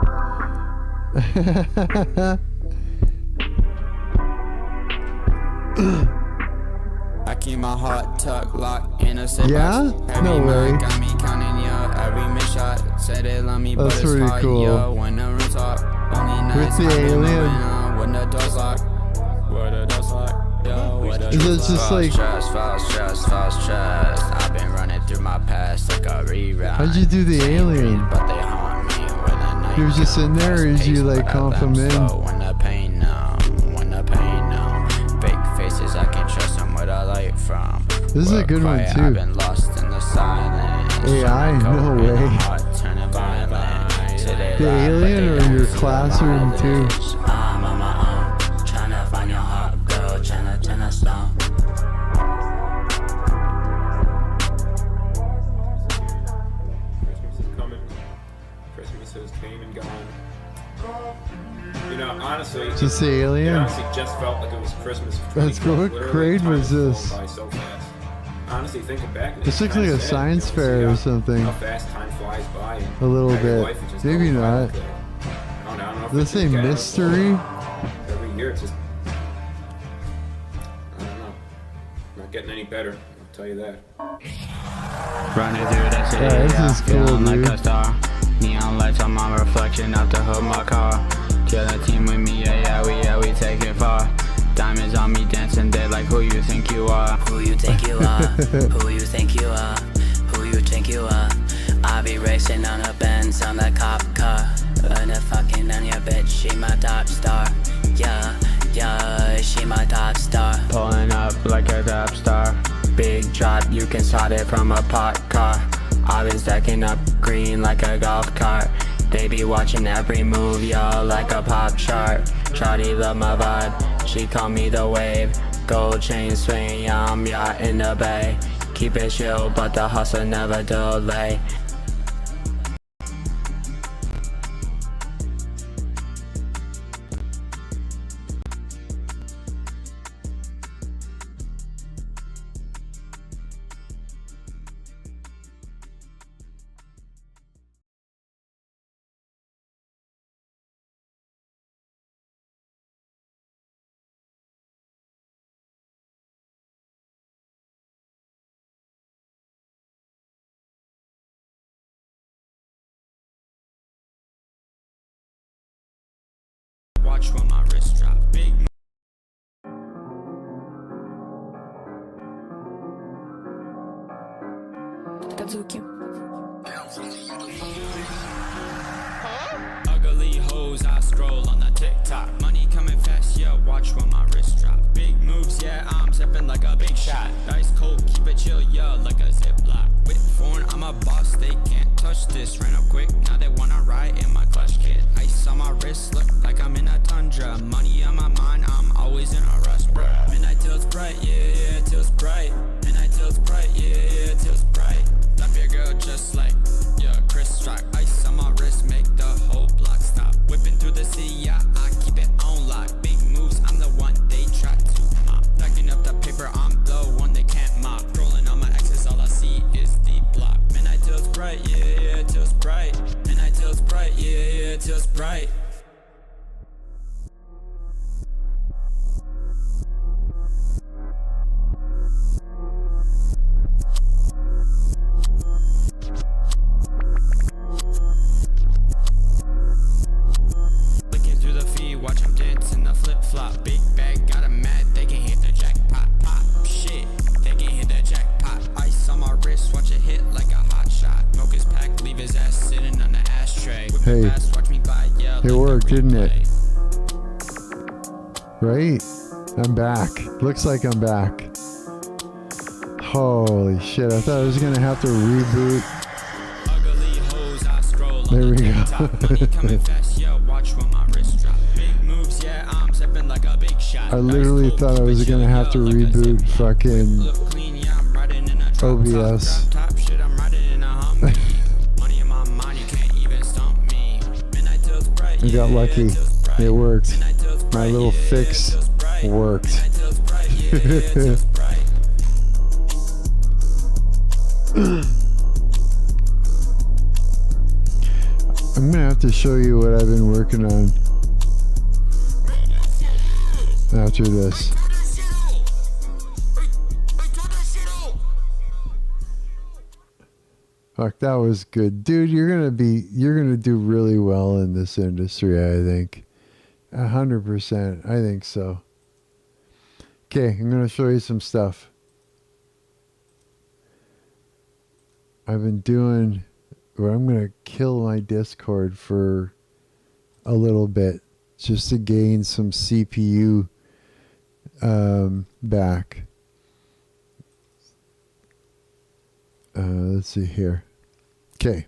I keep my heart tucked, locked in a safe Yeah? box. No way. Got me counting yo every miss shot. Said they love me, That's but it's pretty hard, cool. yo. When the rooms talk, only nights With the I've been alien. moving on. When the doors locked, where the doors locked, yo. Where the Is it doors just like... false trust. I've been running through my past like a rerun. How'd you do the alien? But they haunt me when the night You were just in there, or did you like comp him in? when the pain numb, fake faces I can trust them with a light from. This is a good one, too. I've been lost in the silence. AI? No way. The alien or your classroom, too? I'm on my own, tryna find your heart, girl, tryna turn a stone. Christmas is coming. Christmas has came and gone. You know, honestly, Just the alien? It honestly just felt like it was Christmas. of That's cool. 2012. What Literally, grade time was has this? flown by so fast. honestly thinking back, It's like a science fair or something. How fast time flies by. And A little how your bit. life is just Maybe going by not. like that. I don't know if Does it it's say just kind of mystery? every year it's just, I don't know. Not getting any better, I'll tell you that. Running through the city, Yeah, this is cool, feeling like dude. a star. Neon lights on my reflection of the hood of my car. Kill the team with me, yeah, we take it far. Diamonds on me dancing, they like who you think you are. Who you think you are? Who you think you are? Who you think you are? I be racing on her Benz on the cop car. And a fucking on your bitch, she my top star. Yeah, she my top star. Pulling up like a rap star. Big drop, you can start it from a pot car. I've been stacking up green like a golf cart. They be watching every move, y'all, like a pop chart. Shawty love my vibe, she call me the wave. Gold chain swing, yeah, I'm yacht in the bay. Keep it chill, but the hustle never delay. Watch when my wrist drop. Big Kazuki. ugly hoes, I scroll on the TikTok. Money coming fast, yeah, watch when my wrist drop. Big moves, yeah, I'm sipping like a big shot. Ice cold, keep it chill, yeah, like a ziplock. With foreign, I'm a boss, they can't touch this. Ran up quick, now they wanna ride in my clutch kit. Ice on my wrist, look like I'm in a tundra. Money on my mind, I'm always in a rush, bruh. Midnight till it's bright, yeah, till it's bright. Midnight till it's bright, yeah, till it's bright. Love your girl just like, yeah, Chris Rock. Ice on my wrist, make the whole block stop. Whipping through the city, yeah, I keep it on lock. Big moves, I'm the one they try to mop. Backing up the paper, I'm the one they can't mop. Rolling on my exes, all I see is the block. Midnight till it's bright, yeah, till it's bright. Midnight till it's bright, yeah, till it's bright. Looking through the feed, watch them dance in the flip-flop. Big bag, got 'em mad, they can hit the jackpot. Pop, shit, they can hit the jackpot. Ice on my wrist, watch it hit like a hot shot. Smoke his pack, leave his ass sitting on the ashtray. Whip Hey. it fast, watch me glide, yeah, It like a worked, didn't it? replay. Right? I'm back. Looks like I'm back. Holy shit, I thought I was gonna have to reboot. Ugly hoes, I scroll There on we the go. TikTok. Money coming fast, yeah, watch when my wrist drop. Big moves, yeah, I'm sipping like a big shot. I literally thought I was gonna have to reboot fucking Look clean, yeah, I'm riding in a drop OBS. top, top shit, I'm riding in a Humvee. Money in my mind, you can't even stump me. Midnight till it's bright, I got yeah, lucky. till it's bright. It worked. Midnight till it's My bright, little yeah, fix till it's bright. worked. Midnight till it's bright, yeah, till it's bright. I'm gonna have to show you what I've been working on after this. Fuck, that was good. Dude, you're gonna do really well in this industry, I think. 100%. I think so. Okay, I'm gonna show you some stuff. I've been doing where I'm gonna kill my Discord for a little bit just to gain some CPU back. Let's see here. Okay.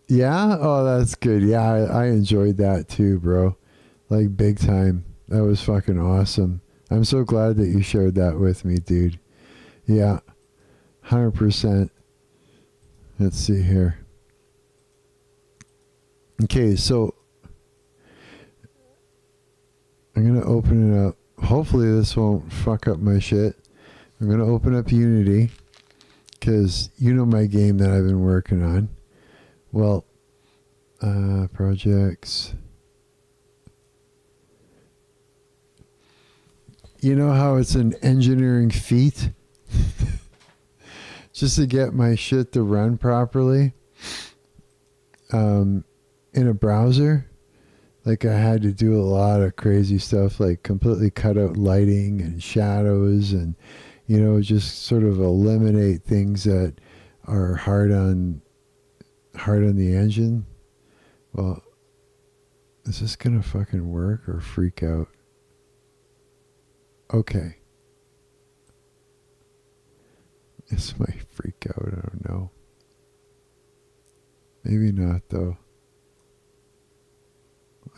Yeah? Oh, that's good. Yeah, I enjoyed that too, bro. Like, big time. That was fucking awesome. I'm so glad that you shared that with me, dude. Yeah. 100%. Let's see here. Okay, so I'm going to open it up. hopefully this won't fuck up my shit. I'm going to open up Unity because you know my game that I've been working on. Well, projects. You know how it's an engineering feat just to get my shit to run properly in a browser? Like, I had to do a lot of crazy stuff, like completely cut out lighting and shadows and, you know, just sort of eliminate things that are hard on the engine. Well, is this gonna fucking work or freak out? Okay. This might freak out, I don't know. Maybe not, though.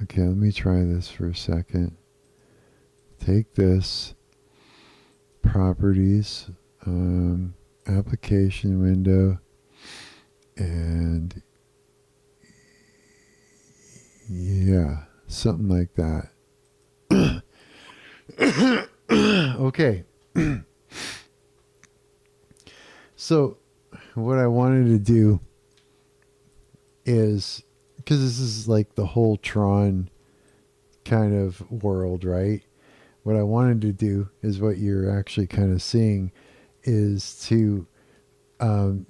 Okay, let me try this for a second. Take this, properties, application window, and yeah, something like that. Okay. So what I wanted to do is, because this is like the whole Tron kind of world, right? What I wanted to do is what you're actually kind of seeing is to,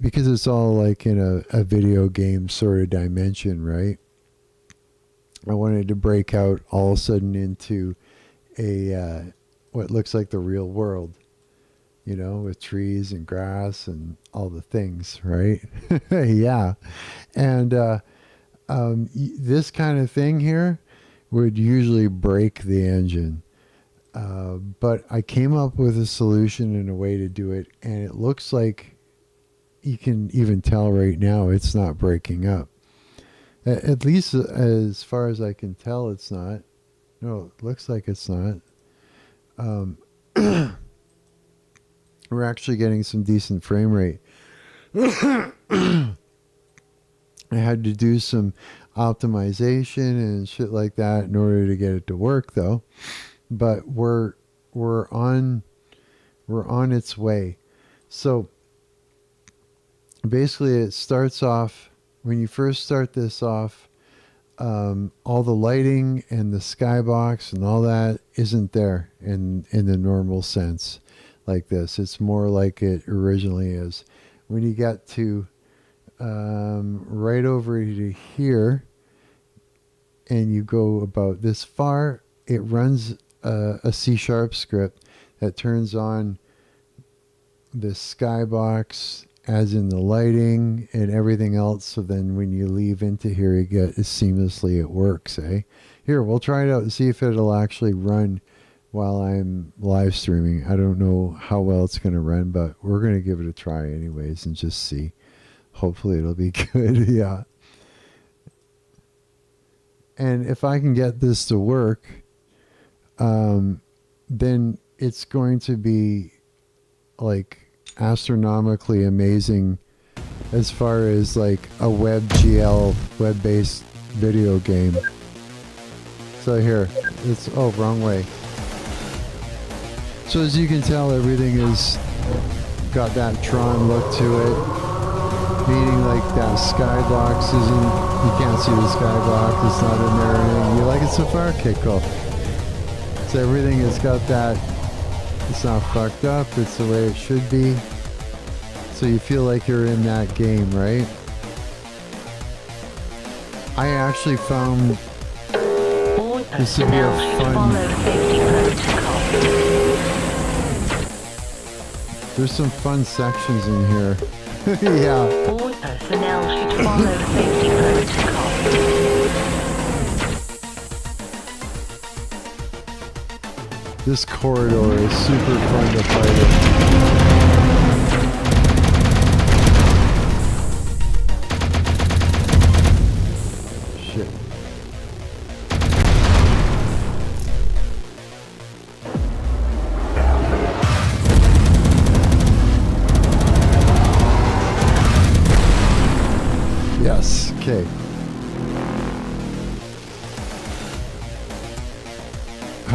because it's all like in a video game sort of dimension, right? I wanted to break out all of a sudden into a what looks like the real world, you know, with trees and grass and all the things, right? Yeah. And this kind of thing here would usually break the engine. But I came up with a solution and a way to do it, and it looks like you can even tell right now it's not breaking up. At least as far as I can tell, it's not. No, it looks like it's not. We're actually getting some decent frame rate. I had to do some optimization and shit like that in order to get it to work, though. But we're on its way. So basically, it starts off when you first start this off. All the lighting and the skybox and all that isn't there in the normal sense like this. It's more like it originally is. When you get to right over to here and you go about this far, it runs a C# script that turns on the skybox as in the lighting and everything else. So then when you leave into here, you get seamlessly it works, eh? Here, we'll try it out and see if it'll actually run while I'm live streaming. I don't know how well it's going to run, but we're going to give it a try anyways and just see. Hopefully it'll be good. Yeah. And if I can get this to work, then it's going to be like astronomically amazing as far as like a WebGl web-based video game. So here, it's wrong way. So as you can tell, everything is got that Tron look to it, meaning like that skybox isn't, you can't see the skybox, it's not in there or anything. You like it's so far? Okay, cool. So everything has got that, it's not fucked up, it's the way it should be. So you feel like you're in that game, right? I actually found this to be a fun... There's some fun sections in here. Yeah. All personnel should follow safety protocol. This corridor is super fun to fight in. Shit. Yes, okay.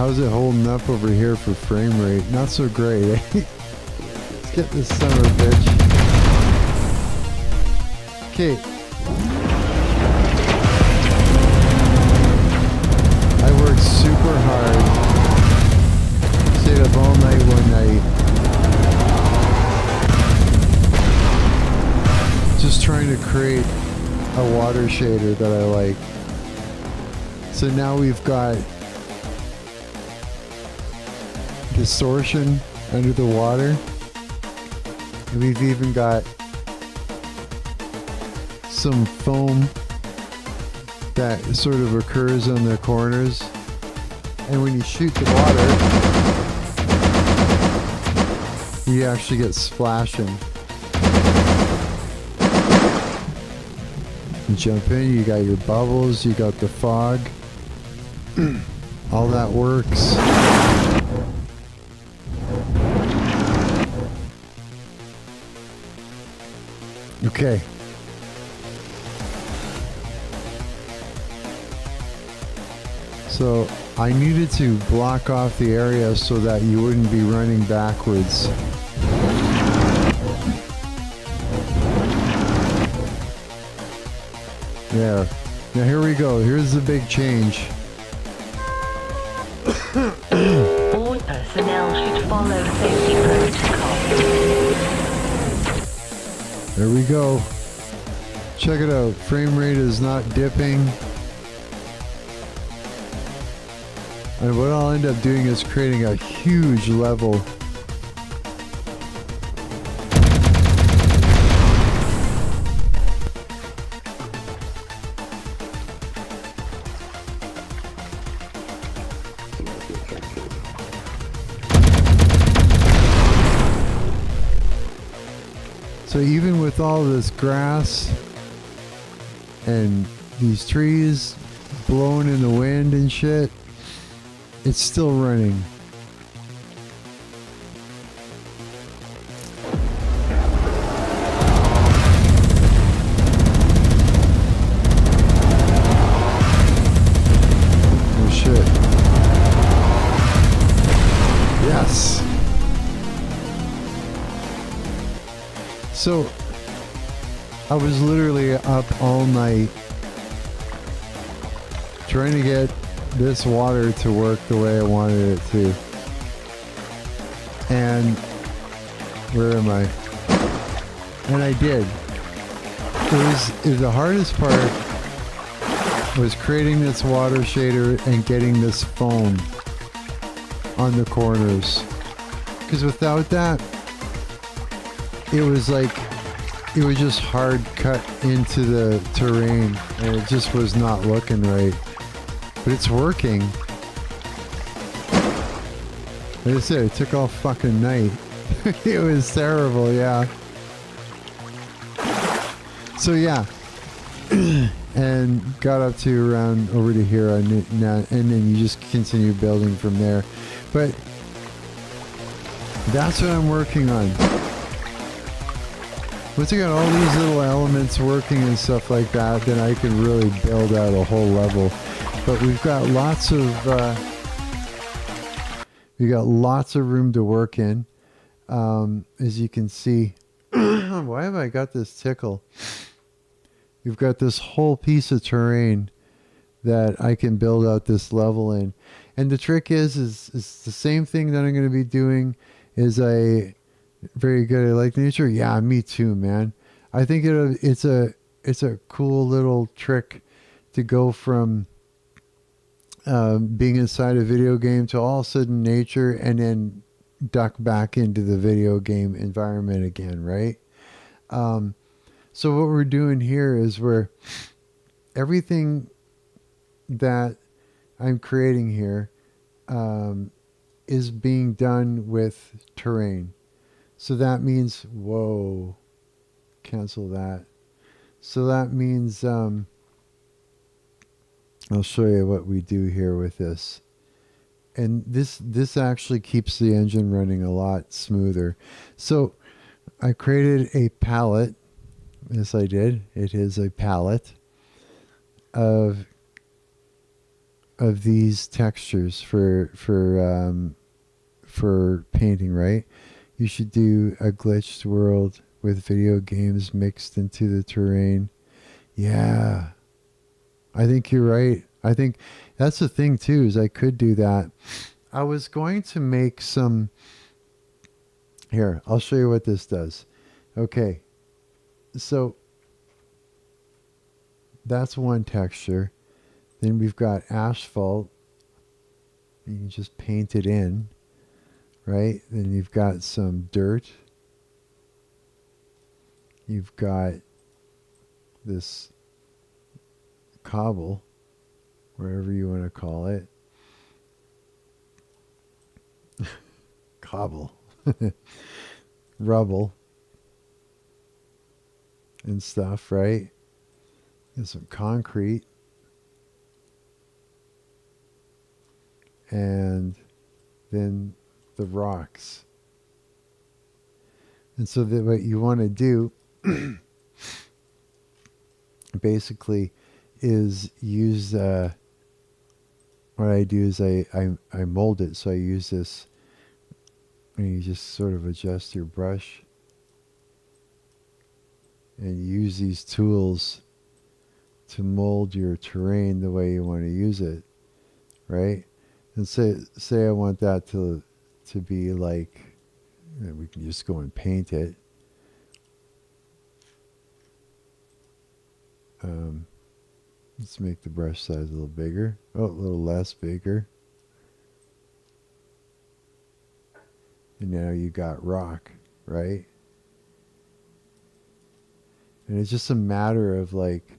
how's it holding up over here for frame rate? Not so great, eh? Let's get this son of a bitch. Okay. I worked super hard. Stayed up all night one night. Just trying to create a water shader that I like. So now we've got distortion under the water. And we've even got some foam that sort of occurs on the corners. And when you shoot the water, you actually get splashing. You jump in, you got your bubbles, you got the fog. All that works. Okay. So I needed to block off the area so that you wouldn't be running backwards. There. Now here we go. Here's the big change. All personnel should follow safety protocol. There we go. Check it out. Frame rate is not dipping. And what I'll end up doing is creating a huge level. So even with all this grass and these trees blowing in the wind and shit, it's still running. Oh shit. Yes. So I was literally up all night trying to get this water to work the way I wanted it to. And where am I? And I did. The hardest part was creating this water shader and getting this foam on the corners. Because without that, it was just hard cut into the terrain and it just was not looking right. But it's working. Like I said, it took all fucking night. It was terrible, yeah. So yeah. And got up to around over to here and then you just continue building from there. But that's what I'm working on. Once I got all these little elements working and stuff like that, then I can really build out a whole level. But we've got lots of room to work in, as you can see. Why have I got this tickle? We've got this whole piece of terrain that I can build out this level in, and the trick is the same thing that I'm going to be doing. Is very good. I like nature. Yeah, me too, man. I think it's a cool little trick to go from being inside a video game to all of a sudden nature and then duck back into the video game environment again, right? So what we're doing here is everything that I'm creating here is being done with terrain. So that means, whoa, cancel that. So that means, I'll show you what we do here with this. And this actually keeps the engine running a lot smoother. So I created a palette. Yes, I did. It is a palette of of these textures for painting, right? You should do a glitched world with video games mixed into the terrain. Yeah. I think you're right. I think that's the thing too, is I could do that. I was going to make some. Here, I'll show you what this does. Okay. So that's one texture. Then we've got asphalt. You can just paint it in, right? Then you've got some dirt. You've got this cobble, wherever you want to call it. Cobble. Rubble. And stuff, right? And some concrete. And then the rocks. And so that what you want to do basically is use what I do is I mold it. So I use this, and you just sort of adjust your brush and use these tools to mold your terrain the way you want to use it, right? And say I want that to be like, we can just go and paint it. Let's make the brush size a little bigger. Oh, a little less bigger. And now you got rock, right? And it's just a matter of like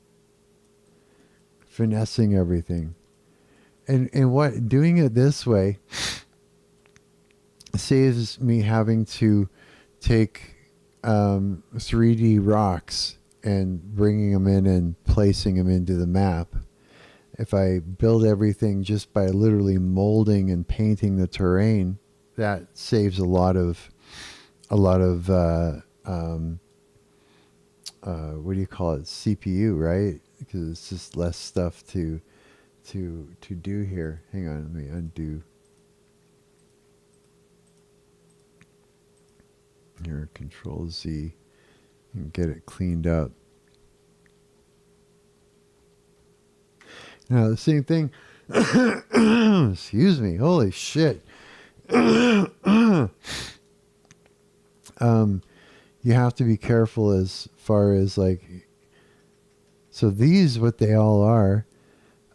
finessing everything. And what doing it this way saves me having to take 3D rocks and bringing them in and placing them into the map. If I build everything just by literally molding and painting the terrain, that saves a lot of what do you call it, CPU, right? Because it's just less stuff to do here. Hang on, let me undo. Here, Control Z, and get it cleaned up. Now the same thing. Excuse me. Holy shit. You have to be careful as far as like. So these, what they all are.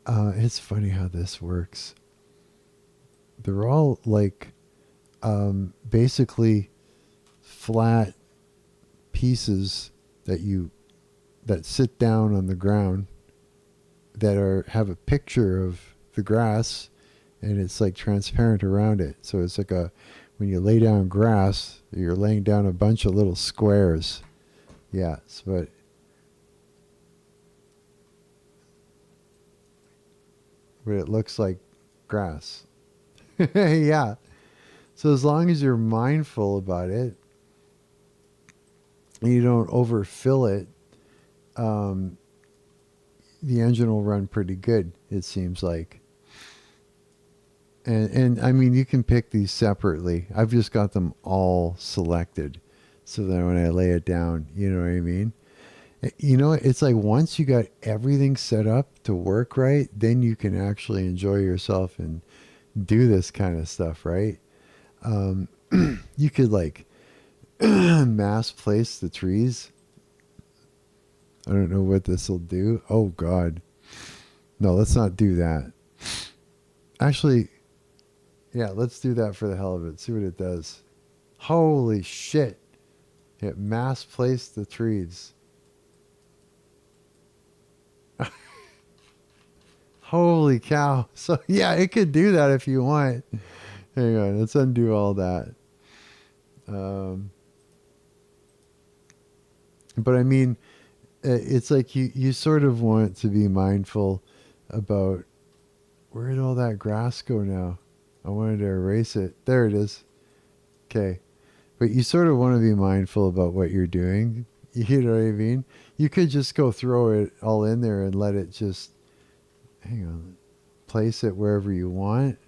It's funny how this works. They're all like basically flat pieces that sit down on the ground that have a picture of the grass, and it's like transparent around it. So it's like when you lay down grass, you're laying down a bunch of little squares. Yeah, but it looks like grass. Yeah. So as long as you're mindful about it and you don't overfill it, the engine will run pretty good, it seems like. And I mean, you can pick these separately. I've just got them all selected so that when I lay it down, you know what I mean? You know, it's like once you got everything set up to work right, then you can actually enjoy yourself and do this kind of stuff, right? You could like mass place the trees. I don't know what this will do. Oh God. No, let's not do that. Actually, yeah, let's do that for the hell of it. See what it does. Holy shit. It mass placed the trees. Holy cow. So yeah, it could do that if you want. Hang on, let's undo all that. But I mean, it's like you sort of want to be mindful about where did all that grass go now? I wanted to erase it. There it is. Okay. But you sort of want to be mindful about what you're doing. You know what I mean? You could just go throw it all in there and let it just... Hang on. place it wherever you want,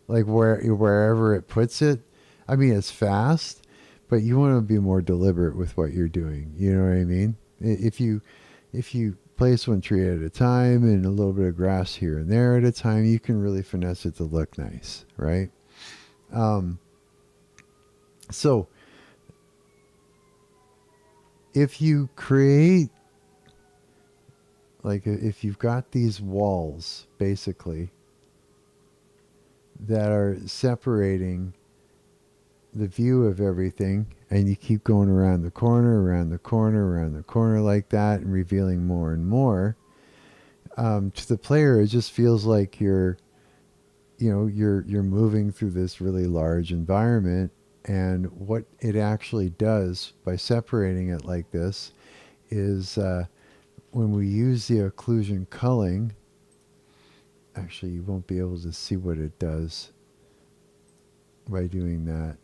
like wherever it puts it. I mean, it's fast, but you want to be more deliberate with what you're doing. You know what I mean? If you place one tree at a time and a little bit of grass here and there at a time, you can really finesse it to look nice, right? So if you create, like if you've got these walls basically that are separating the view of everything, and you keep going around the corner, around the corner, around the corner like that, and revealing more and more, to the player, it just feels like you're moving through this really large environment. And what it actually does by separating it like this is when we use the occlusion culling, actually you won't be able to see what it does by doing that.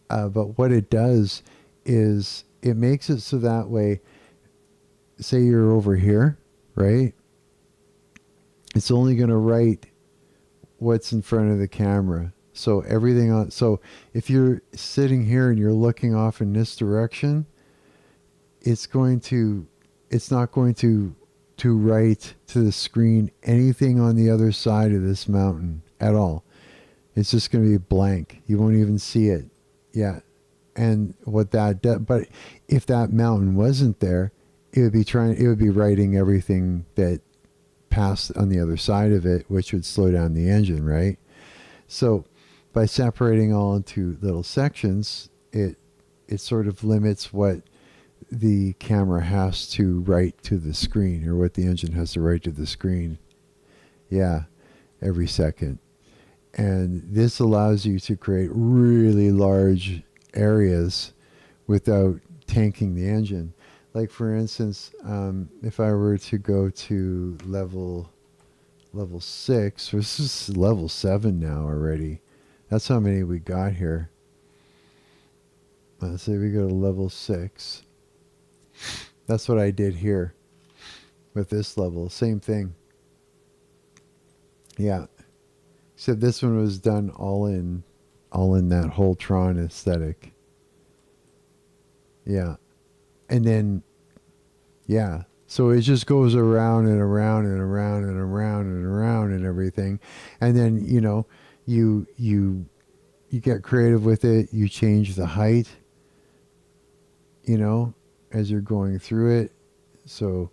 But what it does is it makes it so that way, say you're over here, right? It's only going to write what's in front of the camera. So everything on, so if you're sitting here and you're looking off in this direction, it's not going to write to the screen anything on the other side of this mountain at all. It's just going to be blank. You won't even see it. Yeah. And what that does, but if that mountain wasn't there, it would be writing everything that passed on the other side of it, which would slow down the engine, right? So by separating all into little sections, it sort of limits what the camera has to write to the screen, or what the engine has to write to the screen. Yeah, every second. And this allows you to create really large areas without tanking the engine. Like for instance, if I were to go to level 6, this is level 7 now already. That's how many we got here. Let's say we go to level 6. That's what I did here with this level. Same thing. Yeah. Except this one was done all in that whole Tron aesthetic. Yeah. And then, yeah. So it just goes around and around and around and around and around and everything. And then, you get creative with it. You change the height, as you're going through it. So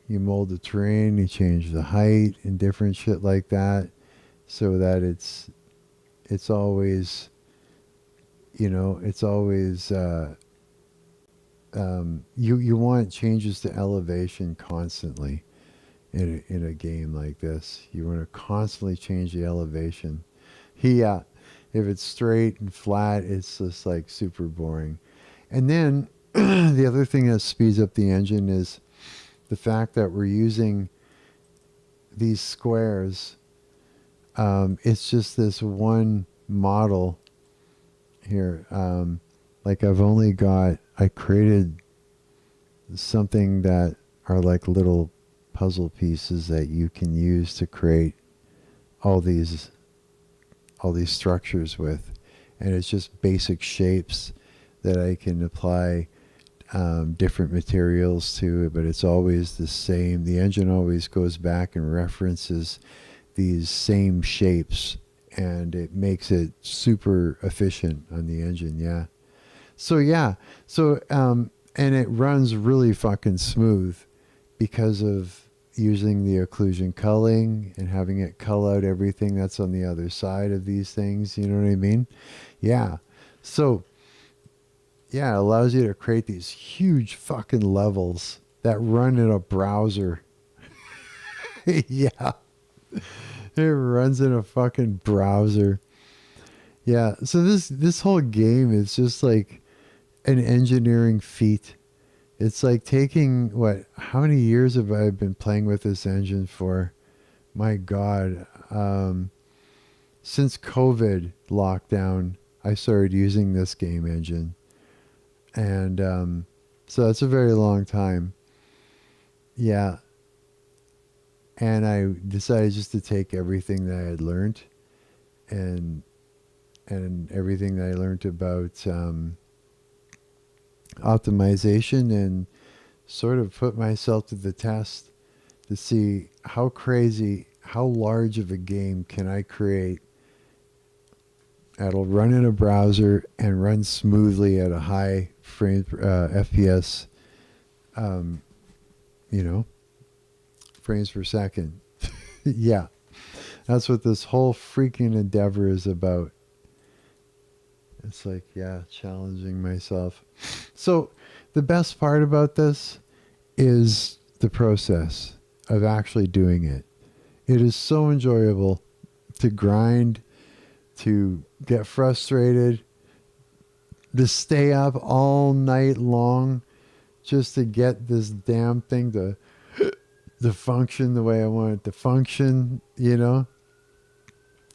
you mold the terrain, you change the height and different shit like that, so that it's always, you want changes to elevation constantly in a game like this. You want to constantly change the elevation. Yeah, if it's straight and flat, it's just like super boring. And then the other thing that speeds up the engine is the fact that we're using these squares. It's just this one model here. Like I created something that are like little puzzle pieces that you can use to create all these structures with. And it's just basic shapes that I can apply different materials to, but it's always the same. The engine always goes back and references these same shapes, and it makes it super efficient on the engine. Yeah. So and it runs really fucking smooth because of using the occlusion culling and having it cull out everything that's on the other side of these things. You know what I mean? Yeah. So yeah, it allows you to create these huge fucking levels that run in a browser. Yeah. It runs in a fucking browser. Yeah. So this whole game is just like an engineering feat. It's like taking how many years have I been playing with this engine for? My God. Since COVID lockdown, I started using this game engine. And so that's a very long time. Yeah. And I decided just to take everything that I had learned and everything that I learned about optimization and sort of put myself to the test to see how large of a game can I create that'll run in a browser and run smoothly at a high frame FPS, frames per second. Yeah, that's what this whole freaking endeavor is about. It's like, yeah, challenging myself. So the best part about this is the process of actually doing it. It is so enjoyable to grind, to get frustrated, to stay up all night long just to get this damn thing to function the way I want it to function,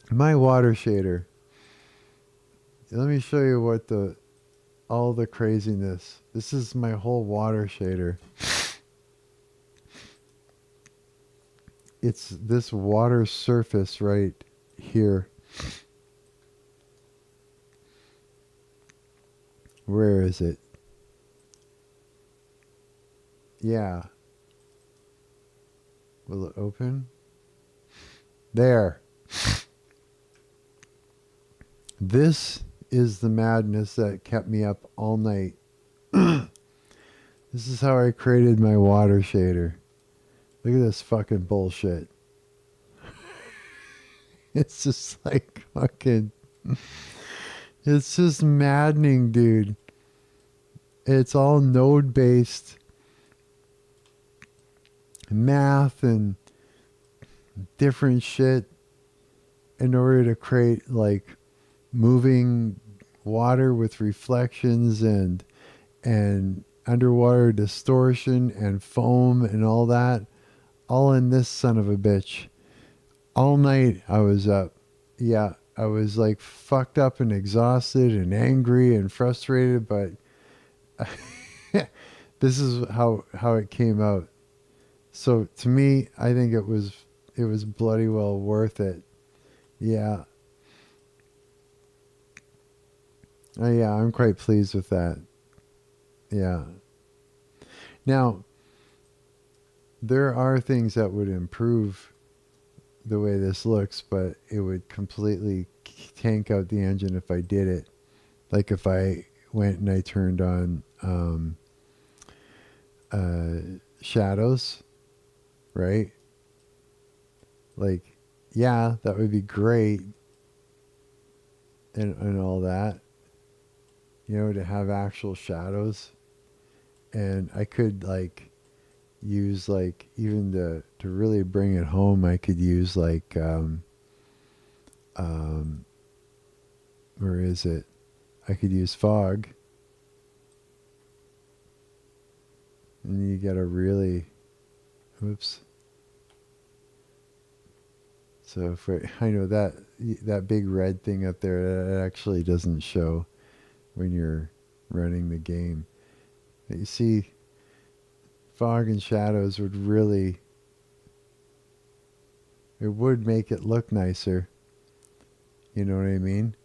My water shader. Let me show you what all the craziness. This is my whole water shader. It's this water surface right here. Where is it? Yeah. Will it open? There. This is the madness that kept me up all night. This is how I created my water shader. Look at this fucking bullshit. It's just like fucking... It's just maddening, dude. It's all node-based math and different shit in order to create like moving water with reflections and underwater distortion and foam and all that, all in this son of a bitch. All night I was up. Yeah, I was like fucked up and exhausted and angry and frustrated, but this is how it came out. So to me, I think it was bloody well worth it. Yeah. Yeah, I'm quite pleased with that. Yeah. Now, there are things that would improve the way this looks, but it would completely tank out the engine if I did it. Like if I went and I turned on shadows, right? Like, yeah, that would be great and all that, to have actual shadows. And I could like use like even to really bring it home, I could use like where is it? I could use fog. And you get a really oops. So I know that big red thing up there, that actually doesn't show when you're running the game. But you see, fog and shadows would make it look nicer. You know what I mean?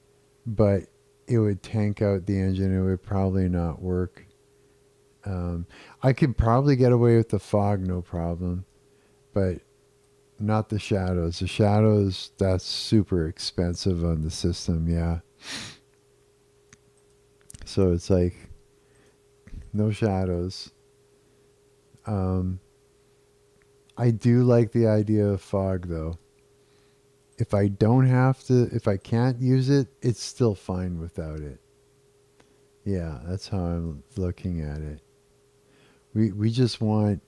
But it would tank out the engine. It would probably not work. I could probably get away with the fog, no problem. But not the shadows. The shadows, that's super expensive on the system, yeah. So it's like, no shadows. I do like the idea of fog, though. If I can't use it, it's still fine without it. Yeah, that's how I'm looking at it. We just want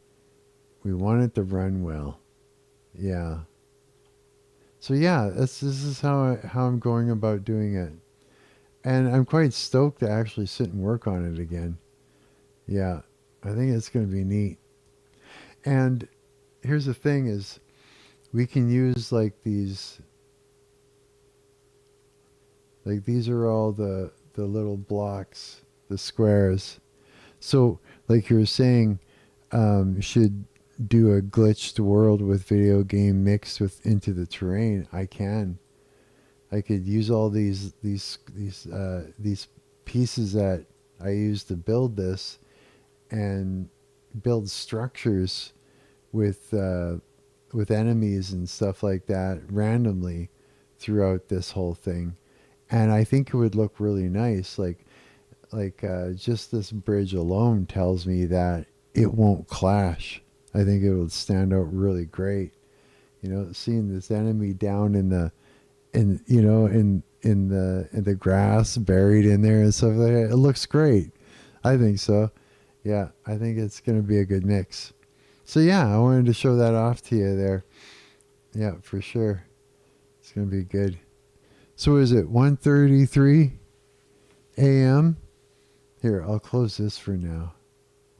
it to run well. Yeah. So yeah, this is how I'm going about doing it. And I'm quite stoked to actually sit and work on it again. Yeah, I think it's going to be neat. And here's the thing is, we can use like these are all the little blocks, the squares. So like you were saying, should do a glitched world with video game mixed with into the terrain, I can. I could use all these pieces that I used to build this and build structures with enemies and stuff like that randomly throughout this whole thing, and I think it would look really nice. Just this bridge alone tells me that it won't clash. I think it would stand out really great. You know, seeing this enemy down in the grass buried in there and stuff like that, it looks great. I think so. Yeah, I think it's gonna be a good mix. So yeah, I wanted to show that off to you there. Yeah, for sure. It's gonna be good. So is it 1:33 a.m.? Here, I'll close this for now.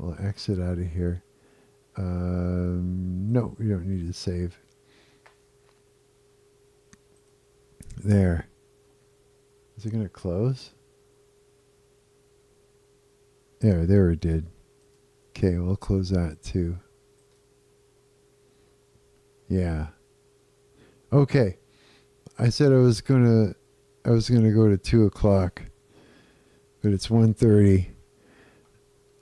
I'll exit out of here. No, we don't need to save. There. Is it going to close? There it did. Okay, we'll close that too. Yeah. Okay. I said I was gonna go to 2 o'clock, but it's 1:30.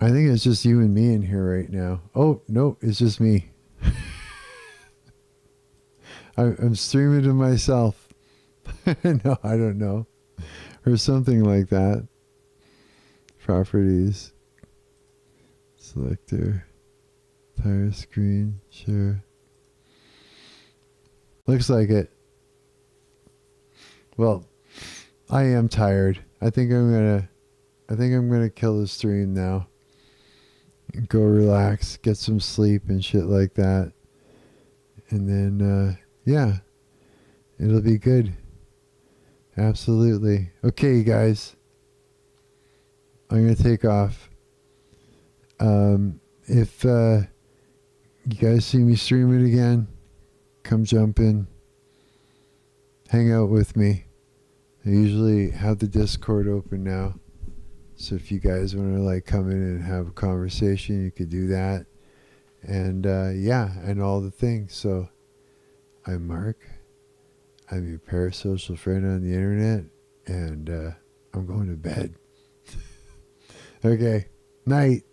I think it's just you and me in here right now. Oh, no, it's just me. I'm streaming to myself. No, I don't know. Or something like that. Properties. Selector. Entire screen. Sure. Looks like it. Well, I am tired. I think I'm gonna kill the stream now. Go relax, get some sleep and shit like that. And then yeah. It'll be good. Absolutely. Okay, guys. I'm gonna take off. If you guys see me stream it again, come jump in. Hang out with me. I usually have the Discord open now. So if you guys want to come in and have a conversation, you could do that. And yeah, and all the things. So I'm Mark. I'm your parasocial friend on the internet. And I'm going to bed. Okay. Night.